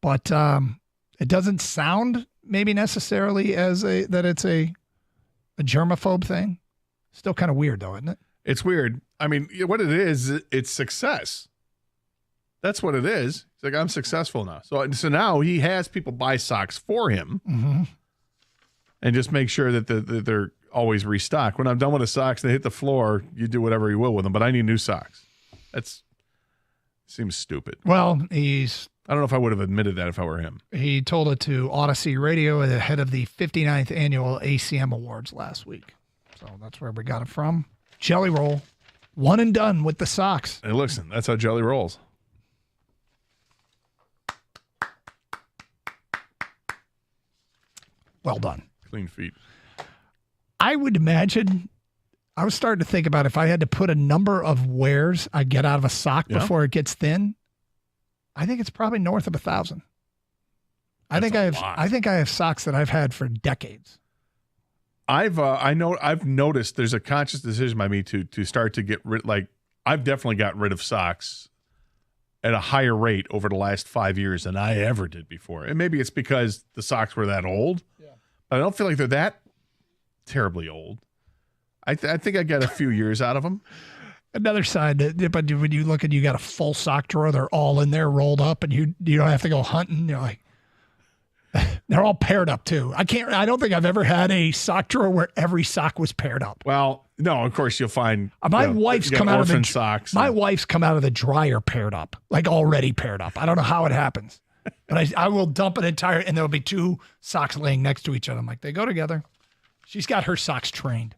But it doesn't sound maybe necessarily that it's a germaphobe thing. Still kind of weird, though, isn't it? It's weird. I mean, what it is, it's success. That's what it is. It's like, I'm successful now. So now he has people buy socks for him and just make sure that they're always restocked. When I'm done with the socks, they hit the floor, you do whatever you will with them, but I need new socks. Seems stupid. Well, I don't know if I would have admitted that if I were him. He told it to Odyssey Radio ahead of the 59th annual ACM Awards last week. So that's where we got it from. Jelly Roll, one and done with the socks. Hey, listen, that's how Jelly rolls. Well done. Clean feet. I would imagine, I was starting to think about if I had to put a number of wears I get out of a sock before it gets thin, I think it's probably north of 1,000. I think I have socks that I've had for decades. I've noticed there's a conscious decision by me to start to get rid. Like, I've definitely gotten rid of socks at a higher rate over the last 5 years than I ever did before. And maybe it's because the socks were that old. Yeah. But I don't feel like they're that terribly old. I think I got a few years out of them. Another side, but when you look and you got a full sock drawer, they're all in there rolled up, and you don't have to go hunting. You're like, they're all paired up too. I don't think I've ever had a sock drawer where every sock was paired up. Well, no, of course you'll find my wife's come out of the socks. My wife's come out of the dryer paired up, like already paired up. I don't know how it happens, but I will dump an entire, and there'll be two socks laying next to each other. I'm like, they go together. She's got her socks trained.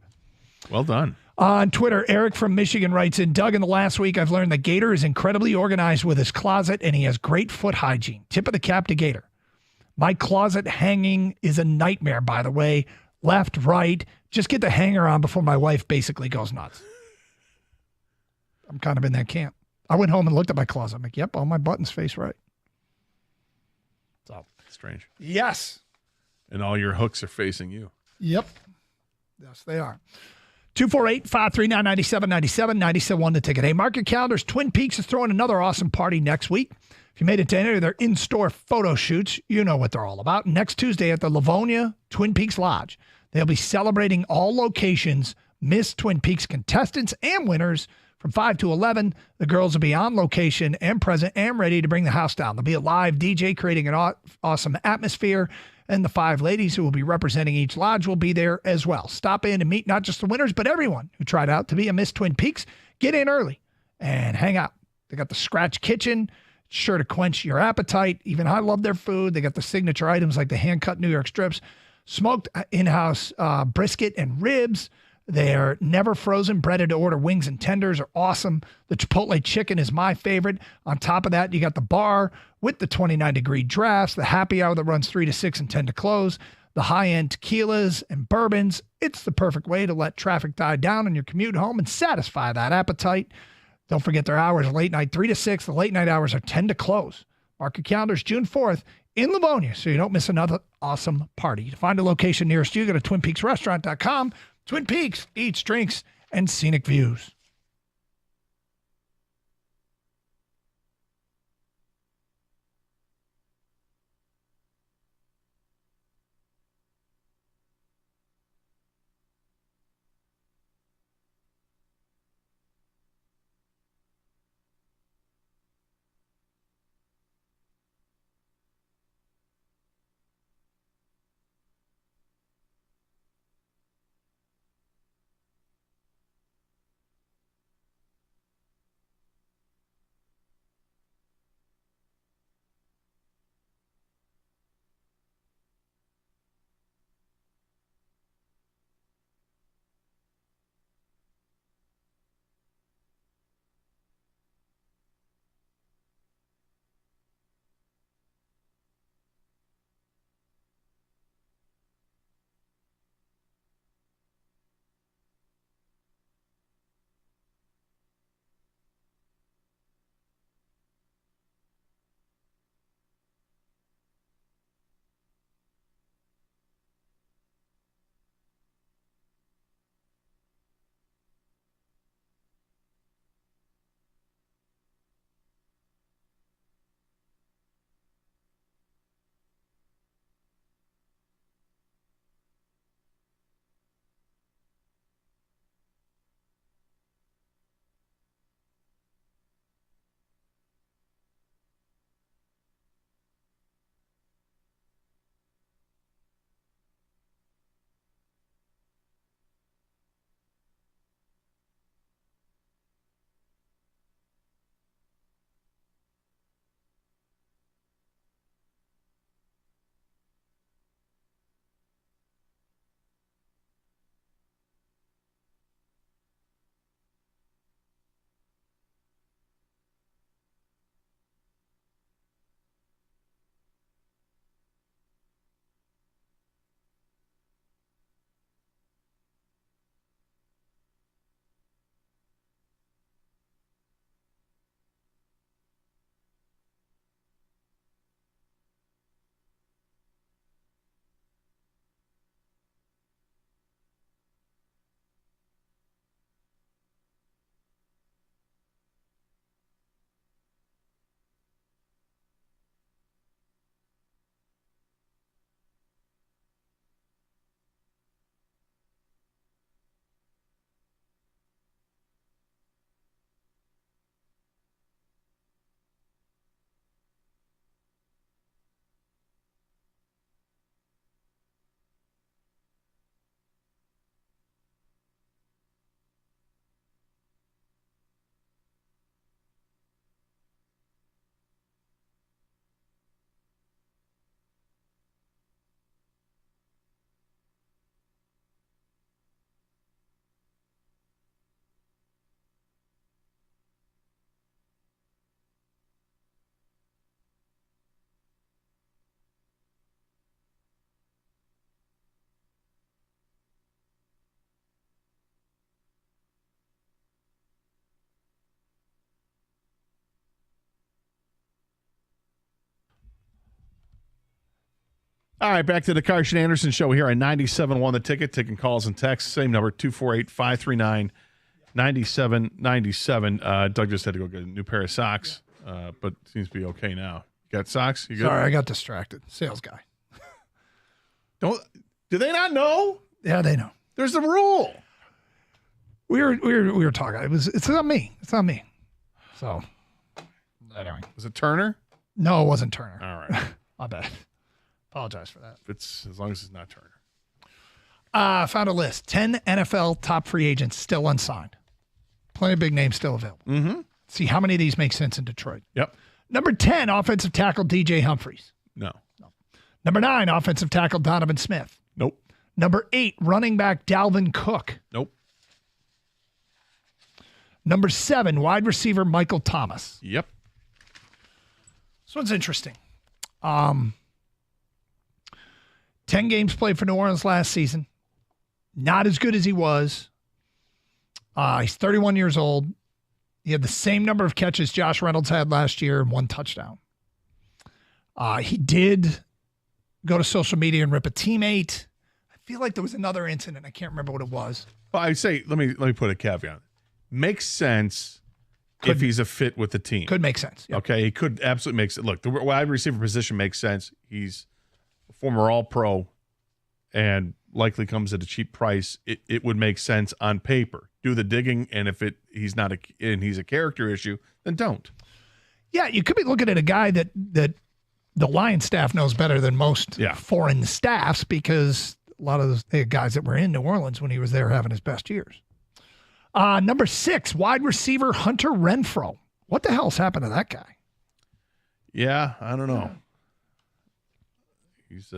Well done. On Twitter, Eric from Michigan writes in, Doug, in the last week, I've learned that Gator is incredibly organized with his closet, and he has great foot hygiene. Tip of the cap to Gator. My closet hanging is a nightmare, by the way. Left, right. Just get the hanger on before my wife basically goes nuts. I'm kind of in that camp. I went home and looked at my closet. I'm like, yep, all my buttons face right. So strange. Yes. And all your hooks are facing you. Yep. Yes, they are. 248-539-9797, 97.1 the ticket. Hey, mark your calendars. Twin Peaks is throwing another awesome party next week. If you made it to any of their in-store photo shoots, you know what they're all about. Next Tuesday at the Livonia Twin Peaks Lodge, they'll be celebrating all locations, Miss Twin Peaks contestants and winners from 5 to 11. The girls will be on location and present and ready to bring the house down. There'll be a live DJ creating an awesome atmosphere, and the 5 ladies who will be representing each lodge will be there as well. Stop in and meet not just the winners, but everyone who tried out to be a Miss Twin Peaks. Get in early and hang out. They got the Scratch Kitchen, sure to quench your appetite. Even I love their food. They got the signature items like the hand-cut New York strips, smoked in-house brisket and ribs. They're never frozen, breaded to order wings and tenders are awesome. The Chipotle chicken is my favorite. On top of that, you got the bar with the 29-degree drafts, the happy hour that runs 3 to 6 and 10 to close, the high-end tequilas and bourbons. It's the perfect way to let traffic die down on your commute home and satisfy that appetite. Don't forget their hours, late night 3 to 6. The late night hours are 10 to close. Mark your calendars, June 4th in Livonia, so you don't miss another awesome party. To find a location nearest you, go to TwinPeaksRestaurant.com. Twin Peaks, eats, drinks, and scenic views. All right, back to the Carson Anderson Show here on 97.1 The Ticket. Taking calls and texts. Same number, 248-539-9797. Doug just had to go get a new pair of socks, but seems to be okay now. You got socks? You good? Sorry, I got distracted. Sales guy. Do they not know? Yeah, they know. There's a rule. We were talking. It's on me. It's on me. So anyway. Was it Turner? No, it wasn't Turner. All right. My bad. Apologize for that. It's as long as it's not Turner. Found a list. 10 NFL top free agents still unsigned. Plenty of big names still available. Mm-hmm. See how many of these make sense in Detroit. Yep. Number 10, offensive tackle DJ Humphries. No. Number 9, offensive tackle Donovan Smith. Nope. Number 8, running back Dalvin Cook. Nope. Number 7, wide receiver Michael Thomas. Yep. This one's interesting. 10 games played for New Orleans last season. Not as good as he was. He's 31 years old. He had the same number of catches Josh Reynolds had last year and 1 touchdown. He did go to social media and rip a teammate. I feel like there was another incident. I can't remember what it was. Well, I say, let me put a caveat. Makes sense if he's a fit with the team. Could make sense. Yep. Okay, he could absolutely make sense. Look, the wide receiver position makes sense. He's a former All-Pro and likely comes at a cheap price. It would make sense on paper. Do the digging, and if he's not he's a character issue, then don't. Yeah, you could be looking at a guy that the Lions staff knows better than most foreign staffs, because a lot of the guys that were in New Orleans when he was there having his best years. Number 6, wide receiver Hunter Renfrow. What the hell's happened to that guy? Yeah, I don't know. He's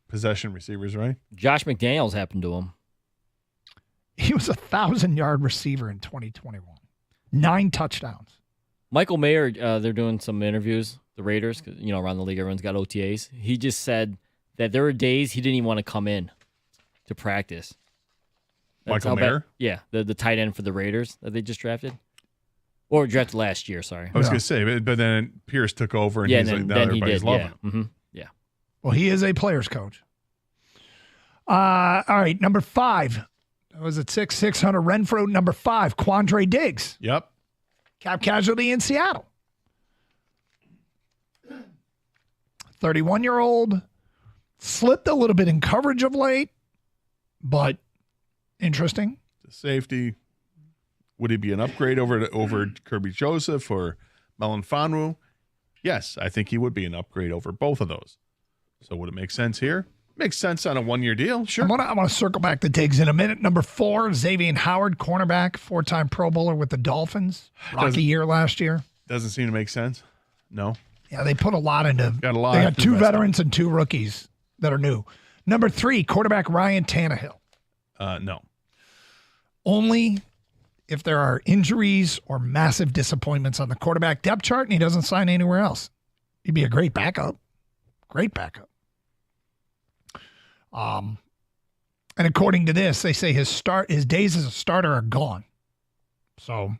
possession receivers, right? Josh McDaniels happened to him. He was a 1,000-yard receiver in 2021. 9 touchdowns. Michael Mayer, they're doing some interviews, the Raiders, 'cause, around the league, everyone's got OTAs. He just said that there were days he didn't even want to come in to practice. Michael Mayer? Yeah, the tight end for the Raiders that they just drafted. Or drafted last year, sorry. I was going to say, but then Pierce took over, and yeah, he's then, like, now then everybody's he did. loving Yeah. him. Mm-hmm. Yeah. Well, he is a player's coach. All right, number 5. Was it 6 Hunter Renfrow? Number 5, Quandre Diggs. Yep. Cap casualty in Seattle. 31-year-old. Slipped a little bit in coverage of late, but interesting. The safety. Would he be an upgrade over Kirby Joseph or Melon Fonwu? Yes, I think he would be an upgrade over both of those. So would it make sense here? Makes sense on a 1-year deal, sure. I want to circle back to Diggs in a minute. Number 4, Xavier Howard, cornerback, 4-time Pro Bowler with the Dolphins. Rocky year last year. Doesn't seem to make sense. No. Yeah, they put a lot into. Got a lot. They got 2 veterans and 2 rookies that are new. Number 3, quarterback Ryan Tannehill. No. Only if there are injuries or massive disappointments on the quarterback depth chart and he doesn't sign anywhere else. He'd be a great backup. Great backup. And according to this, they say his days as a starter are gone. So,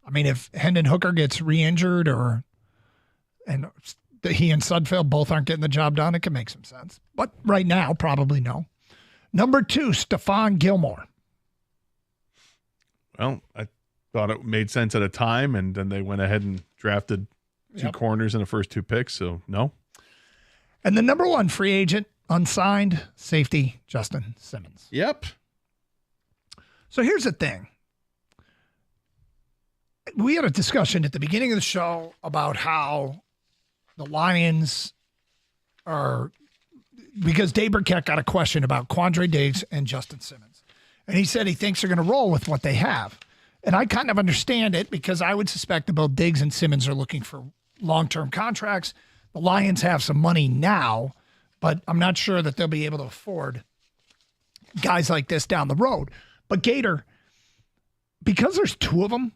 I mean, if Hendon Hooker gets re-injured and he and Sudfeld both aren't getting the job done, it can make some sense. But right now, probably no. Number 2, Stephon Gilmore. Well, I thought it made sense at a time, and then they went ahead and drafted 2 corners in the first 2 picks, so no. And the number 1 free agent, unsigned, safety, Justin Simmons. Yep. So here's the thing. We had a discussion at the beginning of the show about how the Lions are, because Dave Burkett got a question about Quandre Diggs and Justin Simmons. And he said he thinks they're going to roll with what they have. And I kind of understand it, because I would suspect that both Diggs and Simmons are looking for long-term contracts. The Lions have some money now, but I'm not sure that they'll be able to afford guys like this down the road. But Gator, because there's 2 of them,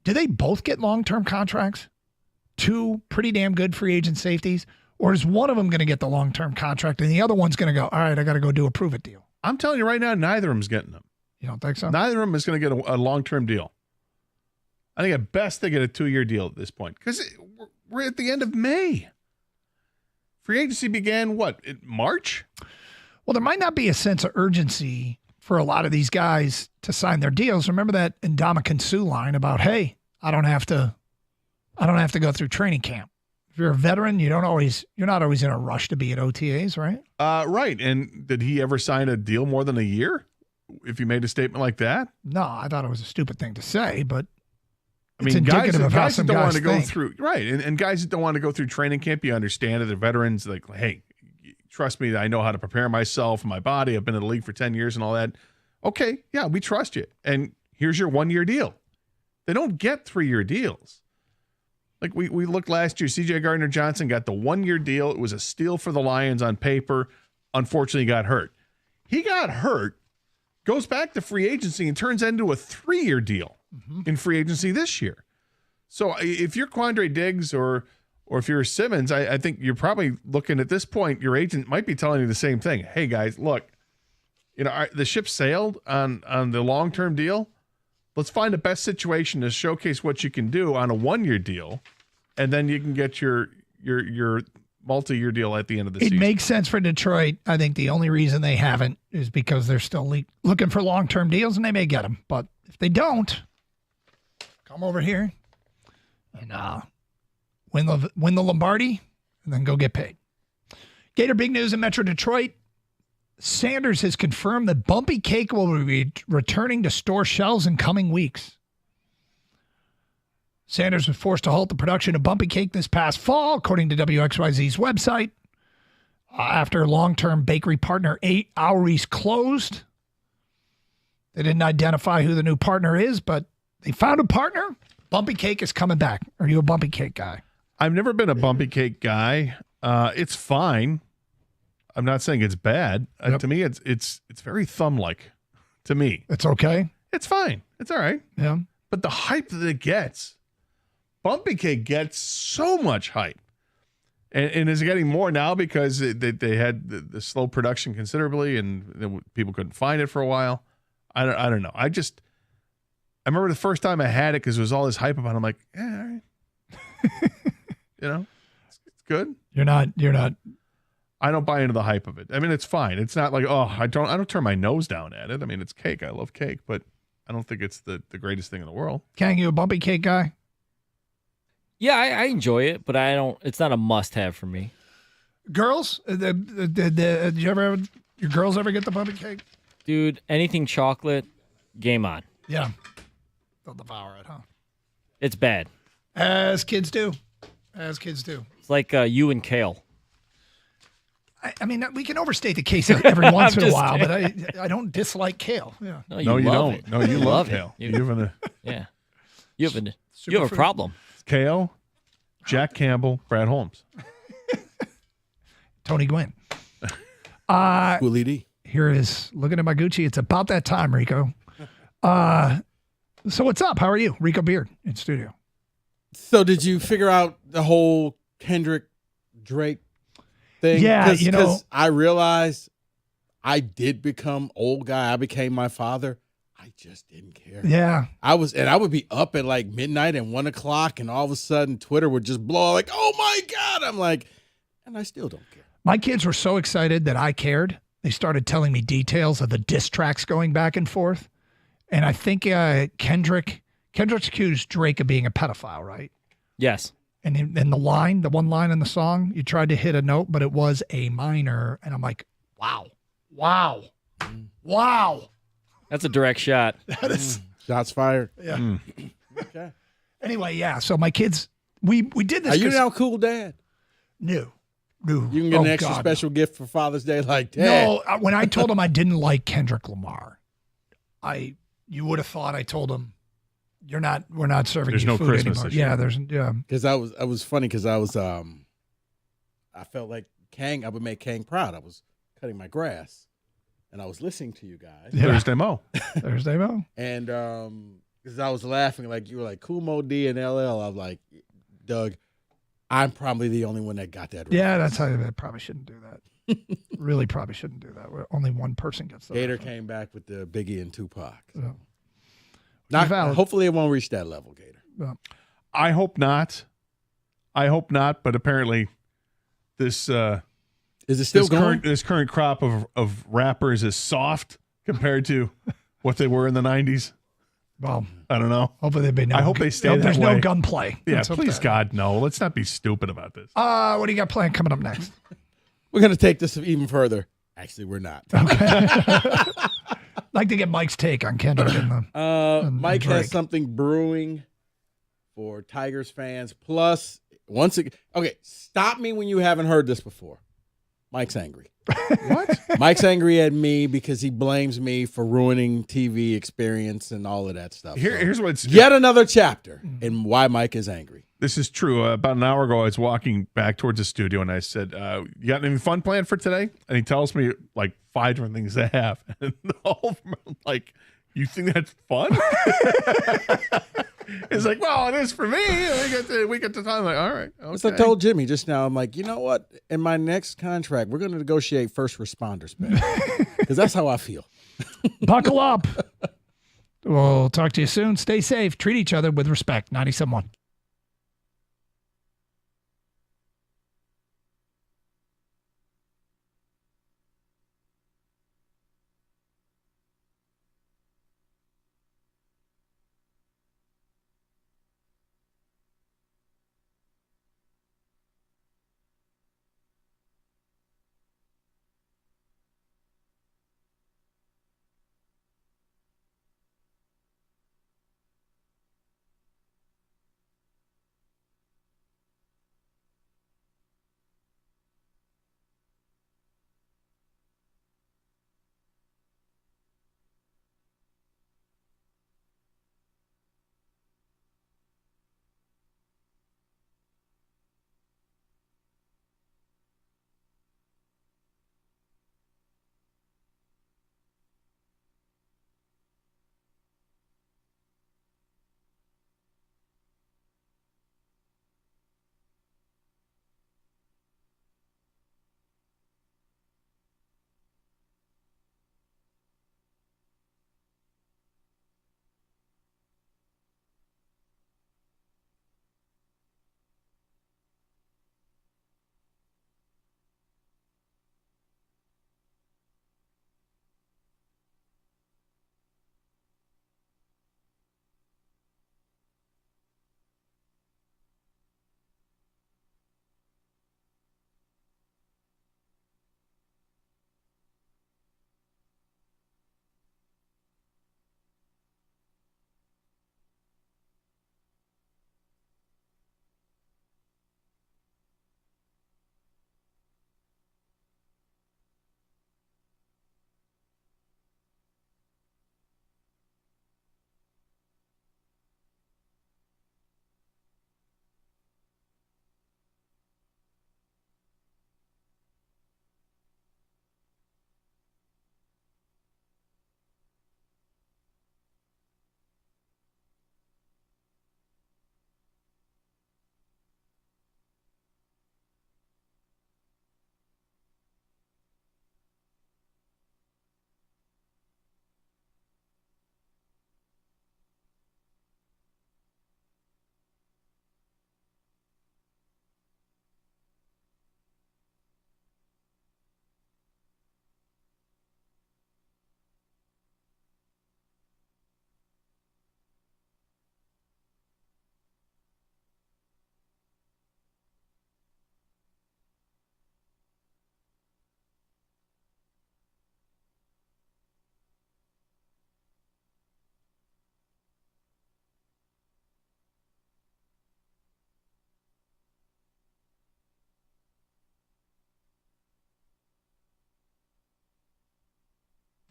do they both get long-term contracts? 2 pretty damn good free agent safeties? Or is one of them going to get the long-term contract and the other one's going to go, all right, I got to go do a prove-it deal? I'm telling you right now, neither of them's getting them. You don't think so? Neither of them is going to get a long-term deal. I think at best they get a 2-year deal at this point, because we're at the end of May. Free agency began, in March? Well, there might not be a sense of urgency for a lot of these guys to sign their deals. Remember that Ndamukong Suh line about, hey, I don't have to go through training camp. If you're a veteran, you're not always in a rush to be at OTAs, right? Right. And did he ever sign a deal more than a year? If you made a statement like that? No, I thought it was a stupid thing to say, but I mean, guys that don't want to go through, right. And guys that don't want to go through training camp, you understand that they're veterans, like, hey, trust me, I know how to prepare myself and my body. I've been in the league for 10 years and all that. Okay, yeah, we trust you. And here's your 1-year deal. They don't get 3-year deals. Like we looked last year, C.J. Gardner-Johnson got the 1-year deal. It was a steal for the Lions on paper. Unfortunately, he got hurt. He got hurt, goes back to free agency, and turns into a 3-year deal in free agency this year. So if you're Quandre Diggs or if you're Simmons, I think you're probably looking at this point, your agent might be telling you the same thing. Hey, guys, look, the ship sailed on the long-term deal. Let's find the best situation to showcase what you can do on a 1-year deal, and then you can get your multi-year deal at the end of the season. It makes sense for Detroit. I think the only reason they haven't is because they're still looking for long-term deals, and they may get them. But if they don't, come over here and win the Lombardi, and then go get paid. Gator, big news in Metro Detroit. Sanders has confirmed that Bumpy Cake will be returning to store shelves in coming weeks. Sanders was forced to halt the production of Bumpy Cake this past fall, according to WXYZ's website, after long-term bakery partner 8 Hourys closed. They didn't identify who the new partner is, but they found a partner. Bumpy Cake is coming back. Are you a Bumpy Cake guy? I've never been a Bumpy Cake guy. It's fine. I'm not saying it's bad. To me, it's very thumb-like. To me, it's okay. It's fine. It's all right. Yeah. But the hype that it gets, Bumpy Cake gets so much hype, and is getting more now because they had the slow production considerably, and people couldn't find it for a while. I don't know. I remember the first time I had it because there was all this hype about it. I'm like, yeah, all right. It's good. You're not. I don't buy into the hype of it. I mean, it's fine. It's not like, I don't turn my nose down at it. I mean, it's cake. I love cake, but I don't think it's the greatest thing in the world. Kang, you a Bumpy Cake guy? Yeah, I enjoy it, but it's not a must-have for me. Girls, did you ever have your girls ever get the Bumpy Cake? Dude, anything chocolate, game on. Yeah. They'll devour it, huh? It's bad. As kids do. It's like you and kale. I mean, we can overstate the case every once in a while, but I don't dislike kale. Yeah. No, you don't. It. No, you love kale. You have a problem. Kale, Jack Campbell, Brad Holmes, Tony Gwynn. Willie D. Here is looking at my Gucci. It's about that time, Rico. So what's up? How are you, Rico Beard in studio? So did you figure out the whole Kendrick Drake thing? Yeah, because I realized I did become old guy. I became my father. I just didn't care. Yeah. I would be up at like midnight and 1 o'clock, and all of a sudden Twitter would just blow like, oh my God. I'm like, and I still don't care. My kids were so excited that I cared. They started telling me details of the diss tracks going back and forth. And I think Kendrick accused Drake of being a pedophile, right? Yes. And then the one line in the song, you tried to hit a note, but it was a minor. And I'm like, wow. That's a direct shot. That is shots fired. Yeah. Okay. Anyway, yeah. So my kids, we did this. Are you now cool, Dad? No. You can get an extra special gift for Father's Day like that. No, when I told him I didn't like Kendrick Lamar, you would have thought I told him, we're not serving there's you no food Christmas anymore. this year. Because I was funny because I felt like Kang, I would make Kang proud. I was cutting my grass and I was listening to you guys. Yeah. Thursday Mo. And because I was laughing, like you were like Cool Mo D and LL. I was like, Doug, I'm probably the only one that got that. Yeah, that's how I probably shouldn't do that. Really probably shouldn't do that. Only one person gets that. Gator came back with the Biggie and Tupac. So. Yeah. Hopefully it won't reach that level, Gator. Yeah. I hope not. But apparently this is it still going? This current crop of rappers is soft compared to what they were in the 90s? Well, I don't know. Hopefully I hope they stay that there's way. no gunplay. Yeah, Let's hope please, that. God, no. Let's not be stupid about this. What do you got planned coming up next? We're going to take this even further. Actually, we're not. Like to get Mike's take on Kendrick and Mike Drake. has something brewing for Tigers fans. Plus, okay, stop me when you haven't heard this before. Mike's angry. What? Mike's angry at me because he blames me for ruining TV experience and all of that stuff. Here's what's yet another chapter in why Mike is angry. This is true. About an hour ago, I was walking back towards the studio, and I said, you got any fun planned for today? And he tells me, like, 5 different things to have. And all of them are like, you think that's fun? It's like, well, it is for me. We get to talk. I'm like, all right. Okay. As I told Jimmy just now, I'm like, you know what? In my next contract, we're going to negotiate first responders pay. Because that's how I feel. Buckle up. We'll talk to you soon. Stay safe. Treat each other with respect. 97.1.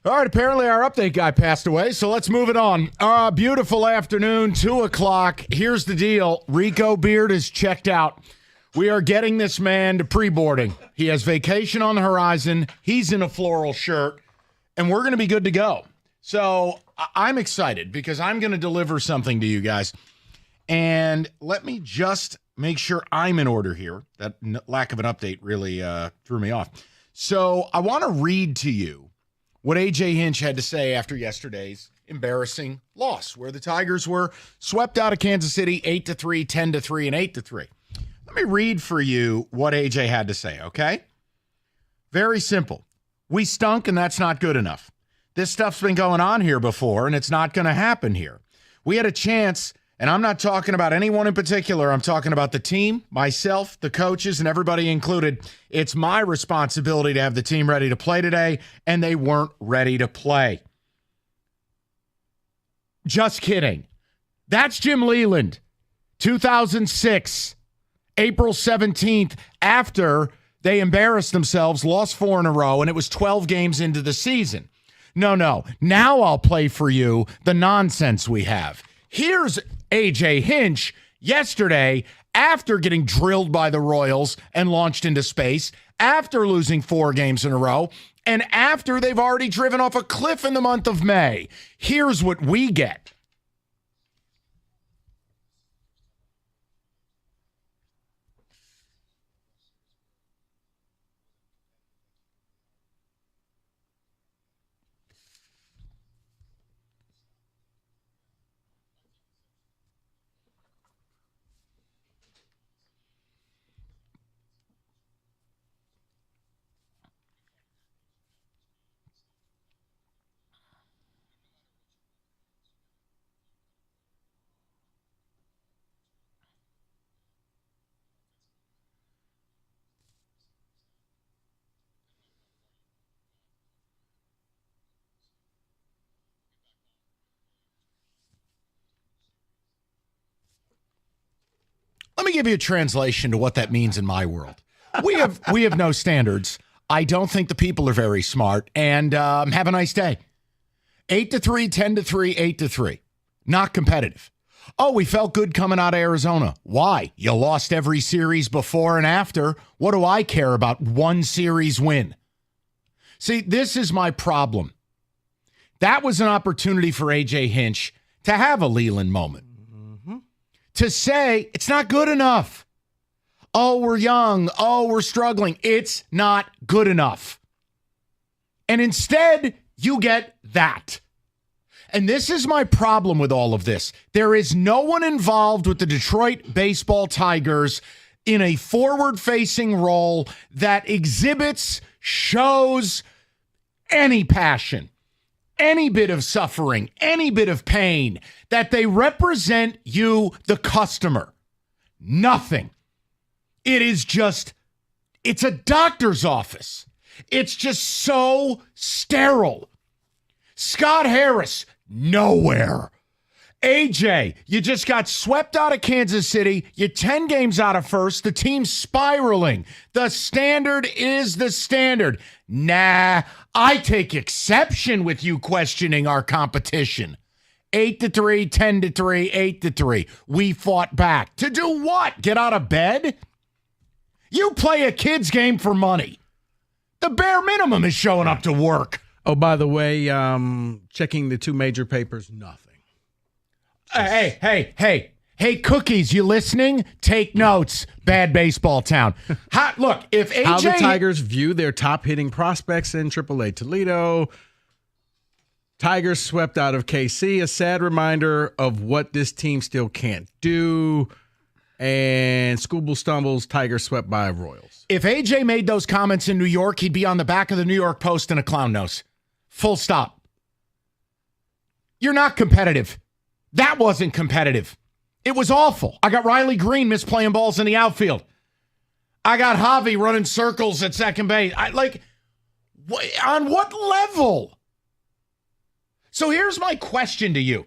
All right, apparently our update guy passed away, so let's move it on. Beautiful afternoon, 2 o'clock. Here's the deal. Rico Beard is checked out. We are getting this man to pre-boarding. He has vacation on the horizon. He's in a floral shirt, and we're going to be good to go. So I'm excited because I'm going to deliver something to you guys. And let me just make sure I'm in order here. That lack of an update really threw me off. So I want to read to you what A.J. Hinch had to say after yesterday's embarrassing loss, where the Tigers were swept out of Kansas City 8-3, 10-3, and 8-3. Let me read for you what AJ had to say, okay? Very simple. We stunk, and that's not good enough. This stuff's been going on here before, and it's not going to happen here. We had a chance, and I'm not talking about anyone in particular. I'm talking about the team, myself, the coaches, and everybody included. It's my responsibility to have the team ready to play today, and they weren't ready to play. Just kidding. That's Jim Leland, 2006, April 17th, after they embarrassed themselves, lost 4 in a row, and it was 12 games into the season. No. Now I'll play for you the nonsense we have. Here's AJ Hinch yesterday after getting drilled by the Royals and launched into space, after losing 4 games in a row, and after they've already driven off a cliff in the month of May. Here's what we get. Let me give you a translation to what that means in my world. We have no standards. I don't think the people are very smart. And have a nice day. 8-3, 10-3, 8-3. Not competitive. Oh, we felt good coming out of Arizona. Why? You lost every series before and after. What do I care about one series win? See, this is my problem. That was an opportunity for AJ Hinch to have a Leland moment. To say, it's not good enough. Oh, we're young. Oh, we're struggling. It's not good enough. And instead, you get that. And this is my problem with all of this. There is no one involved with the Detroit Baseball Tigers in a forward-facing role that exhibits, shows any passion, any bit of suffering, any bit of pain, that they represent you, the customer. Nothing. It is just, it's a doctor's office. It's just so sterile. Scott Harris, nowhere. AJ, you just got swept out of Kansas City. You're 10 games out of first. The team's spiraling. The standard is the standard. Nah, I take exception with you questioning our competition. 8-3, 10-3, 8-3. We fought back. To do what? Get out of bed? You play a kid's game for money. The bare minimum is showing up to work. Oh, by the way, checking the 2 major papers, nothing. Hey, Cookies, you listening? Take notes. Bad baseball town. Look, if AJ... How the Tigers view their top hitting prospects in AAA Toledo. Tigers swept out of KC. A sad reminder of what this team still can't do. And Scooble stumbles. Tigers swept by Royals. If AJ made those comments in New York, he'd be on the back of the New York Post in a clown nose. Full stop. You're not competitive. That wasn't competitive. It was awful. I got Riley Green misplaying balls in the outfield. I got Javi running circles at second base. On what level? So here's my question to you.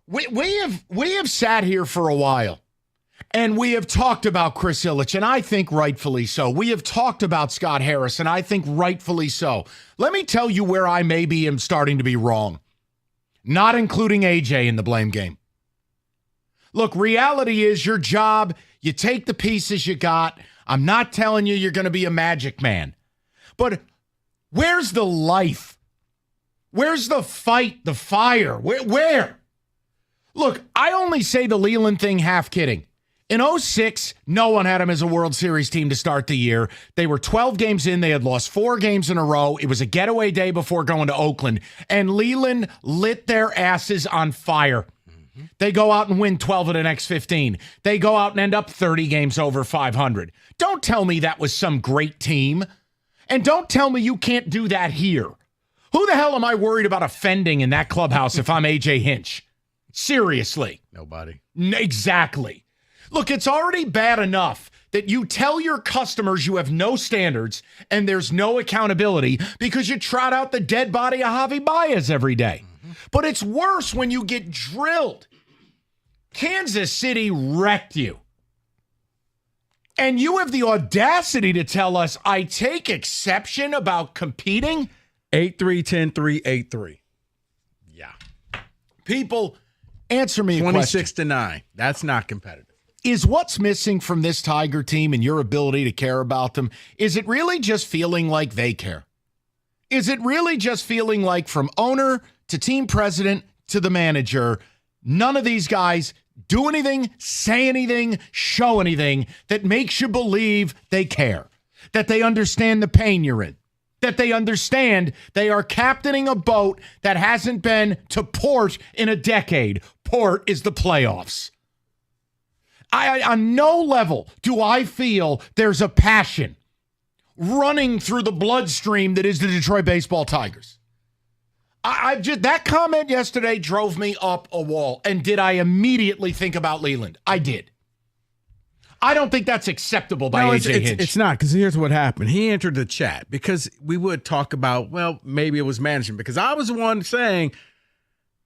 We have sat here for a while, and we have talked about Chris Ilitch, and I think rightfully so. We have talked about Scott Harris, and I think rightfully so. Let me tell you where I maybe am starting to be wrong. Not including AJ in the blame game. Look, reality is your job. You take the pieces you got. I'm not telling you you're going to be a magic man. But where's the life? Where's the fight, the fire? Where? Look, I only say the Leland thing half kidding. In 2006, no one had him as a World Series team to start the year. They were 12 games in. They had lost 4 games in a row. It was a getaway day before going to Oakland. And Leland lit their asses on fire. They go out and win 12 of the next 15. They go out and end up 30 games over 500. Don't tell me that was some great team. And don't tell me you can't do that here. Who the hell am I worried about offending in that clubhouse if I'm AJ Hinch? Seriously. Nobody. Exactly. Look, it's already bad enough that you tell your customers you have no standards and there's no accountability because you trot out the dead body of Javi Baez every day. But it's worse when you get drilled. Kansas City wrecked you. And you have the audacity to tell us I take exception about competing? 8-3-10-3-8-3. Yeah. People, answer me a question. 26-9. That's not competitive. Is what's missing from this Tiger team and your ability to care about them, is it really just feeling like they care? Is it really just feeling like from owner to team president to the manager, none of these guys do anything, say anything, show anything that makes you believe they care, that they understand the pain you're in, that they understand they are captaining a boat that hasn't been to port in a decade. Port is the playoffs. On no level do I feel there's a passion running through the bloodstream that is the Detroit Baseball Tigers. That comment yesterday drove me up a wall. And did I immediately think about Leland? I did. I don't think that's acceptable by AJ Hinch. It's not, because here's what happened. He entered the chat because we would talk about, well, maybe it was management, because I was the one saying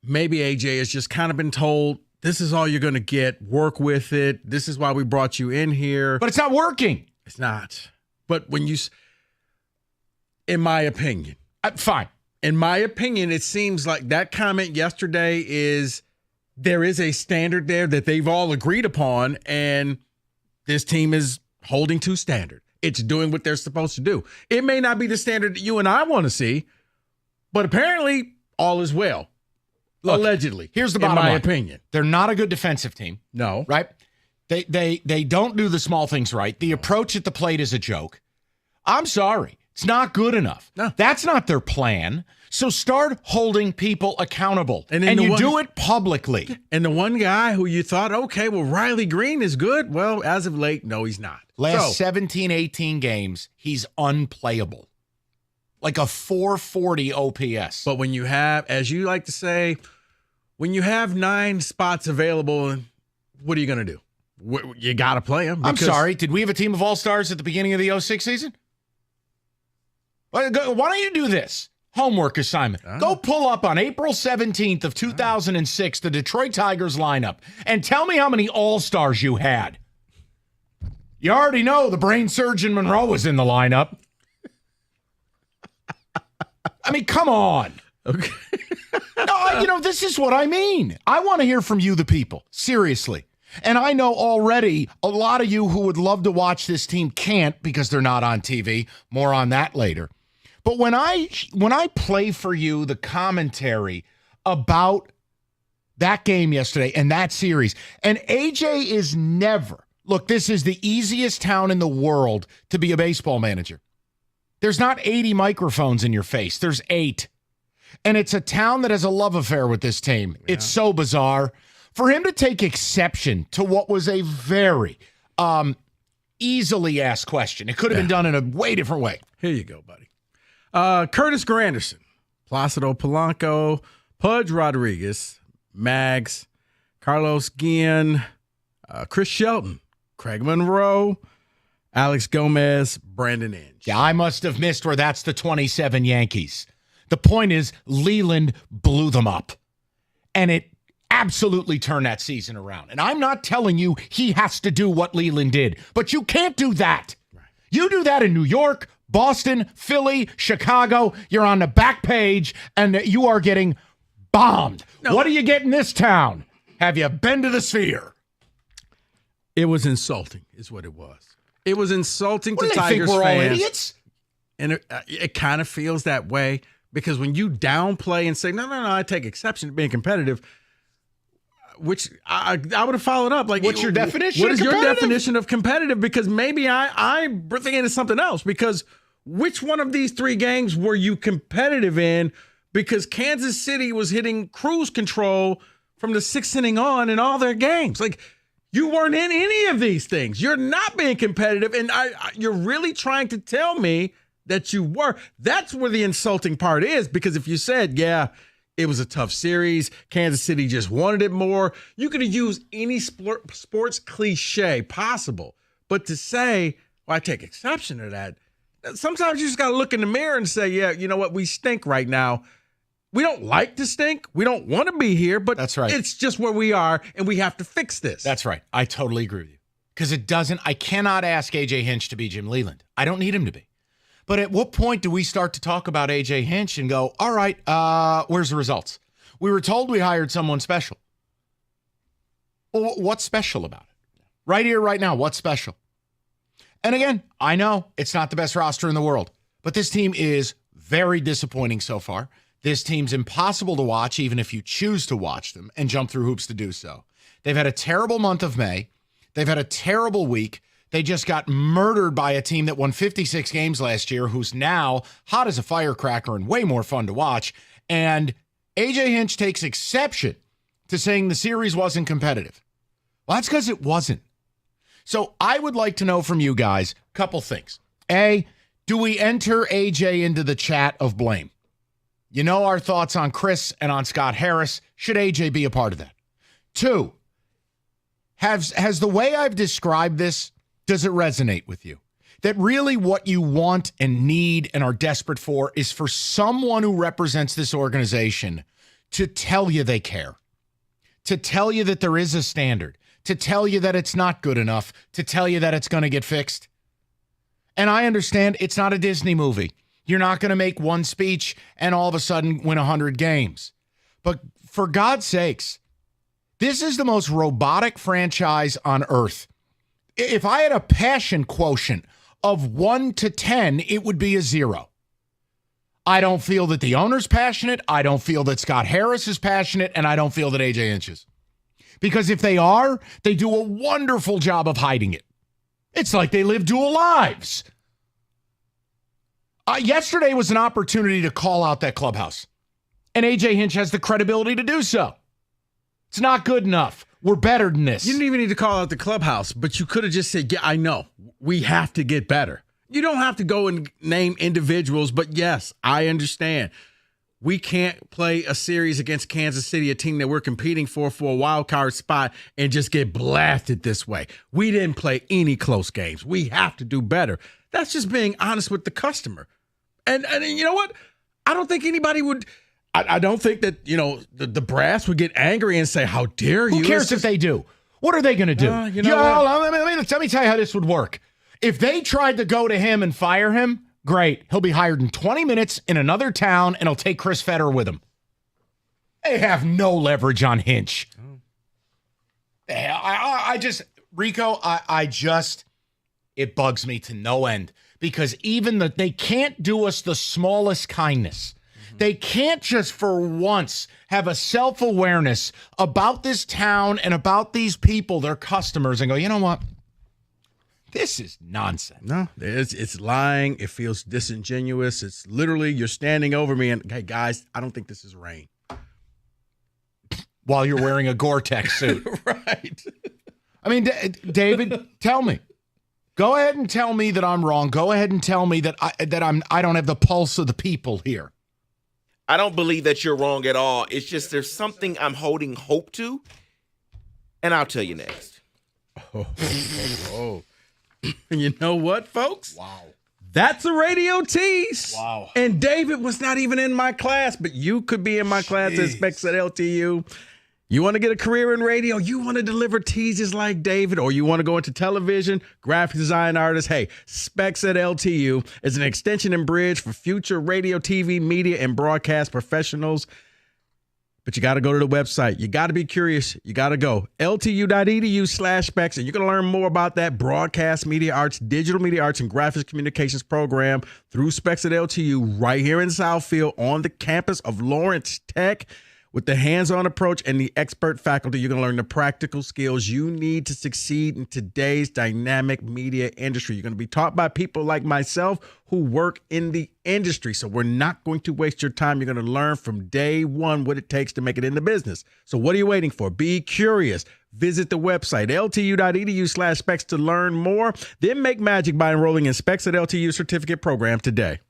maybe AJ has just kind of been told, this is all you're going to get. Work with it. This is why we brought you in here. But it's not working. It's not. But when you, in my opinion. Fine. In my opinion, it seems like that comment yesterday there is a standard there that they've all agreed upon, and this team is holding to standard. It's doing what they're supposed to do. It may not be the standard that you and I want to see, but apparently all is well. Look, allegedly. Here's the bottom line. In my opinion. They're not a good defensive team. No. Right? They don't do the small things right. The approach at the plate is a joke. I'm sorry. It's not good enough. No. That's not their plan. So start holding people accountable. And you do it publicly. And the one guy who you thought, okay, well, Riley Green is good. Well, as of late, no, he's not. Last 17, 18 games, he's unplayable. Like a 440 OPS. But when you have, as you like to say, when you have 9 spots available, what are you going to do? You got to play them. I'm sorry. Did we have a team of all-stars at the beginning of the 06 season? Why don't you do this? Homework assignment. Go pull up on April 17th of 2006 the Detroit Tigers lineup and tell me how many all-stars you had. You already know the brain surgeon Monroe was in the lineup. I mean, come on. Okay. No, this is what I mean. I want to hear from you, the people. Seriously. And I know already a lot of you who would love to watch this team can't because they're not on TV. More on that later. But when I play for you the commentary about that game yesterday and that series, and AJ is never, look, this is the easiest town in the world to be a baseball manager. There's not 80 microphones in your face. There's 8. And it's a town that has a love affair with this team. Yeah. It's so bizarre. For him to take exception to what was a very easily asked question. It could have been done in a way different way. Here you go, buddy. Curtis Granderson, Placido Polanco, Pudge Rodriguez, Mags, Carlos Guillen, Chris Shelton, Craig Monroe, Alex Gomez, Brandon Inge. Yeah, I must have missed where that's the 27 Yankees. The point is, Leland blew them up. And it absolutely turned that season around. And I'm not telling you he has to do what Leland did, but you can't do that. Right. You do that in New York, Boston, Philly, Chicago. You're on the back page, and you are getting bombed. No. What do you get in this town? Have you been to the Sphere? It was insulting, is what it was. It was insulting to Tigers fans. Think we're all idiots? And it kind of feels that way because when you downplay and say, no, I take exception to being competitive, which I would have followed up. Like, what's your definition? What is your definition of competitive? Because maybe I'm thinking of something else. Because which one of these 3 games were you competitive in? Because Kansas City was hitting cruise control from the 6th inning on in all their games. Like, you weren't in any of these things. You're not being competitive, and you're really trying to tell me that you were. That's where the insulting part is, because if you said, yeah, it was a tough series, Kansas City just wanted it more, you could have used any sports cliche possible. But to say, well, I take exception to that, sometimes you just got to look in the mirror and say, yeah, you know what, we stink right now. We don't like to stink. We don't want to be here, but that's right. It's just where we are, and we have to fix this. That's right. I totally agree with you. Because I cannot ask A.J. Hinch to be Jim Leland. I don't need him to be. But at what point do we start to talk about A.J. Hinch and go, all right, where's the results? We were told we hired someone special. Well, what's special about it? Right here, right now, what's special? And again, I know it's not the best roster in the world, but this team is very disappointing so far. This team's impossible to watch, even if you choose to watch them and jump through hoops to do so. They've had a terrible month of May. They've had a terrible week. They just got murdered by a team that won 56 games last year, who's now hot as a firecracker and way more fun to watch. And A.J. Hinch takes exception to saying the series wasn't competitive. Well, that's because it wasn't. So I would like to know from you guys a couple things. A, do we enter A.J. into the chat of blame? You know our thoughts on Chris and on Scott Harris. Should AJ be a part of that? 2, has the way I've described this, does it resonate with you? That really what you want and need and are desperate for is for someone who represents this organization to tell you they care, to tell you that there is a standard, to tell you that it's not good enough, to tell you that it's going to get fixed. And I understand it's not a Disney movie. You're not going to make one speech and all of a sudden win 100 games. But for God's sakes, this is the most robotic franchise on earth. If I had a passion quotient of 1 to 10, it would be a 0. I don't feel that the owner's passionate. I don't feel that Scott Harris is passionate. And I don't feel that AJ Hinch is. Because if they are, they do a wonderful job of hiding it. It's like they live dual lives. Yesterday was an opportunity to call out that clubhouse. And A.J. Hinch has the credibility to do so. It's not good enough. We're better than this. You didn't even need to call out the clubhouse, but you could have just said, yeah, I know. We have to get better. You don't have to go and name individuals, but yes, I understand. We can't play a series against Kansas City, a team that we're competing for a wild card spot, and just get blasted this way. We didn't play any close games. We have to do better. That's just being honest with the customer. And you know what? I don't think anybody would. I don't think that, the brass would get angry and say, how dare you? Who cares if they do? What are they going to do? Let me tell you how this would work. If they tried to go to him and fire him, great. He'll be hired in 20 minutes in another town, and he'll take Chris Fetter with him. They have no leverage on Hinch. Rico, it bugs me to no end. Because even they can't do us the smallest kindness. Mm-hmm. They can't just for once have a self-awareness about this town and about these people, their customers, and go, you know what? This is nonsense. No, it's lying. It feels disingenuous. It's literally you're standing over me and, hey, guys, I don't think this is rain. While you're wearing a Gore-Tex suit. Right. I mean, David, tell me. Go ahead and tell me that I'm wrong. Go ahead and tell me that I don't have the pulse of the people here. I don't believe that you're wrong at all. It's just there's something I'm holding hope to, and I'll tell you next. Oh. You know what, folks? Wow. That's a radio tease. Wow. And David was not even in my class, but you could be in my class at Specs at LTU. You want to get a career in radio? You want to deliver teases like David, or you want to go into television, graphic design artist? Hey, Specs at LTU is an extension and bridge for future radio, TV, media, and broadcast professionals. But you got to go to the website. You got to be curious. You got to go ltu.edu/specs, and you can learn more about that broadcast media arts, digital media arts, and graphics communications program through Specs at LTU right here in Southfield on the campus of Lawrence Tech. With the hands-on approach and the expert faculty, you're going to learn the practical skills you need to succeed in today's dynamic media industry. You're going to be taught by people like myself who work in the industry. So we're not going to waste your time. You're going to learn from day one what it takes to make it in the business. So what are you waiting for? Be curious. Visit the website, ltu.edu/specs to learn more. Then make magic by enrolling in Specs at LTU certificate program today.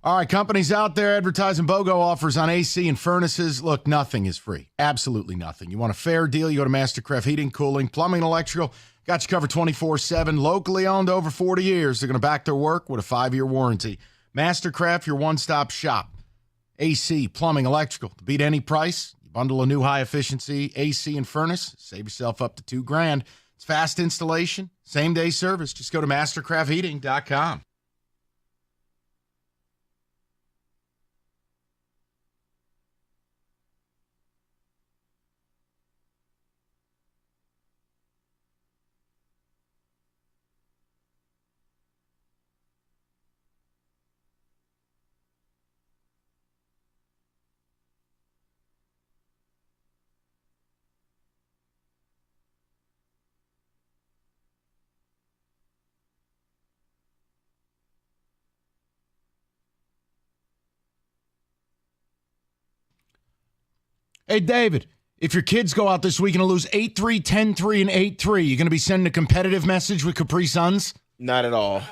All right, companies out there advertising BOGO offers on AC and furnaces. Look, nothing is free. Absolutely nothing. You want a fair deal, you go to Mastercraft Heating, Cooling, Plumbing, and Electrical. Got you covered 24/7. Locally owned over 40 years. They're going to back their work with a 5-year warranty. Mastercraft, your one-stop shop. AC, plumbing, electrical. To beat any price, you bundle a new high-efficiency AC and furnace, save yourself up to $2,000. It's fast installation, same-day service. Just go to mastercraftheating.com. Hey, David, if your kids go out this weekend and lose 8-3, 10-3, and 8-3, you going to be sending a competitive message with Capri Suns? Not at all.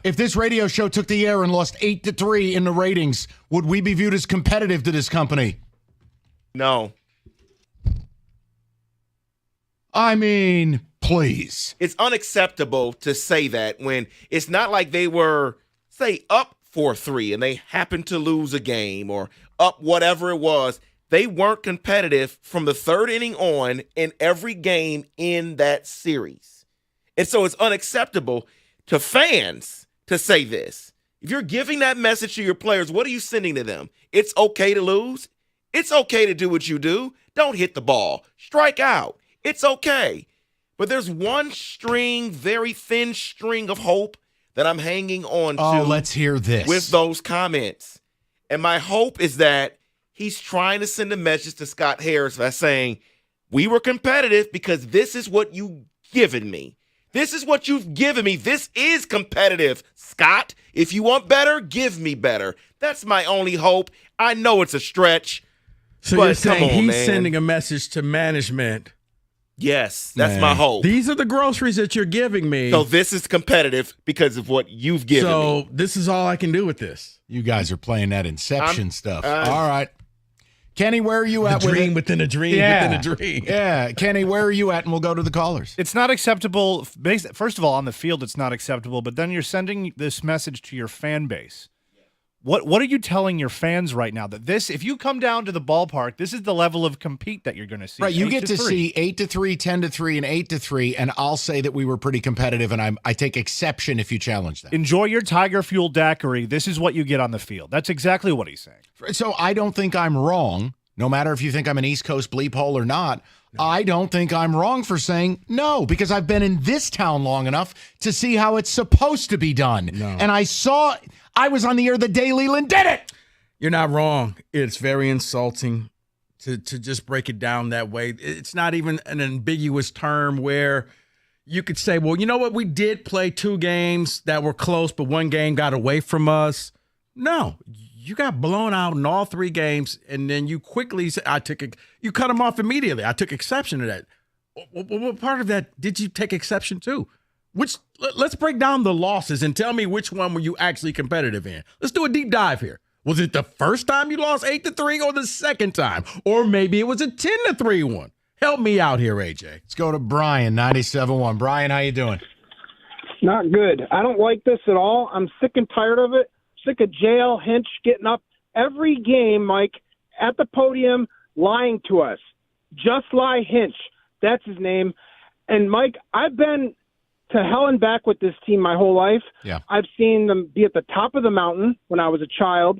If this radio show took the air and lost 8-3 in the ratings, would we be viewed as competitive to this company? No. I mean, please. It's unacceptable to say that when it's not like they were, say, up 4-3 and they happened to lose a game or up whatever it was. They weren't competitive from the third inning on in every game in that series. And so it's unacceptable to fans to say this. If you're giving that message to your players, what are you sending to them? It's okay to lose. It's okay to do what you do. Don't hit the ball. Strike out. It's okay. But there's one string, very thin string of hope that I'm hanging on to. Oh, let's hear this. With those comments. And my hope is that he's trying to send a message to Scott Harris by saying, we were competitive because this is what you've given me. This is what you've given me. This is competitive, Scott. If you want better, give me better. That's my only hope. I know it's a stretch. So but you're saying come on, he's man. sending a message to management. Yes, that's Man. my hope. These are the groceries that you're giving me. So this is competitive because of what you've given me. So this is all I can do with this. You guys are playing that Inception stuff. I'm- All right. Kenny, where are you at? The with dream it? within a dream Yeah. within a dream. Yeah. Kenny, where are you at? And we'll go to the callers. It's not acceptable. First of all, on the field, it's not acceptable. But then you're sending this message to your fan base. What are you telling your fans right now? That this, if you come down to the ballpark, this is the level of compete that you're going to see. Right, you get to 8-3. see 8-3, 10-3, and 8-3, and I'll say that we were pretty competitive, and I take exception if you challenge that. Enjoy your Tiger Fuel daiquiri. This is what you get on the field. That's exactly what he's saying. So I don't think I'm wrong, no matter if you think I'm an East Coast bleep hole or not. I don't think I'm wrong for saying no, because I've been in this town long enough to see how it's supposed to be done. And I was on the air the day Leland did it. You're not wrong. It's very insulting to just break it down that way. It's not even an ambiguous term where you could say, well, you know what? We did play 2 games that were close, but 1 game got away from us. No, you got blown out in all 3 games, and then you quickly said, you cut them off immediately. I took exception to that. What part of that did you take exception to? Let's break down the losses and tell me which one were you actually competitive in. Let's do a deep dive here. Was it the first time you lost 8-3 or the second time? Or maybe it was a 10-3 one. Help me out here, AJ. Let's go to Brian, 97.1. Brian, how you doing? Not good. I don't like this at all. I'm sick and tired of it. Sick of jail, Hinch getting up every game, Mike, at the podium, lying to us. Just lie, Hinch. That's his name. And, Mike, I've been to hell and back with this team my whole life. Yeah. I've seen them be at the top of the mountain when I was a child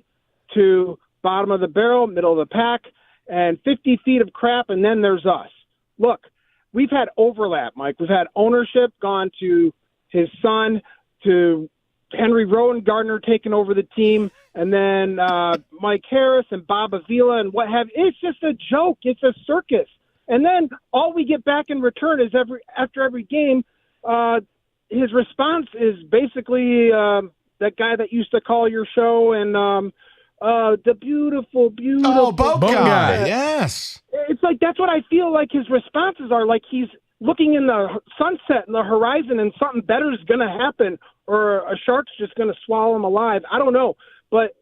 to bottom of the barrel, middle of the pack, and 50 feet of crap, and then there's us. Look, we've had overlap, Mike. We've had ownership gone to his son, to Henry Rowan Gardner taking over the team, and then Mike Harris and Bob Avila and what have you. It's just a joke. It's a circus. And then all we get back in return is after every game, his response is basically that guy that used to call your show and the beautiful boat guy. Yes. It's like that's what I feel like his responses are. Like he's looking in the sunset and the horizon and something better is going to happen or a shark's just going to swallow him alive. I don't know. But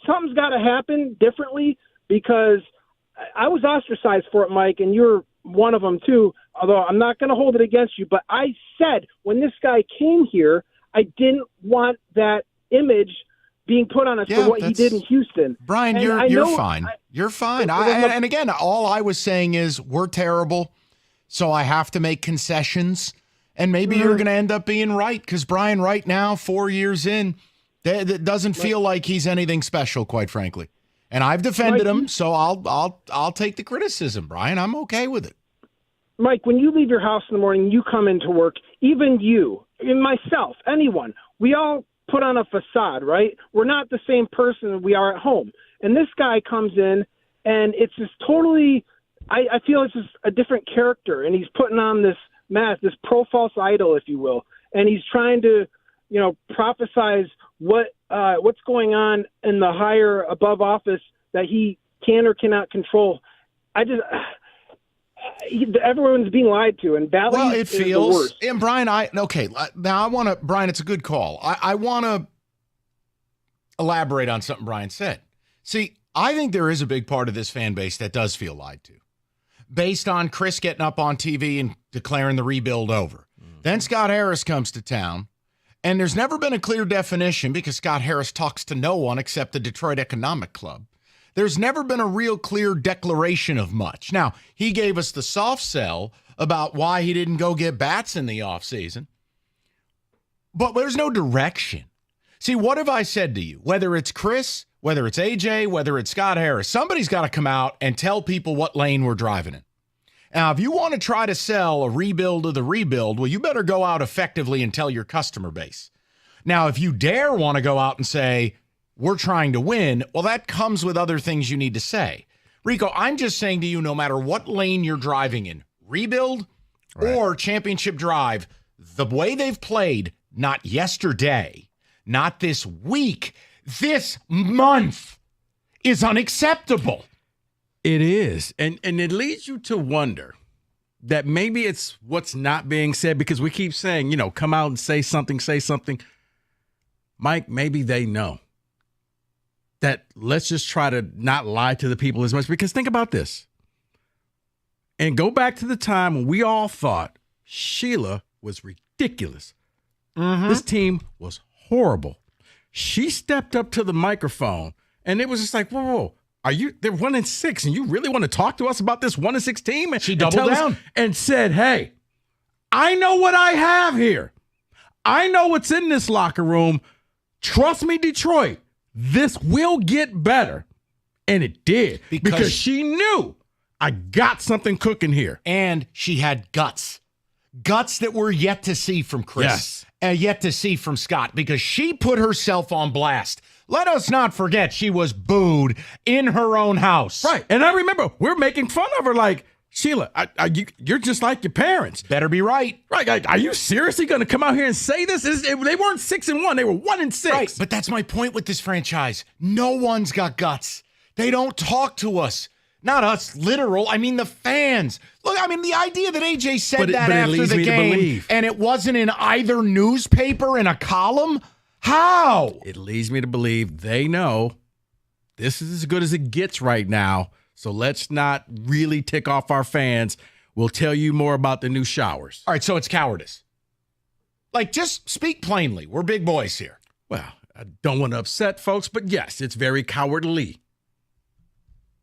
something's got to happen differently because I was ostracized for it, Mike, and you're one of them too, although I'm not going to hold it against you. But I said when this guy came here, I didn't want that image being put on us for what he did in Houston. Brian, And you're fine. You're fine. And again, all I was saying is we're terrible, so I have to make concessions. And maybe you're going to end up being right because Brian, right now, 4 years in, that doesn't feel like he's anything special, quite frankly. And I've defended him, so I'll take the criticism, Brian. I'm okay with it. Mike, when you leave your house in the morning, you come into work, even you, and myself, anyone, we all put on a facade, right? We're not the same person we are at home. And this guy comes in, and it's just totally, I feel it's just a different character, and he's putting on this mask, this pro-false idol, if you will, and he's trying to, prophesize what's going on in the higher above office that he can or cannot control. everyone's being lied to, and Valley Well, it is the feels. worst. And Brian, now I want to. Brian, it's a good call. I want to elaborate on something Brian said. See, I think there is a big part of this fan base that does feel lied to, based on Chris getting up on TV and declaring the rebuild over. Then Scott Harris comes to town, and there's never been a clear definition because Scott Harris talks to no one except the Detroit Economic Club. There's never been a real clear declaration of much. Now, he gave us the soft sell about why he didn't go get bats in the offseason, but there's no direction. See, what have I said to you? Whether it's Chris, whether it's AJ, whether it's Scott Harris, somebody's got to come out and tell people what lane we're driving in. Now, if you want to try to sell a rebuild of the rebuild, well, you better go out effectively and tell your customer base. Now, if you dare want to go out and say, we're trying to win, well, that comes with other things you need to say. Rico, I'm just saying to you, no matter what lane you're driving in, rebuild or championship drive, the way they've played, not yesterday, not this week, this month is unacceptable. It is. And it leads you to wonder that maybe it's what's not being said, because we keep saying, come out and say something. Mike, maybe they know that let's just try to not lie to the people as much. Because think about this. And go back to the time when we all thought Sheila was ridiculous. This team was horrible. She stepped up to the microphone, and it was just like, whoa. They're 1-6, and you really want to talk to us about this 1-6 team? She doubled down and said, hey, I know what I have here. I know what's in this locker room. Trust me, Detroit, this will get better. And it did. Because she knew I got something cooking here. And she had guts. Guts that we're yet to see from Chris. Yes. And yet to see from Scott, because she put herself on blast. Let us not forget she was booed in her own house. Right. And I remember we're making fun of her like, Sheila, you're just like your parents. Better be right. Right. Are you seriously going to come out here and say this? They weren't 6-1. They were 1-6. Right. But that's my point with this franchise. No one's got guts. They don't talk to us. Not us, literal. I mean, the fans. Look, I mean, the idea that AJ said after the game and it wasn't in either newspaper in a column. How? It leads me to believe they know this is as good as it gets right now. So let's not really tick off our fans. We'll tell you more about the new showers. All right, so it's cowardice. Like, just speak plainly. We're big boys here. Well, I don't want to upset folks, but yes, it's very cowardly.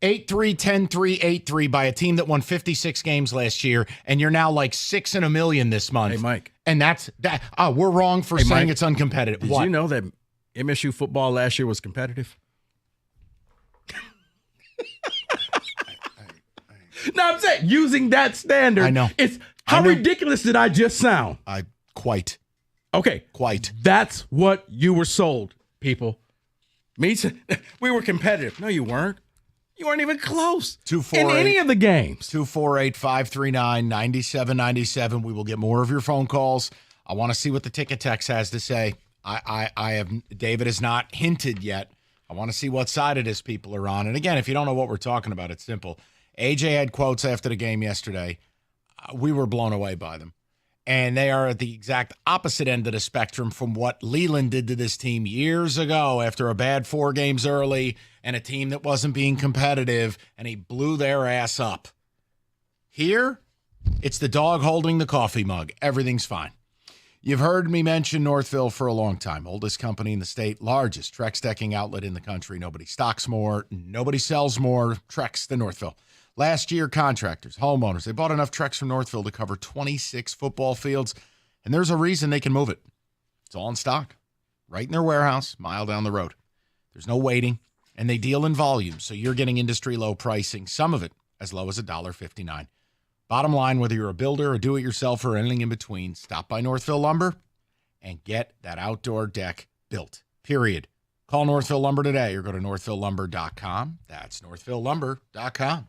8-3-10-3-8-3 by a team that won 56 games last year, and you're now like 6 in a million this month. Hey, Mike. And that's that. We're wrong for saying Mike, it's uncompetitive. Did you know that MSU football last year was competitive? No, I'm saying using that standard. I know. How ridiculous did I just sound? Quite. Okay. Quite. That's what you were sold, people. We were competitive. No, you weren't. You weren't even close in any of the games. 248-539-9797. We will get more of your phone calls. I want to see what the ticket text has to say. David has not hinted yet. I want to see what side of this people are on. And again, if you don't know what we're talking about, it's simple. AJ had quotes after the game yesterday. We were blown away by them. And they are at the exact opposite end of the spectrum from what Leland did to this team years ago after a bad 4 games early and a team that wasn't being competitive, and he blew their ass up. Here, it's the dog holding the coffee mug. Everything's fine. You've heard me mention Northville for a long time. Oldest company in the state, largest Trex decking outlet in the country. Nobody stocks more, nobody sells more Trex than Northville. Last year, contractors, homeowners, they bought enough Trex from Northville to cover 26 football fields, and there's a reason they can move it. It's all in stock, right in their warehouse, mile down the road. There's no waiting, and they deal in volume, so you're getting industry-low pricing, some of it as low as $1.59. Bottom line, whether you're a builder, a do-it-yourselfer, or anything in between, stop by Northville Lumber and get that outdoor deck built, period. Call Northville Lumber today or go to northvillelumber.com. That's northvillelumber.com.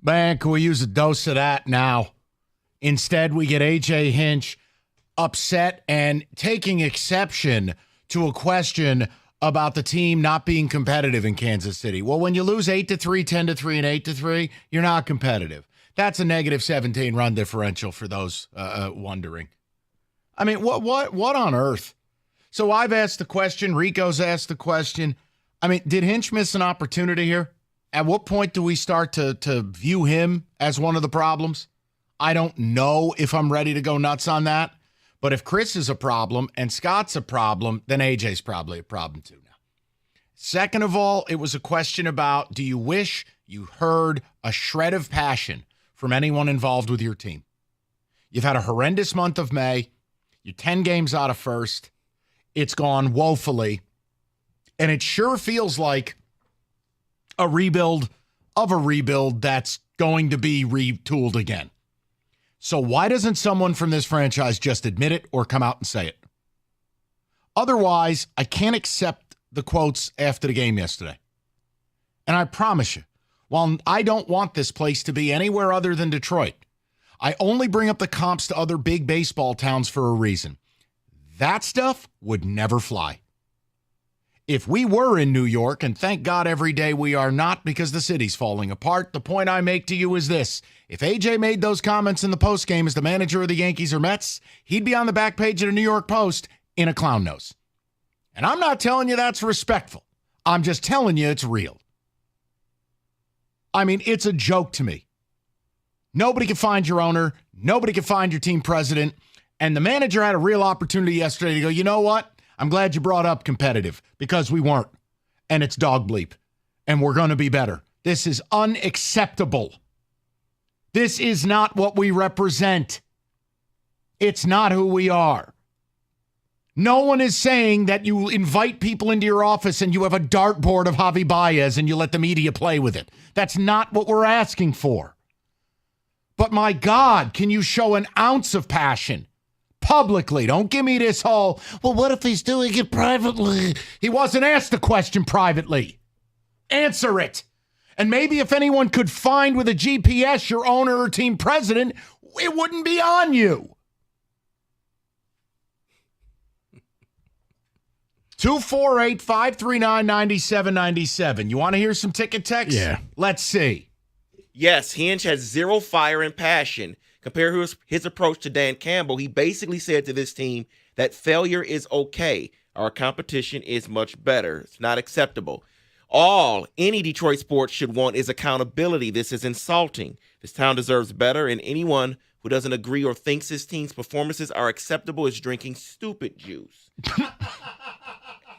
Man, can we use a dose of that now? Instead, we get A.J. Hinch upset and taking exception to a question about the team not being competitive in Kansas City. Well, when you lose 8-3, 10-3, and 8-3, you're not competitive. That's a negative 17 run differential for those wondering. I mean, what on earth? So I've asked the question. Rico's asked the question. I mean, did Hinch miss an opportunity here? At what point do we start to view him as one of the problems? I don't know if I'm ready to go nuts on that. But if Chris is a problem and Scott's a problem, then AJ's probably a problem too now. Second of all, it was a question about, do you wish you heard a shred of passion from anyone involved with your team? You've had a horrendous month of May. You're 10 games out of first. It's gone woefully. And it sure feels like a rebuild of a rebuild that's going to be retooled again. So why doesn't someone from this franchise just admit it or come out and say it? Otherwise, I can't accept the quotes after the game yesterday. And I promise you, while I don't want this place to be anywhere other than Detroit, I only bring up the comps to other big baseball towns for a reason. That stuff would never fly. If we were in New York, and thank God every day we are not because the city's falling apart, the point I make to you is this. If AJ made those comments in the postgame as the manager of the Yankees or Mets, he'd be on the back page of the New York Post in a clown nose. And I'm not telling you that's respectful. I'm just telling you it's real. I mean, it's a joke to me. Nobody can find your owner. Nobody can find your team president. And the manager had a real opportunity yesterday to go, you know what? I'm glad you brought up competitive because we weren't. And it's dog bleep. And we're going to be better. This is unacceptable. This is not what we represent. It's not who we are. No one is saying that you invite people into your office and you have a dartboard of Javi Baez and you let the media play with it. That's not what we're asking for. But my God, can you show an ounce of passion? Publicly. Don't give me this whole, well, what if he's doing it privately? He wasn't asked the question privately. Answer it. And maybe if anyone could find with a GPS your owner or team president, it wouldn't be on you. 248-539-9797. You want to hear some ticket text? Yeah. Let's see. Yes, Hinch has zero fire and passion. Compare his approach to Dan Campbell. He basically said to this team that failure is okay. Our competition is much better. It's not acceptable. All any Detroit sports should want is accountability. This is insulting. This town deserves better, and anyone who doesn't agree or thinks his team's performances are acceptable is drinking stupid juice.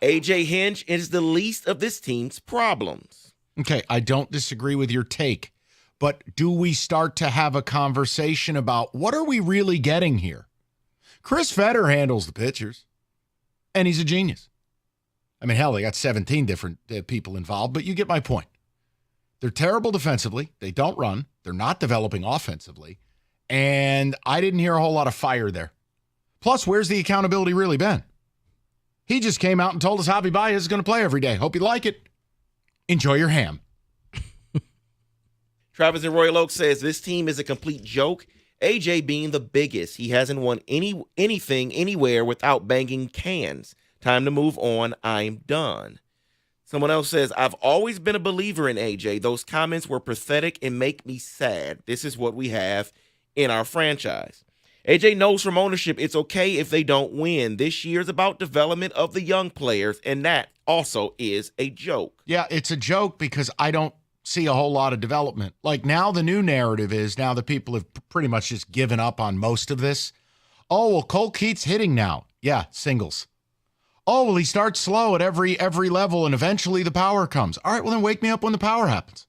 A.J. Hinch is the least of this team's problems. Okay, I don't disagree with your take. But do we start to have a conversation about what are we really getting here? Chris Fetter handles the pitchers, and he's a genius. I mean, hell, they got 17 different people involved, but you get my point. They're terrible defensively. They don't run. They're not developing offensively. And I didn't hear a whole lot of fire there. Plus, where's the accountability really been? He just came out and told us Javi Baez is going to play every day. Hope you like it. Enjoy your ham. Travis in Royal Oak says this team is a complete joke. AJ being the biggest. He hasn't won anything anywhere without banging cans. Time to move on. I'm done. Someone else says, I've always been a believer in AJ. Those comments were pathetic and make me sad. This is what we have in our franchise. AJ knows from ownership it's okay if they don't win. This year is about development of the young players, and that also is a joke. Yeah, it's a joke because I don't see a whole lot of development. Like now the new narrative is now that people have pretty much just given up on most of this. Oh, well, Cole Keats hitting now. Yeah, singles. Oh, well, he starts slow at every level and eventually the power comes. All right, well, then wake me up when the power happens.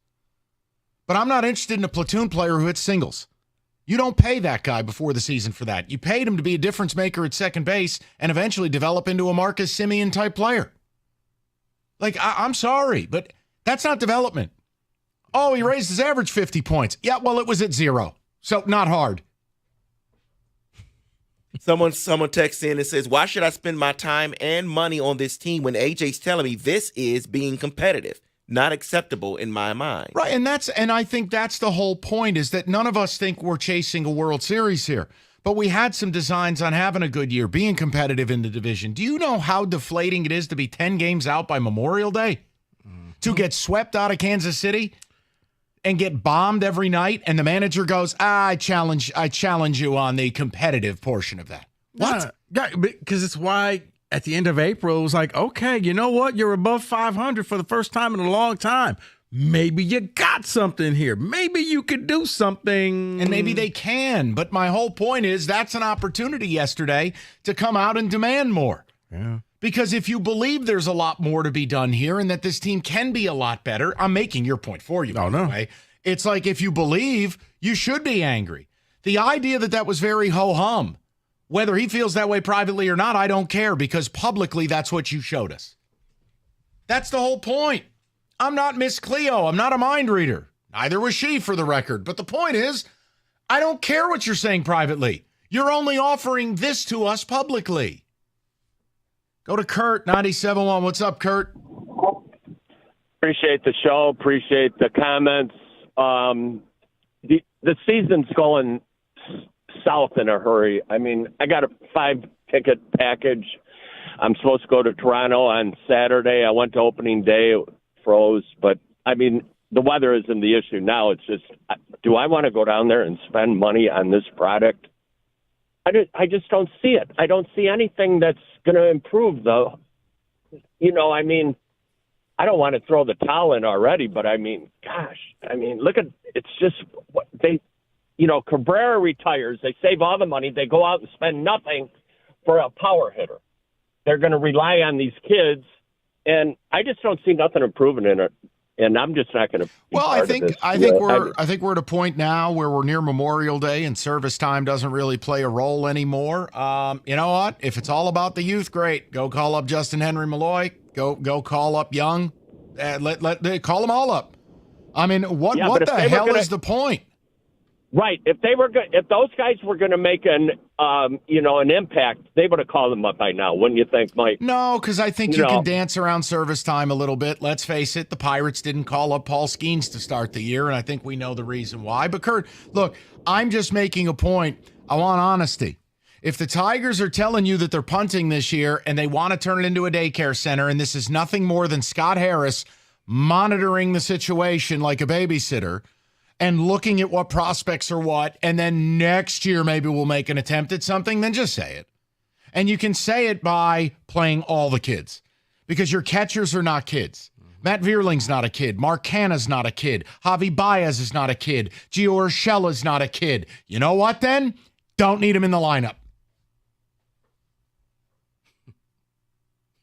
But I'm not interested in a platoon player who hits singles. You don't pay that guy before the season for that. You paid him to be a difference maker at second base and eventually develop into a Marcus Semien type player. Like, I'm sorry, but that's not development. Oh, he raised his average 50 points. Yeah, well, it was at 0. So not hard. Someone texts in and says, why should I spend my time and money on this team when AJ's telling me this is being competitive? not acceptable in my mind. Right, and I think that's the whole point, is that none of us think we're chasing a World Series here. But we had some designs on having a good year, being competitive in the division. Do you know how deflating it is to be 10 games out by Memorial Day? To get swept out of Kansas City and get bombed every night, and the manager goes, I challenge you on the competitive portion of that. What? Yeah, because it's why at the end of April, it was like, okay, you know what? You're above 500 for the first time in a long time. Maybe you got something here. Maybe you could do something. And maybe they can. But my whole point is that's an opportunity yesterday to come out and demand more. Yeah. Because if you believe there's a lot more to be done here and that this team can be a lot better, I'm making your point for you. Oh, no. Way. It's like if you believe, you should be angry. The idea that was very ho-hum, whether he feels that way privately or not, I don't care, because publicly that's what you showed us. That's the whole point. I'm not Miss Cleo. I'm not a mind reader. Neither was she, for the record. But the point is, I don't care what you're saying privately. You're only offering this to us publicly. Go to Kurt, 97.1. What's up, Kurt? Appreciate the show. Appreciate the comments. The season's going south in a hurry. I mean, I got a 5-ticket package. I'm supposed to go to Toronto on Saturday. I went to opening day. It froze. But, I mean, the weather isn't the issue now. It's just, do I want to go down there and spend money on this product? I just don't see it. I don't see anything that's going to improve, though. You know, I mean, I don't want to throw the towel in already, but I mean, gosh, I mean, look at, it's just what they, you know, Cabrera retires. They save all the money. They go out and spend nothing for a power hitter. They're going to rely on these kids, and I just don't see nothing improving in it. And I'm just not going to. Well, I think we're at a point now where we're near Memorial Day and service time doesn't really play a role anymore. You know what? If it's all about the youth, great. Go call up Justin Henry Malloy. Go call up Young. Let call them all up. I mean, what the hell is the point? Right. If those guys were going to make an impact, they would have called them up by now, wouldn't you think, Mike? No, because I think you can dance around service time a little bit. Let's face it, the Pirates didn't call up Paul Skeens to start the year, and I think we know the reason why. But Kurt, look, I'm just making a point. I want honesty. If the Tigers are telling you that they're punting this year and they want to turn it into a daycare center, and this is nothing more than Scott Harris monitoring the situation like a babysitter and looking at what prospects are what, and then next year maybe we'll make an attempt at something, then just say it. And you can say it by playing all the kids, because your catchers are not kids. Matt Vierling's not a kid. Mark Canna's not a kid. Javi Baez is not a kid. Gio Urshela's not a kid. You know what then? Don't need him in the lineup.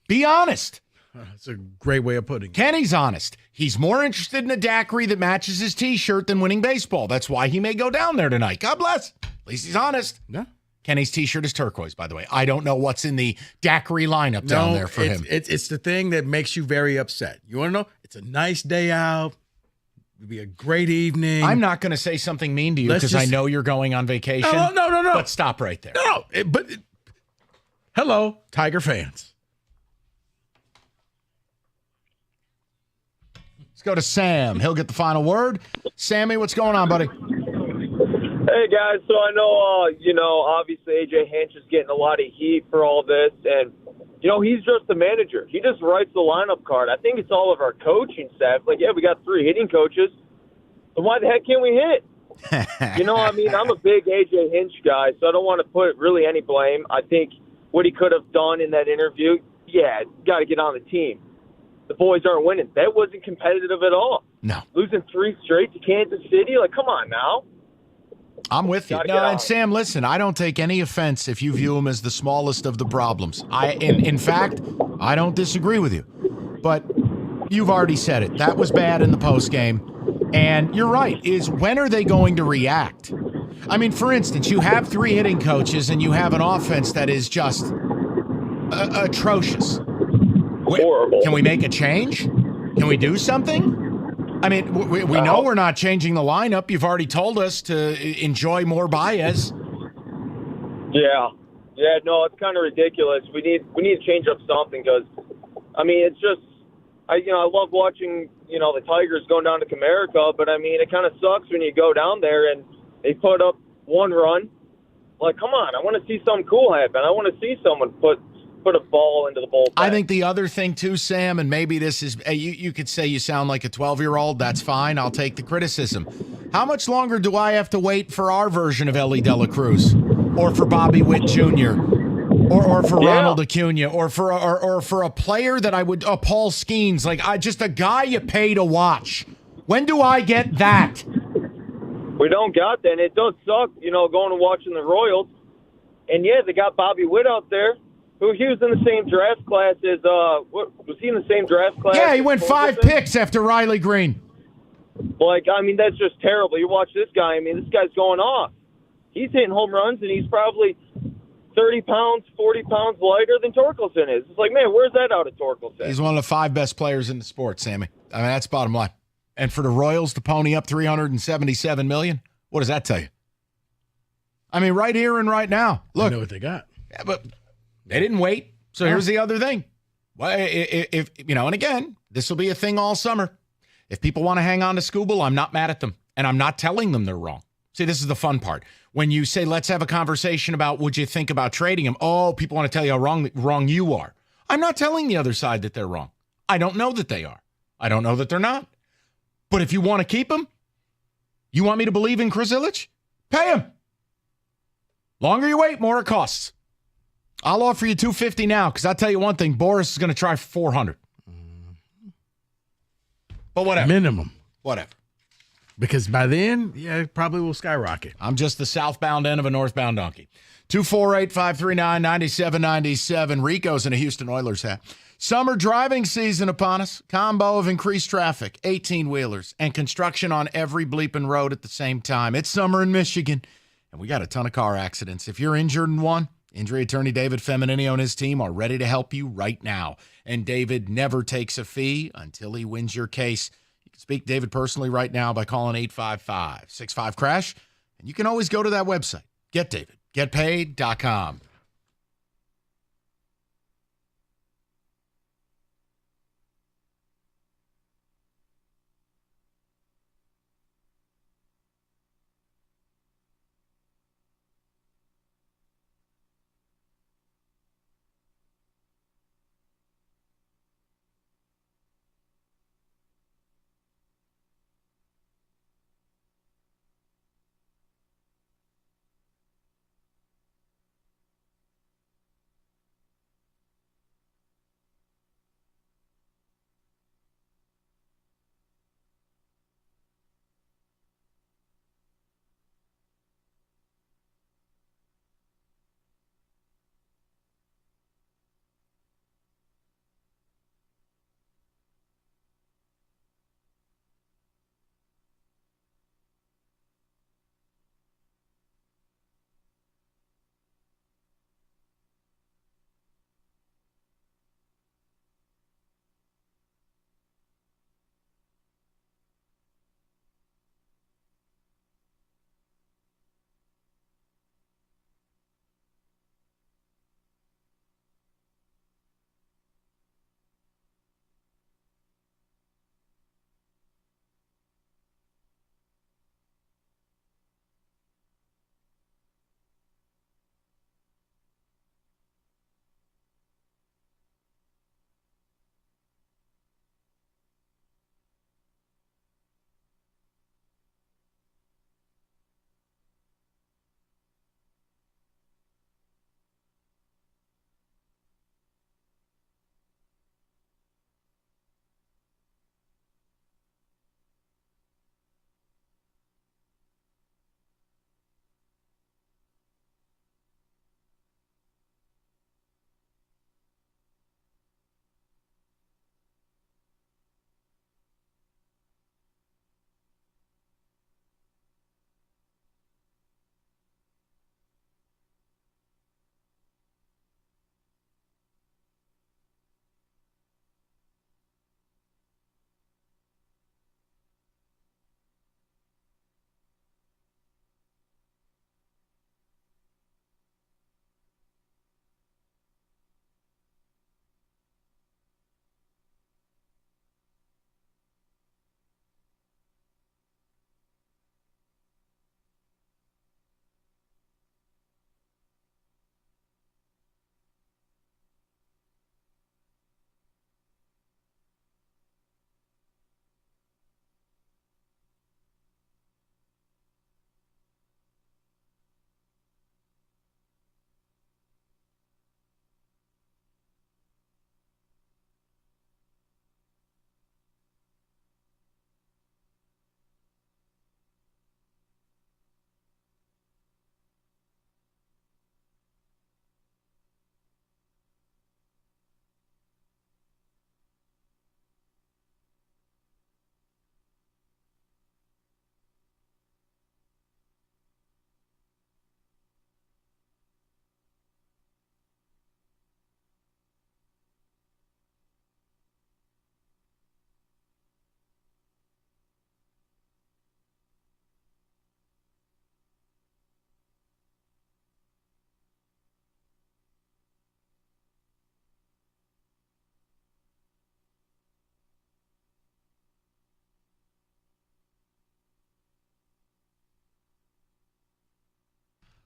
Be honest. That's a great way of putting it. Kenny's honest. He's more interested in a daiquiri that matches his T-shirt than winning baseball. That's why he may go down there tonight. God bless. At least he's honest. Yeah. Kenny's T-shirt is turquoise, by the way. I don't know what's in the daiquiri lineup down there for him. It's the thing that makes you very upset. You want to know? It's a nice day out. It'll be a great evening. I'm not going to say something mean to you because I know you're going on vacation. No. But stop right there. Hello, Tiger fans. Go to Sam. He'll get the final word. Sammy, what's going on, buddy? Hey, guys. So I know, obviously AJ Hinch is getting a lot of heat for all this. And, he's just the manager. He just writes the lineup card. I think it's all of our coaching staff. Like, yeah, we got 3 hitting coaches. So why the heck can't we hit? I'm a big AJ Hinch guy, so I don't want to put really any blame. I think what he could have done in that interview, got to get on the team. The boys aren't winning. That wasn't competitive at all. No. Losing 3 straight to Kansas City? Like, come on now. I'm with you. No, and Sam, listen, I don't take any offense if you view him as the smallest of the problems. In fact, I don't disagree with you. But you've already said it. That was bad in the postgame. And you're right, when are they going to react? I mean, for instance, you have 3 hitting coaches and you have an offense that is just atrocious. Horrible. Can we make a change? Can we do something? I mean, we know we're not changing the lineup. You've already told us to enjoy more Baez. Yeah, no, it's kind of ridiculous. We need to change up something because, it's just I love watching, the Tigers going down to Comerica, but I mean, it kind of sucks when you go down there and they put up one run. Like, come on, I want to see something cool happen. I want to see someone put a ball into the bullpen. I think the other thing too, Sam, and maybe this is you could say you sound like a 12-year-old. That's fine. I'll take the criticism. How much longer do I have to wait for our version of Ellie De La Cruz, or for Bobby Witt Jr., or for Ronald Acuna, or for a player that I would Paul Skeens, just a guy you pay to watch? When do I get that? We don't got that, and it does suck, going and watching the Royals. And yeah, they got Bobby Witt out there. He was in the same draft class as was he in the same draft class? Yeah, he went 5 picks after Riley Green. That's just terrible. You watch this guy. This guy's going off. He's hitting home runs, and he's probably 30 pounds, 40 pounds lighter than Torkelson is. It's like, man, where's that out of Torkelson? He's one of the 5 best players in the sport, Sammy. That's bottom line. And for the Royals to pony up $377 million, what does that tell you? Right here and right now. Look, I know what they got. Yeah, but they didn't wait. So here's the other thing. Well, if and again, this will be a thing all summer. If people want to hang on to Skubal, I'm not mad at them. And I'm not telling them they're wrong. See, this is the fun part. When you say, let's have a conversation about would you think about trading him? Oh, people want to tell you how wrong you are. I'm not telling the other side that they're wrong. I don't know that they are. I don't know that they're not. But if you want to keep him, you want me to believe in Chris Ilitch? Pay him. Longer you wait, more it costs. I'll offer you $250 now, because I'll tell you one thing, Boris is going to try $400. But whatever. Minimum. Whatever. Because by then, it probably will skyrocket. I'm just the southbound end of a northbound donkey. 248-539-9797. Rico's in a Houston Oilers hat. Summer driving season upon us. Combo of increased traffic, 18-wheelers, and construction on every bleeping road at the same time. It's summer in Michigan, and we got a ton of car accidents. If you're injured in one, injury attorney David Feminini and his team are ready to help you right now. And David never takes a fee until he wins your case. You can speak to David personally right now by calling 855-65-CRASH. And you can always go to that website, getdavid.getpaid.com.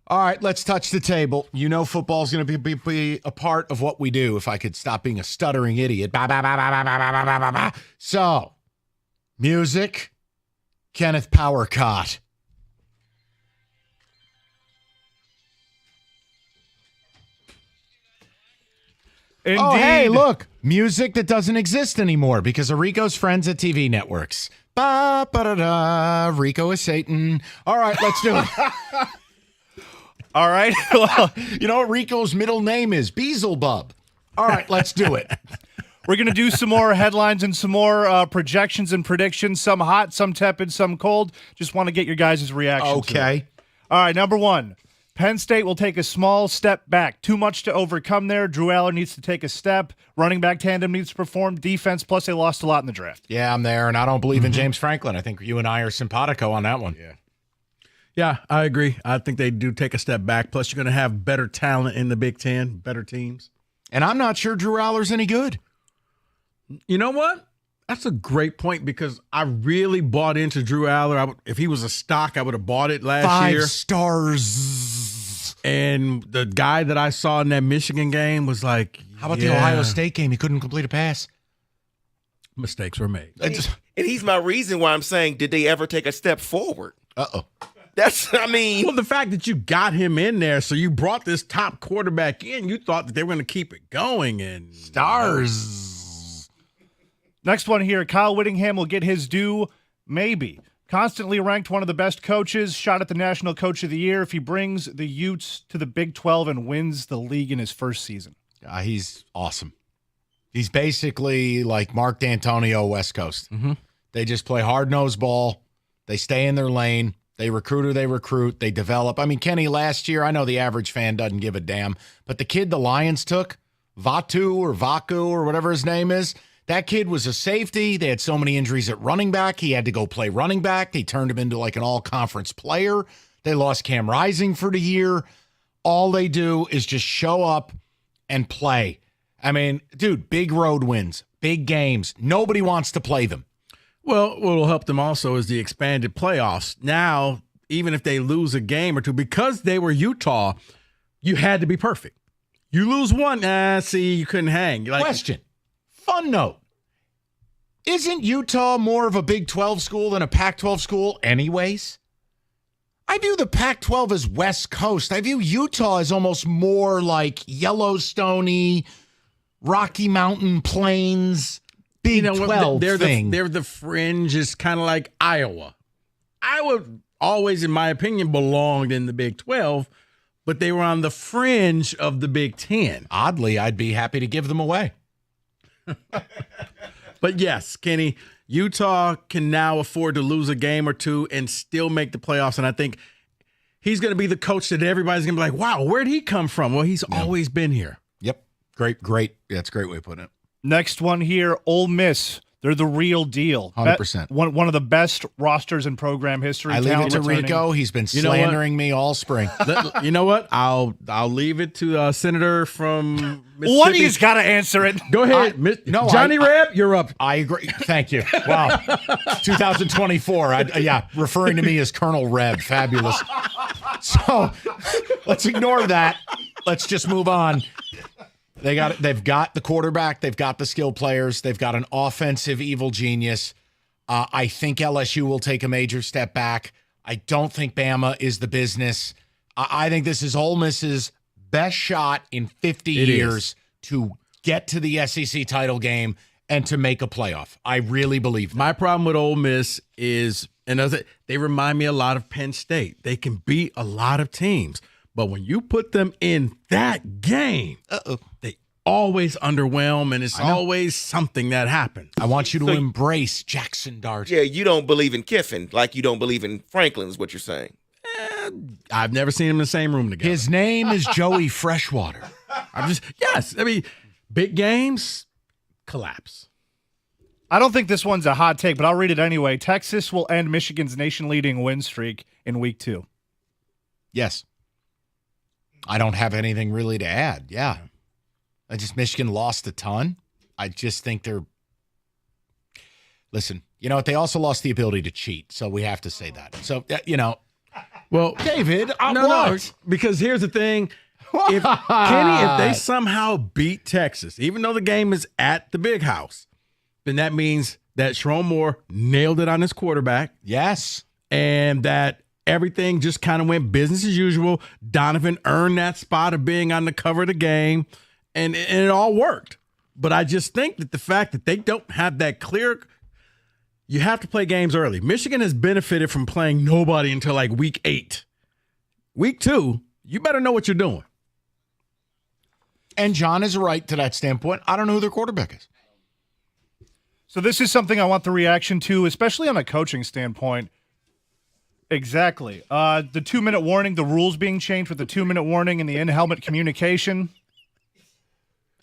All right, let's touch the table. You know football's going to be a part of what we do, if I could stop being a stuttering idiot. So, music, Kenneth Powercott. Indeed. Oh, hey, look. Music that doesn't exist anymore because of Rico's friends at TV networks. Ba-ba-da-da. Rico is Satan. All right, let's do it. All right. Well, you know what Rico's middle name is? Beelzebub. All right, let's do it. We're going to do some more headlines and some more projections and predictions. Some hot, some tepid, some cold. Just want to get your guys' reaction. Okay. All right, number one. Penn State will take a small step back. Too much to overcome there. Drew Aller needs to take a step. Running back tandem needs to perform. Defense, plus they lost a lot in the draft. Yeah, I'm there, and I don't believe in James Franklin. I think you and I are simpatico on that one. Yeah, I agree. I think they do take a step back. Plus, you're going to have better talent in the Big Ten, better teams. And I'm not sure Drew Aller's any good. You know what? That's a great point because I really bought into Drew Aller. If he was a stock, I would have bought it last year. 5 stars. And the guy that I saw in that Michigan game was like, how about the Ohio State game? He couldn't complete a pass. Mistakes were made. And he's my reason why I'm saying, did they ever take a step forward? Uh-oh. Well, the fact that you got him in there, so you brought this top quarterback in, you thought that they were going to keep it going. And stars. Next one here. Kyle Whittingham will get his due. Maybe. Constantly ranked one of the best coaches, shot at the National Coach of the Year if he brings the Utes to the Big 12 and wins the league in his first season. He's awesome. He's basically like Mark D'Antonio West Coast. They just play hard-nosed ball. They stay in their lane. They recruit or they recruit. They develop. I mean, Kenny, last year, I know the average fan doesn't give a damn, but the kid the Lions took, Vaku or whatever his name is, that kid was a safety. They had so many injuries at running back. He had to go play running back. They turned him into like an all-conference player. They lost Cam Rising for the year. All they do is just show up and play. I mean, dude, big road wins, big games. Nobody wants to play them. Well, what will help them also is the expanded playoffs. Now, even if they lose a game or two, because they were Utah, you had to be perfect. You lose one, you couldn't hang. Question. Fun note. Isn't Utah more of a Big 12 school than a Pac-12 school anyways? I view the Pac-12 as West Coast. I view Utah as almost more like Yellowstone-y, Rocky Mountain Plains, Big 12 thing. They're the fringe. It's kind of like Iowa. Iowa always, in my opinion, belonged in the Big 12, but they were on the fringe of the Big 10. Oddly, I'd be happy to give them away. But yes, Kenny, Utah can now afford to lose a game or two and still make the playoffs. And I think he's going to be the coach that everybody's going to be like, wow, where'd he come from? Well, he's always been here. Yep. Great. That's a great way of putting it. Next one here, Ole Miss. They're the real deal. 100%. One of the best rosters in program history. I leave it to Rico. He's been slandering me all spring. You know what? I'll leave it to Senator from Mississippi. One of you's got to answer it. Go ahead. Johnny Reb, you're up. I agree. Thank you. Wow. 2024. Referring to me as Colonel Reb. Fabulous. So let's ignore that. Let's just move on. They've got the quarterback. They've got the skill players. They've got an offensive evil genius. I think LSU will take a major step back. I don't think Bama is the business. I think this is Ole Miss's best shot in 50 years to get to the SEC title game and to make a playoff. I really believe that. My problem with Ole Miss is, they remind me a lot of Penn State. They can beat a lot of teams. But when you put them in that game, they always underwhelm, and it's always something that happens. I want you to embrace Jackson Dart. Yeah, you don't believe in Kiffin like you don't believe in Franklin is what you're saying. I've never seen him in the same room together. His name is Joey Freshwater. Big games, collapse. I don't think this one's a hot take, but I'll read it anyway. Texas will end Michigan's nation-leading win streak in week 2. Yes. I don't have anything really to add. Yeah. Michigan lost a ton. I just think listen, you know what? They also lost the ability to cheat. So we have to say that. So, Well, David, no, because here's the thing. If they somehow beat Texas, even though the game is at the Big House, then that means that Sharon Moore nailed it on his quarterback. Yes. And that everything just kind of went business as usual. Donovan earned that spot of being on the cover of the game, and it all worked. But I just think that the fact that they don't have that clear, you have to play games early. Michigan has benefited from playing nobody until like week 8. Week 2, you better know what you're doing. And John is right to that standpoint. I don't know who their quarterback is. So this is something I want the reaction to, especially on a coaching standpoint. Exactly. The 2-minute warning, the rules being changed with the 2-minute warning and the in-helmet communication.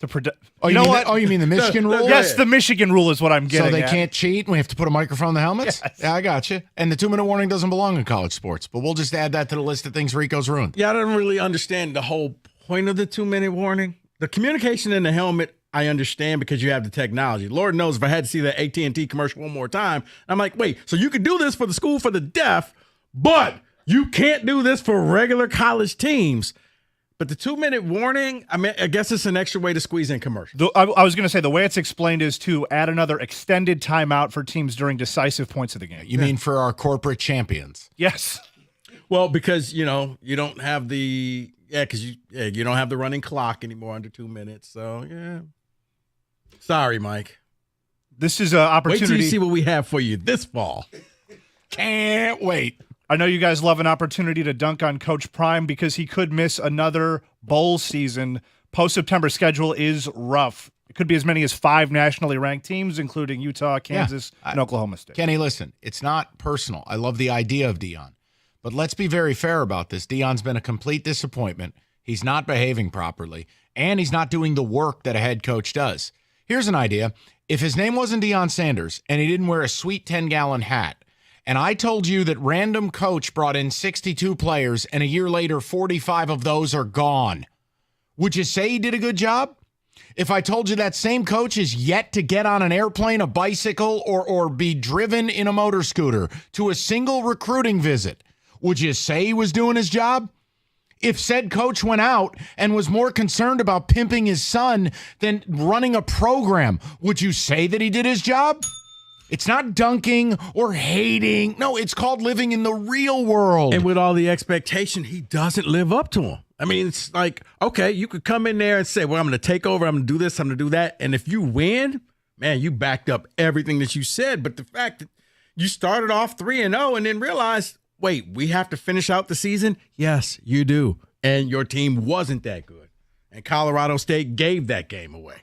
You know what? Oh, you mean the Michigan rule? Yes, the Michigan rule is what I'm getting So they at. can't cheat and we have to put a microphone in the helmets? Yes. Yeah, I got you. And the 2-minute warning doesn't belong in college sports, but we'll just add that to the list of things Rico's ruined. Yeah, I don't really understand the whole point of the 2-minute warning. The communication in the helmet, I understand because you have the technology. Lord knows if I had to see that AT&T commercial one more time, I'm like, wait, so you could do this for the school for the deaf, but you can't do this for regular college teams. But the 2-minute warning, I mean, I guess it's an extra way to squeeze in commercials. I was going to say, the way it's explained is to add another extended timeout for teams during decisive points of the game. You mean for our corporate champions? Yes. Well, because, you don't have the you don't have the running clock anymore under 2 minutes. So, yeah. Sorry, Mike. This is an opportunity. Wait till you see what we have for you this fall. Can't wait. I know you guys love an opportunity to dunk on Coach Prime because he could miss another bowl season. Post-September schedule is rough. It could be as many as 5 nationally ranked teams, including Utah, Kansas, and Oklahoma State. Kenny, listen, it's not personal. I love the idea of Deion. But let's be very fair about this. Deion's been a complete disappointment. He's not behaving properly, and he's not doing the work that a head coach does. Here's an idea. If his name wasn't Deion Sanders and he didn't wear a sweet 10-gallon hat, and I told you that random coach brought in 62 players and a year later 45 of those are gone, would you say he did a good job? If I told you that same coach is yet to get on an airplane, a bicycle, or be driven in a motor scooter to a single recruiting visit, would you say he was doing his job? If said coach went out and was more concerned about pimping his son than running a program, would you say that he did his job? It's not dunking or hating. No, it's called living in the real world. And with all the expectation, he doesn't live up to them. I mean, it's like, okay, you could come in there and say, well, I'm going to take over. I'm going to do this. I'm going to do that. And if you win, man, you backed up everything that you said. But the fact that you started off 3-0 and then realized, wait, we have to finish out the season? Yes, you do. And your team wasn't that good. And Colorado State gave that game away.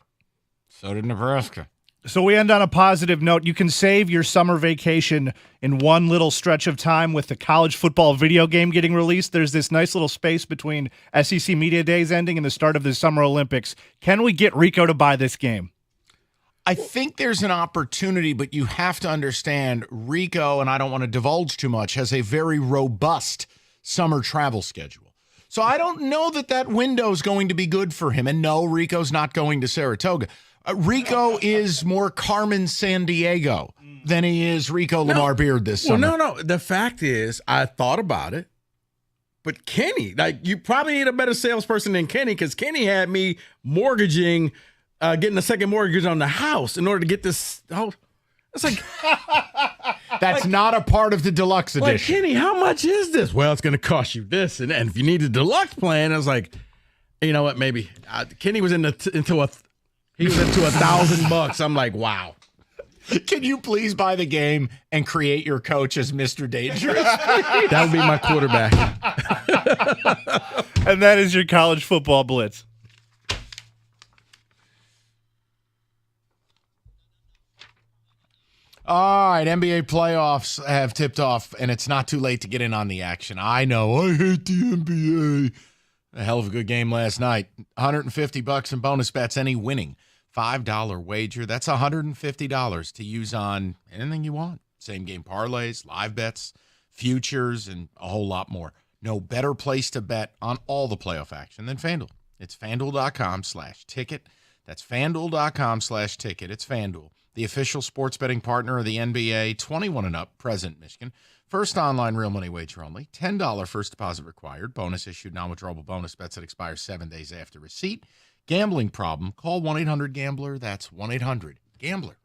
So did Nebraska. So we end on a positive note. You can save your summer vacation in one little stretch of time with the college football video game getting released. There's this nice little space between SEC Media Days ending and the start of the Summer Olympics. Can we get Rico to buy this game? I think there's an opportunity, but you have to understand Rico, and I don't want to divulge too much, has a very robust summer travel schedule. So I don't know that window is going to be good for him. And no, Rico's not going to Saratoga. Rico is more Carmen Sandiego than he is Rico Lamar Beard this summer. No. The fact is, I thought about it, but Kenny, you probably need a better salesperson than Kenny because Kenny had me mortgaging, getting a second mortgage on the house in order to get this. It's like that's not a part of the deluxe edition. Like, Kenny, how much is this? Well, it's going to cost you this, and if you need the deluxe plan, I was like, you know what? Maybe Kenny was into $1,000. I'm like, wow. Can you please buy the game and create your coach as Mr. Dangerous? That would be my quarterback. And that is your college football blitz. All right, NBA playoffs have tipped off, and it's not too late to get in on the action. I know, I hate the NBA. A hell of a good game last night. $150 in bonus bets, any winning $5 wager. That's $150 to use on anything you want. Same game parlays, live bets, futures, and a whole lot more. No better place to bet on all the playoff action than FanDuel. It's FanDuel.com/ticket. That's FanDuel.com/ticket. It's FanDuel, the official sports betting partner of the NBA. 21 and up, present Michigan. First online real money wager only. $10 first deposit required. Bonus issued non-withdrawable bonus bets that expire 7 days after receipt. Gambling problem? Call 1-800-GAMBLER. That's 1-800-GAMBLER.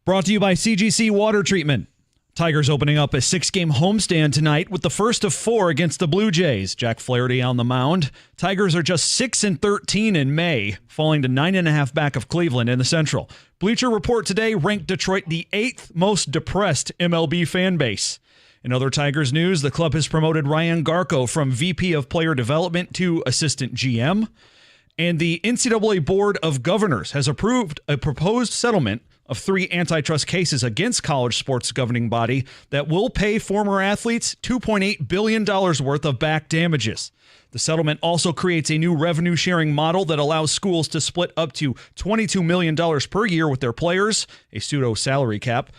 Brought to you by CGC Water Treatment. Tigers opening up a 6-game homestand tonight with the first of 4 against the Blue Jays. Jack Flaherty on the mound. Tigers are just 6-13 in May, falling to 9.5 back of Cleveland in the Central. Bleacher Report today ranked Detroit the 8th most depressed MLB fan base. In other Tigers news, the club has promoted Ryan Garco from VP of Player Development to Assistant GM. And the NCAA Board of Governors has approved a proposed settlement of 3 antitrust cases against college sports governing body that will pay former athletes $2.8 billion worth of back damages. The settlement also creates a new revenue sharing model that allows schools to split up to $22 million per year with their players, a pseudo salary cap.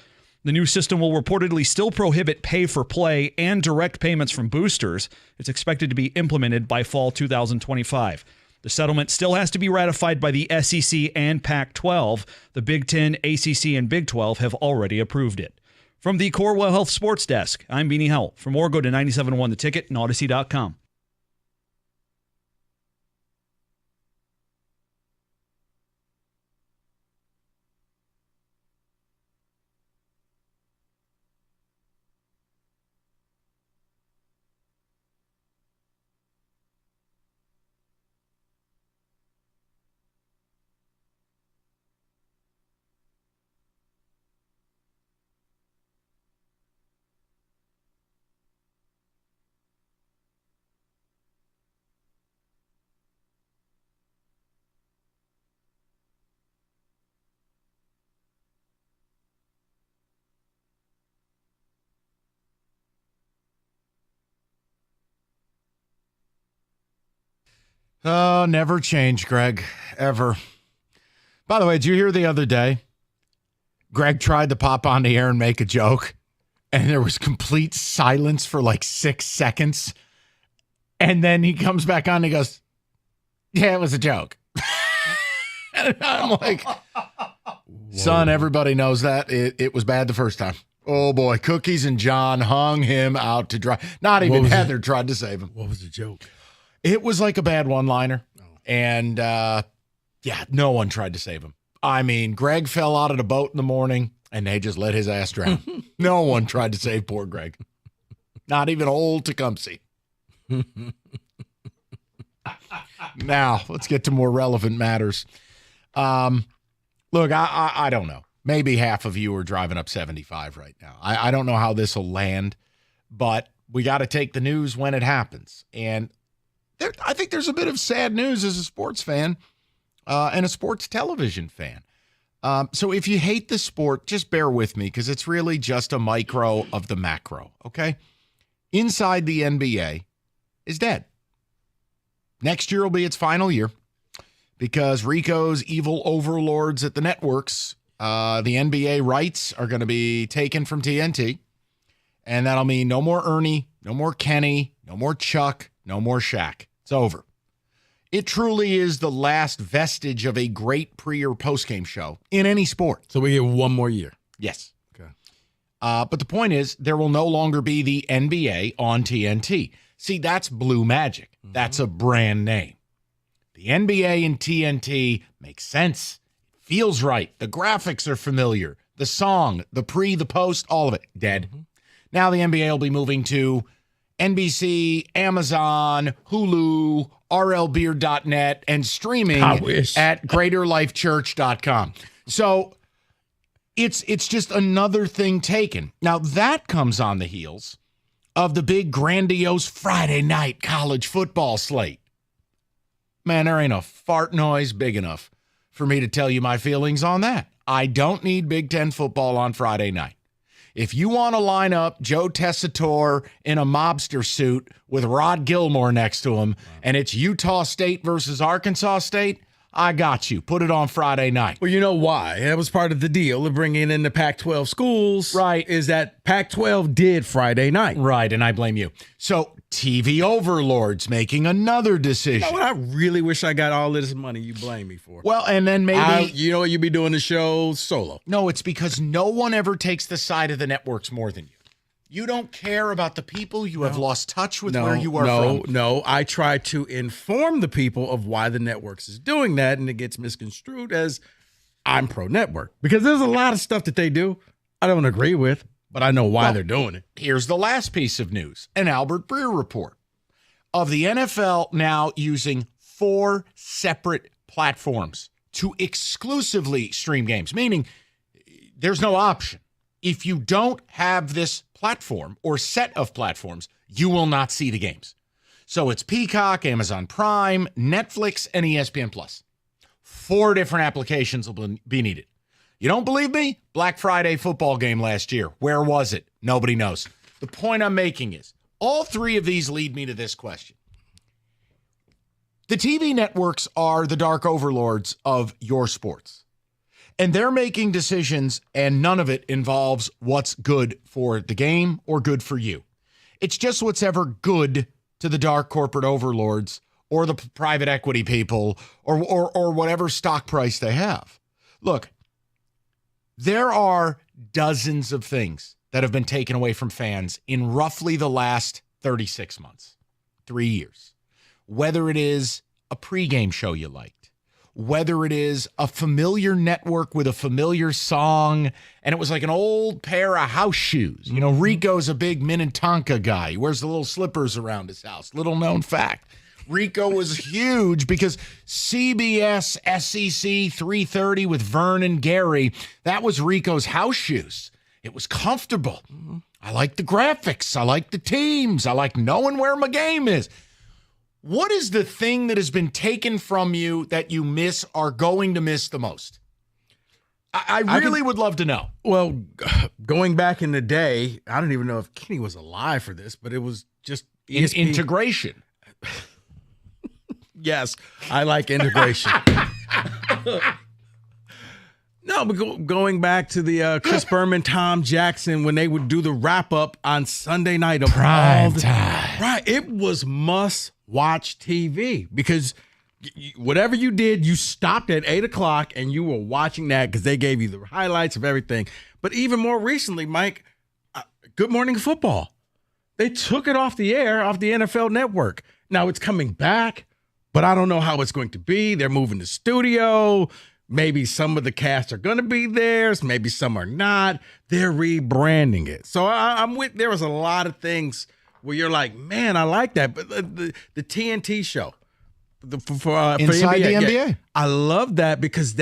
The new system will reportedly still prohibit pay for play and direct payments from boosters. It's expected to be implemented by fall 2025. The settlement still has to be ratified by the SEC and Pac-12. The Big Ten, ACC, and Big 12 have already approved it. From the Corewell Health Sports Desk, I'm Beanie Howell. For more, go to 97.1 The Ticket and Odyssey.com. Oh, never change, Greg, ever. By the way, did you hear the other day? Greg tried to pop on the air and make a joke, and there was complete silence for like 6 seconds. And then he comes back on and he goes, yeah, it was a joke. And I'm like, son, everybody knows that. It was bad the first time. Oh, boy. Cookies and John hung him out to dry. Not even Heather tried to save him. What was the joke? It was like a bad one-liner. And, yeah, no one tried to save him. I mean, Greg fell out of the boat in the morning, and they just let his ass drown. No one tried to save poor Greg. Not even old Tecumseh. Now, let's get to more relevant matters. Look, I don't know. Maybe half of you are driving up 75 right now. I don't know how this will land, but we got to take the news when it happens. And I think there's a bit of sad news as a sports fan and a sports television fan. So if you hate the sport, just bear with me because it's really just a micro of the macro, okay? Inside the NBA is dead. Next year will be its final year because Rico's evil overlords at the networks, the NBA rights are going to be taken from TNT. And that'll mean no more Ernie, no more Kenny, no more Chuck, no more Shaq. It's over. It truly is the last vestige of a great pre- or post-game show in any sport. So we get one more year. Yes. Okay. But the point is, there will no longer be the NBA on TNT. See, that's blue magic. That's a brand name. The NBA and TNT makes sense. It feels right. The graphics are familiar. The song, the pre, the post, all of it, dead. Now the NBA will be moving to NBC, Amazon, Hulu, rlbeer.net, and streaming at greaterlifechurch.com. So it's just another thing taken. Now that comes on the heels of the big grandiose Friday night college football slate. Man, there ain't a fart noise big enough for me to tell you my feelings on that. I don't need Big Ten football on Friday night. If you want to line up Joe Tessitore in a mobster suit with Rod Gilmore next to him, and it's Utah State versus Arkansas State, I got you. Put it on Friday night. Well, you know why? That was part of the deal of bringing in the Pac-12 schools. Right. Is that Pac-12 did Friday night. Right, and I blame you. So TV overlords making another decision. You know what? I really wish I got all this money you blame me for. Well, and then maybe... you know what? You'd be doing the show solo. No, it's because no one ever takes the side of the networks more than you. You don't care about the people. You have lost touch with where you are from. No, I try to inform the people of why the networks is doing that, and it gets misconstrued as I'm pro-network. Because there's a lot of stuff that they do I don't agree with, but I know why they're doing it. Here's the last piece of news, an Albert Breer report of the NFL now using 4 separate platforms to exclusively stream games, meaning there's no option. If you don't have this platform or set of platforms, you will not see the games. So it's Peacock, Amazon Prime, Netflix, and ESPN Plus. 4 different applications will be needed. You don't believe me? Black Friday football game last year. Where was it? Nobody knows. The point I'm making is all 3 of these lead me to this question. The TV networks are the dark overlords of your sports. And they're making decisions, and none of it involves what's good for the game or good for you. It's just what's ever good to the dark corporate overlords or the private equity people or whatever stock price they have. Look, there are dozens of things that have been taken away from fans in roughly the last 36 months, 3 years. Whether it is a pregame show you liked, whether it is a familiar network with a familiar song, and it was like an old pair of house shoes. You know, Rico's a big Minnetonka guy. He wears the little slippers around his house. Little known fact. Rico was huge because CBS SEC 330 with Vern and Gary, that was Rico's house shoes. It was comfortable. I like the graphics. I like the teams. I like knowing where my game is. What is the thing that has been taken from you that you miss or going to miss the most? I really would love to know. Well, going back in the day, I don't even know if Kenny was alive for this, but it was just integration. Yes, I like integration. No, but going back to the Chris Berman, Tom Jackson, when they would do the wrap-up on Sunday night of Prime time. Right, it was must-watch TV because whatever you did, you stopped at 8 o'clock and you were watching that because they gave you the highlights of everything. But even more recently, Mike, Good Morning Football. They took it off the air, off the NFL Network. Now it's coming back, but I don't know how it's going to be. They're moving the studio. Maybe some of the cast are going to be there. Maybe some are not. They're rebranding it. So I'm with, there was a lot of things where you're like, man, I like that. But the TNT show for Inside the NBA. yeah, I love that because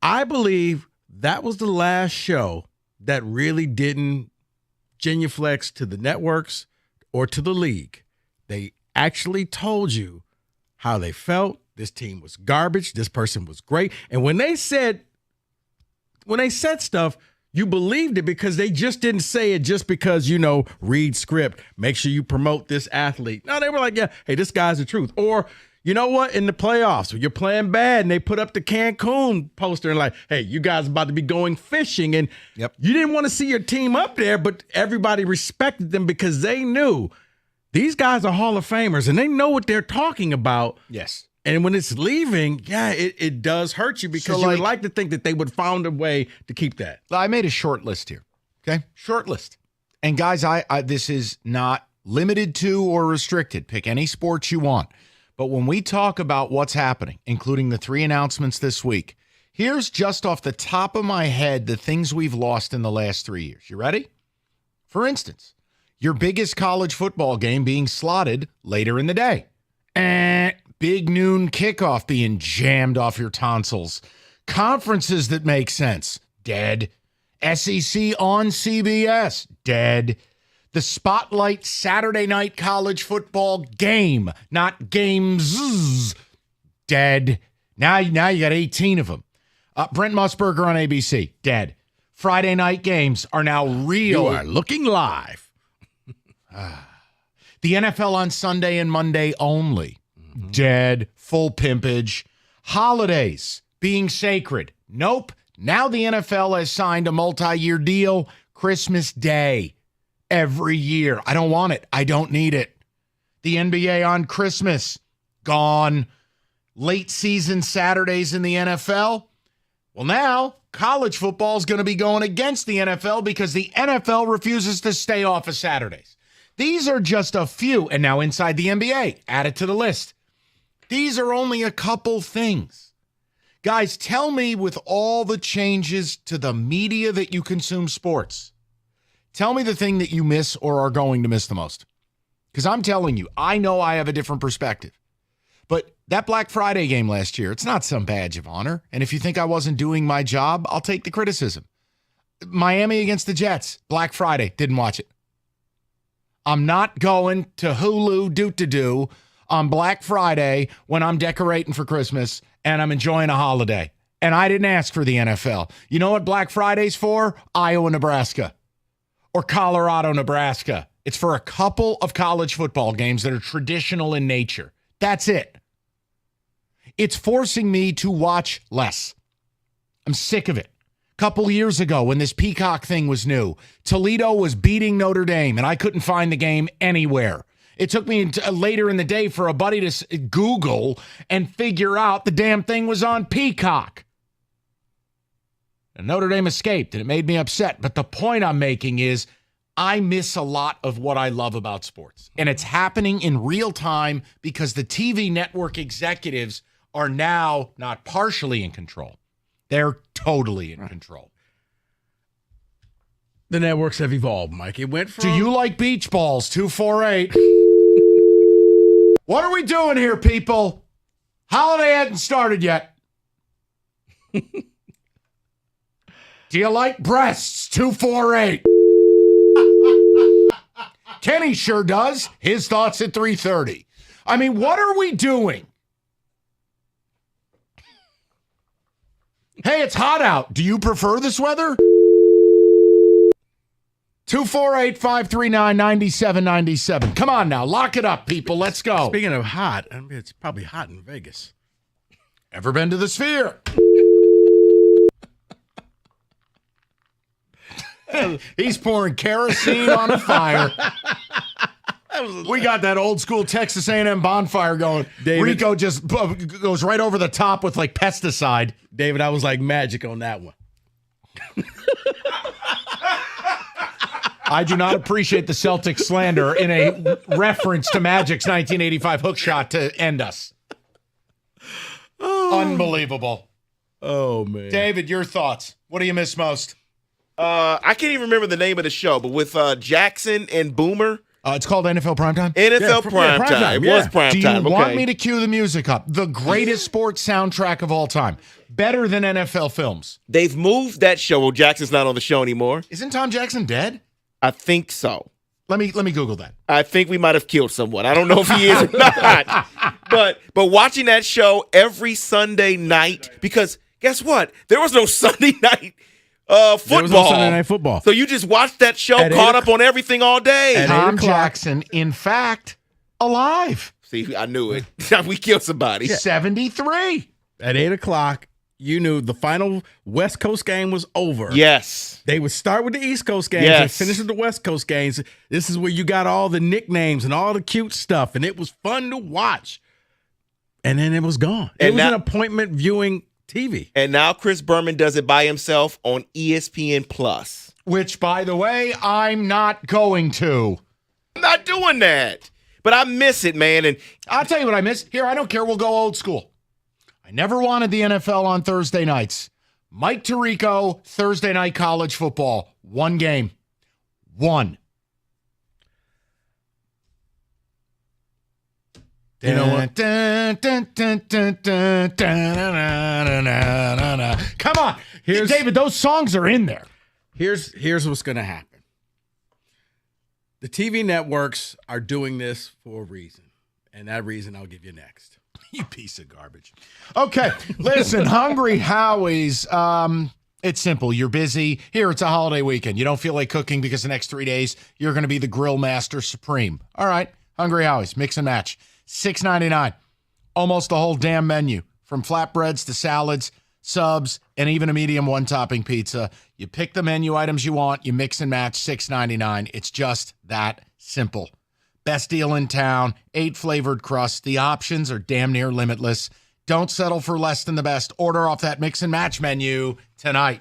I believe that was the last show that really didn't genuflex to the networks or to the league. They actually told you how they felt. This team was garbage. This person was great. And when they said stuff, you believed it because they just didn't say it just because, read script. Make sure you promote this athlete. No, they were like, yeah, hey, this guy's the truth. Or, you know what? In the playoffs, when you're playing bad and they put up the Cancun poster and like, hey, you guys about to be going fishing. And you didn't want to see your team up there, but everybody respected them because they knew these guys are Hall of Famers and they know what they're talking about. Yes. And when it's leaving, it does hurt you because you would like to think that they would found a way to keep that. I made a short list here. Okay? Short list. And guys, I this is not limited to or restricted. Pick any sports you want. But when we talk about what's happening, including the 3 announcements this week, here's just off the top of my head the things we've lost in the last 3 years. You ready? For instance, your biggest college football game being slotted later in the day. Big noon kickoff being jammed off your tonsils. Conferences that make sense. Dead. SEC on CBS. Dead. The Spotlight Saturday night college football game, not games. Dead. Now you got 18 of them. Brent Musburger on ABC. Dead. Friday night games are now real. You are looking live. The NFL on Sunday and Monday only. Dead. Full pimpage. Holidays being sacred. Nope. Now the NFL has signed a multi-year deal. Christmas Day. Every year. I don't want it. I don't need it. The NBA on Christmas. Gone. Late season Saturdays in the NFL. Well, now college football is going to be going against the NFL because the NFL refuses to stay off of Saturdays. These are just a few. And now inside the NBA, add it to the list. These are only a couple things. Guys, tell me with all the changes to the media that you consume sports, tell me the thing that you miss or are going to miss the most. Because I'm telling you, I know I have a different perspective. But that Black Friday game last year, it's not some badge of honor. And if you think I wasn't doing my job, I'll take the criticism. Miami against the Jets, Black Friday, didn't watch it. I'm not going to Hulu do on Black Friday when I'm decorating for Christmas and I'm enjoying a holiday. And I didn't ask for the NFL. You know what Black Friday's for? Iowa, Nebraska. Or Colorado, Nebraska. It's for a couple of college football games that are traditional in nature. That's it. It's forcing me to watch less. I'm sick of it. A couple years ago when this Peacock thing was new, Toledo was beating Notre Dame and I couldn't find the game anywhere. It took me later in the day for a buddy to Google and figure out the damn thing was on Peacock. And Notre Dame escaped, and it made me upset. But the point I'm making is I miss a lot of what I love about sports. And it's happening in real time because the TV network executives are now not partially in control. They're totally in control. The networks have evolved, Mike. It went from... Do you like beach balls? 248. What are we doing here, people? Holiday hadn't started yet. Do you like breasts? 248. Kenny sure does. His thoughts at 3:30. I mean, what are we doing? Hey, it's hot out. Do you prefer this weather? 248-539-9797. Come on now. Lock it up, people. Let's go. Speaking of hot, I mean, it's probably hot in Vegas. Ever been to the Sphere? He's pouring kerosene on a fire. We got that old school Texas A&M bonfire going. David, Rico just goes right over the top with like pesticide. David, I was like magic on that one. I do not appreciate the Celtics slander in a reference to Magic's 1985 hook shot to end us. Unbelievable. Oh, man. David, your thoughts. What do you miss most? I can't even remember the name of the show, but with Jackson and Boomer. It's called NFL Primetime? NFL Primetime. It was Primetime. Do you want me to cue the music up? The greatest sports soundtrack of all time. Better than NFL films. They've moved that show. Well, Jackson's not on the show anymore. Isn't Tom Jackson dead? I think so. Let me Google that. I think we might have killed someone. I don't know if he is or not. But watching that show every Sunday night, because guess what? There was no Sunday night football. There was no Sunday night football. So you just watched that show, caught up on everything all day. Tom Jackson, in fact, alive. See, I knew it. We killed somebody. 73. At 8 o'clock, you knew the final West Coast game was over. Yes. They would start with the East Coast games and finish with the West Coast games. This is where you got all the nicknames and all the cute stuff, and it was fun to watch. And then it was gone. It was an appointment viewing TV. And now Chris Berman does it by himself on ESPN Plus. Which, by the way, I'm not going to. I'm not doing that. But I miss it, man. And I'll tell you what I miss. Here, I don't care. We'll go old school. I never wanted the NFL on Thursday nights. Mike Tirico, Thursday night college football. One game. One. You know what? Come on. David, those songs are in there. Here's what's going to happen. The TV networks are doing this for a reason. And that reason I'll give you next. You piece of garbage. Okay, listen, Hungry Howie's, it's simple. You're busy. Here, it's a holiday weekend. You don't feel like cooking because the next 3 days you're going to be the grill master supreme. All right, Hungry Howie's, mix and match. $6.99. Almost the whole damn menu, from flatbreads to salads, subs, and even a medium one-topping pizza. You pick the menu items you want, you mix and match, $6.99. It's just that simple. Best deal in town, 8 flavored crusts. The options are damn near limitless. Don't settle for less than the best. Order off that mix and match menu tonight.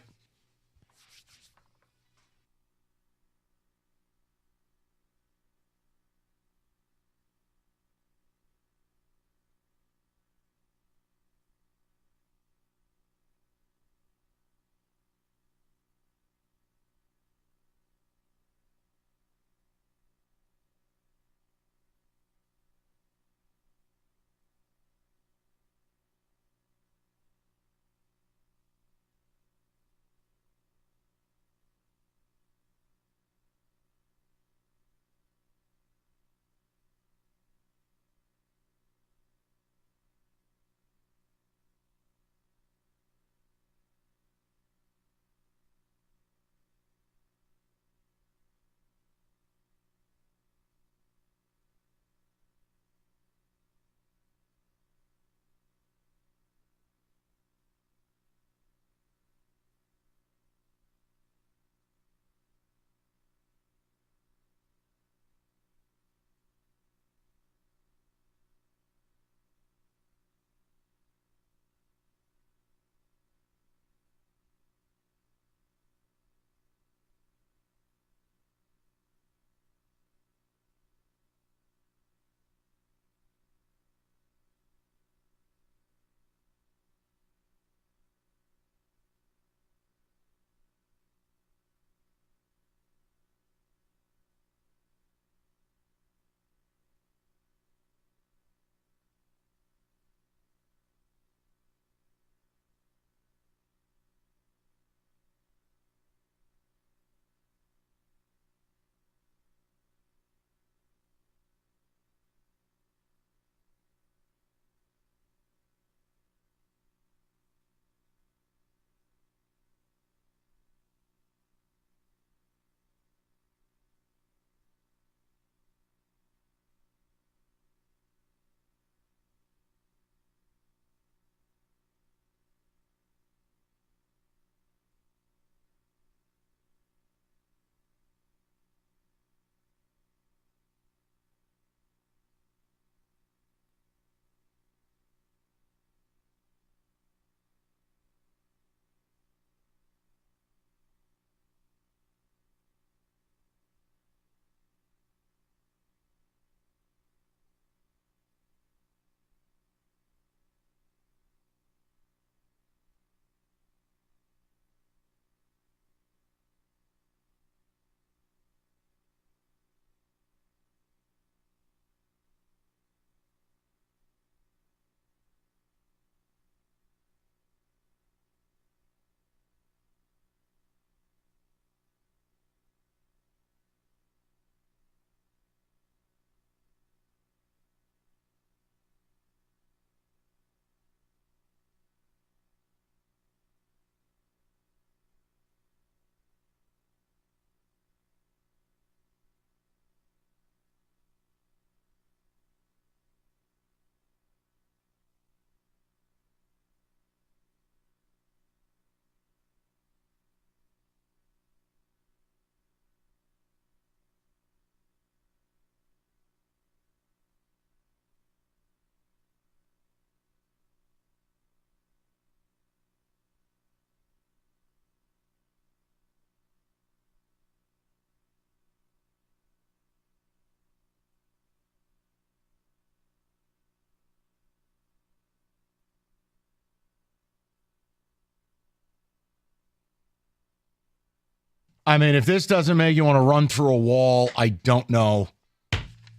I mean, if this doesn't make you want to run through a wall, I don't know.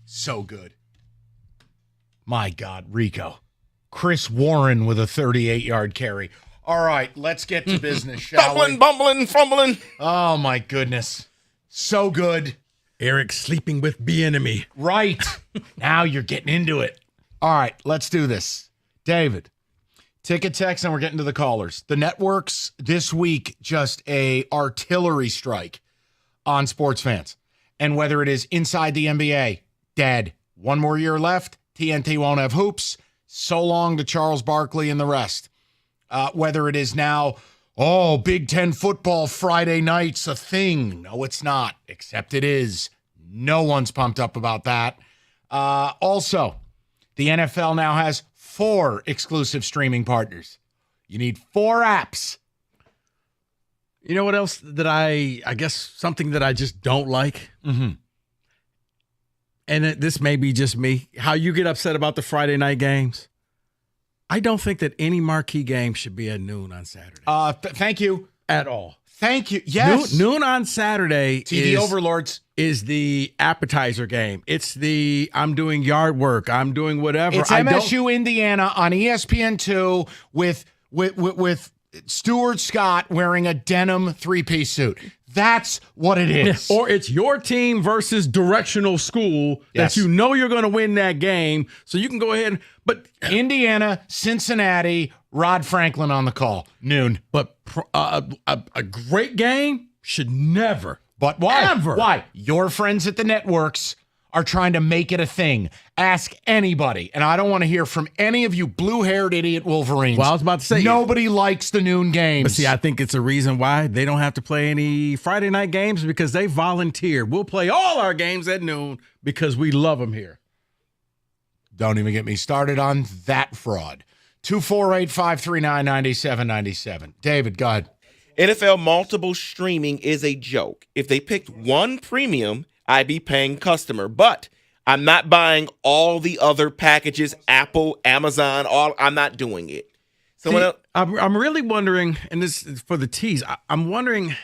So good. My God, Rico. Chris Warren with a 38-yard carry. All right, let's get to business, shall we? Bumbling, fumbling. Oh, my goodness. So good. Eric sleeping with Bieniemy. Right. Now you're getting into it. All right, let's do this. David, ticket text, and we're getting to the callers. The networks this week, just a artillery strike on sports fans. And whether it is inside the NBA, dead. One more year left. TNT won't have hoops. So long to Charles Barkley and the rest. Whether it is now, Big Ten football Friday night's a thing. No, it's not, except it is. No one's pumped up about that. Also, the NFL now has 4 exclusive streaming partners. You need 4 apps. You know what else that I guess something that I just don't like? Mm-hmm. And this may be just me. How you get upset about the Friday night games? I don't think that any marquee game should be at noon on Saturday. Thank you. At all. Thank you. Yes. Noon on Saturday TV overlords is the appetizer game. It's the I'm doing yard work. I'm doing whatever. It's MSU Indiana on ESPN2 with Stuart Scott wearing a denim 3-piece suit. That's what it is. Or it's your team versus directional school that you know you're going to win that game. So you can go ahead. But Indiana, Cincinnati, Rod Franklin on the call. Noon. But a great game should never. But why? Ever. Why? Your friends at the networks are trying to make it a thing. Ask anybody. And I don't want to hear from any of you blue-haired idiot Wolverines. Well, I was about to say. Nobody likes the noon games. But see, I think it's a reason why they don't have to play any Friday night games because they volunteered. We'll play all our games at noon because we love them here. Don't even get me started on that fraud. 248-539-9797. David, go ahead. NFL multiple streaming is a joke. If they picked one premium, I'd be paying customer, but I'm not buying all the other packages, Apple, Amazon, I'm not doing it. So I'm really wondering, and this is for the tease, I'm wondering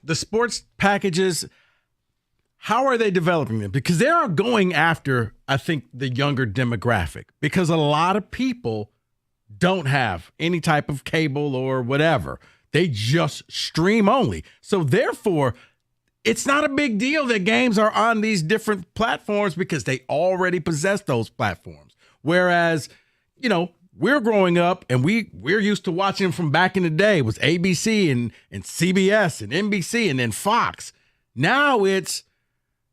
the sports packages, how are they developing them? Because they are going after, I think, the younger demographic because a lot of people don't have any type of cable or whatever. They just stream only. So therefore, it's not a big deal that games are on these different platforms because they already possess those platforms. Whereas, we're growing up and we're used to watching them from back in the day. It was ABC and CBS and NBC and then Fox. Now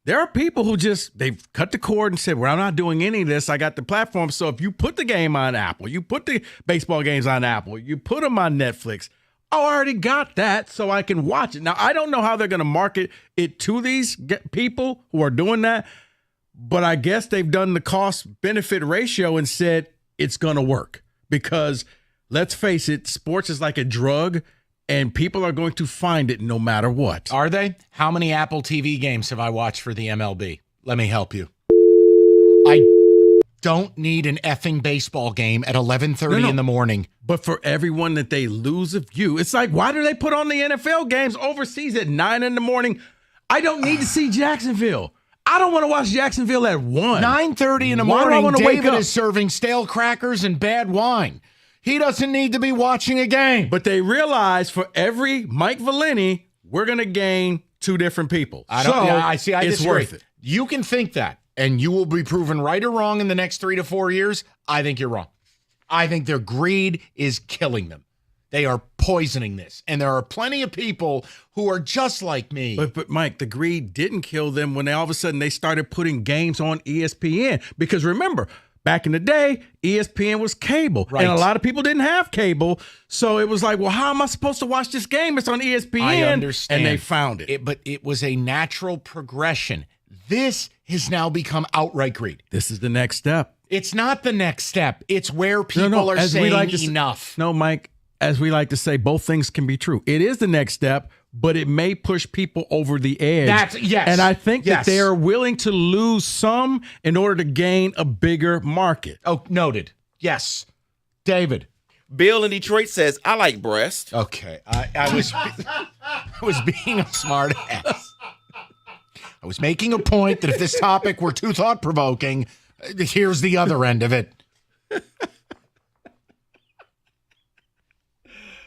there are people who they've cut the cord and said, well, I'm not doing any of this. I got the platform. So if you put the game on Apple, you put the baseball games on Apple, you put them on Netflix, I already got that so I can watch it. Now, I don't know how they're going to market it to these people who are doing that, but I guess they've done the cost-benefit ratio and said it's going to work because, let's face it, sports is like a drug, and people are going to find it no matter what. Are they? How many Apple TV games have I watched for the MLB? Let me help you. I don't need an effing baseball game at 11:30 in the morning. But for everyone that they lose a view, it's like, why do they put on the NFL games overseas at 9 in the morning? I don't need to see Jacksonville. I don't want to watch Jacksonville at 1. 9:30 in the morning, David is serving stale crackers and bad wine. He doesn't need to be watching a game. But they realize for every Mike Valeni, we're going to gain 2 different people. I it's disagree. worth it. You can think that, and you will be proven right or wrong in the next 3 to 4 years. I think you're wrong. I think their greed is killing them. They are poisoning this. And there are plenty of people who are just like me. But Mike, the greed didn't kill them when all of a sudden they started putting games on ESPN. Because remember, back in the day, ESPN was cable. Right. And a lot of people didn't have cable. So it was like, well, how am I supposed to watch this game? It's on ESPN. I understand. And they found it. But it was a natural progression. This has now become outright greed. This is the next step. It's not the next step. It's where people are saying enough. No, Mike, as we like to say, both things can be true. It is the next step, but it may push people over the edge. And I think that they are willing to lose some in order to gain a bigger market. Oh, noted. Yes. David. Bill in Detroit says, I like breast. Okay. I was I was being a smart ass. I was making a point that if this topic were too thought-provoking, here's the other end of it.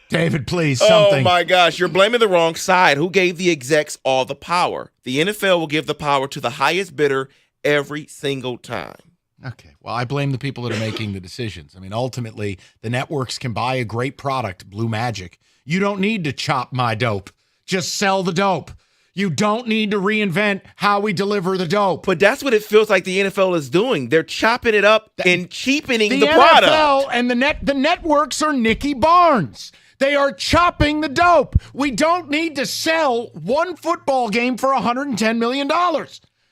David, please, something. Oh, my gosh. You're blaming the wrong side. Who gave the execs all the power? The NFL will give the power to the highest bidder every single time. Okay. Well, I blame the people that are making the decisions. I mean, ultimately, the networks can buy a great product, Blue Magic. You don't need to chop my dope. Just sell the dope. You don't need to reinvent how we deliver the dope. But that's what it feels like the NFL is doing. They're chopping it up and cheapening the NFL product. And the networks are Nicky Barnes. They are chopping the dope. We don't need to sell one football game for $110 million.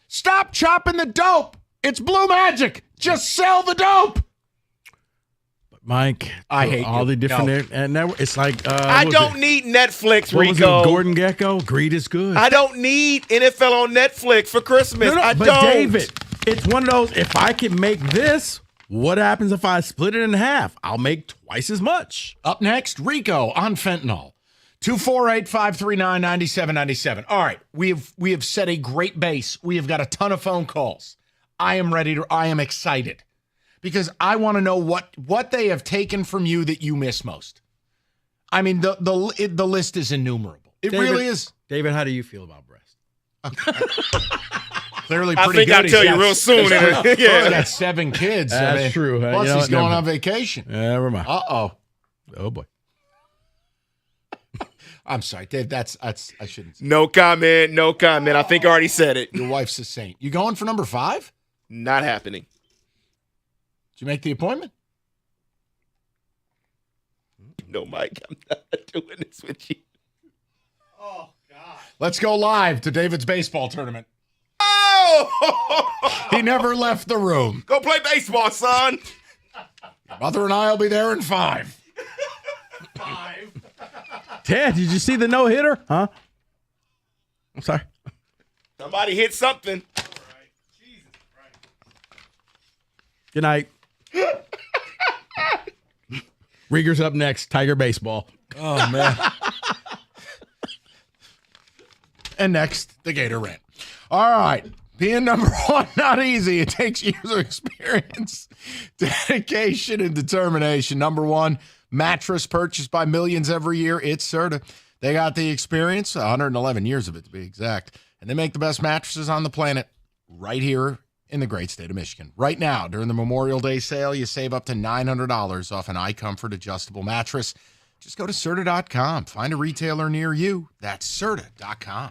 Stop chopping the dope. It's Blue Magic. Just sell the dope. Mike, I hate all you. the different and it's like I don't need Netflix, what was Rico. it, Gordon Gekko, greed is good. I don't need NFL on Netflix for Christmas. I but don't. David, it's one of those. If I can make this, what happens if I split it in half? I'll make twice as much. Up next, Rico on fentanyl. 248-539-9797. All right, we have set a great base. We have got a ton of phone calls. I am excited because I want to know what they have taken from you that you miss most. I mean, the list is innumerable. It David, really is. David, how do you feel about breast? Clearly I pretty think I'll good. tell you real soon. He's Yeah. got 7 kids. That's true. Plus, You know he's what? going Never on mind. vacation. Never mind. Uh-oh. Oh, boy. I'm sorry, Dave. That's I shouldn't say. No comment. No comment. I think I already said it. Your wife's a saint. You going for number 5? Not happening. Did you make the appointment? No, Mike. I'm not doing this with you. Let's go live to David's baseball tournament. Oh! He never left the room. Go play baseball, son. Your mother and I will be there in 5. Dad, did you see the no-hitter? Huh? I'm sorry. Somebody hit something. Good night. Rieger's up next. Tiger baseball. Oh, man. And next, the Gator Rant. All right. Being number 1, not easy. It takes years of experience, dedication, and determination. Number 1, mattress purchased by millions every year. It's Serta. They got the experience, 111 years of it to be exact. And they make the best mattresses on the planet right here in the great state of Michigan. Right now, during the Memorial Day sale, you save up to $900 off an iComfort adjustable mattress. Just go to Serta.com. Find a retailer near you. That's Serta.com.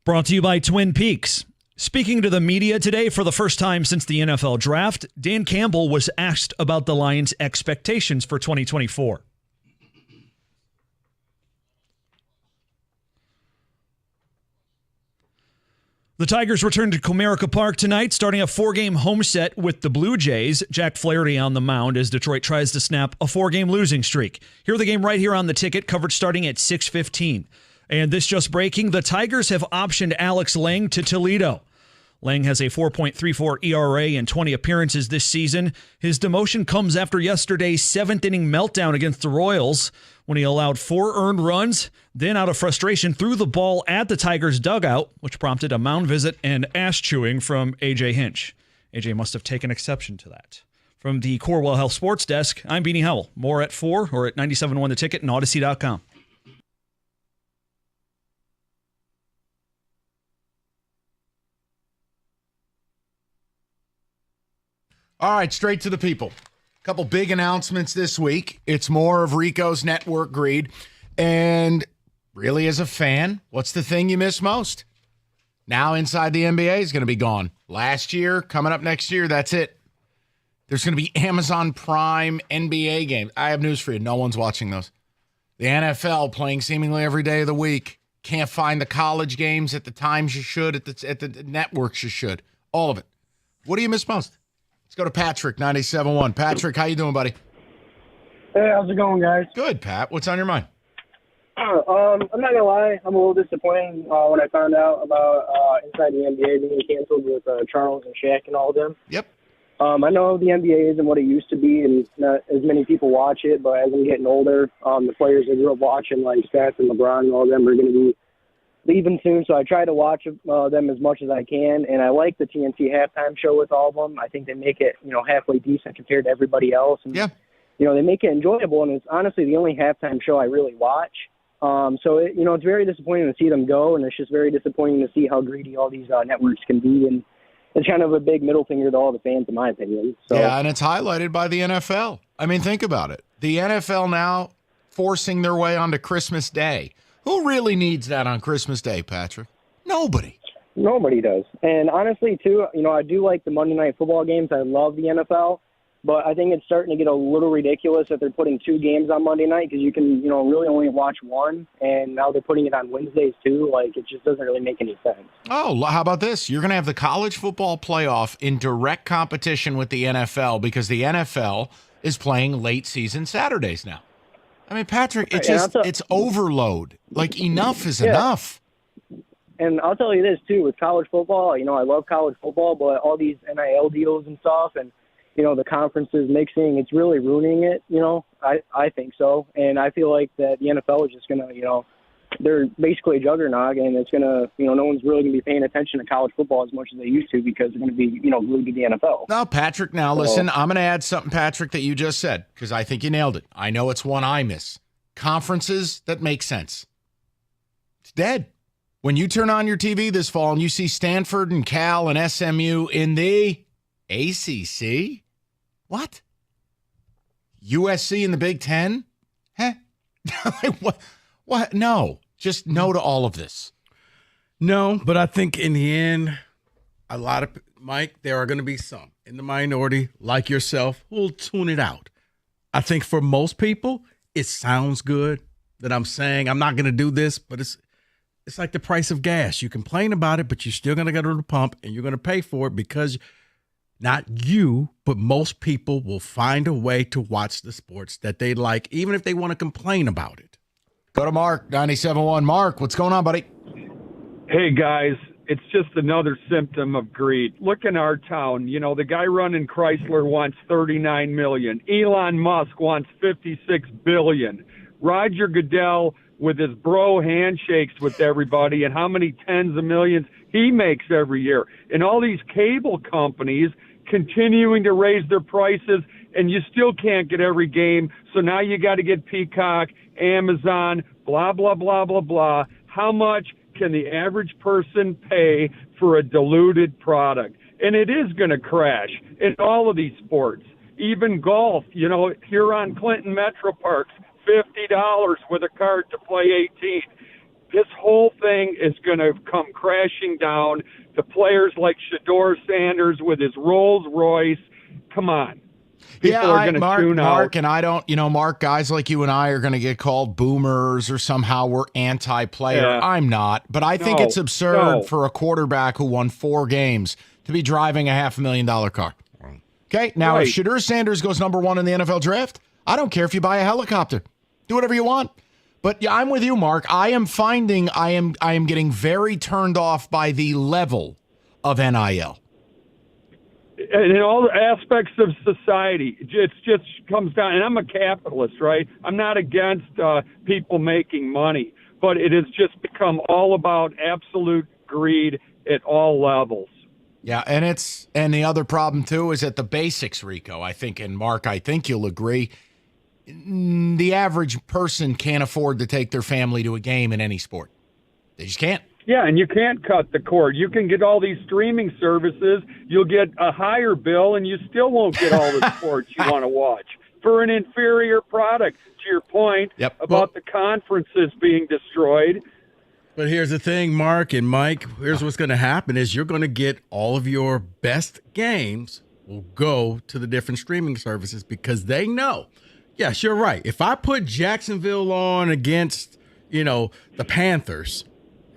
Brought to you by Twin Peaks. Speaking to the media today for the first time since the NFL draft, Dan Campbell was asked about the Lions' expectations for 2024. The Tigers return to Comerica Park tonight, starting a 4-game home set with the Blue Jays. Jack Flaherty on the mound as Detroit tries to snap a 4-game losing streak. Hear the game right here on the ticket, coverage starting at 6:15. And this just breaking, the Tigers have optioned Alex Lang to Toledo. Lang has a 4.34 ERA in 20 appearances this season. His demotion comes after yesterday's 7th-inning meltdown against the Royals when he allowed 4 earned runs, then out of frustration threw the ball at the Tigers' dugout, which prompted a mound visit and ass-chewing from A.J. Hinch. A.J. must have taken exception to that. From the Corewell Health Sports Desk, I'm Beanie Howell. More at 4 or at 97.1 The Ticket and Odyssey.com. All right, straight to the people. Couple big announcements this week. It's more of Rico's network greed. And really, as a fan, what's the thing you miss most? Now Inside the NBA is going to be gone. Last year, coming up next year, that's it. There's going to be Amazon Prime NBA games. I have news for you. No one's watching those. The NFL playing seemingly every day of the week. Can't find the college games at the times you should, at the networks you should. All of it. What do you miss most? Let's go to Patrick, 97.1. Patrick, how you doing, buddy? Hey, how's it going, guys? Good, Pat. What's on your mind? I'm not going to lie. I'm a little disappointed when I found out about Inside the NBA being canceled with Charles and Shaq and all of them. Yep. I know the NBA isn't what it used to be, and not as many people watch it, but as I'm getting older, the players I grew up watching, like Steph and LeBron and all of them, are going to be leaving soon, so I try to watch them as much as I can, and I like the TNT halftime show with all of them. I think they make it, halfway decent compared to everybody else. And, they make it enjoyable, and it's honestly the only halftime show I really watch. So, it's very disappointing to see them go, and it's just very disappointing to see how greedy all these networks can be, and it's kind of a big middle finger to all the fans, in my opinion. So, yeah, and it's highlighted by the NFL. I mean, think about it. The NFL now forcing their way onto Christmas Day. Who really needs that on Christmas Day, Patrick? Nobody. Nobody does. And honestly, too, I do like the Monday Night Football games. I love the NFL. But I think it's starting to get a little ridiculous that they're putting 2 games on Monday night because you can, really only watch one. And now they're putting it on Wednesdays, too. Like, it just doesn't really make any sense. Oh, how about this? You're going to have the college football playoff in direct competition with the NFL because the NFL is playing late season Saturdays now. I mean, Patrick, it's overload. Like, enough is enough. And I'll tell you this, too, with college football, I love college football, but all these NIL deals and stuff and, the conferences mixing, it's really ruining it, I think so. And I feel like that the NFL is just going to, they're basically a juggernaut, and it's going to, no one's really going to be paying attention to college football as much as they used to because they're going to be, glued to the NFL. No, Patrick, now listen, I'm going to add something, Patrick, that you just said because I think you nailed it. I know it's one I miss. Conferences that make sense. It's dead. When you turn on your TV this fall and you see Stanford and Cal and SMU in the ACC, what? USC in the Big Ten? Huh? What? No. Just no to all of this. No, but I think in the end, a lot of, Mike, there are going to be some in the minority like yourself who will tune it out. I think for most people, it sounds good that I'm saying I'm not going to do this, but it's like the price of gas. You complain about it, but you're still going to go to the pump and you're going to pay for it because not you, but most people will find a way to watch the sports that they like, even if they want to complain about it. Go to Mark, 97.1. Mark, what's going on, buddy? Hey, guys, it's just another symptom of greed. Look in our town. The guy running Chrysler wants $39 million. Elon Musk wants $56 billion. Roger Goodell with his bro handshakes with everybody and how many tens of millions he makes every year. And all these cable companies continuing to raise their prices, and you still can't get every game. So now you got to get Peacock, Amazon, blah, blah, blah, blah, blah. How much can the average person pay for a diluted product? And it is going to crash in all of these sports, even golf. Here on Clinton Metro Parks, $50 with a card to play 18. This whole thing is going to come crashing down to players like Shedeur Sanders with his Rolls Royce. Come on. People are going to tune out. Mark, and I don't, Mark, guys like you and I are going to get called boomers or somehow we're anti-player. Yeah. I'm not, but I think it's absurd for a quarterback who won 4 games to be driving a $500,000 car. Okay, now if Shedeur Sanders goes number 1 in the NFL draft, I don't care if you buy a helicopter. Do whatever you want. But yeah, I'm with you, Mark. I am finding I am getting very turned off by the level of NIL. In all aspects of society, it just comes down, and I'm a capitalist, right? I'm not against people making money, but it has just become all about absolute greed at all levels. Yeah, and the other problem too is at the basics, Rico. I think, and Mark, I think you'll agree, the average person can't afford to take their family to a game in any sport. They just can't. Yeah, and you can't cut the cord. You can get all these streaming services. You'll get a higher bill, and you still won't get all the sports you want to watch for an inferior product, to your point about the conferences being destroyed. But here's the thing, Mark and Mike, here's what's going to happen is you're going to get all of your best games will go to the different streaming services because they know. Yes, you're right. If I put Jacksonville on against, the Panthers,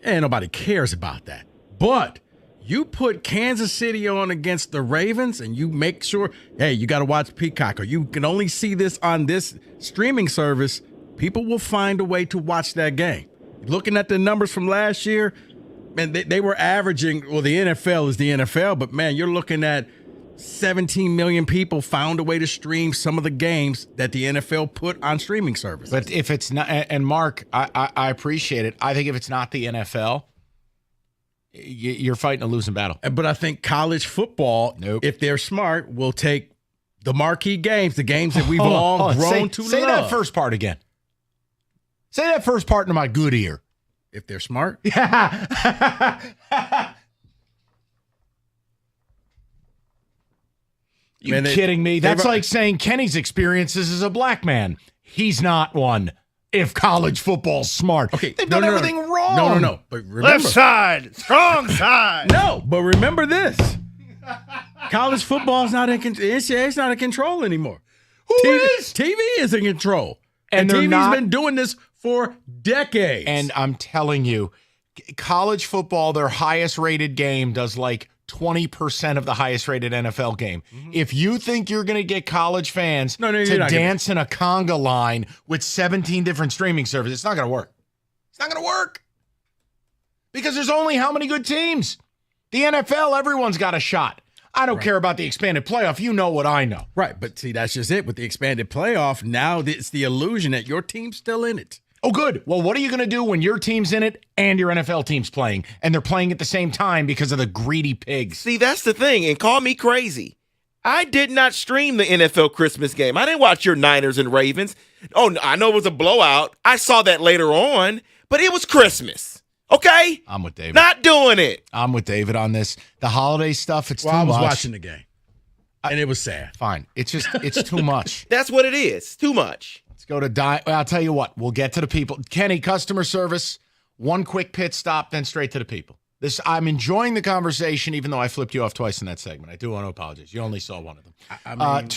nobody cares about that. But you put Kansas City on against the Ravens and you make sure, hey, you got to watch Peacock or you can only see this on this streaming service, people will find a way to watch that game. Looking at the numbers from last year, man, they were averaging, well, the NFL is the NFL, but, man, you're looking at 17 million people found a way to stream some of the games that the NFL put on streaming services. But if it's not, and Mark, I appreciate it. I think if it's not the NFL, you're fighting a losing battle. But I think college football, if they're smart, will take the marquee games, the games that we've all grown to love. Say that first part again. Say that first part into my good ear. If they're smart? Yeah. You kidding me? That's like saying Kenny's experiences as a black man. He's not one. If college football's smart. Okay, they've done everything wrong. No. But remember, left side, strong side. No, but remember this. College football is not in control. NCAA's not in control anymore. TV is in control. And TV's been doing this for decades. And I'm telling you, college football, their highest rated game does like 20% of the highest rated NFL game. Mm-hmm. If you think you're going to get college fans to dance in a conga line with 17 different streaming services, it's not going to work. It's not going to work. Because there's only how many good teams? The NFL, everyone's got a shot. I don't care about the expanded playoff. You know what I know. Right, but see, that's just it. With the expanded playoff, now it's the illusion that your team's still in it. Oh, good. Well, what are you going to do when your team's in it and your NFL team's playing, and they're playing at the same time because of the greedy pigs? See, that's the thing, and call me crazy. I did not stream the NFL Christmas game. I didn't watch your Niners and Ravens. Oh, I know it was a blowout. I saw that later on, but it was Christmas. Okay? I'm with David. Not doing it. I'm with David on this. The holiday stuff, it's too much. I was watching the game, and it was sad. Fine. It's too much. That's what it is. Too much. Let's go to I'll tell you what. We'll get to the people. Kenny, customer service, one quick pit stop, then straight to the people. I'm enjoying the conversation, even though I flipped you off twice in that segment. I do want to apologize. You only saw one of them. I mean,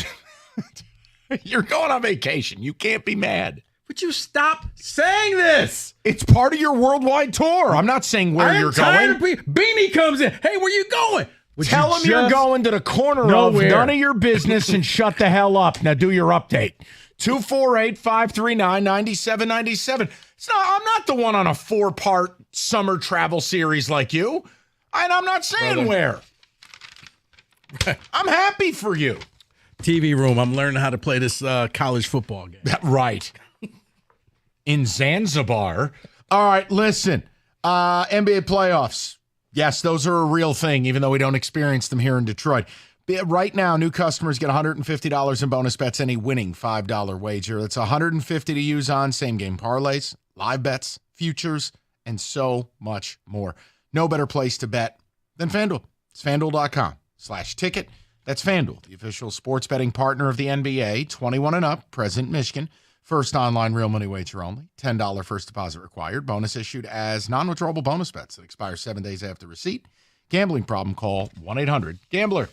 you're going on vacation. You can't be mad. Would you stop saying this? It's part of your worldwide tour. I'm not saying where you're going. Beanie comes in. Hey, where you going? Tell him you're going to the corner of none of your business and shut the hell up. Now do your update. 248-539-9797. I'm not the one on a 4-part summer travel series like you. And I'm not saying where. I'm happy for you. TV room. I'm learning how to play this college football game. Right. In Zanzibar. All right, listen. NBA playoffs. Yes, those are a real thing, even though we don't experience them here in Detroit. Right now, new customers get $150 in bonus bets, any winning $5 wager. That's $150 to use on same-game parlays, live bets, futures, and so much more. No better place to bet than FanDuel. It's FanDuel.com/ticket. That's FanDuel, the official sports betting partner of the NBA, 21 and up, present Michigan. First online real money wager only. $10 first deposit required. Bonus issued as non-withdrawable bonus bets that expire 7 days after receipt. Gambling problem? Call 1-800-GAMBLER.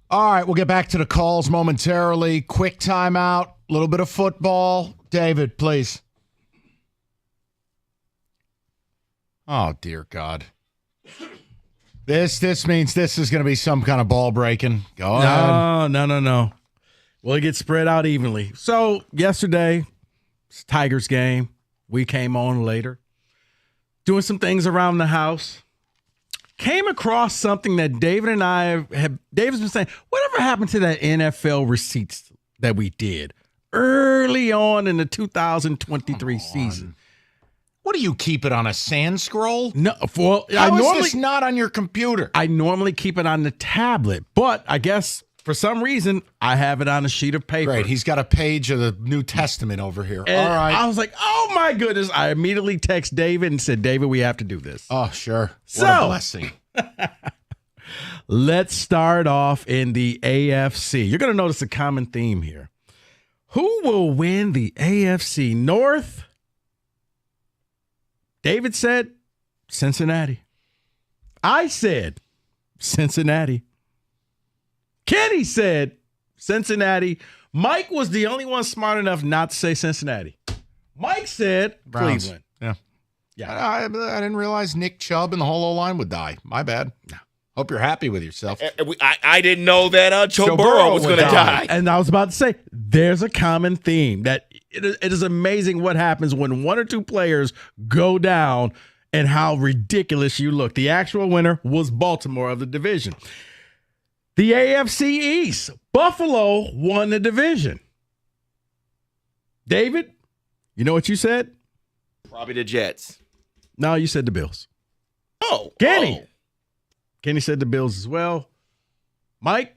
All right, we'll get back to the calls momentarily. Quick timeout, a little bit of football. David, please. Oh, dear God. This means this is going to be some kind of ball breaking. Go ahead. No. Well, it gets spread out evenly. So yesterday, it's Tigers game. We came on later. Doing some things around the house. Came across something that David and I have. David's been saying, whatever happened to that NFL receipts that we did early on in the 2023 season? What do you keep it on, a sand scroll? No, well, How is this not on your computer? I normally keep it on the tablet, but I guess for some reason I have it on a sheet of paper. Great, he's got a page of the New Testament over here. And all right. I was like, oh my goodness. I immediately text David and said, David, we have to do this. Oh, sure. So, what a blessing. Let's start off in the AFC. You're going to notice a common theme here. Who will win the AFC North? David said Cincinnati. I said Cincinnati. Kenny said Cincinnati. Mike was the only one smart enough not to say Cincinnati. Mike said Browns. Cleveland. Yeah. I didn't realize Nick Chubb and the whole O-line would die. My bad. Hope you're happy with yourself. I didn't know that Joe Burrow was going to die. And I was about to say, there's a common theme that it is amazing what happens when one or two players go down and how ridiculous you look. The actual winner was Baltimore of the division. The AFC East, Buffalo won the division. David, you know what you said? Probably the Jets. No, you said the Bills. Oh. Kenny. Kenny said the Bills as well. Mike,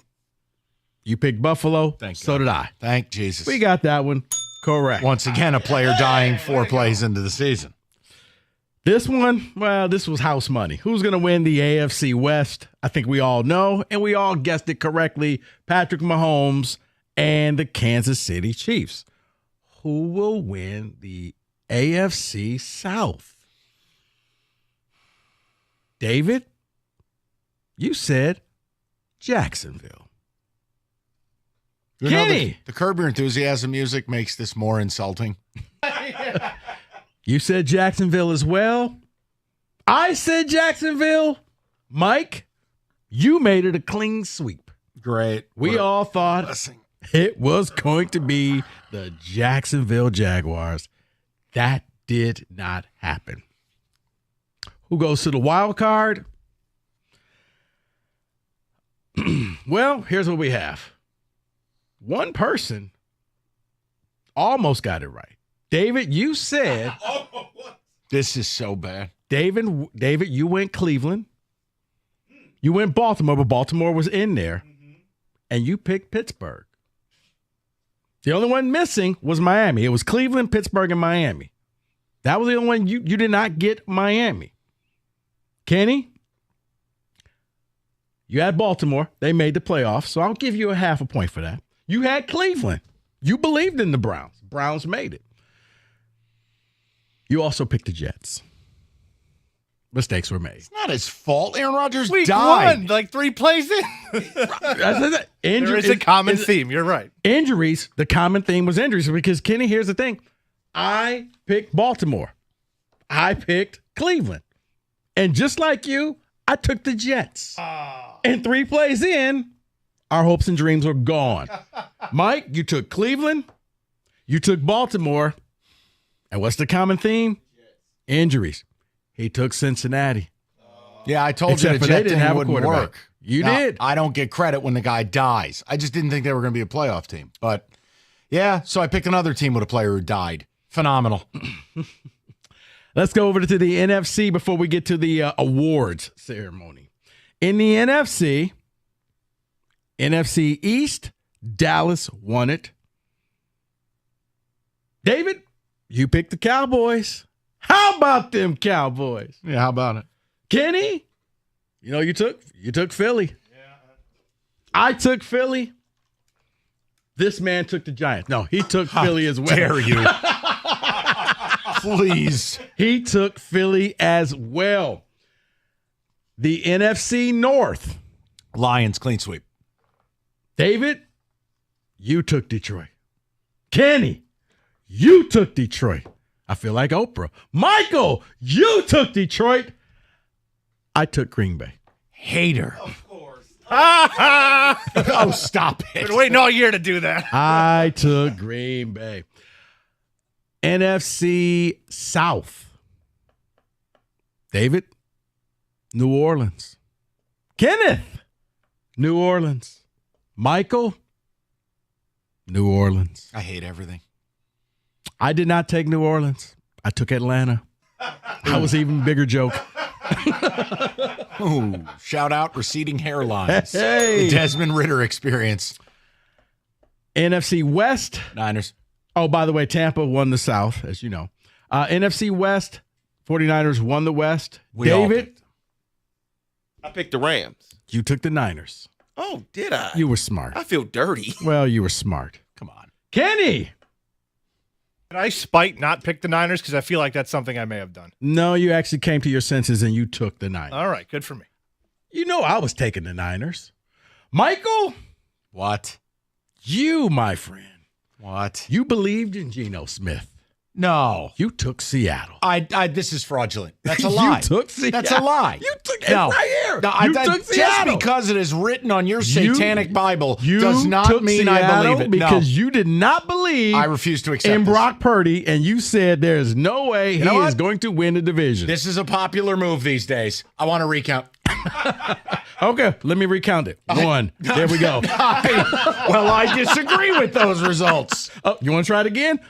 you picked Buffalo. So did I. Thank Jesus. We got that one correct. Once again, a player dying 4 plays into the season. This one, well, this was house money. Who's going to win the AFC West? I think we all know, and we all guessed it correctly. Patrick Mahomes and the Kansas City Chiefs. Who will win the AFC South? David, you said Jacksonville. Kenny. The Curb Your Enthusiasm music makes this more insulting. You said Jacksonville as well. I said Jacksonville. Mike, you made it a clean sweep. Great. We all thought it was going to be the Jacksonville Jaguars. That did not happen. Who goes to the wild card? Well, here's what we have. One person almost got it right. David, you said this is so bad. David, you went Cleveland. You went Baltimore, but Baltimore was in there. And you picked Pittsburgh. The only one missing was Miami. It was Cleveland, Pittsburgh, and Miami. That was the only one you did not get Miami. Kenny, you had Baltimore. They made the playoffs, so I'll give you a half a point for that. You had Cleveland. You believed in the Browns. Browns made it. You also picked the Jets. Mistakes were made. It's not his fault. Aaron Rodgers Week died. 1, like 3 plays in. There is a common theme. You're right. Injuries. The common theme was injuries because, Kenny, here's the thing. I picked Baltimore. I picked Cleveland. And just like you, I took the Jets. And 3 plays in, our hopes and dreams were gone. Mike, you took Cleveland. You took Baltimore. And what's the common theme? Injuries. He took Cincinnati. Yeah, I told Except you the for Jet they didn't thing have a wouldn't quarterback. work. You Now, did. I don't get credit when the guy dies. I just didn't think they were going to be a playoff team. But, yeah, so I picked another team with a player who died. Phenomenal. Let's go over to the NFC before we get to the awards ceremony. In the NFC East, Dallas won it. David, you picked the Cowboys. How about them Cowboys? Yeah, how about it? Kenny, you know you took Philly. I took Philly. This man took the Giants. No, he took Philly as well. Dare you? Please. He took Philly as well. The NFC North. Lions clean sweep. David, you took Detroit. Kenny, you took Detroit. I feel like Oprah. Michael, you took Detroit. I took Green Bay. Hater. Of course. Oh, stop it. Been waiting all year to do that. I took Green Bay. NFC South. David, New Orleans. Kenneth, New Orleans. Michael, New Orleans. I hate everything. I did not take New Orleans. I took Atlanta. That was an even bigger joke. Ooh, shout out receding hairlines. Hey. The Desmond Ritter experience. NFC West. Niners. Oh, by the way, Tampa won the South, as you know. NFC West, 49ers won the West. We all David, I picked the Rams. you took the Niners. Oh, did I? You were smart. I feel dirty. Well, you were smart. Come on. Kenny. Did I spite not pick the Niners? Because I feel like that's something I may have done. No, you actually came to your senses and you took the Niners. All right, good for me. You know I was taking the Niners. Michael, What? You, my friend. What? You believed in Geno Smith. No. You took Seattle. This is fraudulent. That's a lie. You took Seattle. That's a lie. You took it no. right here. No, You took just Seattle. because it is written on your satanic Bible does not took mean Seattle I believe it. because you did not believe I refuse to accept in this. Brock Purdy, and you said there's no way he is going to win the division. This is a popular move these days. I want to recount. Okay, let me recount it. One. There we go. I disagree with those results. Oh, you want to try it again?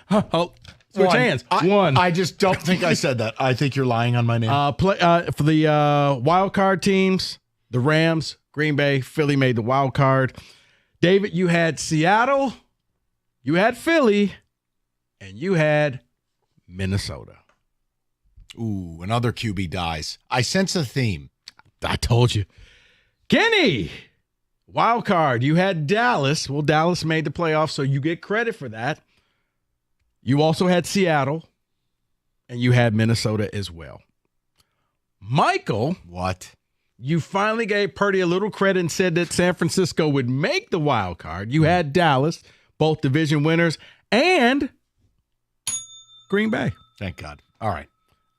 Switch hands. One. I just don't think I said that. I think you're lying on my name. For the wild card teams, the Rams, Green Bay, Philly made the wild card. David, you had Seattle, you had Philly, and you had Minnesota. Ooh, another QB dies. I sense a theme. I told you. Kenny, wild card. You had Dallas. Well, Dallas made the playoffs, so you get credit for that. You also had Seattle, and you had Minnesota as well. Michael. What? You finally gave Purdy a little credit and said that San Francisco would make the wild card. You had Dallas, both division winners, and Green Bay. Thank God. All right.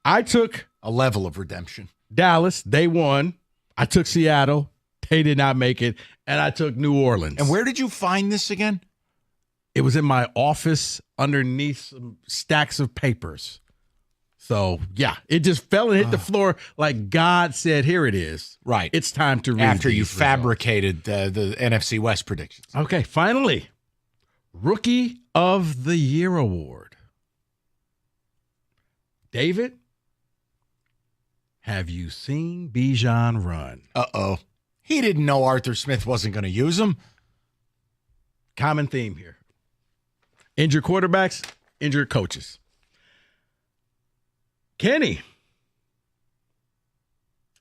I took a level of redemption. Dallas. They won. I took Seattle. They did not make it. And I took New Orleans. And where did you find this again? It was in my office underneath some stacks of papers. So, yeah, it just fell and hit the floor like God said, here it is. Right. It's time to read After you these fabricated the NFC West predictions. Okay, finally, Rookie of the Year award. David, have you seen Bijan run? Uh-oh. He didn't know Arthur Smith wasn't going to use him. Common theme here. Injured quarterbacks, injured coaches. Kenny,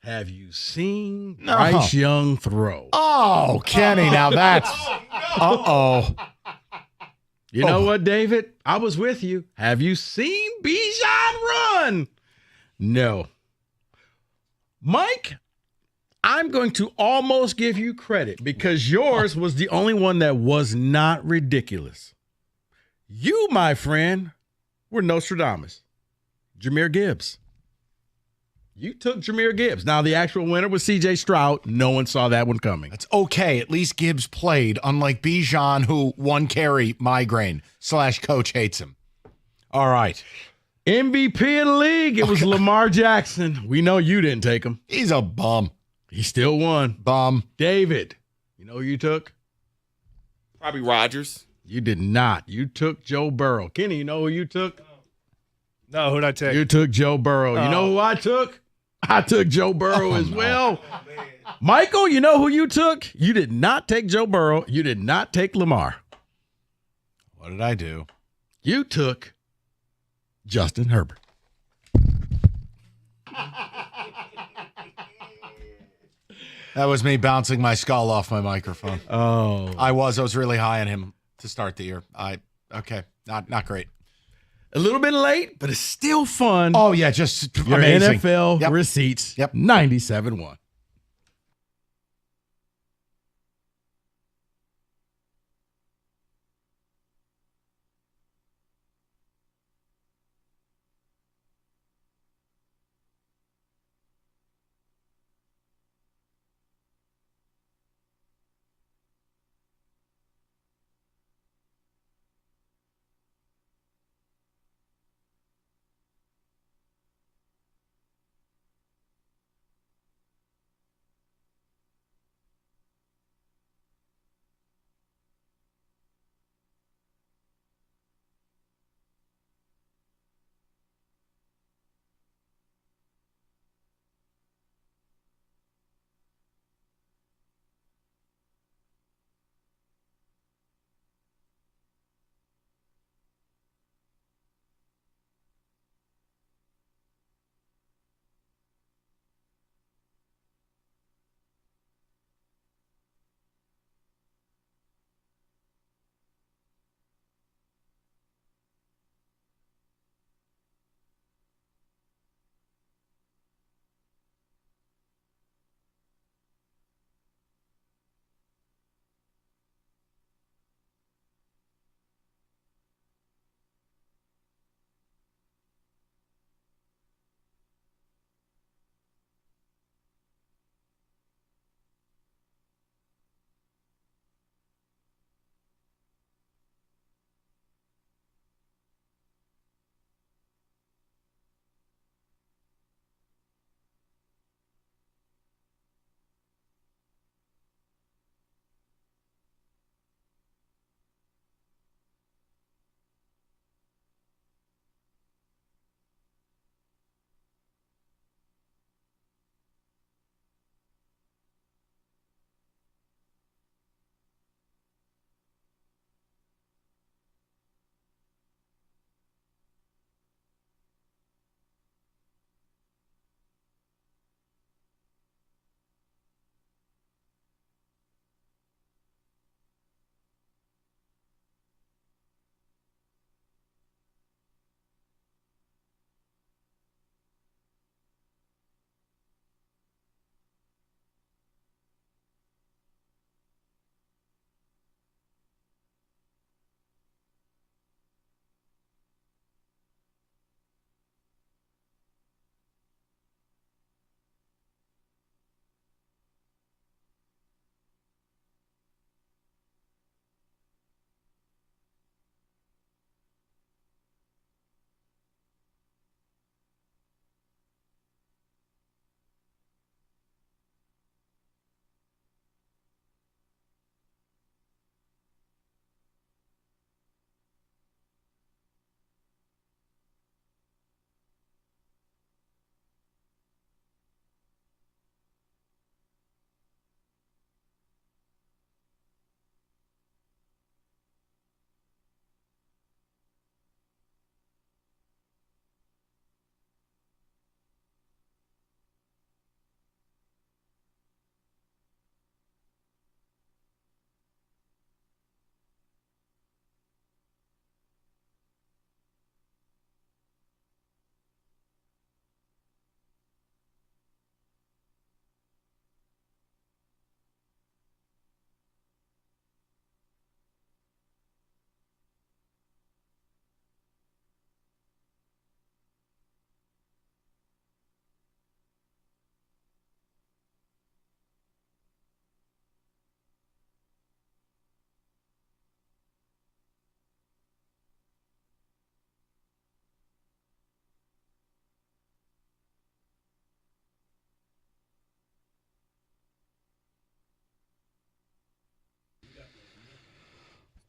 have you seen Bryce Young throw? Oh, Kenny, now that's... Uh-oh. You know what, David? I was with you. Have you seen Bijan run? No. Mike, I'm going to almost give you credit because yours was the only one that was not ridiculous. You, my friend, were Nostradamus. Jahmyr Gibbs. You took Jahmyr Gibbs. Now, the actual winner was C.J. Stroud. No one saw that one coming. That's okay. At least Gibbs played, unlike Bijan, who one carry migraine / coach hates him. All right. MVP of the league. It was Lamar Jackson. We know you didn't take him. He's a bum. He still won. Bum. David, you know who you took? Probably Rodgers. You did not. You took Joe Burrow. Kenny, you know who you took? No, who'd I take? You took Joe Burrow. You know who I took? I took Joe Burrow as well. Michael, you know who you took? You did not take Joe Burrow. You did not take Lamar. What did I do? You took Justin Herbert. That was me bouncing my skull off my microphone. Oh. I was really high on him to start the year. Not great. A little bit late, but it's still fun. Oh, yeah, just Your amazing. NFL receipts. 97.1.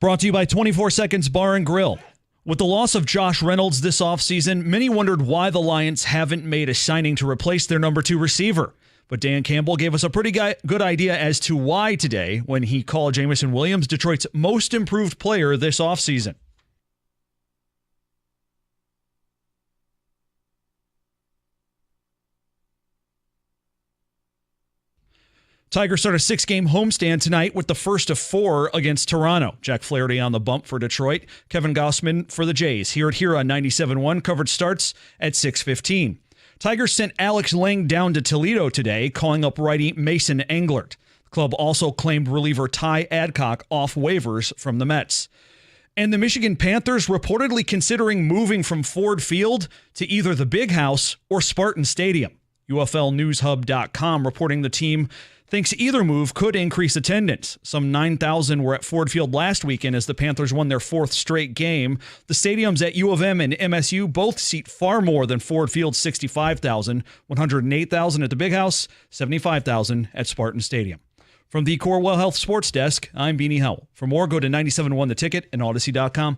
Brought to you by 24 Seconds Bar and Grill. With the loss of Josh Reynolds this offseason, many wondered why the Lions haven't made a signing to replace their number 2 receiver. But Dan Campbell gave us a pretty good idea as to why today when he called Jameson Williams Detroit's most improved player this offseason. Tigers start a 6-game homestand tonight with the first of 4 against Toronto. Jack Flaherty on the bump for Detroit. Kevin Gaussman for the Jays. Here on 97.1. Coverage starts at 6:15. Tigers sent Alex Lang down to Toledo today, calling up righty Mason Englert. The club also claimed reliever Ty Adcock off waivers from the Mets. And the Michigan Panthers reportedly considering moving from Ford Field to either the Big House or Spartan Stadium. UFLNewsHub.com reporting the team thinks either move could increase attendance. Some 9,000 were at Ford Field last weekend as the Panthers won their 4th straight game. The stadiums at U of M and MSU both seat far more than Ford Field's 65,000, 108,000 at the Big House, 75,000 at Spartan Stadium. From the Corewell Health Sports Desk, I'm Beanie Howell. For more, go to 97.1 The Ticket and Odyssey.com.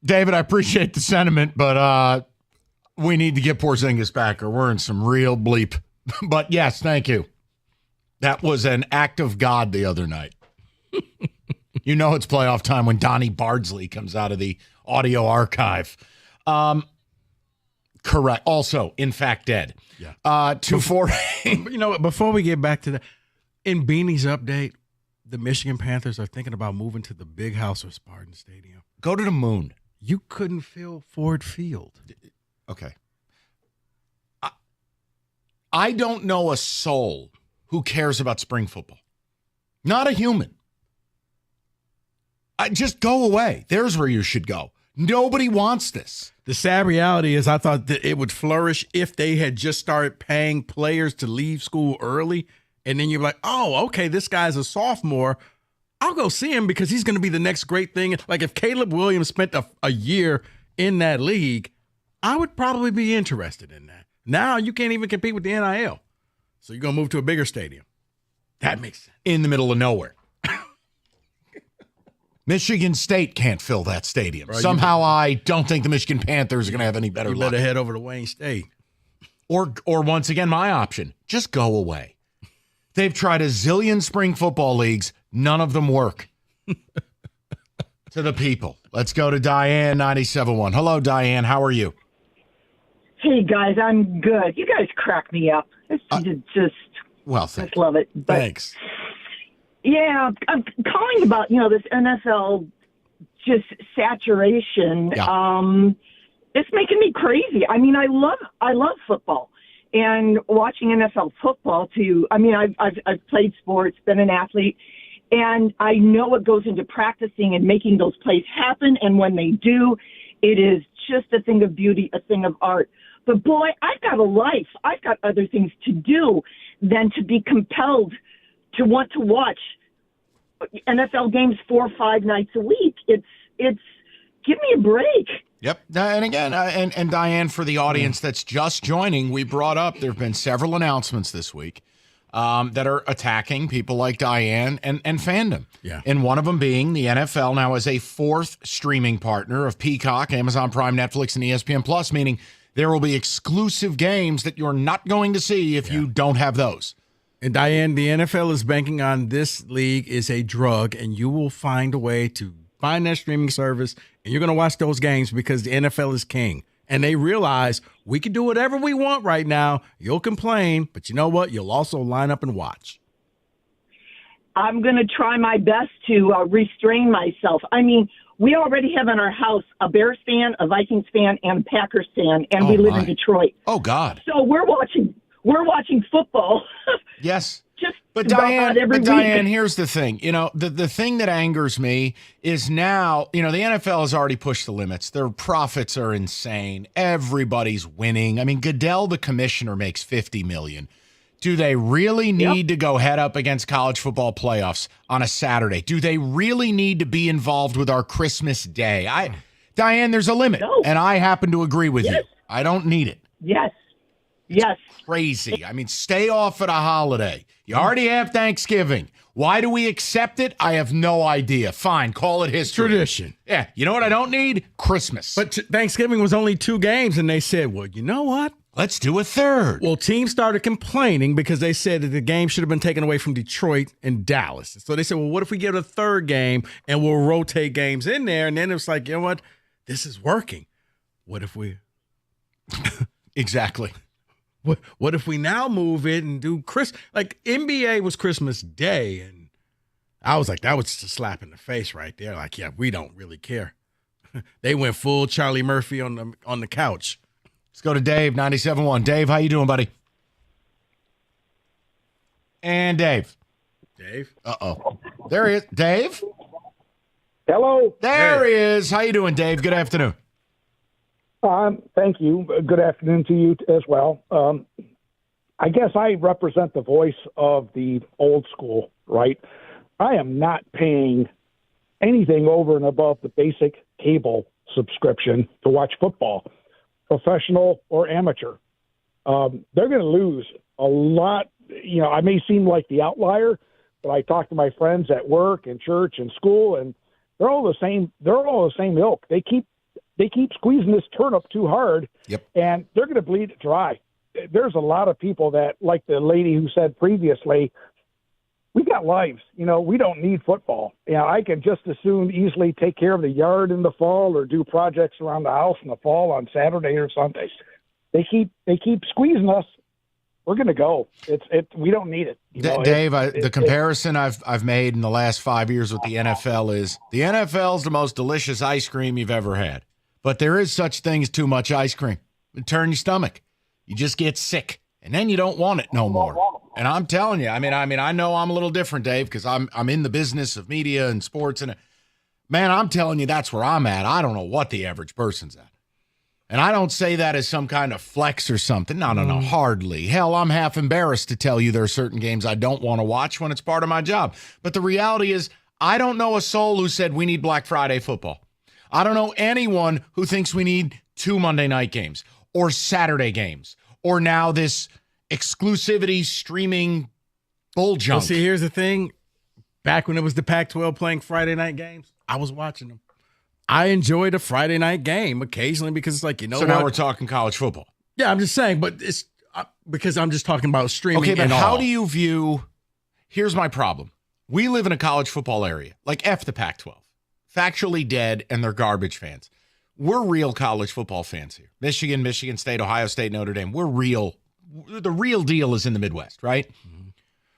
David, I appreciate the sentiment, but we need to get Porzingis back or we're in some real bleep. But yes, thank you. That was an act of God the other night. You know it's playoff time when Donnie Bardsley comes out of the audio archive. Correct. Also, in fact, dead. Yeah. 2-4. You know what? Before we get back to that, in Beanie's update, the Michigan Panthers are thinking about moving to the Big House or Spartan Stadium. Go to the moon. You couldn't fill Ford Field. Okay. I don't know a soul who cares about spring football. Not a human. Just go away. There's where you should go. Nobody wants this. The sad reality is I thought that it would flourish if they had just started paying players to leave school early. And then you're like, oh, okay, this guy's a sophomore. I'll go see him because he's going to be the next great thing. Like if Caleb Williams spent a year in that league, I would probably be interested in that. Now you can't even compete with the NIL. So you're going to move to a bigger stadium. That makes sense. In the middle of nowhere. Michigan State can't fill that stadium. Bro, somehow I don't think the Michigan Panthers are going to have any better luck. You better head over to Wayne State. Or once again, my option, just go away. They've tried a zillion spring football leagues. None of them work. To the people. Let's go to Diane, 97.1. Hello, Diane. How are you? Hey, guys. I'm good. You guys crack me up. It's just, well, I just love it. But, thanks. Yeah, I'm calling about, this NFL just saturation. Yeah. It's making me crazy. I mean, I love football. And watching NFL football too. I mean, I've played sports, been an athlete, and I know what goes into practicing and making those plays happen. And when they do, it is just a thing of beauty, a thing of art. But boy, I've got a life. I've got other things to do than to be compelled to want to watch NFL games 4 or 5 nights a week. It's give me a break. Yep. And again, and Diane, for the audience that's just joining, we brought up there have been several announcements this week that are attacking people like Diane and fandom. Yeah. And one of them being the NFL now is a 4th streaming partner of Peacock, Amazon Prime, Netflix, and ESPN Plus, meaning there will be exclusive games that you're not going to see if you don't have those. And Diane, the NFL is banking on this league is a drug, and you will find a way to find that streaming service, and you're going to watch those games because the NFL is king. And they realize we can do whatever we want right now. You'll complain, but you know what? You'll also line up and watch. I'm going to try my best to restrain myself. I mean, we already have in our house a Bears fan, a Vikings fan, and a Packers fan, and we live in Detroit. Oh, God. So we're watching football. Yes. Just But about Diane, every Diane, week. here's the thing. You know, the thing that angers me is now, you know, the NFL has already pushed the limits. Their profits are insane. Everybody's winning. I mean, Goodell, the commissioner, makes $50 million. Do they really need to go head up against college football playoffs on a Saturday? Do they really need to be involved with our Christmas Day? Diane, there's a limit, and I happen to agree with you. I don't need it. Yes. Crazy. I mean, stay off at a holiday. You already have Thanksgiving. Why do we accept it? I have no idea. Fine, call it history. Tradition. Yeah, you know what I don't need? Christmas. But Thanksgiving was only 2 games, and they said, well, you know what? Let's do a third. Well, teams started complaining because they said that the game should have been taken away from Detroit and Dallas. So they said, well, what if we get a third game and we'll rotate games in there? And then it was like, you know what? This is working. What if we... Exactly. What if we now move it and do like NBA was Christmas Day, and I was like, that was just a slap in the face right there. Like, yeah, we don't really care. They went full Charlie Murphy on the couch. Let's go to Dave, 97.1. Dave, how you doing, buddy? And Dave. Uh-oh. There he is. Dave? Hello. There he is. How you doing, Dave? Good afternoon. Thank you. Good afternoon to you as well. I guess I represent the voice of the old school, right? I am not paying anything over and above the basic cable subscription to watch football, professional or amateur. They're going to lose a lot. You know, I may seem like the outlier, but I talk to my friends at work and church and school, and they're all the same. They're all the same ilk. They keep squeezing this turnip too hard, and they're going to bleed it dry. There's a lot of people that, like the lady who said previously, we got lives. You know, we don't need football. You know, I can just as soon easily take care of the yard in the fall or do projects around the house in the fall on Saturday or Sundays. They keep squeezing us. We're going to go. We don't need it. You know, Dave, the comparison I've made in the last 5 years with the NFL is the NFL is the most delicious ice cream you've ever had. But there is such thing as too much ice cream. It turns your stomach. You just get sick, and then you don't want it no more. And I'm telling you, I mean, I know I'm a little different, Dave, because I'm in the business of media and sports, and man, I'm telling you, that's where I'm at. I don't know what the average person's at. And I don't say that as some kind of flex or something. No, hardly. Hell, I'm half embarrassed to tell you there are certain games I don't want to watch when it's part of my job. But the reality is, I don't know a soul who said we need Black Friday football. I don't know anyone who thinks we need 2 Monday night games or Saturday games or now this exclusivity streaming bull junk. Well, see, here's the thing. Back when it was the Pac-12 playing Friday night games, I was watching them. I enjoyed a Friday night game occasionally because it's like, you know so what? Now we're talking college football. Yeah, I'm just saying, but it's because I'm just talking about streaming. Okay, but and how all. do you view – here's my problem. We live in a college football area, like F the Pac-12. Factually dead, and they're garbage fans. We're real college football fans here. Michigan, Michigan State, Ohio State, Notre Dame. We're real. The real deal is in the Midwest, right? Mm-hmm.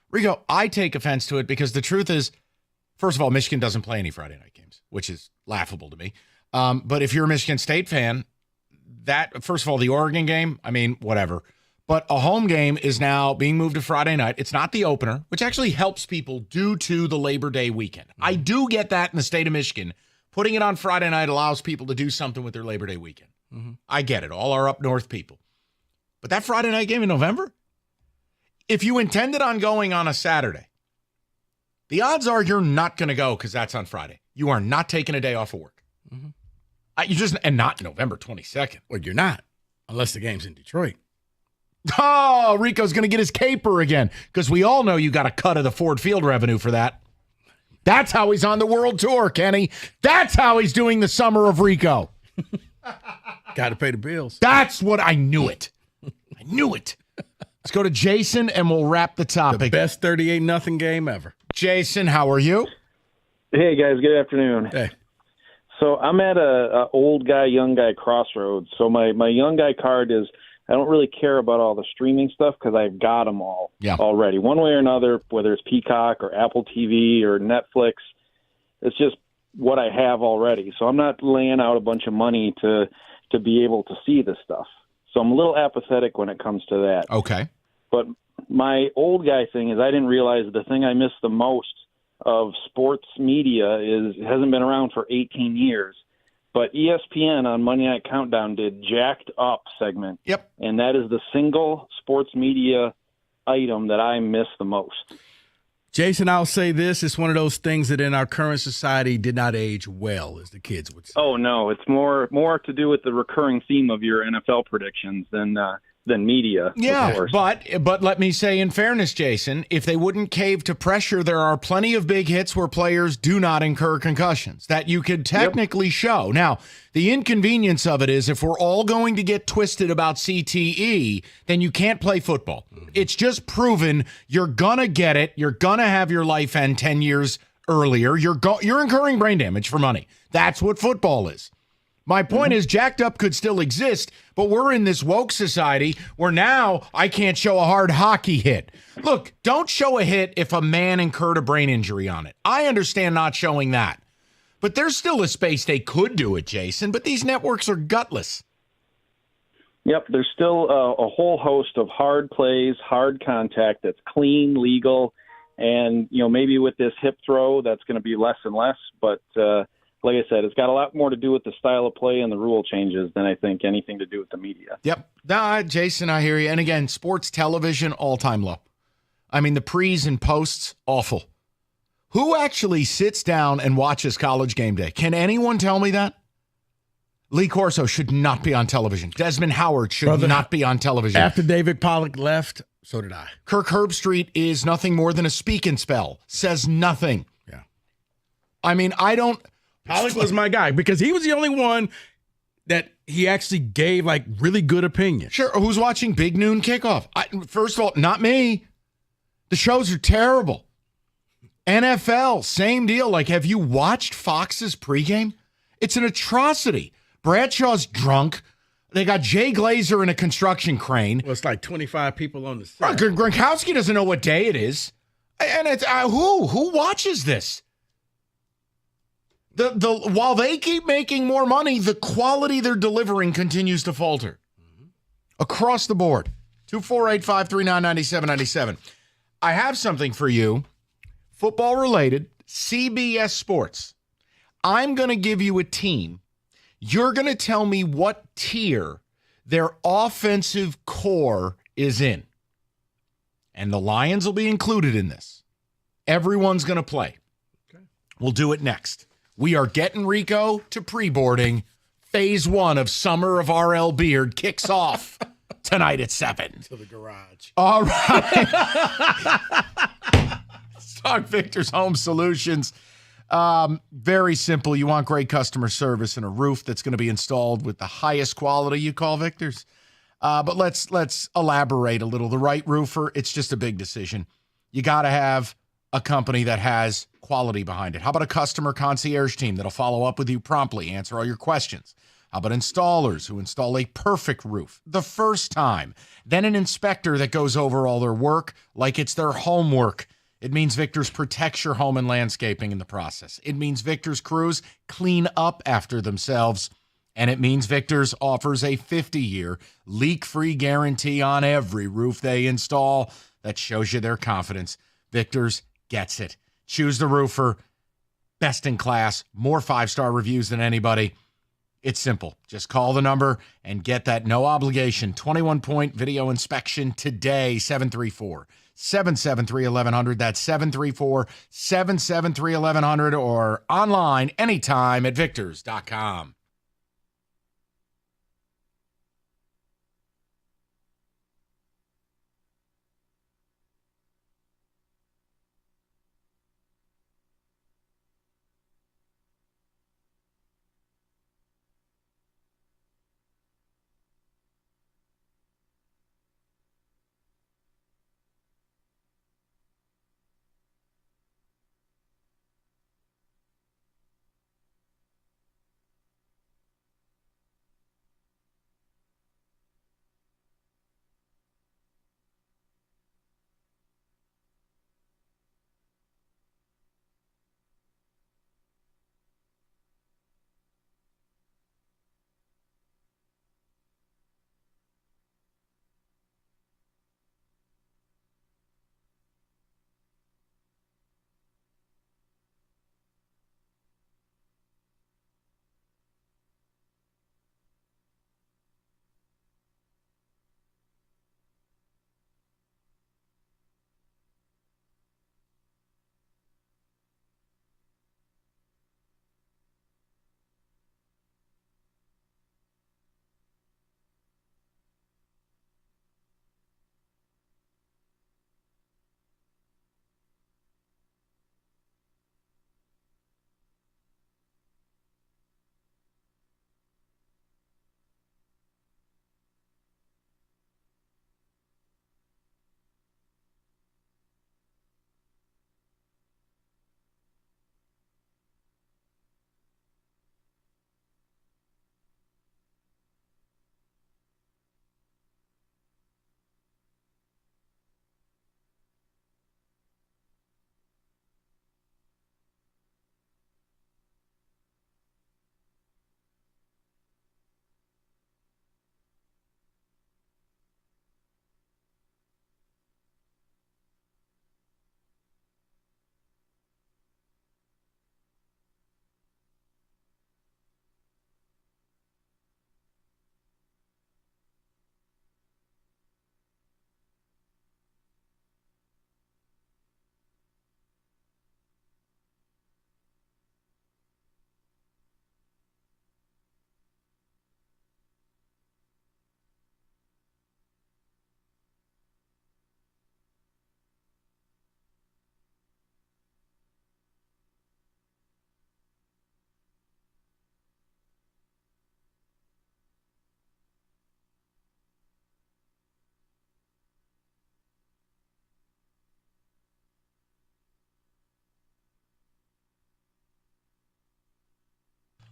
Rico, I take offense to it because the truth is, first of all, Michigan doesn't play any Friday night games, which is laughable to me. But if you're a Michigan State fan, that, first of all, the Oregon game, I mean, whatever. But a home game is now being moved to Friday night. It's not the opener, which actually helps people due to the Labor Day weekend. Mm-hmm. I do get that in the state of Michigan. Putting it on Friday night allows people to do something with their Labor Day weekend. Mm-hmm. I get it. All our up north people. But that Friday night game in November, if you intended on going on a Saturday, the odds are you're not going to go because that's on Friday. You are not taking a day off of work. Mm-hmm. And not November 22nd. Well, you're not, unless the game's in Detroit. Oh, Rico's going to get his caper again because we all know you got a cut of the Ford Field revenue for that. That's how he's on the world tour, Kenny. That's how he's doing the summer of Rico. Got to pay the bills. That's what I knew it. I knew it. Let's go to Jason and we'll wrap the topic. The best 38-0 game ever. Jason, how are you? Hey, guys. Good afternoon. Hey. So I'm at a old guy, young guy crossroads. So my young guy card is I don't really care about all the streaming stuff because I've got them all already, one way or another, whether it's Peacock or Apple TV or Netflix. It's just what I have already. So I'm not laying out a bunch of money to be able to see this stuff. So I'm a little apathetic when it comes to that. Okay. But my old guy thing is I didn't realize the thing I miss the most of sports media hasn't been around for 18 years. But ESPN on Monday Night Countdown did Jacked Up segment. Yep. And that is the single sports media item that I miss the most. Jason, I'll say this. It's one of those things that in our current society did not age well, as the kids would say. Oh, no. It's more to do with the recurring theme of your NFL predictions than media. Yeah, of course. but let me say, in fairness, Jason, if they wouldn't cave to pressure, there are plenty of big hits where players do not incur concussions that you could technically show. Now, the inconvenience of it is if we're all going to get twisted about CTE, then you can't play football. It's just proven you're going to get it. You're going to have your life end 10 years earlier. You're incurring brain damage for money. That's what football is. My point is Jacked Up could still exist, but we're in this woke society where now I can't show a hard hockey hit. Look, don't show a hit if a man incurred a brain injury on it. I understand not showing that. But there's still a space they could do it, Jason, but these networks are gutless. Yep, there's still a whole host of hard plays, hard contact that's clean, legal, and maybe with this hip throw that's going to be less and less, but like I said, it's got a lot more to do with the style of play and the rule changes than I think anything to do with the media. Yep. Jason, I hear you. And again, sports television, all-time low. I mean, the pre's and posts, awful. Who actually sits down and watches College Game Day? Can anyone tell me that? Lee Corso should not be on television. Desmond Howard should not be on television. After David Pollack left, so did I. Kirk Herbstreit is nothing more than a speak and spell. Says nothing. Yeah. I mean, I don't... Pollack was my guy because he was the only one that he actually gave like really good opinions. Sure. Who's watching Big Noon Kickoff? First of all, not me. The shows are terrible. NFL, same deal. Like, have you watched Fox's pregame? It's an atrocity. Bradshaw's drunk. They got Jay Glazer in a construction crane. Well, it's like 25 people on the set. Gronkowski doesn't know what day it is. And it's who watches this? While they keep making more money, the quality they're delivering continues to falter. Across the board. 248-539-9797. I have something for you. Football related. CBS Sports. I'm going to give you a team. You're going to tell me what tier their offensive core is in. And the Lions will be included in this. Everyone's going to play. Okay. We'll do it next. We are getting Rico to pre-boarding. Phase 1 of Summer of RL Beard kicks off tonight at 7. To the garage. All right. Let's talk Victor's Home Solutions. Very simple. You want great customer service and a roof that's going to be installed with the highest quality. You call Victor's. But let's elaborate a little. The right roofer, it's just a big decision. You got to have a company that has quality behind it. How about a customer concierge team that'll follow up with you promptly, answer all your questions? How about installers who install a perfect roof the first time? Then an inspector that goes over all their work like it's their homework. It means Victor's protects your home and landscaping in the process. It means Victor's crews clean up after themselves. And it means Victor's offers a 50-year leak-free guarantee on every roof they install. That shows you their confidence. Victor's gets it. Choose the roofer. Best in class. More 5-star reviews than anybody. It's simple. Just call the number and get that no obligation 21-point video inspection today. 734-773-1100. That's 734-773-1100 or online anytime at victors.com.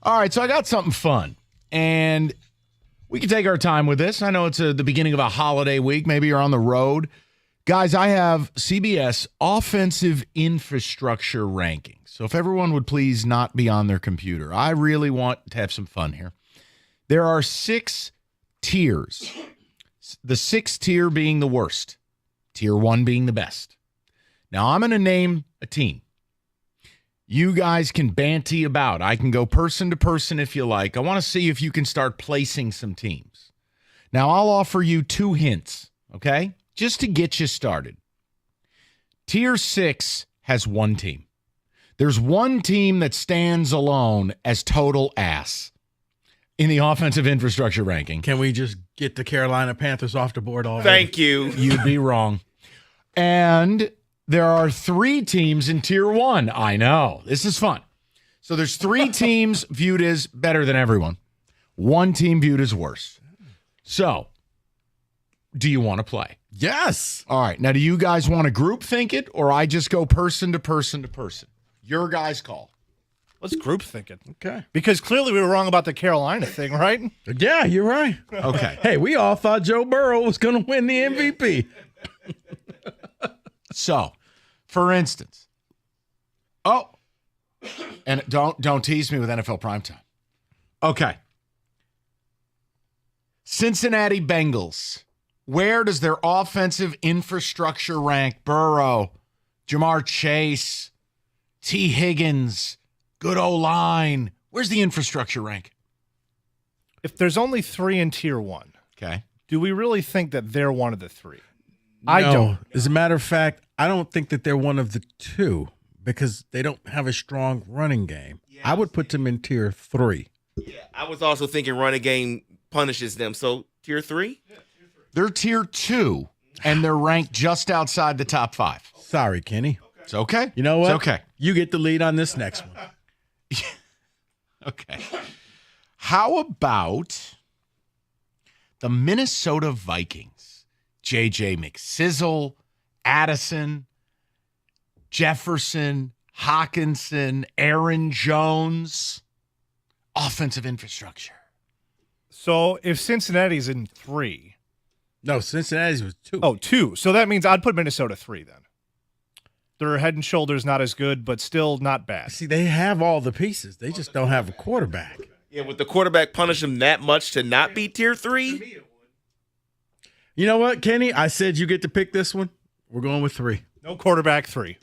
All right, so I got something fun, and we can take our time with this. I know it's the beginning of a holiday week. Maybe you're on the road. Guys, I have CBS offensive infrastructure rankings. So if everyone would please not be on their computer, I really want to have some fun here. There are 6 tiers. The 6th tier being the worst. Tier 1 being the best. Now, I'm going to name a team. You guys can banty about. I can go person to person if you like. I want to see if you can start placing some teams. Now, I'll offer you 2 hints, okay? Just to get you started. Tier 6 has 1 team. There's 1 team that stands alone as total ass in the offensive infrastructure ranking. Can we just get the Carolina Panthers off the board already? Thank you. You'd be wrong. And there are 3 teams in Tier 1. I know. This is fun. So there's 3 teams viewed as better than everyone. 1 team viewed as worse. So, do you want to play? Yes. All right. Now, do you guys want to group think it, or I just go person to person to person? Your guys' call. Let's group think it. Okay. Because clearly we were wrong about the Carolina thing, right? Yeah, you're right. Okay. Hey, we all thought Joe Burrow was going to win the MVP. So, for instance, and don't tease me with NFL primetime. Okay. Cincinnati Bengals. Where does their offensive infrastructure rank? Burrow, Jamar Chase, T. Higgins, good O-line. Where's the infrastructure rank? If there's only 3 in Tier 1, okay, do we really think that they're one of the 3? I don't. As a matter of fact, I don't think that they're one of the 2 because they don't have a strong running game. I would put them in Tier 3. Yeah, I was also thinking running game punishes them. So Tier 3? They're Tier 2, and they're ranked just outside the top 5. Sorry, Kenny. It's okay. You know what? It's okay. You get the lead on this next one. Okay. How about the Minnesota Vikings? J.J. McSizzle, Addison, Jefferson, Hawkinson, Aaron Jones. Offensive infrastructure. So if Cincinnati's in 3. No, Cincinnati's was 2. Oh, 2. So that means I'd put Minnesota 3 then. They're head and shoulders not as good, but still not bad. See, they have all the pieces. They just don't have a quarterback. Yeah, would the quarterback punish them that much to not be Tier 3? You know what, Kenny? I said you get to pick this one. We're going with 3. No quarterback 3.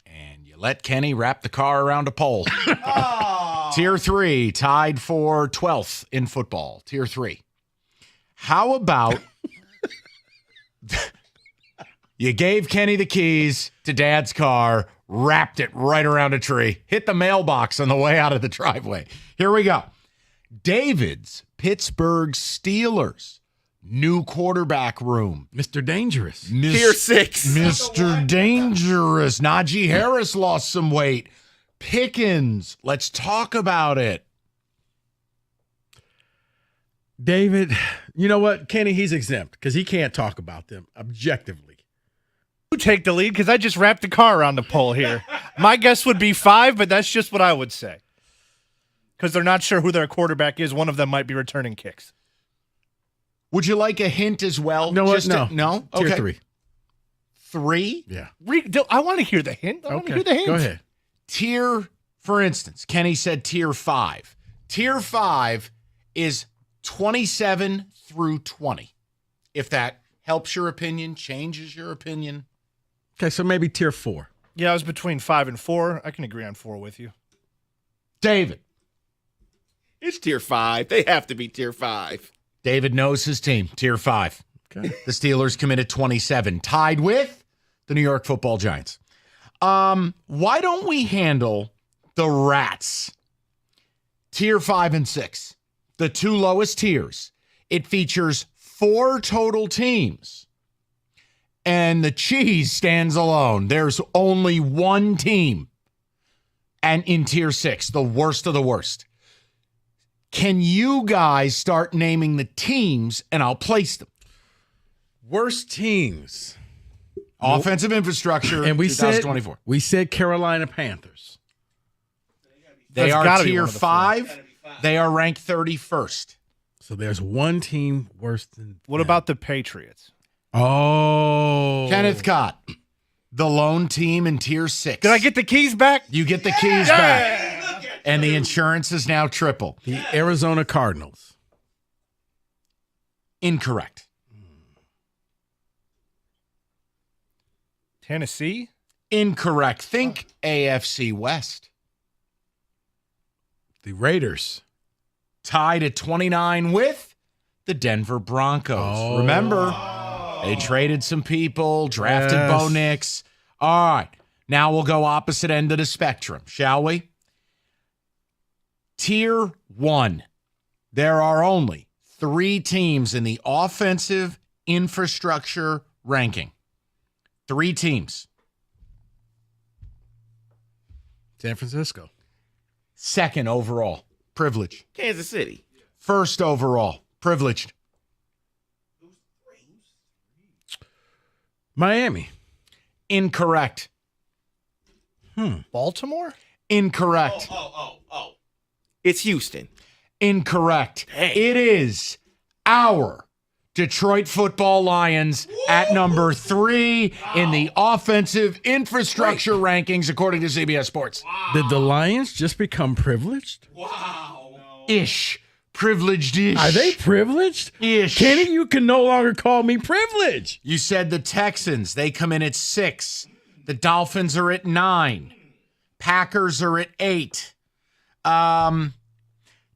And you let Kenny wrap the car around a pole. Tier 3, tied for 12th in football. Tier 3. How about you gave Kenny the keys to Dad's car, wrapped it right around a tree, hit the mailbox on the way out of the driveway. Here we go. David's Pittsburgh Steelers. New quarterback room. Mr. Dangerous. Tier 6. Mr. Dangerous. Najee Harris lost some weight. Pickens. Let's talk about it. David, you know what? Kenny, he's exempt because he can't talk about them objectively. You take the lead because I just wrapped the car around the pole here. My guess would be 5, but that's just what I would say. Because they're not sure who their quarterback is. One of them might be returning kicks. Would you like a hint as well? No, what? No. No? Tier Okay. 3. 3? Yeah. I want to hear the hint. I want to hear the hint. Go ahead. Tier, for instance, Kenny said Tier 5. Tier 5 is 27 through 20. If that helps your opinion, changes your opinion. Okay, so maybe Tier 4. Yeah, I was between 5 and 4. I can agree on 4 with you. David. It's Tier 5. They have to be Tier 5. David knows his team. Tier 5. Okay. The Steelers committed 27. Tied with the New York Football Giants. Why don't we handle the Rats? Tier 5 and 6. The 2 lowest tiers. It features 4 total teams. And the cheese stands alone. There's only 1 team. And in Tier 6, the worst of the worst. Can you guys start naming the teams and I'll place them? Worst teams. Offensive infrastructure, and we 2024. We said Carolina Panthers. They That's are gotta be Tier one of the 5. They are ranked 31st. So there's one team worse than. What about the Patriots? Oh. Kenneth Cott, the lone team in Tier 6. Did I get the keys back? You get the keys back. And the insurance is now triple. The Arizona Cardinals. Incorrect. Tennessee? Incorrect. Think AFC West. The Raiders. Tied at 29 with the Denver Broncos. Remember, they traded some people, drafted Bo Nix. All right. Now we'll go opposite end of the spectrum, shall we? Tier 1. There are only 3 teams in the offensive infrastructure ranking. 3 teams. San Francisco. Second overall, privileged. Kansas City. First overall, privileged. Miami. Incorrect. Baltimore? Incorrect. It's Houston. Incorrect. It is our Detroit Football Lions at number 3 in the offensive infrastructure rankings, according to CBS Sports. Did the Lions just become privileged? Ish. Privileged-ish. Are they privileged? Ish. Kenny, you can no longer call me privileged. You said the Texans. They come in at 6. The Dolphins are at 9. Packers are at 8.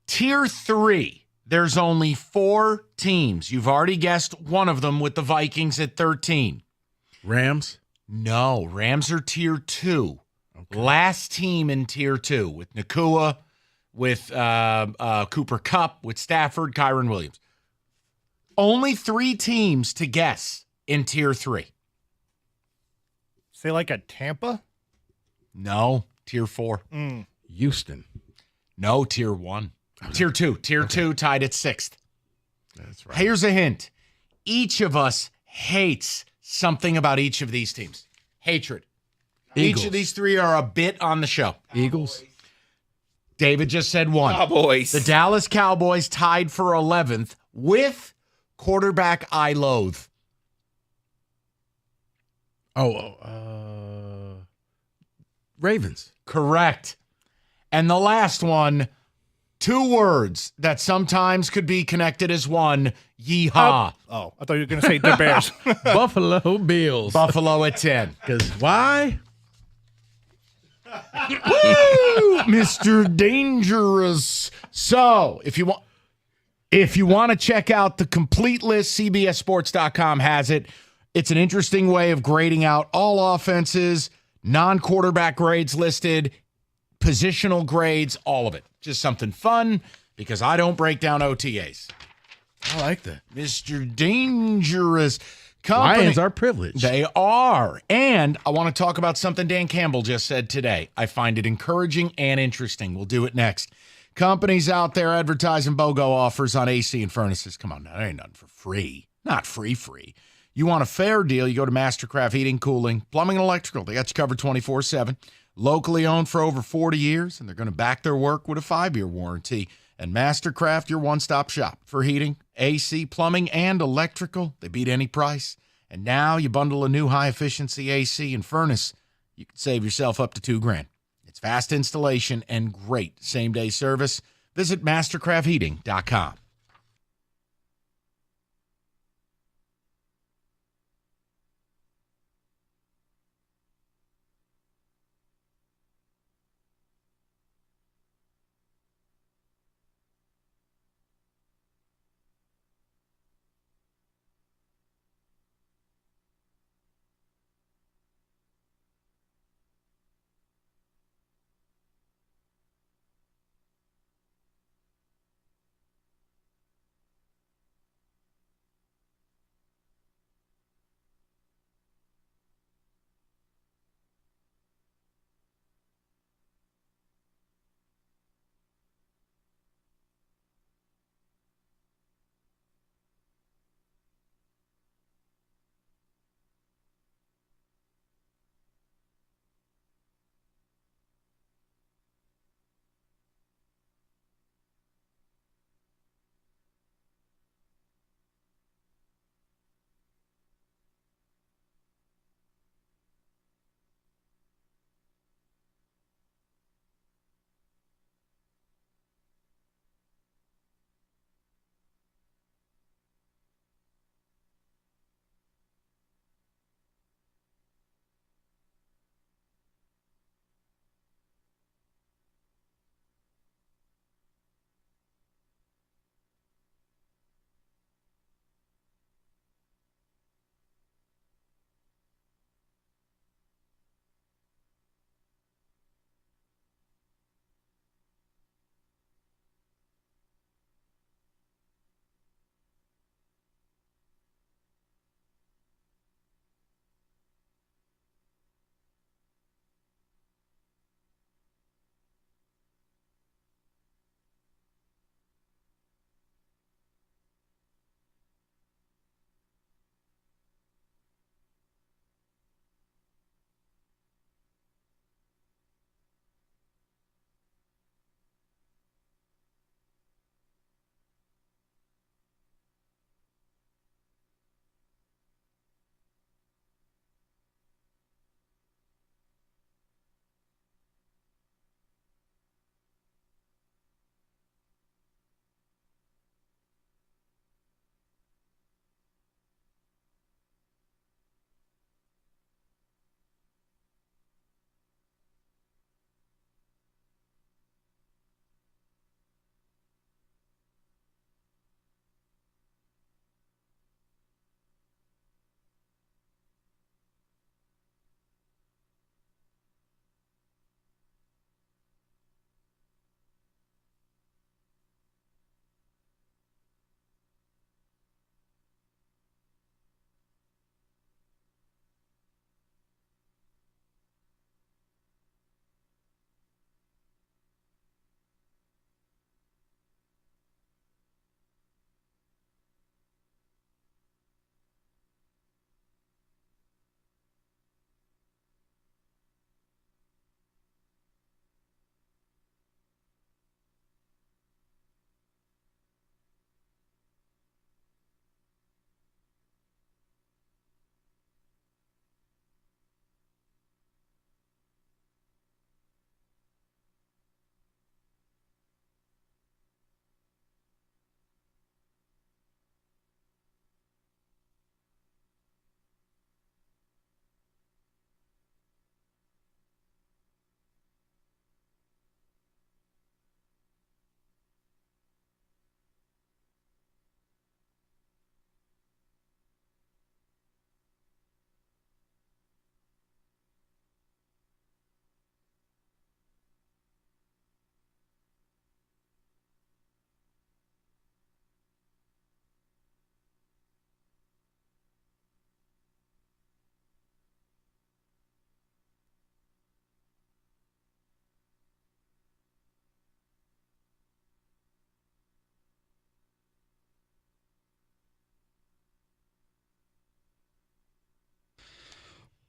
Tier 3. There's only 4 teams. You've already guessed one of them with the Vikings at 13. Rams? No, Rams are Tier 2. Okay. Last team in Tier 2 with Nakua, with Cooper Kupp, with Stafford, Kyron Williams. Only 3 teams to guess in Tier 3. Say like a Tampa? No, Tier 4. Houston. No, Tier 1. Tier 2. Tier 2 tied at 6th. That's right. Here's a hint. Each of us hates something about each of these teams. Hatred. Eagles. Each of these 3 are a bit on the show. Eagles. David just said 1. Cowboys. The Dallas Cowboys tied for 11th with quarterback I loathe. Ravens. Correct. And the last one, 2 words that sometimes could be connected as one. Yeehaw. I thought you were going to say the Bears. Buffalo Bills. Buffalo at 10. Because why? Woo! Mr. Dangerous. So, if you want to check out the complete list, CBSSports.com has it. It's an interesting way of grading out all offenses, non-quarterback grades listed, positional grades, all of it. Just something fun because I don't break down OTAs. I like that. Mr. Dangerous. Company. Lions are privileged. They are. And I want to talk about something Dan Campbell just said today. I find it encouraging and interesting. We'll do it next. Companies out there advertising BOGO offers on AC and furnaces. Come on now, there ain't nothing for free. Not free. You want a fair deal, you go to Mastercraft Heating, Cooling, Plumbing, and Electrical. They got you covered 24/7. Locally owned for over 40 years, and they're going to back their work with a 5-year warranty. And Mastercraft, your one-stop shop for heating, AC, plumbing, and electrical. They beat any price. And now you bundle a new high-efficiency AC and furnace, you can save yourself up to $2,000. It's fast installation and great same-day service. Visit mastercraftheating.com.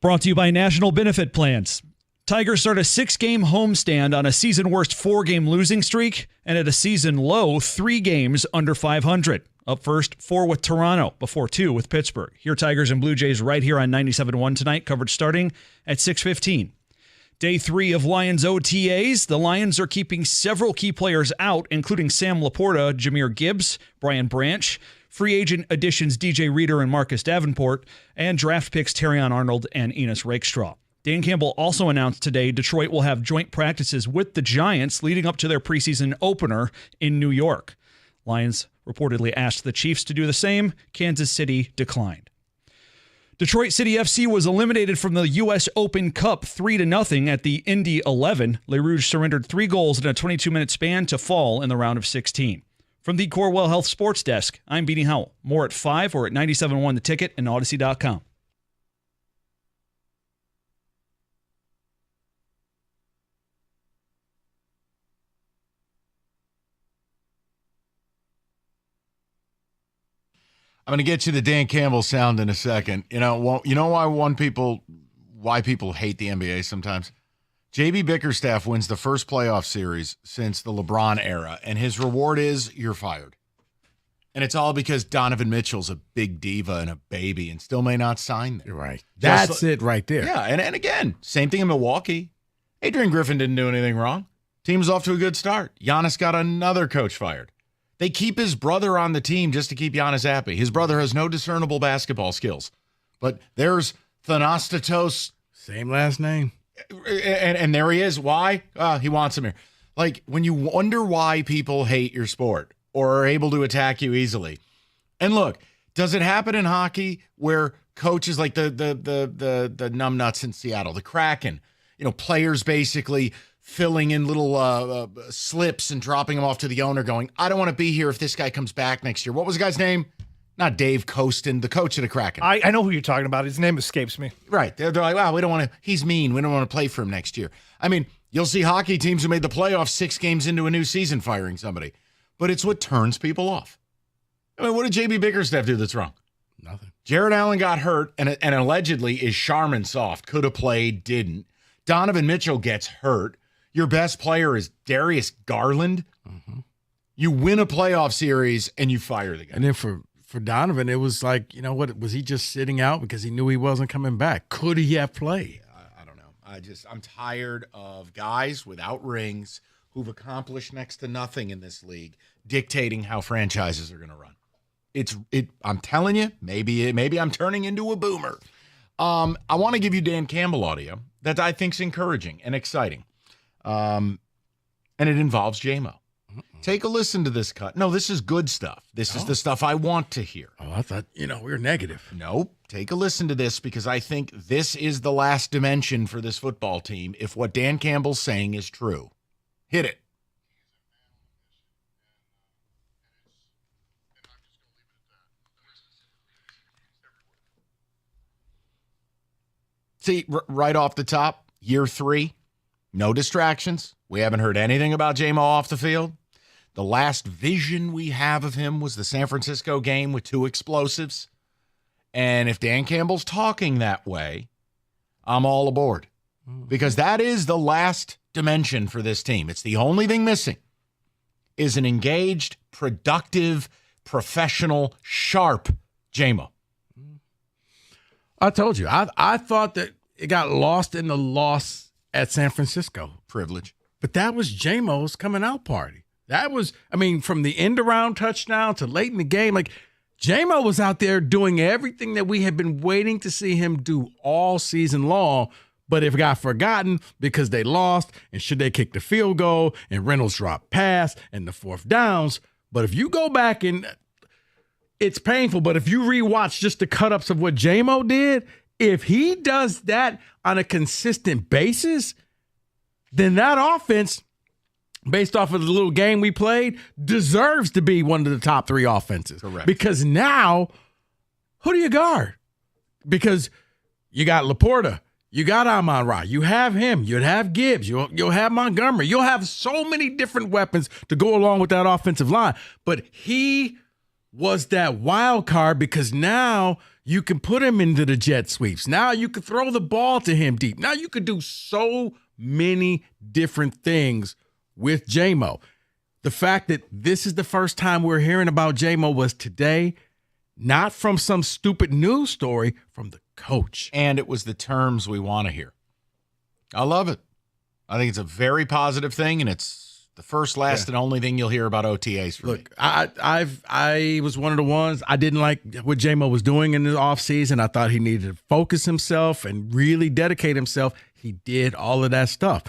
Brought to you by National Benefit Plans. Tigers start a 6-game homestand on a season-worst 4-game losing streak and at a season-low 3 games under 500. Up first, 4 with Toronto, before 2 with Pittsburgh. Here, Tigers and Blue Jays right here on 97.1 tonight. Coverage starting at 6:15. Day 3 of Lions OTAs. The Lions are keeping several key players out, including Sam Laporta, Jahmyr Gibbs, Brian Branch, free agent additions DJ Reader and Marcus Davenport, and draft picks Terrion Arnold and Enos Rakestraw. Dan Campbell also announced today Detroit will have joint practices with the Giants leading up to their preseason opener in New York. Lions reportedly asked the Chiefs to do the same. Kansas City declined. Detroit City FC was eliminated from the U.S. Open Cup 3-0 at the Indy 11. Les Rouges surrendered 3 goals in a 22-minute span to fall in the round of 16. From the Corewell Health Sports Desk, I'm Beanie Howell. More at 5 or at 97.1 The Ticket and Odyssey.com. I'm going to get you the Dan Campbell sound in a second. You know why people hate the NBA sometimes? JB Bickerstaff wins the first playoff series since the LeBron era, and his reward is you're fired. And it's all because Donovan Mitchell's a big diva and a baby and still may not sign there. You're right. That's it right there. Yeah, and again, same thing in Milwaukee. Adrian Griffin didn't do anything wrong. Team's off to a good start. Giannis got another coach fired. They keep his brother on the team just to keep Giannis happy. His brother has no discernible basketball skills. But there's Thanastatos. Same last name. And there he is. Why? He wants him here. Like, when you wonder why people hate your sport or are able to attack you easily. And look, does it happen in hockey where coaches like the numbnuts in Seattle, the Kraken, players basically filling in little slips and dropping them off to the owner going, I don't want to be here if this guy comes back next year. What was the guy's name? Not Dave Kostin, the coach of the Kraken. I know who you're talking about. His name escapes me. Right. They're like, wow, we don't want to, he's mean. We don't want to play for him next year. I mean, you'll see hockey teams who made the playoffs 6 games into a new season firing somebody. But it's what turns people off. I mean, what did JB Bickerstaff do that's wrong? Nothing. Jared Allen got hurt and allegedly is Charmin soft. Could have played, didn't. Donovan Mitchell gets hurt. Your best player is Darius Garland. Mm-hmm. You win a playoff series and you fire the guy. And then for Donovan, it was like, what was he just sitting out because he knew he wasn't coming back? Could he have played? I don't know. I'm tired of guys without rings who've accomplished next to nothing in this league dictating how franchises are going to run. I'm telling you, maybe I'm turning into a boomer. I want to give you Dan Campbell audio that I think's encouraging and exciting. And it involves JMO. Take a listen to this cut. No, this is good stuff. This is the stuff I want to hear. Oh, I thought, we were negative. Nope. Take a listen to this because I think this is the last dimension for this football team if what Dan Campbell's saying is true. Hit it. See, right off the top, year 3, no distractions. We haven't heard anything about JMO off the field. The last vision we have of him was the San Francisco game with 2 explosives. And if Dan Campbell's talking that way, I'm all aboard. Because that is the last dimension for this team. It's the only thing missing is an engaged, productive, professional, sharp JMO. I told you. I thought that it got lost in the loss at San Francisco. Privilege. But that was JMO's coming out party. That was, from the end around touchdown to late in the game, like JMO was out there doing everything that we had been waiting to see him do all season long, but it got forgotten because they lost and should they kick the field goal and Reynolds dropped pass and the 4th downs. But if you go back and it's painful, but if you rewatch just the cut-ups of what JMO did, if he does that on a consistent basis, then that offense, based off of the little game we played, deserves to be one of the top 3 offenses. Correct. Because now, who do you guard? Because you got Laporta, you got Amon-Ra, you have him, you'd have Gibbs, you'll have Montgomery. You'll have so many different weapons to go along with that offensive line. But he was that wild card because now you can put him into the jet sweeps. Now you could throw the ball to him deep. Now you could do so many different things with J-Mo. The fact that this is the first time we're hearing about J-Mo was today, not from some stupid news story, from the coach. And it was the terms we want to hear. I love it. I think it's a very positive thing, and it's the first, last, and only thing you'll hear about OTAs from me. I was one of the ones, I didn't like what J-Mo was doing in the offseason. I thought he needed to focus himself and really dedicate himself. He did all of that stuff.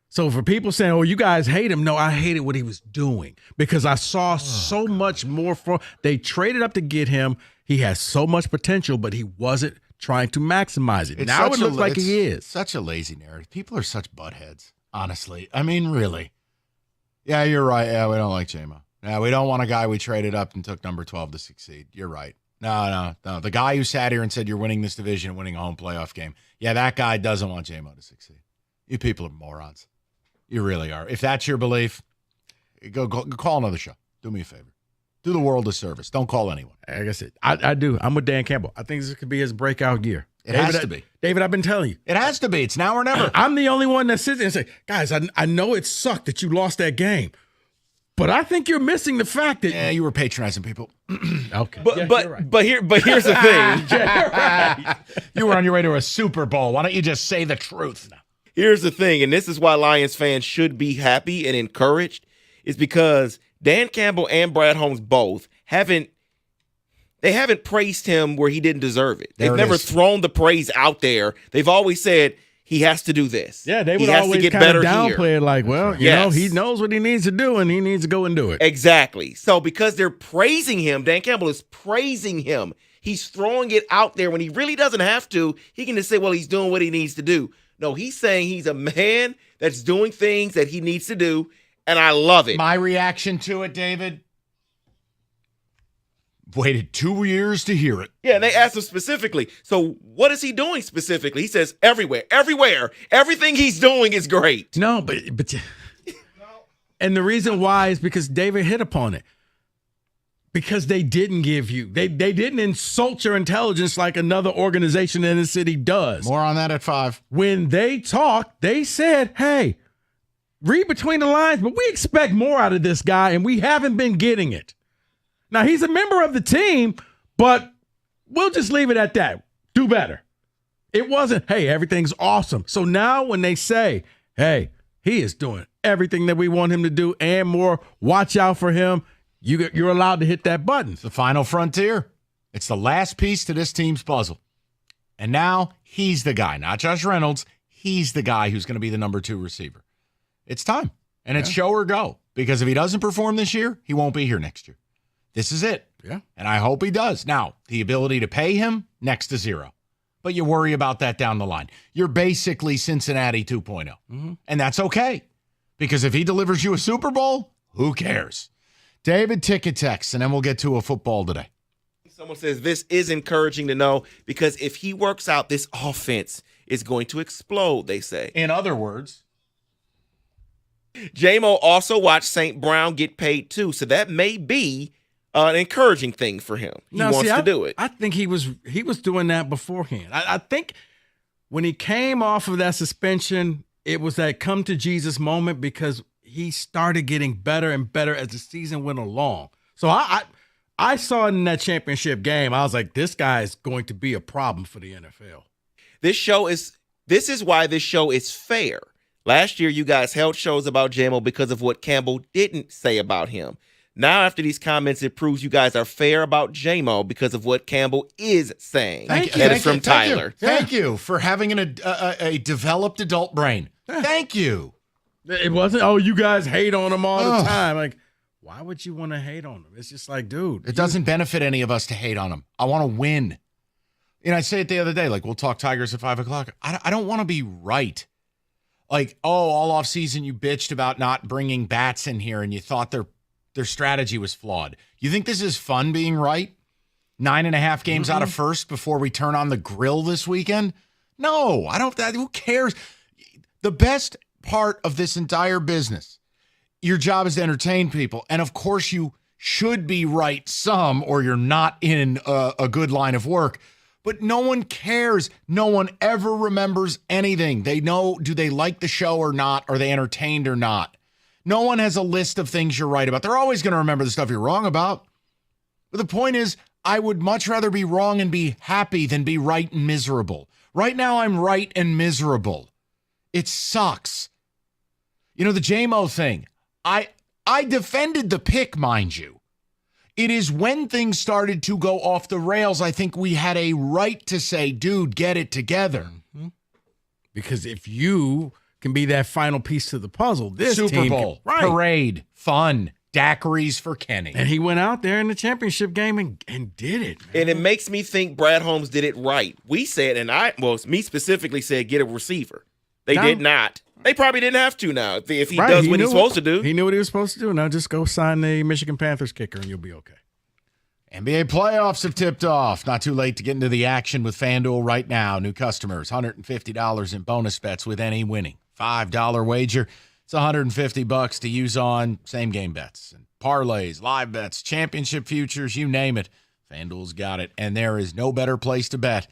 So for people saying, oh, you guys hate him, no, I hated what he was doing because I saw so much more from. They traded up to get him. He has so much potential, but he wasn't trying to maximize it. Now it looks like he is. Such a lazy narrative. People are such buttheads, honestly. I mean, really. Yeah, you're right. Yeah, we don't like J-Mo. Yeah, we don't want a guy we traded up and took number 12 to succeed. You're right. No. The guy who sat here and said you're winning this division and winning a home playoff game, yeah, that guy doesn't want J-Mo to succeed. You people are morons. You really are. If that's your belief, go call another show. Do me a favor. Do the world a service. Don't call anyone. Like I said, I do. I'm with Dan Campbell. I think this could be his breakout year. It has to be. David, I've been telling you. It has to be. It's now or never. I'm the only one that sits there and say, guys, I know it sucked that you lost that game, but I think you're missing the fact that you were patronizing people. Okay. But here's the thing. Right. You were on your way to a Super Bowl. Why don't you just say the truth? Here's the thing, and this is why Lions fans should be happy and encouraged, is because Dan Campbell and Brad Holmes both haven't praised him where he didn't deserve it. They've never thrown the praise out there. They've always said he has to do this. Yeah, they would always kind of downplay it like, well, you know, he knows what he needs to do and he needs to go and do it. Exactly. So because they're praising him, Dan Campbell is praising him. He's throwing it out there when he really doesn't have to. He can just say, well, he's doing what he needs to do. No, he's saying he's a man that's doing things that he needs to do, and I love it. My reaction to it, David, waited 2 years to hear it. Yeah, and they asked him specifically, so what is he doing specifically? He says everywhere. Everything he's doing is great. No, but and the reason why is because David hit upon it. Because they didn't give you, they didn't insult your intelligence like another organization in the city does. More on that at 5. When they talked, they said, hey, read between the lines, but we expect more out of this guy, and we haven't been getting it. Now, he's a member of the team, but we'll just leave it at that. Do better. It wasn't, hey, everything's awesome. So now when they say, hey, he is doing everything that we want him to do and more, watch out for him, you're allowed to hit that button. It's the final frontier. It's the last piece to this team's puzzle. And now he's the guy, not Josh Reynolds. He's the guy who's going to be the number 2 receiver. It's time. And it's show or go. Because if he doesn't perform this year, he won't be here next year. This is it. Yeah. And I hope he does. Now, the ability to pay him, next to 0. But you worry about that down the line. You're basically Cincinnati 2.0. Mm-hmm. And that's okay. Because if he delivers you a Super Bowl, who cares? David, ticket text, and then we'll get to a football today. Someone says this is encouraging to know because if he works out, this offense is going to explode, they say. In other words, J-Mo also watched St. Brown get paid too, so that may be an encouraging thing for him. He wants to do it. I think he was doing that beforehand. I think when he came off of that suspension, it was that come to Jesus moment because he started getting better and better as the season went along. So I saw it in that championship game. I was like, this guy is going to be a problem for the NFL. This is why this show is fair. Last year, you guys held shows about J-Mo because of what Campbell didn't say about him. Now, after these comments, it proves you guys are fair about J-Mo because of what Campbell is saying. Thank you. That is from Tyler. Thank you for having a developed adult brain. Thank you. It wasn't, oh, you guys hate on him all the time. Like, why would you want to hate on him? It's just like, dude. It doesn't benefit any of us to hate on him. I want to win. You know, I say it the other day, like, we'll talk Tigers at 5 o'clock. I don't want to be right. Like, oh, all offseason you bitched about not bringing bats in here and you thought their strategy was flawed. You think this is fun being right? 9.5 games out of first before we turn on the grill this weekend? No, I don't. Who cares? The best part of this entire business, your job is to entertain people. And of course you should be right some, or you're not in a good line of work. But no one cares. No one ever remembers anything. They know, do they like the show or not? Are they entertained or not? No one has a list of things you're right about. They're always going to remember the stuff you're wrong about. But the point is, I would much rather be wrong and be happy than be right and miserable. Right now, I'm right and miserable. It sucks. You know, the JMO thing, I defended the pick, mind you. It is when things started to go off the rails, I think we had a right to say, dude, get it together. Mm-hmm. Because if you can be that final piece to the puzzle, this Super team Bowl, right. parade, fun, daiquiris for Kenny. And he went out there in the championship game and did it. Man. And it makes me think Brad Holmes did it right. We said, me specifically said, get a receiver. They did not. They probably didn't have to now if he does what he's supposed to do. He knew what he was supposed to do. Now just go sign the Michigan Panthers kicker and you'll be okay. NBA playoffs have tipped off. Not too late to get into the action with FanDuel right now. New customers, $150 in bonus bets with any winning. $5 wager. It's $150 to use on same game bets and parlays, live bets, championship futures, you name it. FanDuel's got it. And there is no better place to bet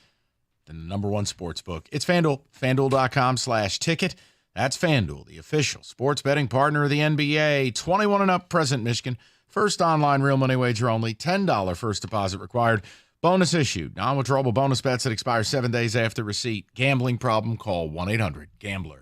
than the number one sports book. It's FanDuel. FanDuel.com/ticket. That's FanDuel, the official sports betting partner of the NBA. 21 and up, present Michigan. First online real money wager only. $10 first deposit required. Bonus issued. Non-withdrawable bonus bets that expire 7 days after receipt. Gambling problem? Call 1-800-GAMBLER.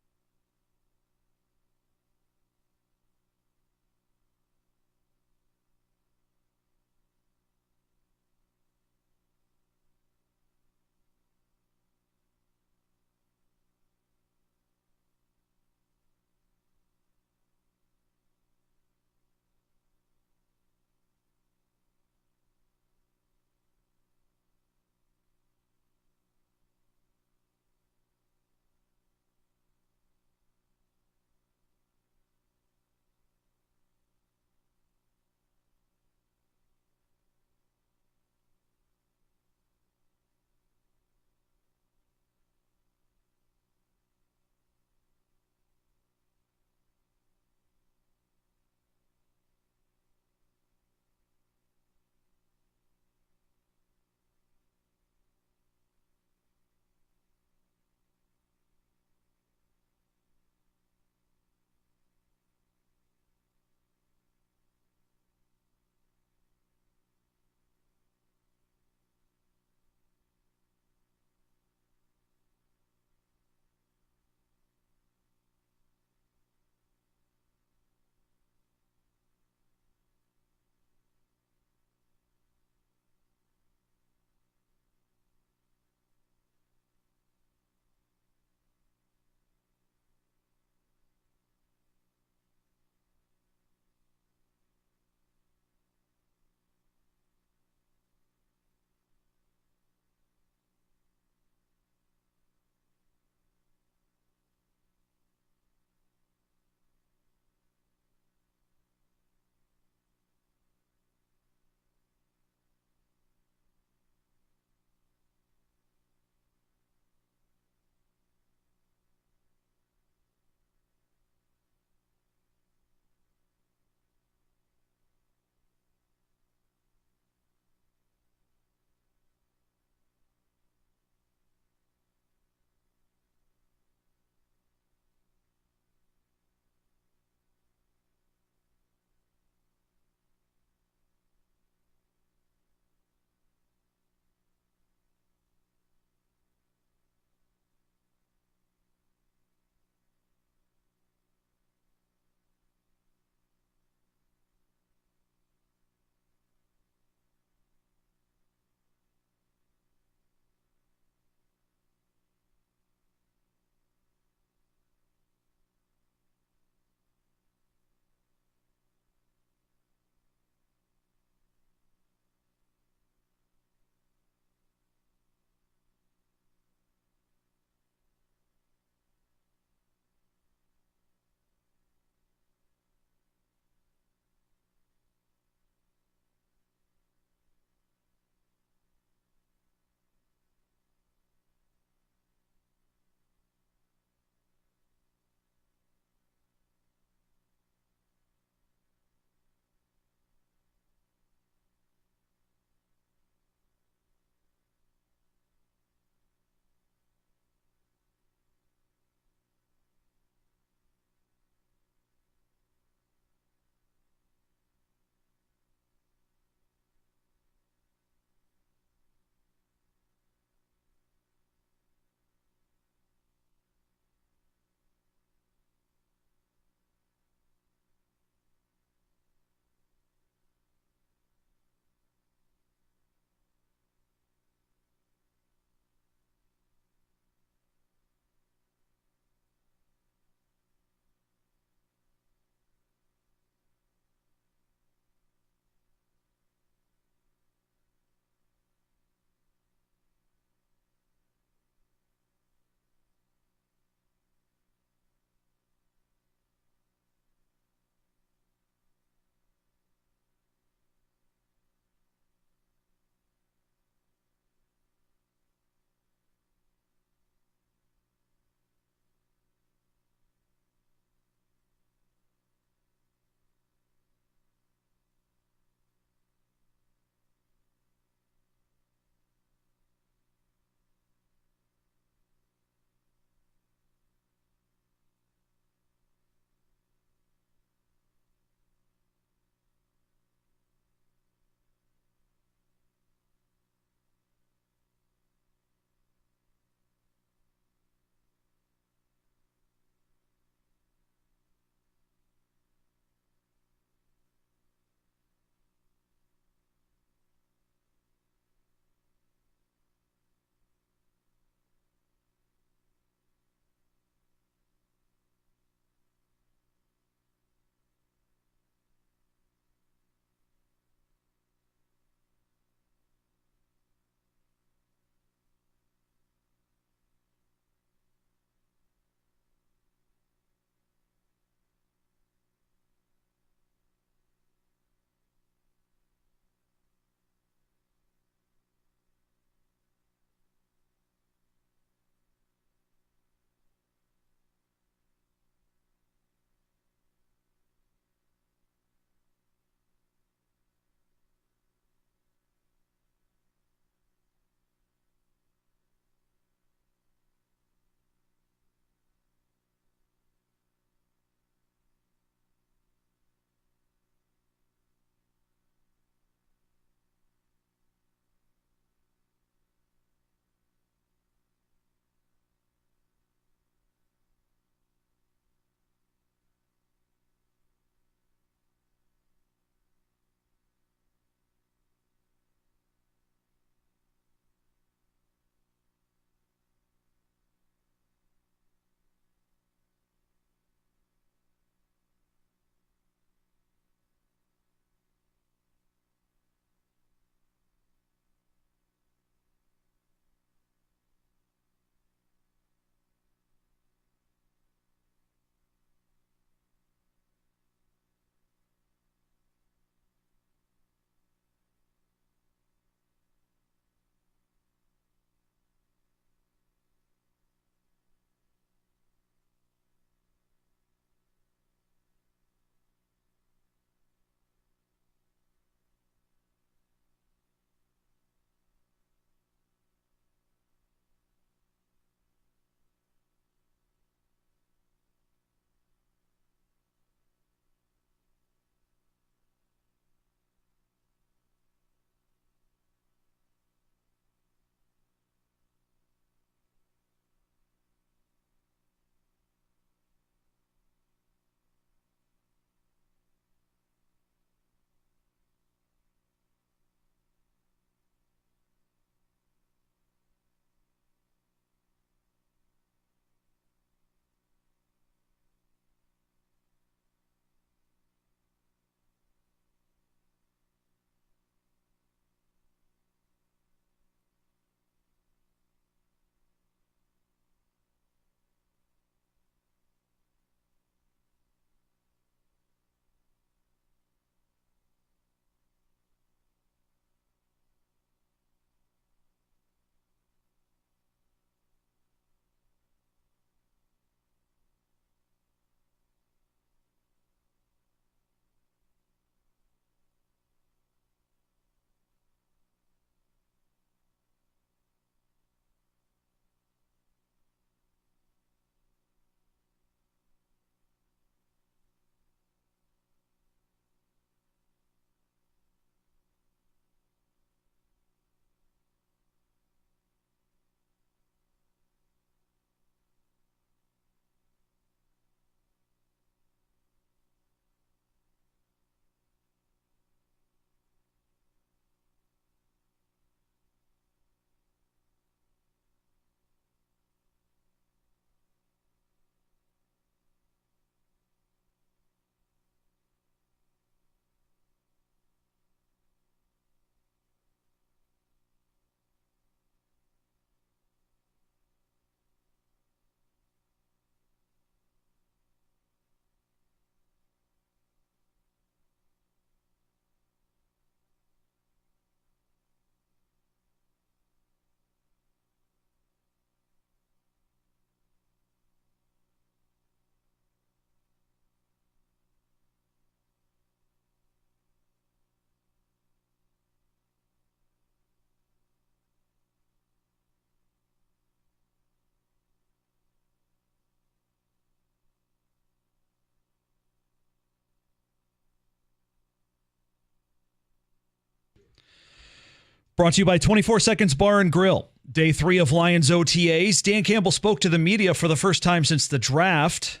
Brought to you by 24 Seconds Bar and Grill. Day 3 of Lions OTAs. Dan Campbell spoke to the media for the first time since the draft.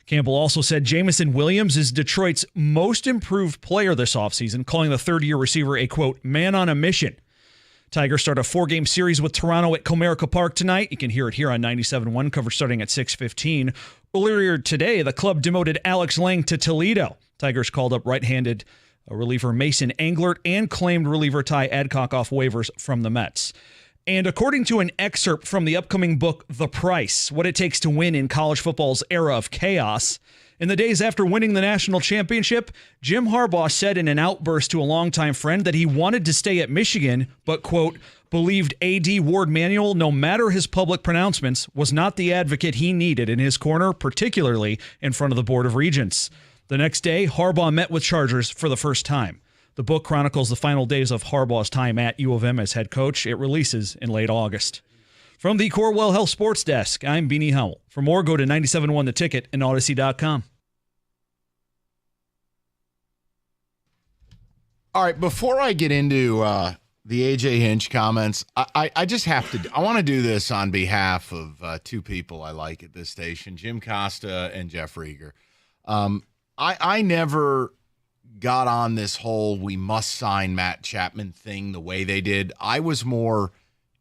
Campbell also said Jameson Williams is Detroit's most improved player this offseason, calling the third-year receiver a, quote, man on a mission. Tigers start a 4-game series with Toronto at Comerica Park tonight. You can hear it here on 97.1, coverage starting at 6:15. Earlier today, the club demoted Alex Lang to Toledo. Tigers called up right-handed reliever Mason Englert and claimed reliever Ty Adcock off waivers from the Mets. And according to an excerpt from the upcoming book, The Price, What It Takes to Win in College Football's Era of Chaos, in the days after winning the national championship, Jim Harbaugh said in an outburst to a longtime friend that he wanted to stay at Michigan, but, quote, believed A.D. Ward Manuel, no matter his public pronouncements, was not the advocate he needed in his corner, particularly in front of the Board of Regents. The next day, Harbaugh met with Chargers for the first time. The book chronicles the final days of Harbaugh's time at U of M as head coach. It releases in late August. From the Corewell Health Sports Desk, I'm Beanie Howell. For more, go to 97.1 The Ticket and Odyssey.com. All right, before I get into the A.J. Hinch comments, I just have to – I want to do this on behalf of two people I like at this station, Jim Costa and Jeff Rieger. I never got on this whole we must sign Matt Chapman thing the way they did. I was more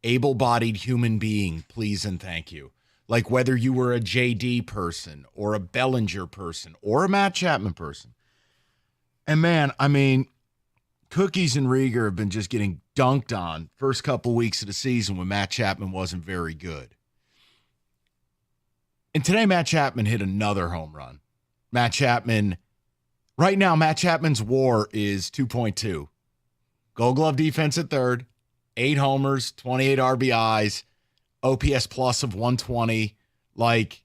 able-bodied human being, please and thank you. Like whether you were a J.D. person or a Bellinger person or a Matt Chapman person. And, man, I mean, Cookies and Rieger have been just getting dunked on first couple weeks of the season when Matt Chapman wasn't very good. And today Matt Chapman hit another home run. Matt Chapman, right now, Matt Chapman's WAR is 2.2. Gold Glove defense at third, 8 homers, 28 RBIs, OPS plus of 120. Like,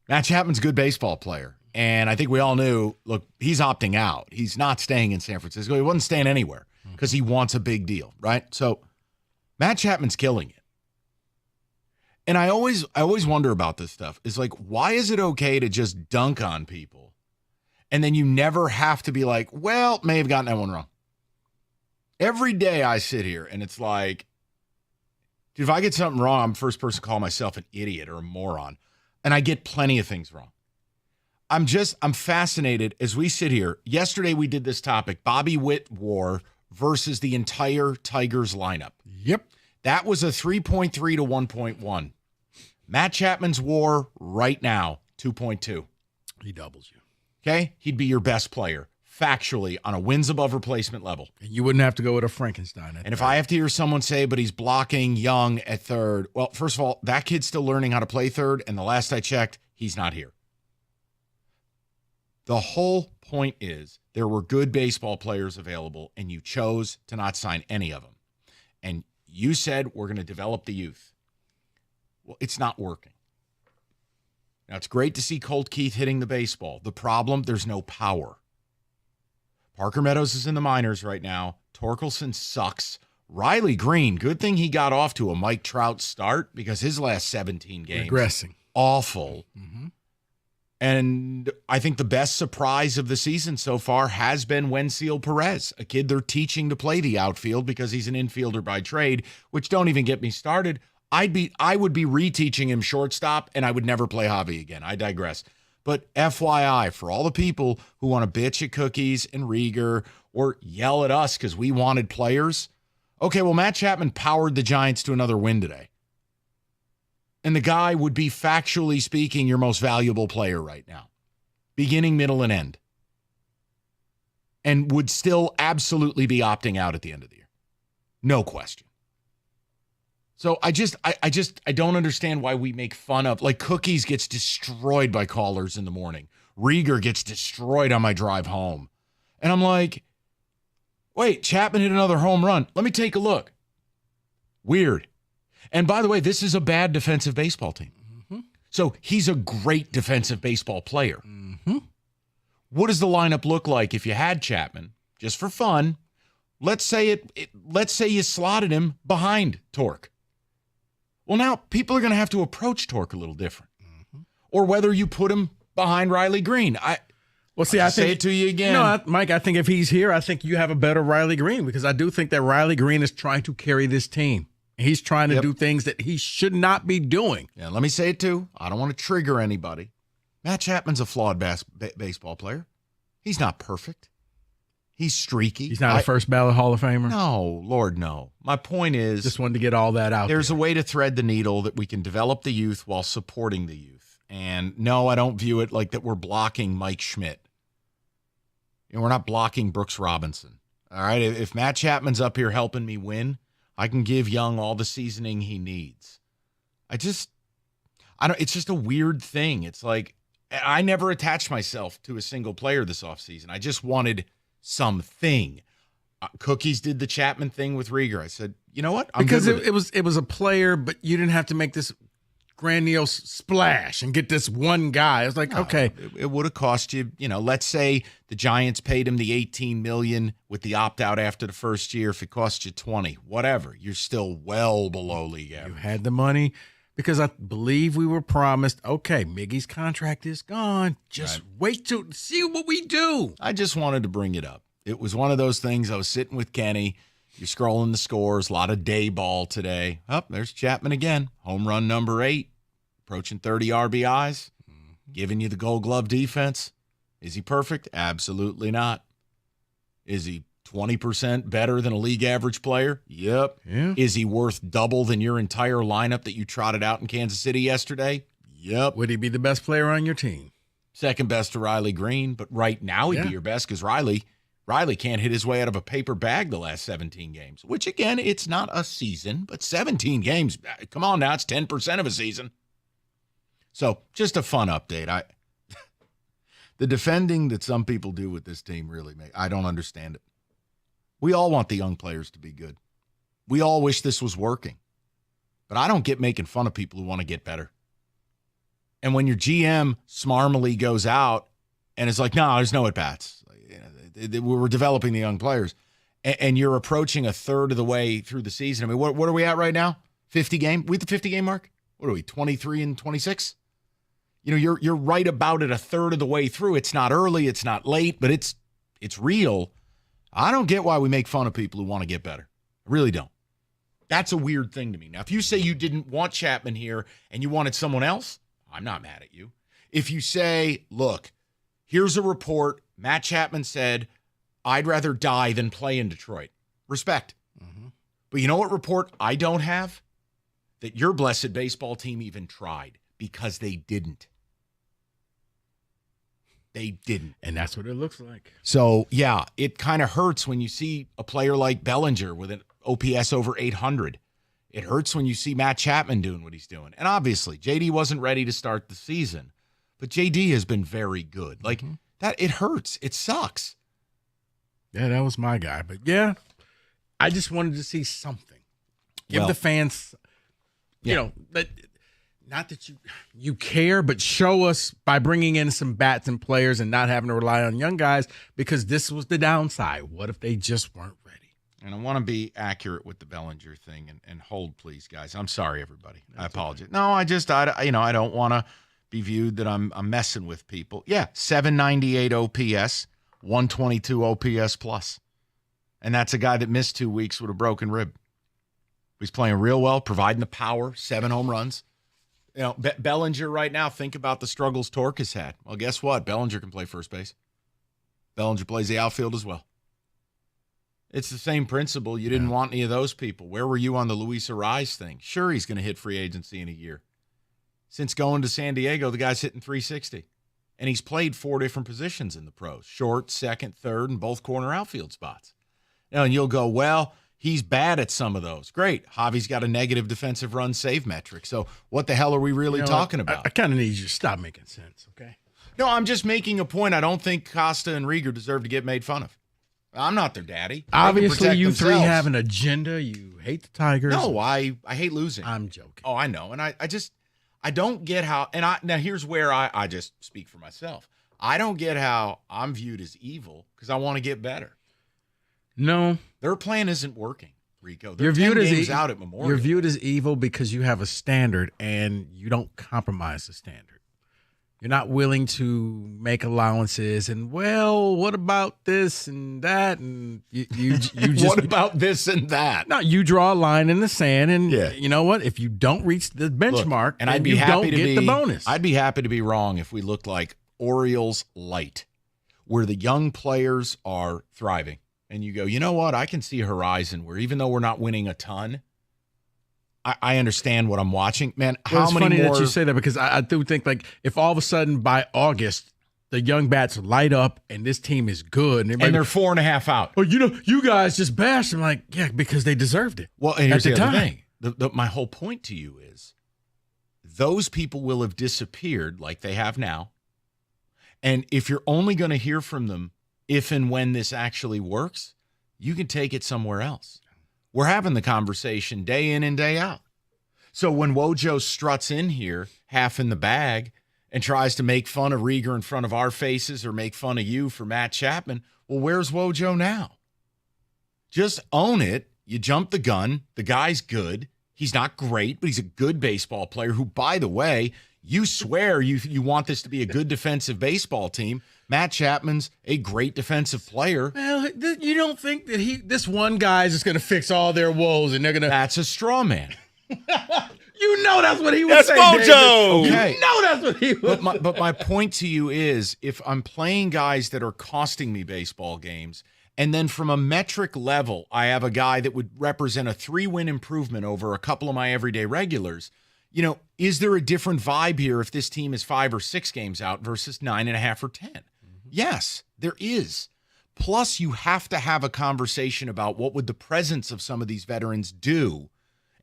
Matt Chapman's a good baseball player. And I think we all knew, look, he's opting out. He's not staying in San Francisco. He wasn't staying anywhere because he wants a big deal, right? So Matt Chapman's killing it. And I always wonder about this stuff. Is like, why is it okay to just dunk on people? And then you never have to be like, well, may have gotten that one wrong. Every day I sit here and it's like, dude, if I get something wrong, I'm the first person to call myself an idiot or a moron. And I get plenty of things wrong. I'm fascinated as we sit here. Yesterday we did this topic, Bobby Witt WAR versus the entire Tigers lineup. Yep. That was a 3.3 to 1.1. Matt Chapman's WAR right now, 2.2. He doubles you. Okay? He'd be your best player, factually, on a wins above replacement level. And you wouldn't have to go with a Frankenstein. And if I have to hear someone say, but he's blocking Young at third, well, first of all, that kid's still learning how to play third, and the last I checked, he's not here. The whole point is there were good baseball players available, and you chose to not sign any of them. And you said we're going to develop the youth. Well, it's not working. Now, it's great to see Colt Keith hitting the baseball. The problem, there's no power. Parker Meadows is in the minors right now. Torkelson sucks. Riley Green, good thing he got off to a Mike Trout start because his last 17 games. Regressing. Awful. Mm-hmm. And I think the best surprise of the season so far has been Wensiel Perez, a kid they're teaching to play the outfield because he's an infielder by trade, which don't even get me started. I would be reteaching him shortstop, and I would never play Javi again. I digress. But FYI, for all the people who want to bitch at Cookies and Rieger or yell at us because we wanted players, okay, well, Matt Chapman powered the Giants to another win today. And the guy would be, factually speaking, your most valuable player right now. Beginning, middle, and end. And would still absolutely be opting out at the end of the year. No question. So I don't understand why we make fun of, like, Cookies gets destroyed by callers in the morning. Rieger gets destroyed on my drive home. And I'm like, wait, Chapman hit another home run. Let me take a look. Weird. And by the way, this is a bad defensive baseball team. Mm-hmm. So he's a great defensive baseball player. Mm-hmm. What does the lineup look like if you had Chapman, just for fun? Let's say you slotted him behind Torque. Well, now people are going to have to approach Torque a little different. Mm-hmm. Or whether you put him behind Riley Green. I think, say it to you again. No, Mike, I think if he's here, I think you have a better Riley Green, because I do think that Riley Green is trying to carry this team. He's trying to do things that he should not be doing. Yeah, let me say it too. I don't want to trigger anybody. Matt Chapman's a flawed baseball player. He's not perfect. He's streaky. He's not a first ballot Hall of Famer? No, Lord, no. My point is, just wanted to get all that out there's there. a way to thread the needle that we can develop the youth while supporting the youth. And no, I don't view it like that we're blocking Mike Schmidt. We're not blocking Brooks Robinson. All right, if Matt Chapman's up here helping me win, I can give Young all the seasoning he needs. It's just a weird thing. It's like, I never attached myself to a single player this offseason. I just wanted something. Cookies did the Chapman thing with Rieger. I said, you know what? Because it was a player, but you didn't have to make this grandiose splash and get this one guy. It was like, okay. It would have cost you, let's say the Giants paid him the $18 million with the opt-out after the first year. If it cost you $20, whatever, you're still well below league average. You had the money, because I believe we were promised, okay, Miggy's contract is gone. Just wait to see what we do. I just wanted to bring it up. It was one of those things. I was sitting with Kenny. You're scrolling the scores. A lot of day ball today. There's Chapman again. Home run number 8. Approaching 30 RBIs. Giving you the Gold Glove defense. Is he perfect? Absolutely not. Is he 20% better than a league average player? Yep. Yeah. Is he worth double than your entire lineup that you trotted out in Kansas City yesterday? Yep. Would he be the best player on your team? Second best to Riley Green, but right now he'd be your best, because Riley can't hit his way out of a paper bag the last 17 games, which, again, it's not a season, but 17 games. Come on now, it's 10% of a season. So just a fun update. The defending that some people do with this team I don't understand it. We all want the young players to be good. We all wish this was working. But I don't get making fun of people who want to get better. And when your GM smarmily goes out and is like, no, there's no at-bats. We're developing the young players. And you're approaching a third of the way through the season. I mean, what are we at right now? 50 game? We at the 50-game mark? What are we, 23 and 26? You're right about it a third of the way through. It's not early, it's not late, but it's real. I don't get why we make fun of people who want to get better. I really don't. That's a weird thing to me. Now, if you say you didn't want Chapman here and you wanted someone else, I'm not mad at you. If you say, look, here's a report, Matt Chapman said, I'd rather die than play in Detroit. Respect. Mm-hmm. But you know what report I don't have? That your blessed baseball team even tried, because they didn't. They didn't. And that's what it looks like. So, yeah, it kind of hurts when you see a player like Bellinger with an OPS over 800. It hurts when you see Matt Chapman doing what he's doing. And obviously, JD wasn't ready to start the season, but JD has been very good. Like, that, it hurts. It sucks. Yeah, that was my guy. But, yeah, I just wanted to see something. Give the fans, that. Not that you care, but show us by bringing in some bats and players and not having to rely on young guys, because this was the downside. What if they just weren't ready? And I want to be accurate with the Bellinger thing, and hold, please, guys. I'm sorry, everybody. I apologize. No, I don't want to be viewed that I'm messing with people. Yeah, 798 OPS, 122 OPS plus. And that's a guy that missed 2 weeks with a broken rib. He's playing real well, providing the power, 7 home runs. Bellinger right now, think about the struggles Torque has had. Well, guess what? Bellinger can play first base. Bellinger plays the outfield as well. It's the same principle. You didn't want any of those people. Where were you on the Luis Ariz thing? Sure, he's going to hit free agency in a year. Since going to San Diego, the guy's hitting 360. And he's played 4 different positions in the pros. Short, second, third, and both corner outfield spots. And you'll go, well, he's bad at some of those. Great. Javi's got a negative defensive run save metric. So what the hell are we really talking about? I kind of need you to stop making sense, okay? No, I'm just making a point. I don't think Costa and Rieger deserve to get made fun of. I'm not their daddy. Obviously, you three have an agenda. You hate the Tigers. No, I hate losing. I'm joking. Oh, I know. And I don't get how, and now here's where I just speak for myself. I don't get how I'm viewed as evil because I want to get better. No. Their plan isn't working, Rico. You're viewed as out at Memorial. You're viewed as evil because you have a standard and you don't compromise the standard. You're not willing to make allowances. And, well, what about this and that? And you just what about this and that? No, you draw a line in the sand, and Yeah. you know what? If you don't reach the benchmark, Look, and then I'd be you happy don't to get the bonus. I'd be happy to be wrong if we looked like Orioles light, where the young players are thriving. And you go, you know what? I can see a horizon where even though we're not winning a ton, I understand what I'm watching. Man, Well, how many funny more? that you say that, because I do think, like, if all of a sudden by August the young bats light up and this team is good, and they're 4.5 out. Oh, you guys just bashed them. Like, yeah, because they deserved it. Well, and here's at the the other time. thing. My whole point to you is those people will have disappeared like they have now. And if you're only going to hear from them if and when this actually works, you can take it somewhere else. We're having the conversation day in and day out. So when Wojo struts in here, half in the bag, and tries to make fun of Rieger in front of our faces or make fun of you for Matt Chapman, well, where's Wojo now? Just own it. You jump the gun. The guy's good. He's not great, but he's a good baseball player who, by the way, you swear you want this to be a good defensive baseball team. Matt Chapman's a great defensive player. Well, you don't think that this one guy is just going to fix all their woes and they're going to... That's a straw man. You know that's what he would That's say, Mojo. David. Okay. You know that's what he would But my point to you is, if I'm playing guys that are costing me baseball games, and then from a metric level, I have a guy that would represent a 3-win improvement over a couple of my everyday regulars, is there a different vibe here if this team is 5 or 6 games out versus 9.5 or 10? Yes, there is. Plus, you have to have a conversation about what would the presence of some of these veterans do.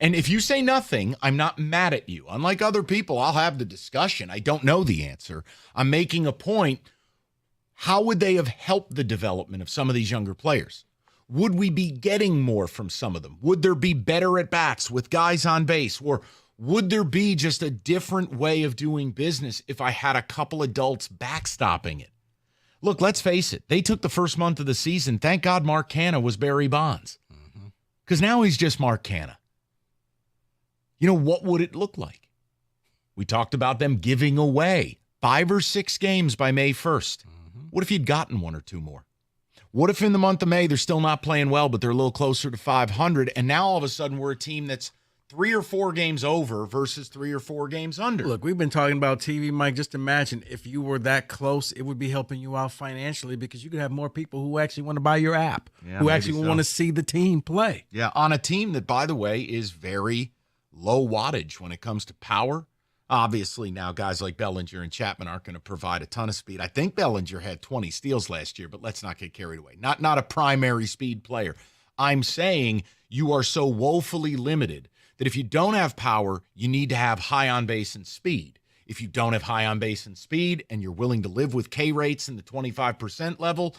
And if you say nothing, I'm not mad at you. Unlike other people, I'll have the discussion. I don't know the answer. I'm making a point. How would they have helped the development of some of these younger players? Would we be getting more from some of them? Would there be better at-bats with guys on base? Or would there be just a different way of doing business if I had a couple adults backstopping it? Look, let's face it. They took the first month of the season. Thank God Mark Canha was Barry Bonds. Because now he's just Mark Canha. What would it look like? We talked about them giving away 5 or 6 games by May 1st. What if you'd gotten 1 or 2 more? What if in the month of May they're still not playing well, but they're a little closer to 500, and now all of a sudden we're a team that's 3 or 4 games over versus 3 or 4 games under? Look, we've been talking about TV, Mike. Just imagine if you were that close, it would be helping you out financially because you could have more people who actually want to buy your app, who actually want to see the team play. Yeah, on a team that, by the way, is very low wattage when it comes to power. Obviously, now guys like Bellinger and Chapman aren't going to provide a ton of speed. I think Bellinger had 20 steals last year, but let's not get carried away. Not a primary speed player. I'm saying you are so woefully limited that if you don't have power, you need to have high on base and speed. If you don't have high on base and speed and you're willing to live with K rates in the 25% level,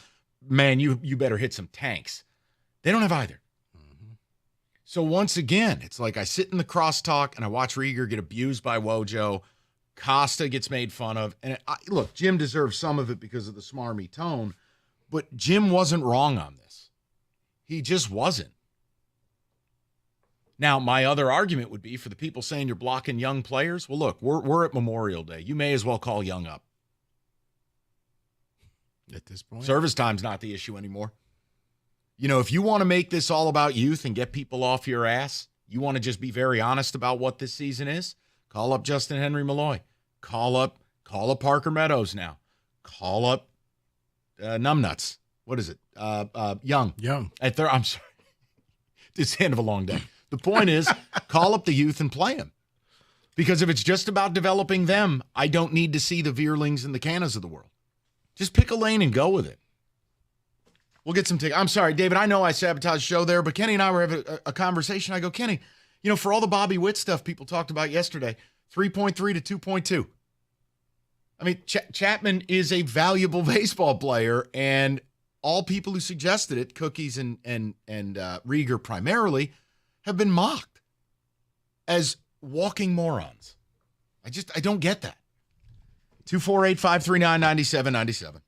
man, you better hit some tanks. They don't have either. So once again, it's like I sit in the crosstalk and I watch Rieger get abused by Wojo. Costa gets made fun of. And look, Jim deserves some of it because of the smarmy tone, but Jim wasn't wrong on this. He just wasn't. Now, my other argument would be for the people saying you're blocking young players. Well, look, we're at Memorial Day. You may as well call Young up. At this point, service time's not the issue anymore. If you want to make this all about youth and get people off your ass, you want to just be very honest about what this season is, call up Justin Henry Malloy. Call up Parker Meadows now. Call up Numbnuts. What is it? Young. I'm sorry. It's the end of a long day. The point is, call up the youth and play them. Because if it's just about developing them, I don't need to see the Veerlings and the Cannas of the world. Just pick a lane and go with it. We'll get some tickets. I'm sorry, David, I know I sabotaged the show there, but Kenny and I were having a conversation. I go, Kenny, for all the Bobby Witt stuff people talked about yesterday, 3.3 to 2.2. I mean, Chapman is a valuable baseball player, and all people who suggested it, Cookies and Rieger primarily, have been mocked as walking morons. I don't get that. 248-539-9797.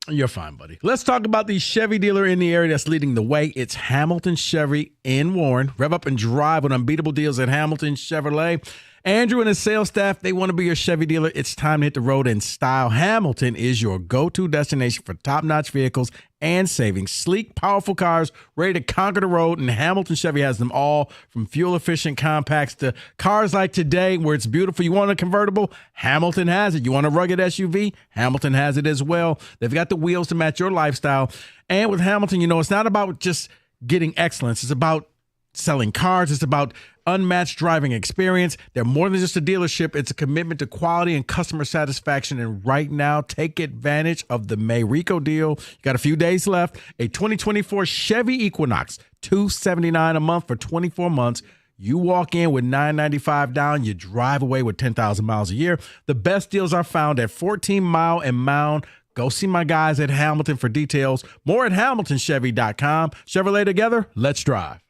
You're fine, buddy. Let's talk about the Chevy dealer in the area that's leading the way. It's Hamilton Chevy in Warren. Rev up and drive with unbeatable deals at Hamilton Chevrolet. Andrew and his sales staff, they want to be your Chevy dealer. It's time to hit the road in style. Hamilton is your go-to destination for top-notch vehicles and savings. Sleek, powerful cars ready to conquer the road, and Hamilton Chevy has them all, from fuel-efficient compacts to cars like today where it's beautiful. You want a convertible? Hamilton has it. You want a rugged SUV? Hamilton has it as well. They've got the wheels to match your lifestyle. And with Hamilton, it's not about just getting excellence. It's about selling cars. It's about unmatched driving experience. They're more than just a dealership. It's a commitment to quality and customer satisfaction. And right now, take advantage of the Mayrico deal. You got a few days left. A 2024 Chevy Equinox, $279 a month for 24 months. You walk in with $995 down. You drive away with 10,000 miles a year. The best deals are found at 14 Mile and Mound. Go see my guys at Hamilton for details. More at HamiltonChevy.com. Chevrolet together. Let's drive.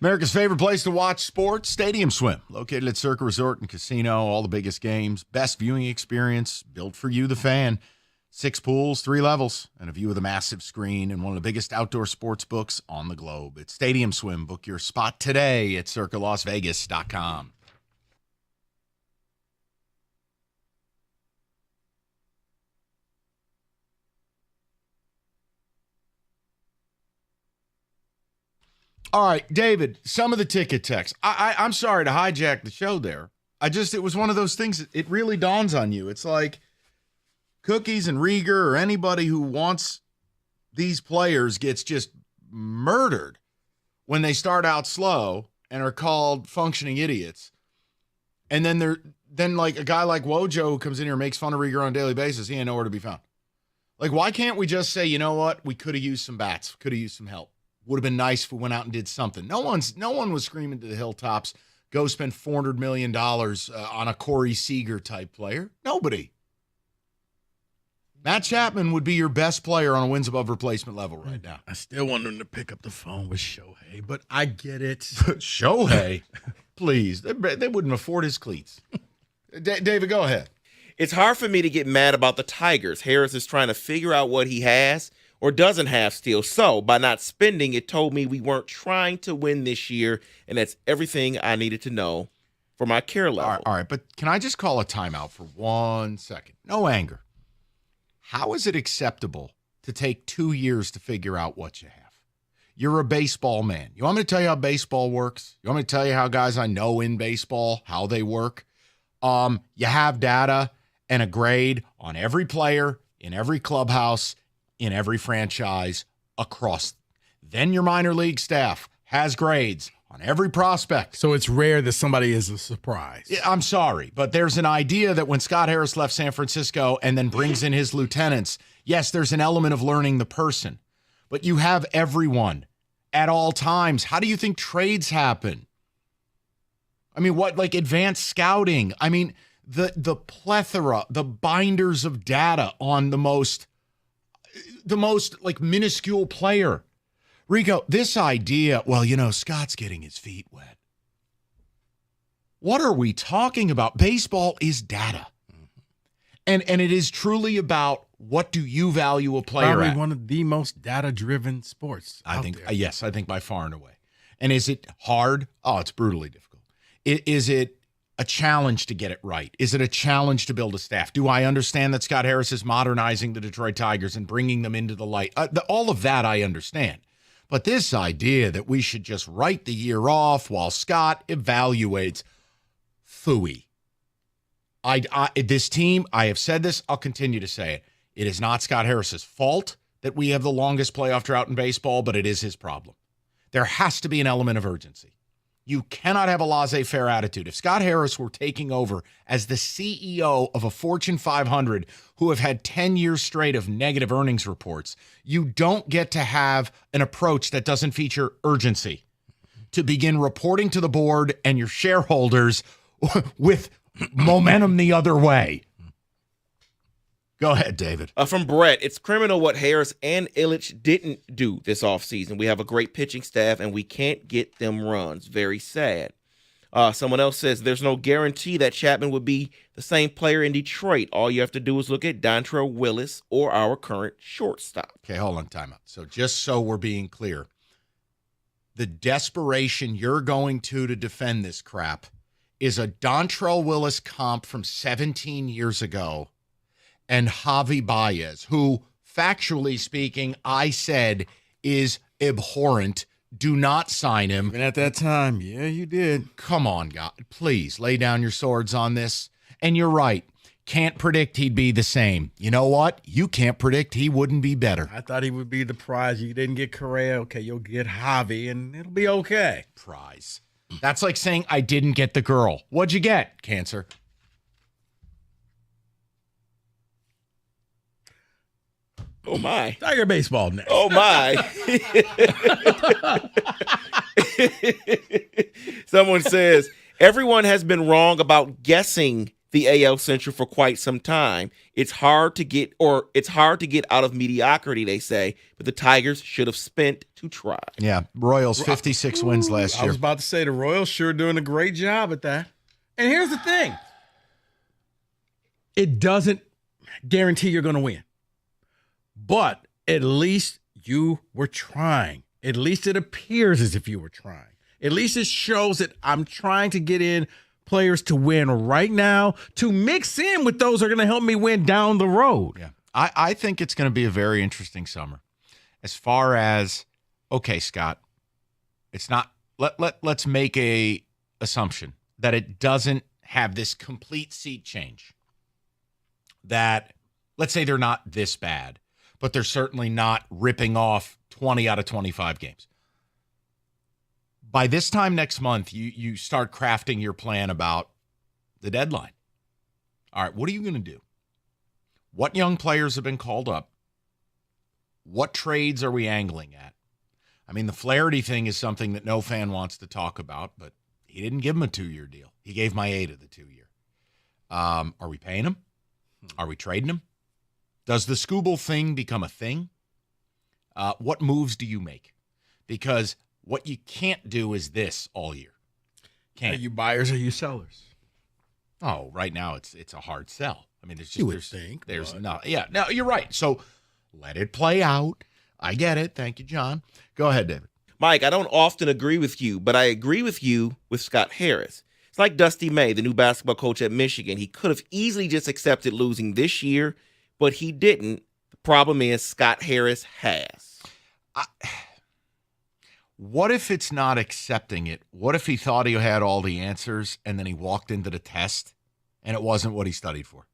America's favorite place to watch sports, Stadium Swim, located at Circa Resort and Casino. All the biggest games, best viewing experience, built for you, the fan. 6 pools, 3 levels, and a view of the massive screen and one of the biggest outdoor sports books on the globe. It's Stadium Swim. Book your spot today at circalasvegas.com. All right, David, some of the ticket text. I'm sorry to hijack the show there. It was one of those things, it really dawns on you. It's like Cookies and Rieger or anybody who wants these players gets just murdered when they start out slow and are called functioning idiots. And then like a guy like Wojo who comes in here and makes fun of Rieger on a daily basis, he ain't nowhere to be found. Like, why can't we just say, you know what? We could have used some bats, could have used some help. Would have been nice if we went out and did something. No one was screaming to the hilltops, go spend $400 million on a Corey Seager type player. Nobody. Matt Chapman would be your best player on a wins above replacement level right now. I still want him to pick up the phone with Shohei, but I get it. Shohei? Please. They wouldn't afford his cleats. David, go ahead. It's hard for me to get mad about the Tigers. Harris is trying to figure out what he has or doesn't have still. So by not spending, it told me we weren't trying to win this year, and that's everything I needed to know for my care level. All right, but can I just call a timeout for 1 second? No anger. How is it acceptable to take 2 years to figure out what you have? You're a baseball man. You want me to tell you how baseball works? You want me to tell you how guys I know in baseball, how they work? You have data and a grade on every player, in every clubhouse, in every franchise across. Then your minor league staff has grades on every prospect. So it's rare that somebody is a surprise. Yeah, I'm sorry, but there's an idea that when Scott Harris left San Francisco and then brings in his lieutenants, yes, there's an element of learning the person, but you have everyone at all times. How do you think trades happen? I mean, what, like advanced scouting? I mean, the plethora, the binders of data on the most like minuscule player. Rico, this idea, well, Scott's getting his feet wet. What are we talking about? Baseball is data. And it is truly about what do you value a player Probably at. one of the most data-driven sports I think there. Yes, I think by far and away. And is it hard? Oh, it's brutally difficult. Is it a challenge to get it right? Is it a challenge to build a staff? Do I understand that Scott Harris is modernizing the Detroit Tigers and bringing them into the light? All of that I understand. But this idea that we should just write the year off while Scott evaluates, phooey. This team, I have said this, I'll continue to say it. It is not Scott Harris's fault that we have the longest playoff drought in baseball, but it is his problem. There has to be an element of urgency. You cannot have a laissez-faire attitude. If Scott Harris were taking over as the CEO of a Fortune 500 who have had 10 years straight of negative earnings reports, you don't get to have an approach that doesn't feature urgency to begin reporting to the board and your shareholders with momentum the other way. Go ahead, David. From Brett, it's criminal what Harris and Illich didn't do this offseason. We have a great pitching staff, and we can't get them runs. Very sad. Someone else says there's no guarantee that Chapman would be the same player in Detroit. All you have to do is look at Dontrell Willis or our current shortstop. Okay, hold on, time out. So just so we're being clear, the desperation you're going to defend this crap is a Dontrell Willis comp from 17 years ago and Javi Baez, who, factually speaking, I said is abhorrent. Do not sign him. Even at that time, yeah, you did. Come on, God. Please lay down your swords on this. And you're right. Can't predict he'd be the same. You know what? You can't predict he wouldn't be better. I thought he would be the prize. You didn't get Correa. Okay, you'll get Javi, and it'll be okay. Prize. That's like saying I didn't get the girl. What'd you get? Cancer. Oh, my. Tiger baseball next. Oh, my. Someone says, everyone has been wrong about guessing the AL Central for quite some time. It's hard to get out of mediocrity, they say, but the Tigers should have spent to try. Yeah, Royals 56 wins last year. I was about to say the Royals sure doing a great job at that. And here's the thing. It doesn't guarantee you're going to win. But at least you were trying. At least it appears as if you were trying. At least it shows that I'm trying to get in players to win right now to mix in with those who are going to help me win down the road. Yeah, I think it's going to be a very interesting summer. As far as, okay, Scott, it's not, let's make a assumption that it doesn't have this complete seat change. That, let's say they're not this bad, but they're certainly not ripping off 20 out of 25 games. By this time next month, you start crafting your plan about the deadline. All right, what are you going to do? What young players have been called up? What trades are we angling at? I mean, the Flaherty thing is something that no fan wants to talk about, but he didn't give him a 2-year deal. He gave Maeda the 2-year. Are we paying him? Are we trading him? Does the Skubal thing become a thing? What moves do you make? Because what you can't do is this all year. Can't. Are you buyers or you sellers? Oh, right now it's a hard sell. I mean, no, you're right. So let it play out. I get it. Thank you, John. Go ahead, David. Mike, I don't often agree with you, but I agree with you with Scott Harris. It's like Dusty May, the new basketball coach at Michigan. He could have easily just accepted losing this year, but he didn't. The problem is Scott Harris has. What if it's not accepting it? What if he thought he had all the answers and then he walked into the test and it wasn't what he studied for?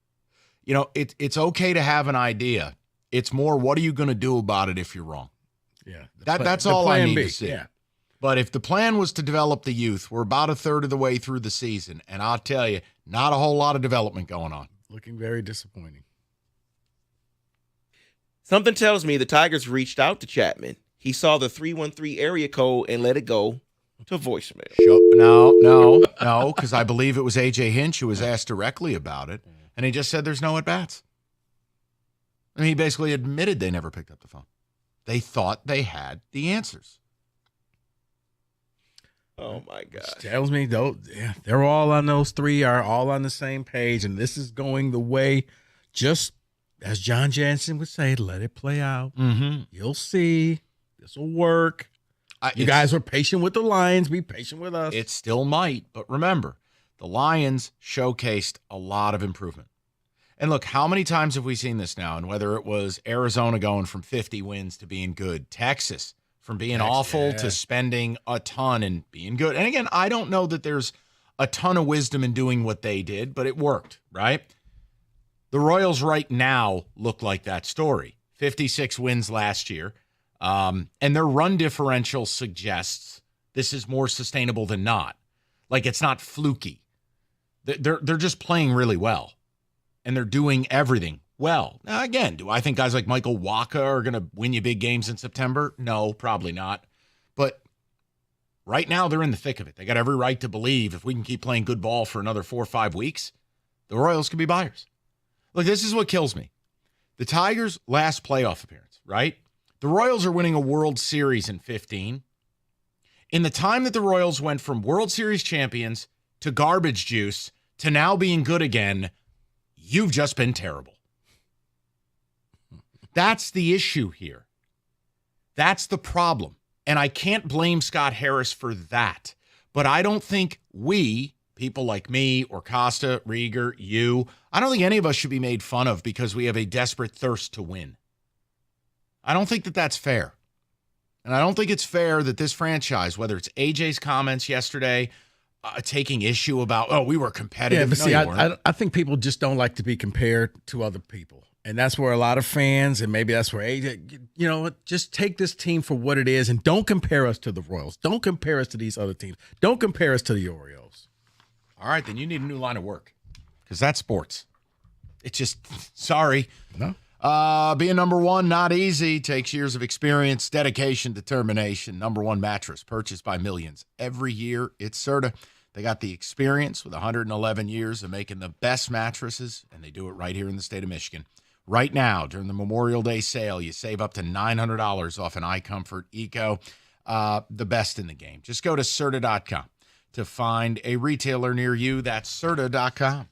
You know, it's okay to have an idea. It's more, what are you going to do about it if you're wrong? Yeah. That's all I need B, to see. yeah. But if the plan was to develop the youth, we're about a third of the way through the season, and I'll tell you, not a whole lot of development going on. Looking very disappointing. Something tells me the Tigers reached out to Chapman. He saw the 313 area code and let it go to voicemail. No, because I believe it was A.J. Hinch who was asked directly about it, and he just said there's no at-bats. I mean, he basically admitted they never picked up the phone. They thought they had the answers. Oh, my God. Which tells me, though, yeah, they're all on those three, are all on the same page, and this is going the way, just as John Jansen would say, let it play out. Mm-hmm. You'll see. This will work. You guys were patient with the Lions. Be patient with us. It still might, but remember, the Lions showcased a lot of improvement. And look, how many times have we seen this now? And whether it was Arizona going from 50 wins to being good, Texas from being awful to spending a ton and being good. And again, I don't know that there's a ton of wisdom in doing what they did, but it worked, right? The Royals right now look like that story. 56 wins last year. And their run differential suggests this is more sustainable than not. Like, it's not fluky. They're just playing really well. And they're doing everything well. Now, again, do I think guys like Michael Wacha are going to win you big games in September? No, probably not. But right now, they're in the thick of it. They got every right to believe if we can keep playing good ball for another 4 or 5 weeks, the Royals could be buyers. Look, this is what kills me. The Tigers' last playoff appearance, right? The Royals are winning a World Series in 2015. In the time that the Royals went from World Series champions to garbage juice to now being good again, you've just been terrible. That's the issue here. That's the problem. And I can't blame Scott Harris for that. But I don't think we, people like me or Costa, Rieger, you, I don't think any of us should be made fun of because we have a desperate thirst to win. I don't think that that's fair. And I don't think it's fair that this franchise, whether it's AJ's comments yesterday, taking issue about, we were competitive. Yeah, but see, I think people just don't like to be compared to other people. And that's where a lot of fans, and maybe that's where AJ, just take this team for what it is and don't compare us to the Royals. Don't compare us to these other teams. Don't compare us to the Orioles. All right, then you need a new line of work because that's sports. It's just, sorry. No. Being number one, not easy. Takes years of experience, dedication, determination. Number one mattress purchased by millions. Every year, it's Serta. They got the experience with 111 years of making the best mattresses, and they do it right here in the state of Michigan. Right now, during the Memorial Day sale, you save up to $900 off an iComfort Eco, the best in the game. Just go to Serta.com to find a retailer near you. That's Serta.com.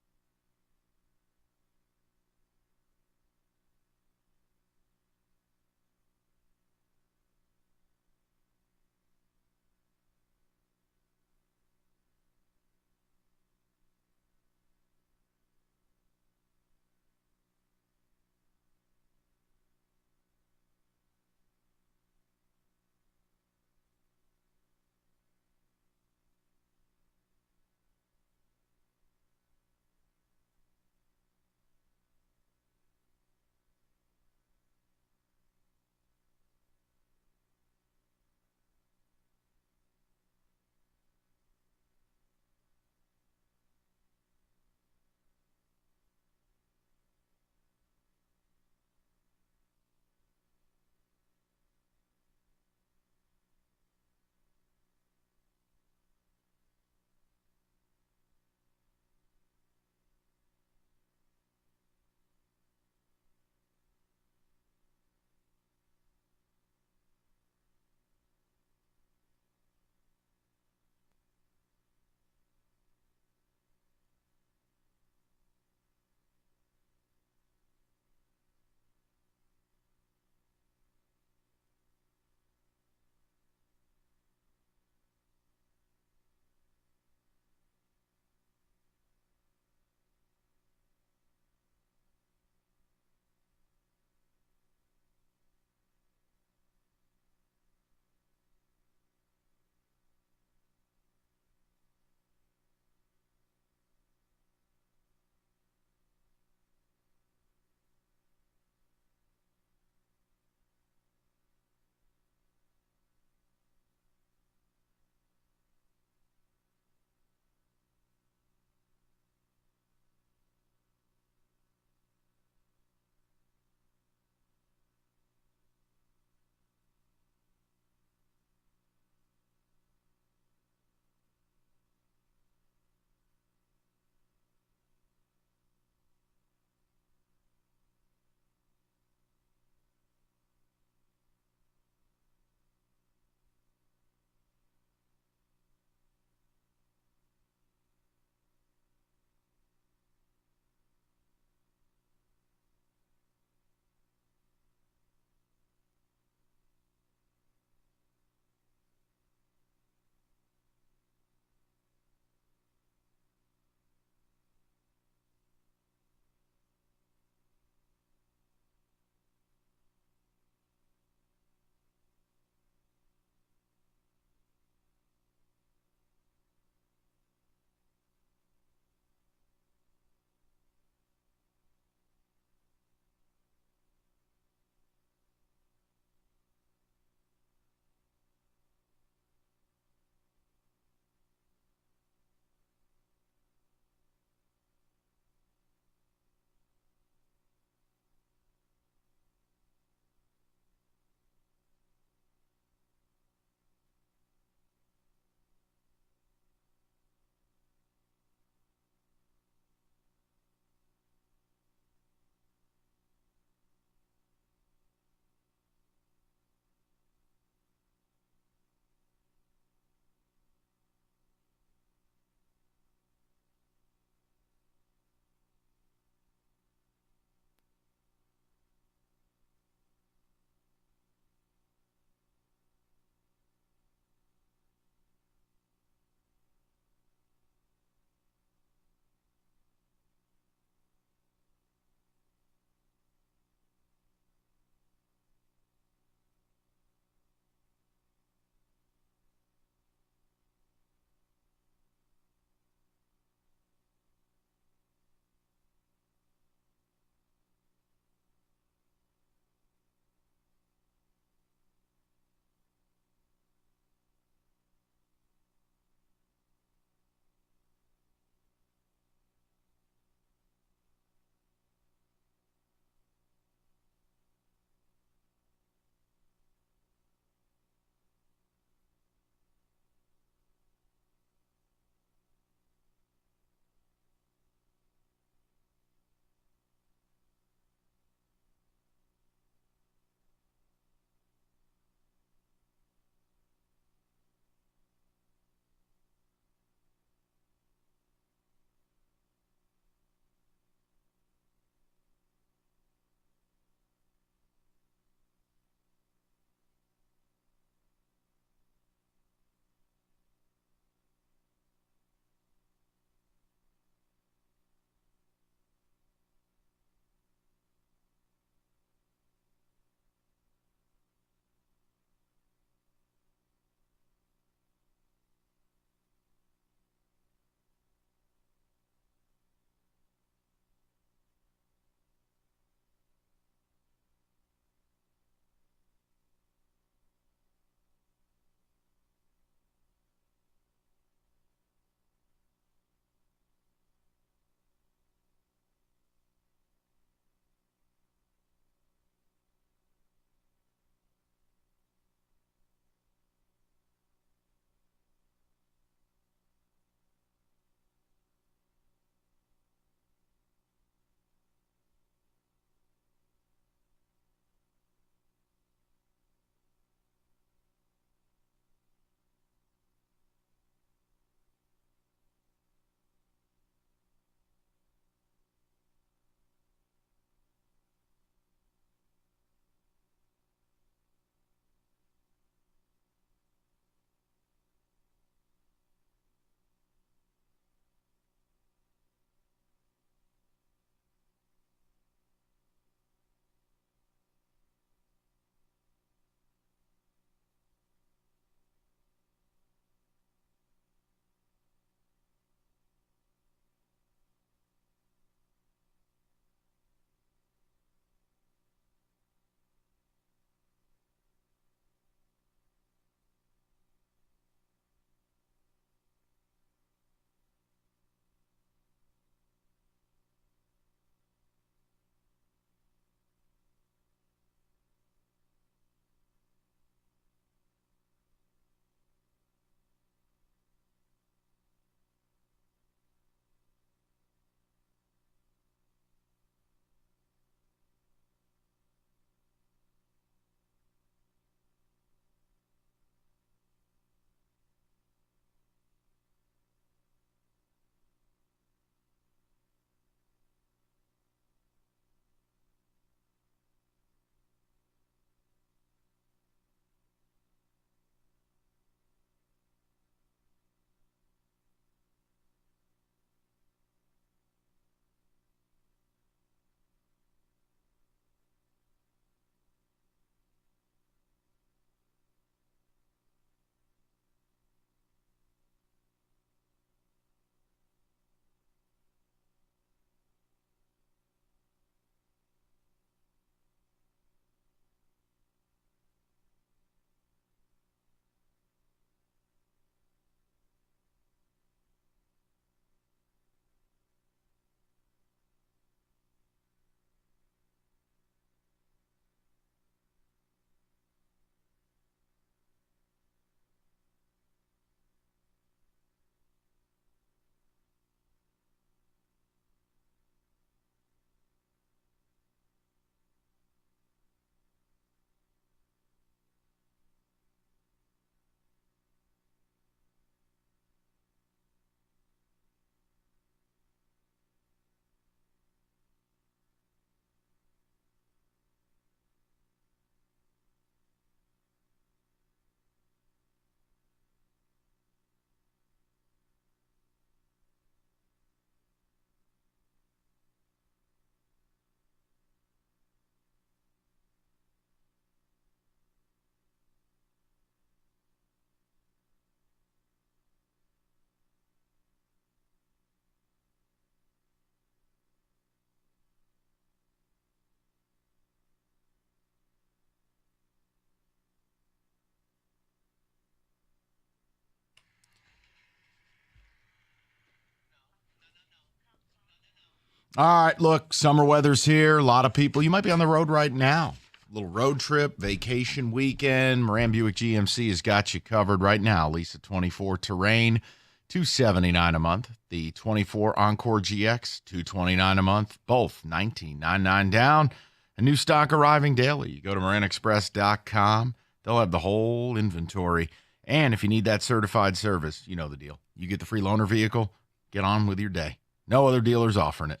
All right, look, summer weather's here. A lot of people, you might be on the road right now. Little road trip, vacation weekend. Moran Buick GMC has got you covered right now. Lisa 24 Terrain, $279 a month. The 24 Encore GX, $229 a month. Both $19.99 down. A new stock arriving daily. You go to MoranExpress.com. They'll have the whole inventory. And if you need that certified service, you know the deal. You get the free loaner vehicle, get on with your day. No other dealer's offering it.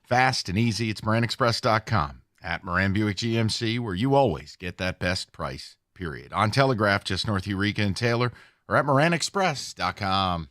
Fast and easy. It's MoranExpress.com. At Moran Buick GMC, where you always get that best price, period. On Telegraph, just north of Eureka and Taylor, or at MoranExpress.com.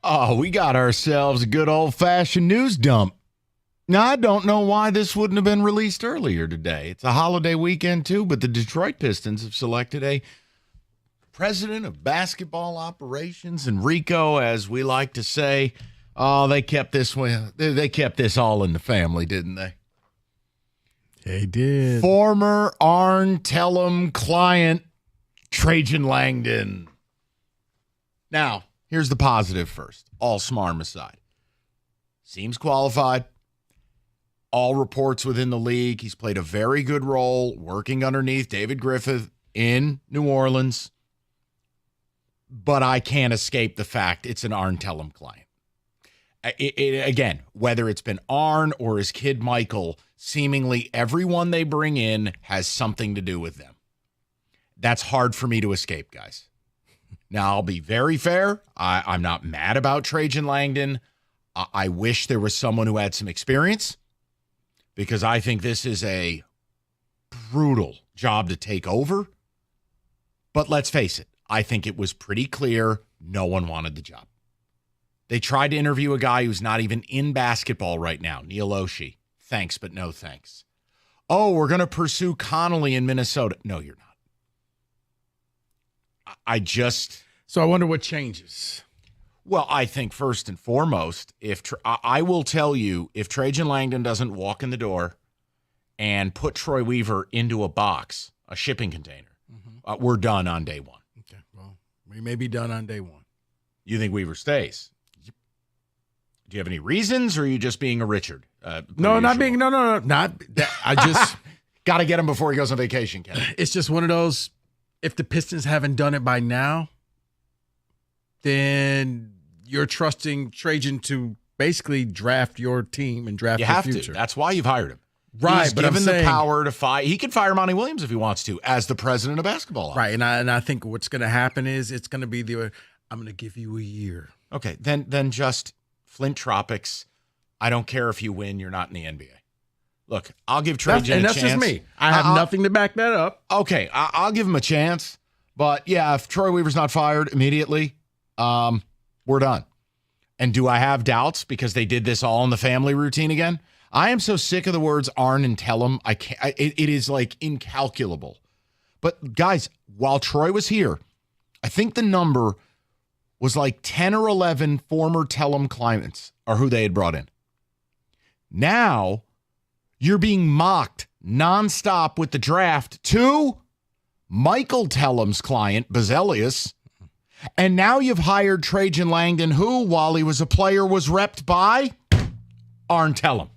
Oh, we got ourselves a good old-fashioned news dump. Now, I don't know why this wouldn't have been released earlier today. It's a holiday weekend, too, but the Detroit Pistons have selected a president of basketball operations, and Rico, as we like to say, they kept this all in the family, didn't they? They did. Former Arn Tellem client, Trajan Langdon. Now, here's the positive first, all smarm aside. Seems qualified. All reports within the league. He's played a very good role working underneath David Griffith in New Orleans. But I can't escape the fact it's an Arn Tellem client. Again, whether it's been Arn or his kid Michael, seemingly everyone they bring in has something to do with them. That's hard for me to escape, guys. Now, I'll be very fair. I'm not mad about Trajan Langdon. I wish there was someone who had some experience, because I think this is a brutal job to take over. But let's face it, I think it was pretty clear no one wanted the job. They tried to interview a guy who's not even in basketball right now, Neil Oshie. Thanks, but no thanks. Oh, we're going to pursue Connolly in Minnesota. No, you're not. So I wonder what changes. Well, I think first and foremost, I will tell you, if Trajan Langdon doesn't walk in the door and put Troy Weaver into a box, a shipping container, we're done on day one. Okay, well, we may be done on day one. You think Weaver stays? Do you have any reasons, or are you just being a Richard? No, not that. I just got to get him before he goes on vacation, Ken. It's just one of those, if the Pistons haven't done it by now, then you're trusting Trajan to basically draft your team and draft your future. You have to. That's why you've hired him. Right, He's but given I'm saying, the power to fire. He could fire Monty Williams if he wants to, as the president of basketball. Right, and I think what's going to happen is it's going to be I'm going to give you a year. Okay, then just Flint Tropics. I don't care if you win. You're not in the NBA. Look, I'll give Trajan a chance. And that's just me. I have nothing to back that up. Okay, I'll give him a chance. But yeah, if Troy Weaver's not fired immediately, we're done. And do I have doubts because they did this all in the family routine again? I am so sick of the words Arn and Tellem. I can't. It is like incalculable. But guys, while Troy was here, I think the number was like 10 or 11 former Tellem clients are who they had brought in. Now you're being mocked nonstop with the draft to Michael Tellem's client, Bazelius. And now you've hired Trajan Langdon, who, while he was a player, was repped by Arn Tellem.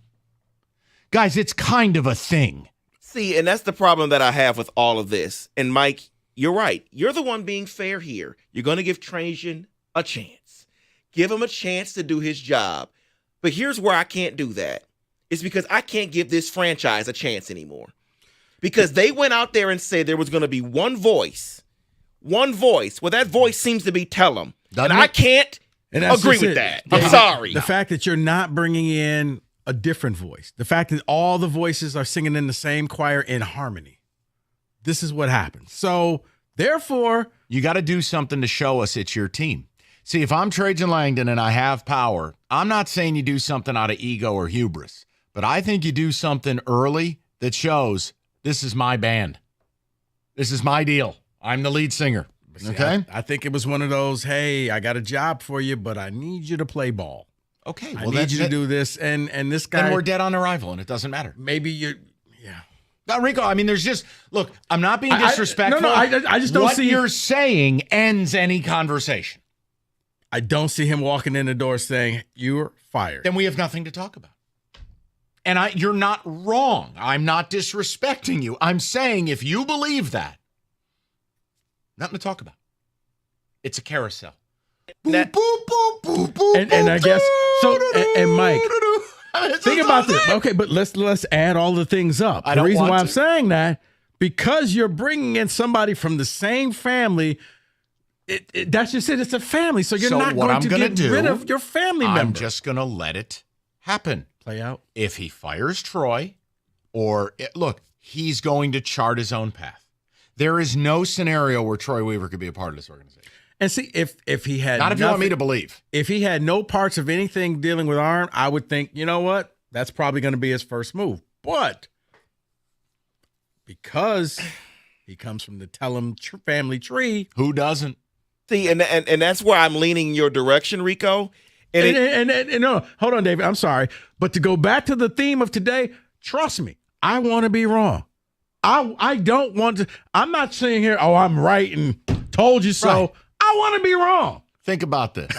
Guys, it's kind of a thing. See, and that's the problem that I have with all of this. And Mike, you're right. You're the one being fair here. You're going to give Trajan a chance. Give him a chance to do his job. But here's where I can't do that. It's because I can't give this franchise a chance anymore. Because they went out there and said there was going to be one voice. One voice. Well, that voice seems to be Tellem. And I can't agree with that. I'm sorry. The fact that you're not bringing in a different voice. The fact that all the voices are singing in the same choir in harmony. This is what happens. So, therefore, you got to do something to show us it's your team. See, if I'm Trajan Langdon and I have power, I'm not saying you do something out of ego or hubris, but I think you do something early that shows this is my band. This is my deal. I'm the lead singer. Okay? I think it was one of those, hey, I got a job for you, but I need you to play ball. Okay, I need you to do this, and this guy. Then we're dead on arrival, and it doesn't matter. Maybe you, Now, Rico, I mean, there's just look. I'm not being disrespectful. I just don't what see what you're saying ends any conversation. I don't see him walking in the door saying you're fired. Then we have nothing to talk about. And you're not wrong. I'm not disrespecting you. I'm saying if you believe that, nothing to talk about. It's a carousel. And I guess so. And Mike, think about this. Okay, but let's add all the things up. The reason why I'm saying that, because you're bringing in somebody from the same family. That's just it. It's a family, so you're not going to get rid of your family member. I'm just going to let it happen. Play out. If he fires Troy, look, he's going to chart his own path. There is no scenario where Troy Weaver could be a part of this organization. And see, if he had Not if you want me to believe. If he had no parts of anything dealing with Arn, I would think, you know what? That's probably going to be his first move. But because he comes from the Tellum family tree. Who doesn't? See, and that's where I'm leaning your direction, Rico. And no, hold on, David. I'm sorry. But to go back to the theme of today, trust me, I want to be wrong. I don't want to. I'm not saying here, oh, I'm right and told you so. Right. I want to be wrong. Think about this.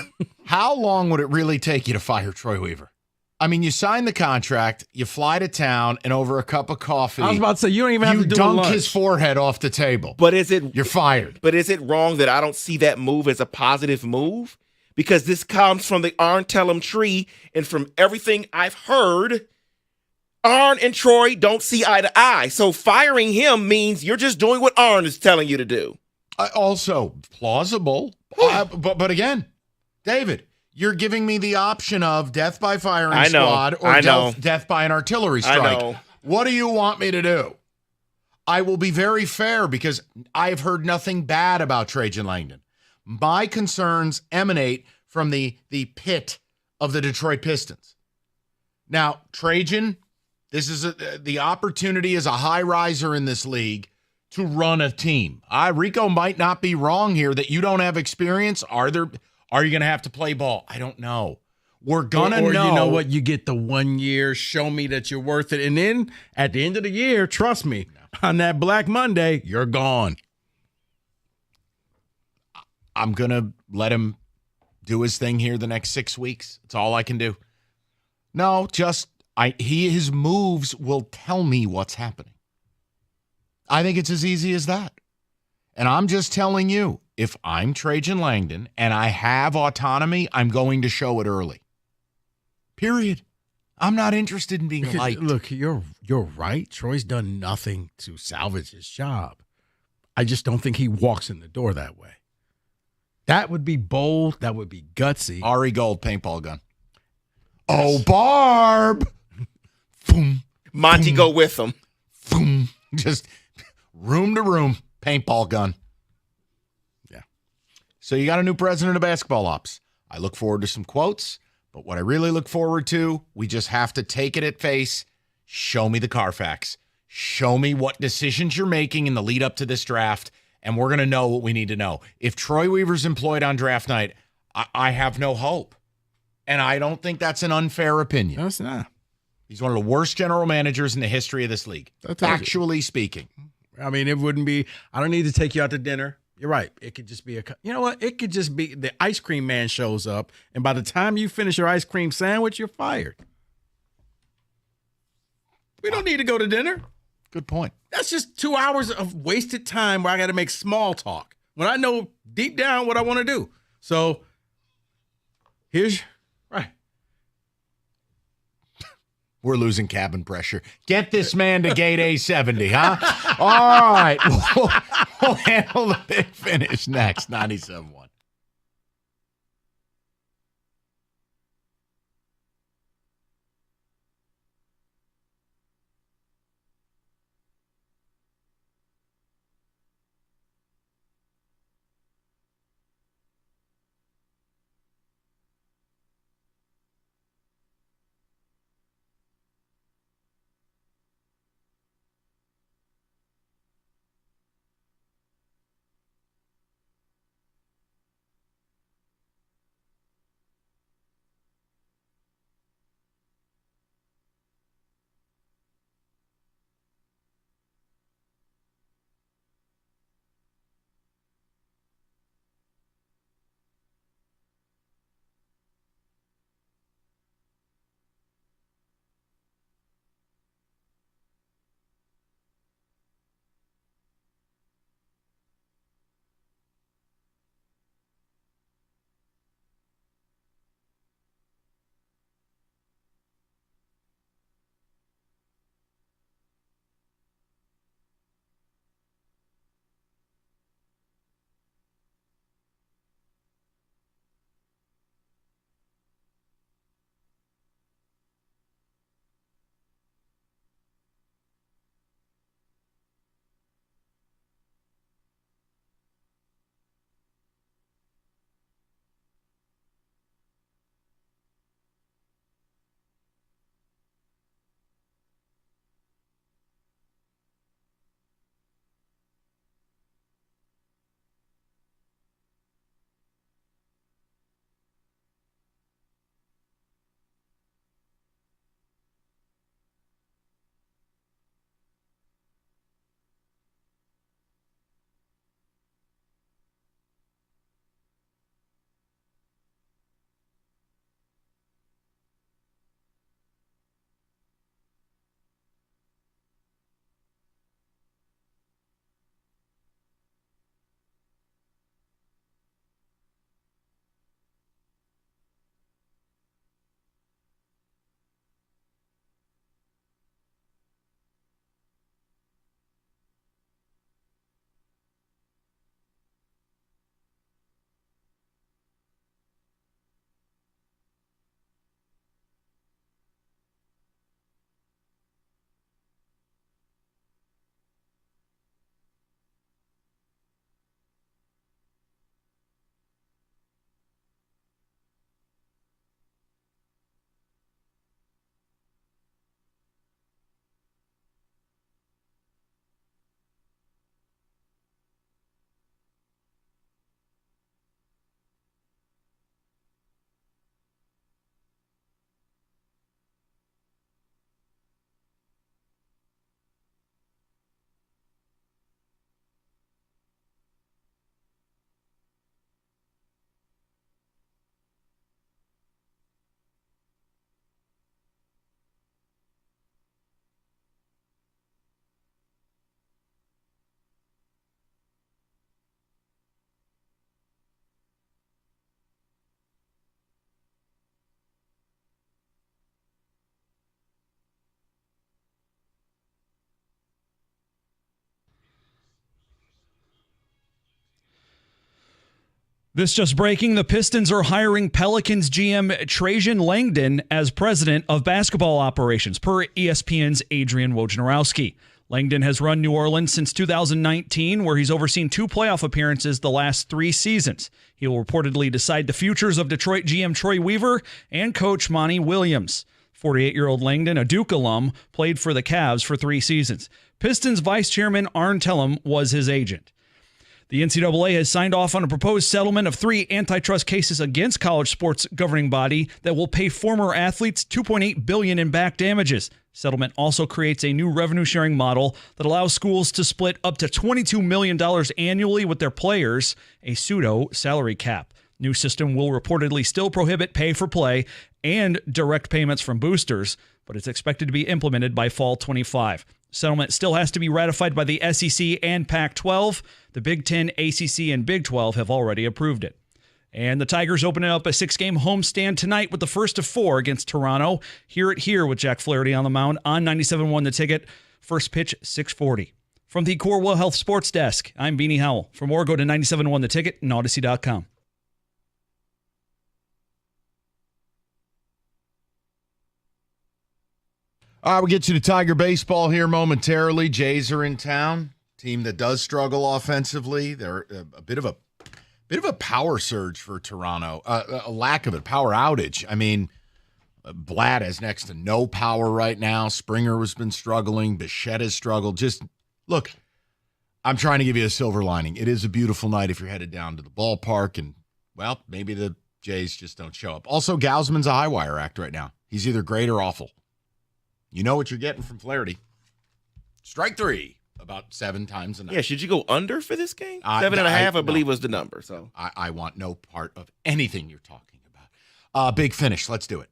How long would it really take you to fire Troy Weaver? I mean, you sign the contract, you fly to town, and over a cup of coffee, I was about to say, you don't even have to do dunk lunch. his forehead off the table. But you're fired. But is it wrong that I don't see that move as a positive move? Because this comes from the Arn Tellum tree, and from everything I've heard, Arn and Troy don't see eye to eye. So firing him means you're just doing what Arn is telling you to do. Also plausible. But again, David, you're giving me the option of death by firing squad or death by an artillery strike. I know. What do you want me to do? I will be very fair because I've heard nothing bad about Trajan Langdon. My concerns emanate from the pit of the Detroit Pistons. Now, Trajan, this is the opportunity as a high riser in this league to run a team. Rico might not be wrong here that you don't have experience. Are you going to have to play ball? I don't know. We're going to know. You know what? You get the 1 year, show me that you're worth it. And then at the end of the year, trust me, on that Black Monday, you're gone. I'm going to let him do his thing here the next 6 weeks. That's all I can do. No, his moves will tell me what's happening. I think it's as easy as that. And I'm just telling you, if I'm Trajan Langdon and I have autonomy, I'm going to show it early. Period. I'm not interested in being liked. Look, you're right. Troy's done nothing to salvage his job. I just don't think he walks in the door that way. That would be bold. That would be gutsy. Ari Gold paintball gun. Oh, Barb. Boom. Monty, go with him. Boom. Just room to room paintball gun. Yeah. So you got a new president of basketball ops. I look forward to some quotes, but what I really look forward to, we just have to take it at face. Show me the Carfax. Show me what decisions you're making in the lead up to this draft, and we're going to know what we need to know. If Troy Weaver's employed on draft night, I have no hope. And I don't think that's an unfair opinion. No, it's not. He's one of the worst general managers in the history of this league, factually speaking. I mean, it wouldn't be, I don't need to take you out to dinner. You're right. It could just be you know what? It could just be the ice cream man shows up, and by the time you finish your ice cream sandwich, you're fired. We don't need to go to dinner. Good point. That's just 2 hours of wasted time where I got to make small talk when I know deep down what I want to do. So here's, right. We're losing cabin pressure. Get this man to gate A70, huh? All right. We'll handle the big finish next. 97.1. This just breaking. The Pistons are hiring Pelicans GM Trajan Langdon as president of basketball operations, per ESPN's Adrian Wojnarowski. Langdon has run New Orleans since 2019, where he's overseen 2 playoff appearances the last 3 seasons. He will reportedly decide the futures of Detroit GM Troy Weaver and coach Monty Williams. 48-year-old Langdon, a Duke alum, played for the Cavs for 3 seasons. Pistons vice chairman Arn Tellem was his agent. The NCAA has signed off on a proposed settlement of 3 antitrust cases against college sports governing body that will pay former athletes $2.8 billion in back damages. Settlement also creates a new revenue-sharing model that allows schools to split up to $22 million annually with their players, a pseudo salary cap. New system will reportedly still prohibit pay for play and direct payments from boosters, but it's expected to be implemented by fall 25. Settlement still has to be ratified by the SEC and Pac-12. The Big Ten, ACC, and Big 12 have already approved it. And the Tigers opening up a 6-game homestand tonight with the first of 4 against Toronto. Hear it here with Jack Flaherty on the mound on 97.1 The Ticket. First pitch, 6:40. From the Corewell Health Sports Desk, I'm Beanie Howell. For more, go to 97.1 The Ticket and Odyssey.com. All right, we'll get you to Tiger baseball here momentarily. Jays are in town. Team that does struggle offensively. They're a bit of a power surge for Toronto. A lack of it, power outage. I mean, Vlad has next to no power right now. Springer has been struggling. Bichette has struggled. Just look, I'm trying to give you a silver lining. It is a beautiful night if you're headed down to the ballpark, and well, maybe the Jays just don't show up. Also, Gausman's a high wire act right now. He's either great or awful. You know what you're getting from Flaherty. Strike 3 about 7 times a night. Yeah, should you go under for this game? 7.5, I believe, was the number. So I want no part of anything you're talking about. Big finish. Let's do it.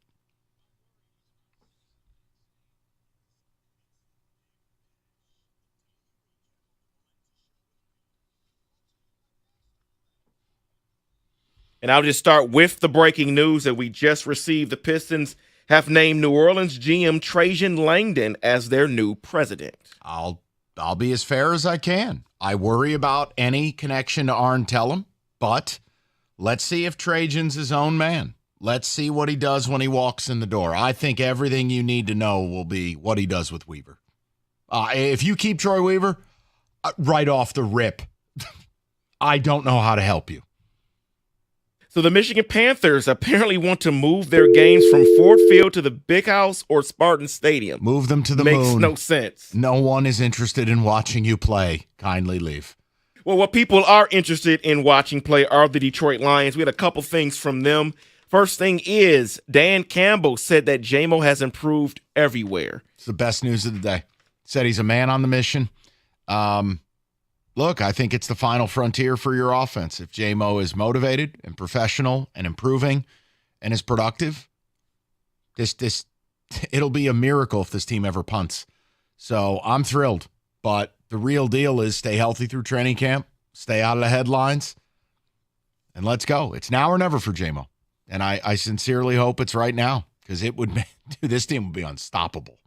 And I'll just start with the breaking news that we just received. The Pistons have named New Orleans GM Trajan Langdon as their new president. I'll be as fair as I can. I worry about any connection to Arn Tellem, but let's see if Trajan's his own man. Let's see what he does when he walks in the door. I think everything you need to know will be what he does with Weaver. If you keep Troy Weaver, right off the rip, I don't know how to help you. So the Michigan Panthers apparently want to move their games from Ford Field to the Big House or Spartan Stadium. Move them to the moon. Makes no sense. No one is interested in watching you play. Kindly leave. Well, what people are interested in watching play are the Detroit Lions. We had a couple things from them. First thing is Dan Campbell said that J-Mo has improved everywhere. It's the best news of the day. Said he's a man on the mission. Look, I think it's the final frontier for your offense. If J-Mo is motivated and professional and improving and is productive, it'll be a miracle if this team ever punts. So I'm thrilled. But the real deal is stay healthy through training camp, stay out of the headlines, and let's go. It's now or never for J-Mo. And I sincerely hope it's right now because this team would be unstoppable.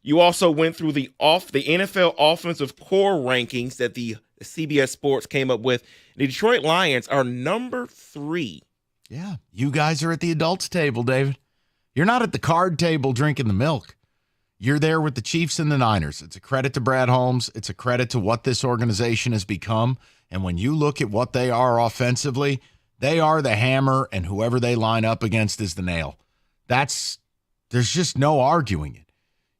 You also went through the NFL offensive core rankings that the CBS Sports came up with. The Detroit Lions are number 3. Yeah, you guys are at the adults table, David. You're not at the card table drinking the milk. You're there with the Chiefs and the Niners. It's a credit to Brad Holmes. It's a credit to what this organization has become. And when you look at what they are offensively, they are the hammer, and whoever they line up against is the nail. There's just no arguing it.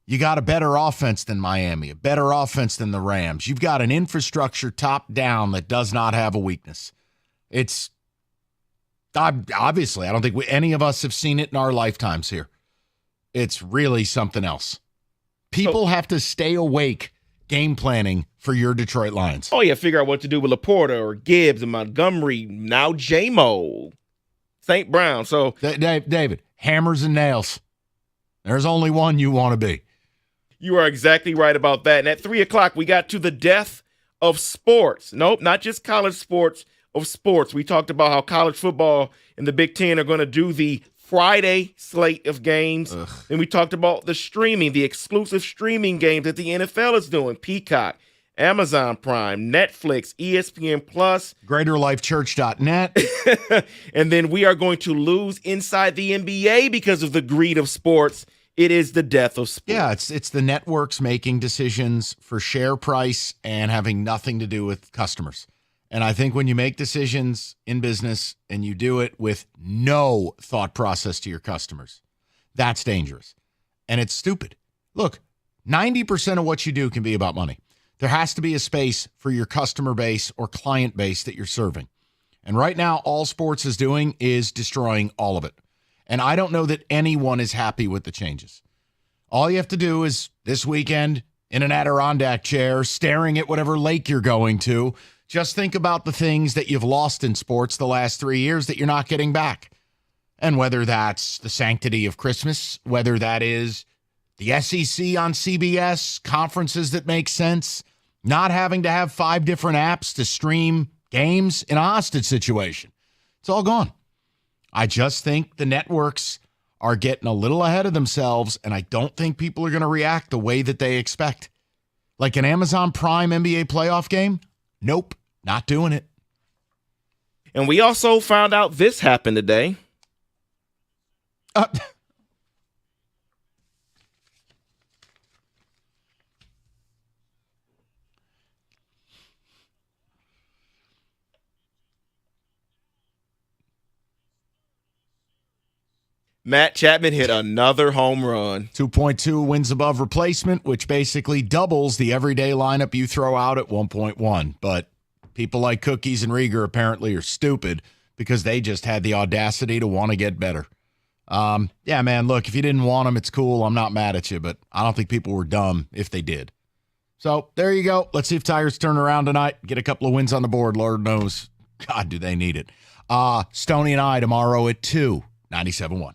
You got a better offense than Miami, a better offense than the Rams. You've got an infrastructure top down that does not have a weakness. It's obviously, I don't think any of us have seen it in our lifetimes here. It's really something else. People have to stay awake game planning for your Detroit Lions. Oh, yeah, figure out what to do with Laporta or Gibbs and Montgomery, now J-Mo, St. Brown. So, David, hammers and nails. There's only one you want to be. You are exactly right about that. And at 3 o'clock, we got to the death of sports. Nope, not just college sports, of sports. We talked about how college football and the Big Ten are going to do the Friday slate of games. And we talked about the exclusive streaming games that the NFL is doing, Peacock, Amazon Prime, Netflix, ESPN Plus, GreaterLifeChurch.net. And then we are going to lose inside the NBA because of the greed of sports. It is the death of sports. Yeah, it's the networks making decisions for share price and having nothing to do with customers. And I think when you make decisions in business and you do it with no thought process to your customers, that's dangerous. And it's stupid. Look, 90% of what you do can be about money. There has to be a space for your customer base or client base that you're serving. And right now, all sports is doing is destroying all of it. And I don't know that anyone is happy with the changes. All you have to do is this weekend in an Adirondack chair, staring at whatever lake you're going to, just think about the things that you've lost in sports the last 3 years that you're not getting back. And whether that's the sanctity of Christmas, whether that is the SEC on CBS, conferences that make sense, not having to have 5 different apps to stream games in a hostage situation. It's all gone. I just think the networks are getting a little ahead of themselves, and I don't think people are going to react the way that they expect. Like an Amazon Prime NBA playoff game? Nope, not doing it. And we also found out this happened today. Matt Chapman hit another home run. 2.2 wins above replacement, which basically doubles the everyday lineup you throw out at 1.1. But people like Cookies and Rieger apparently are stupid because they just had the audacity to want to get better. Yeah, man, look, if you didn't want them, it's cool. I'm not mad at you, but I don't think people were dumb if they did. So there you go. Let's see if Tigers turn around tonight. Get a couple of wins on the board. Lord knows. God, do they need it. Stoney and I tomorrow at 2, 97.1.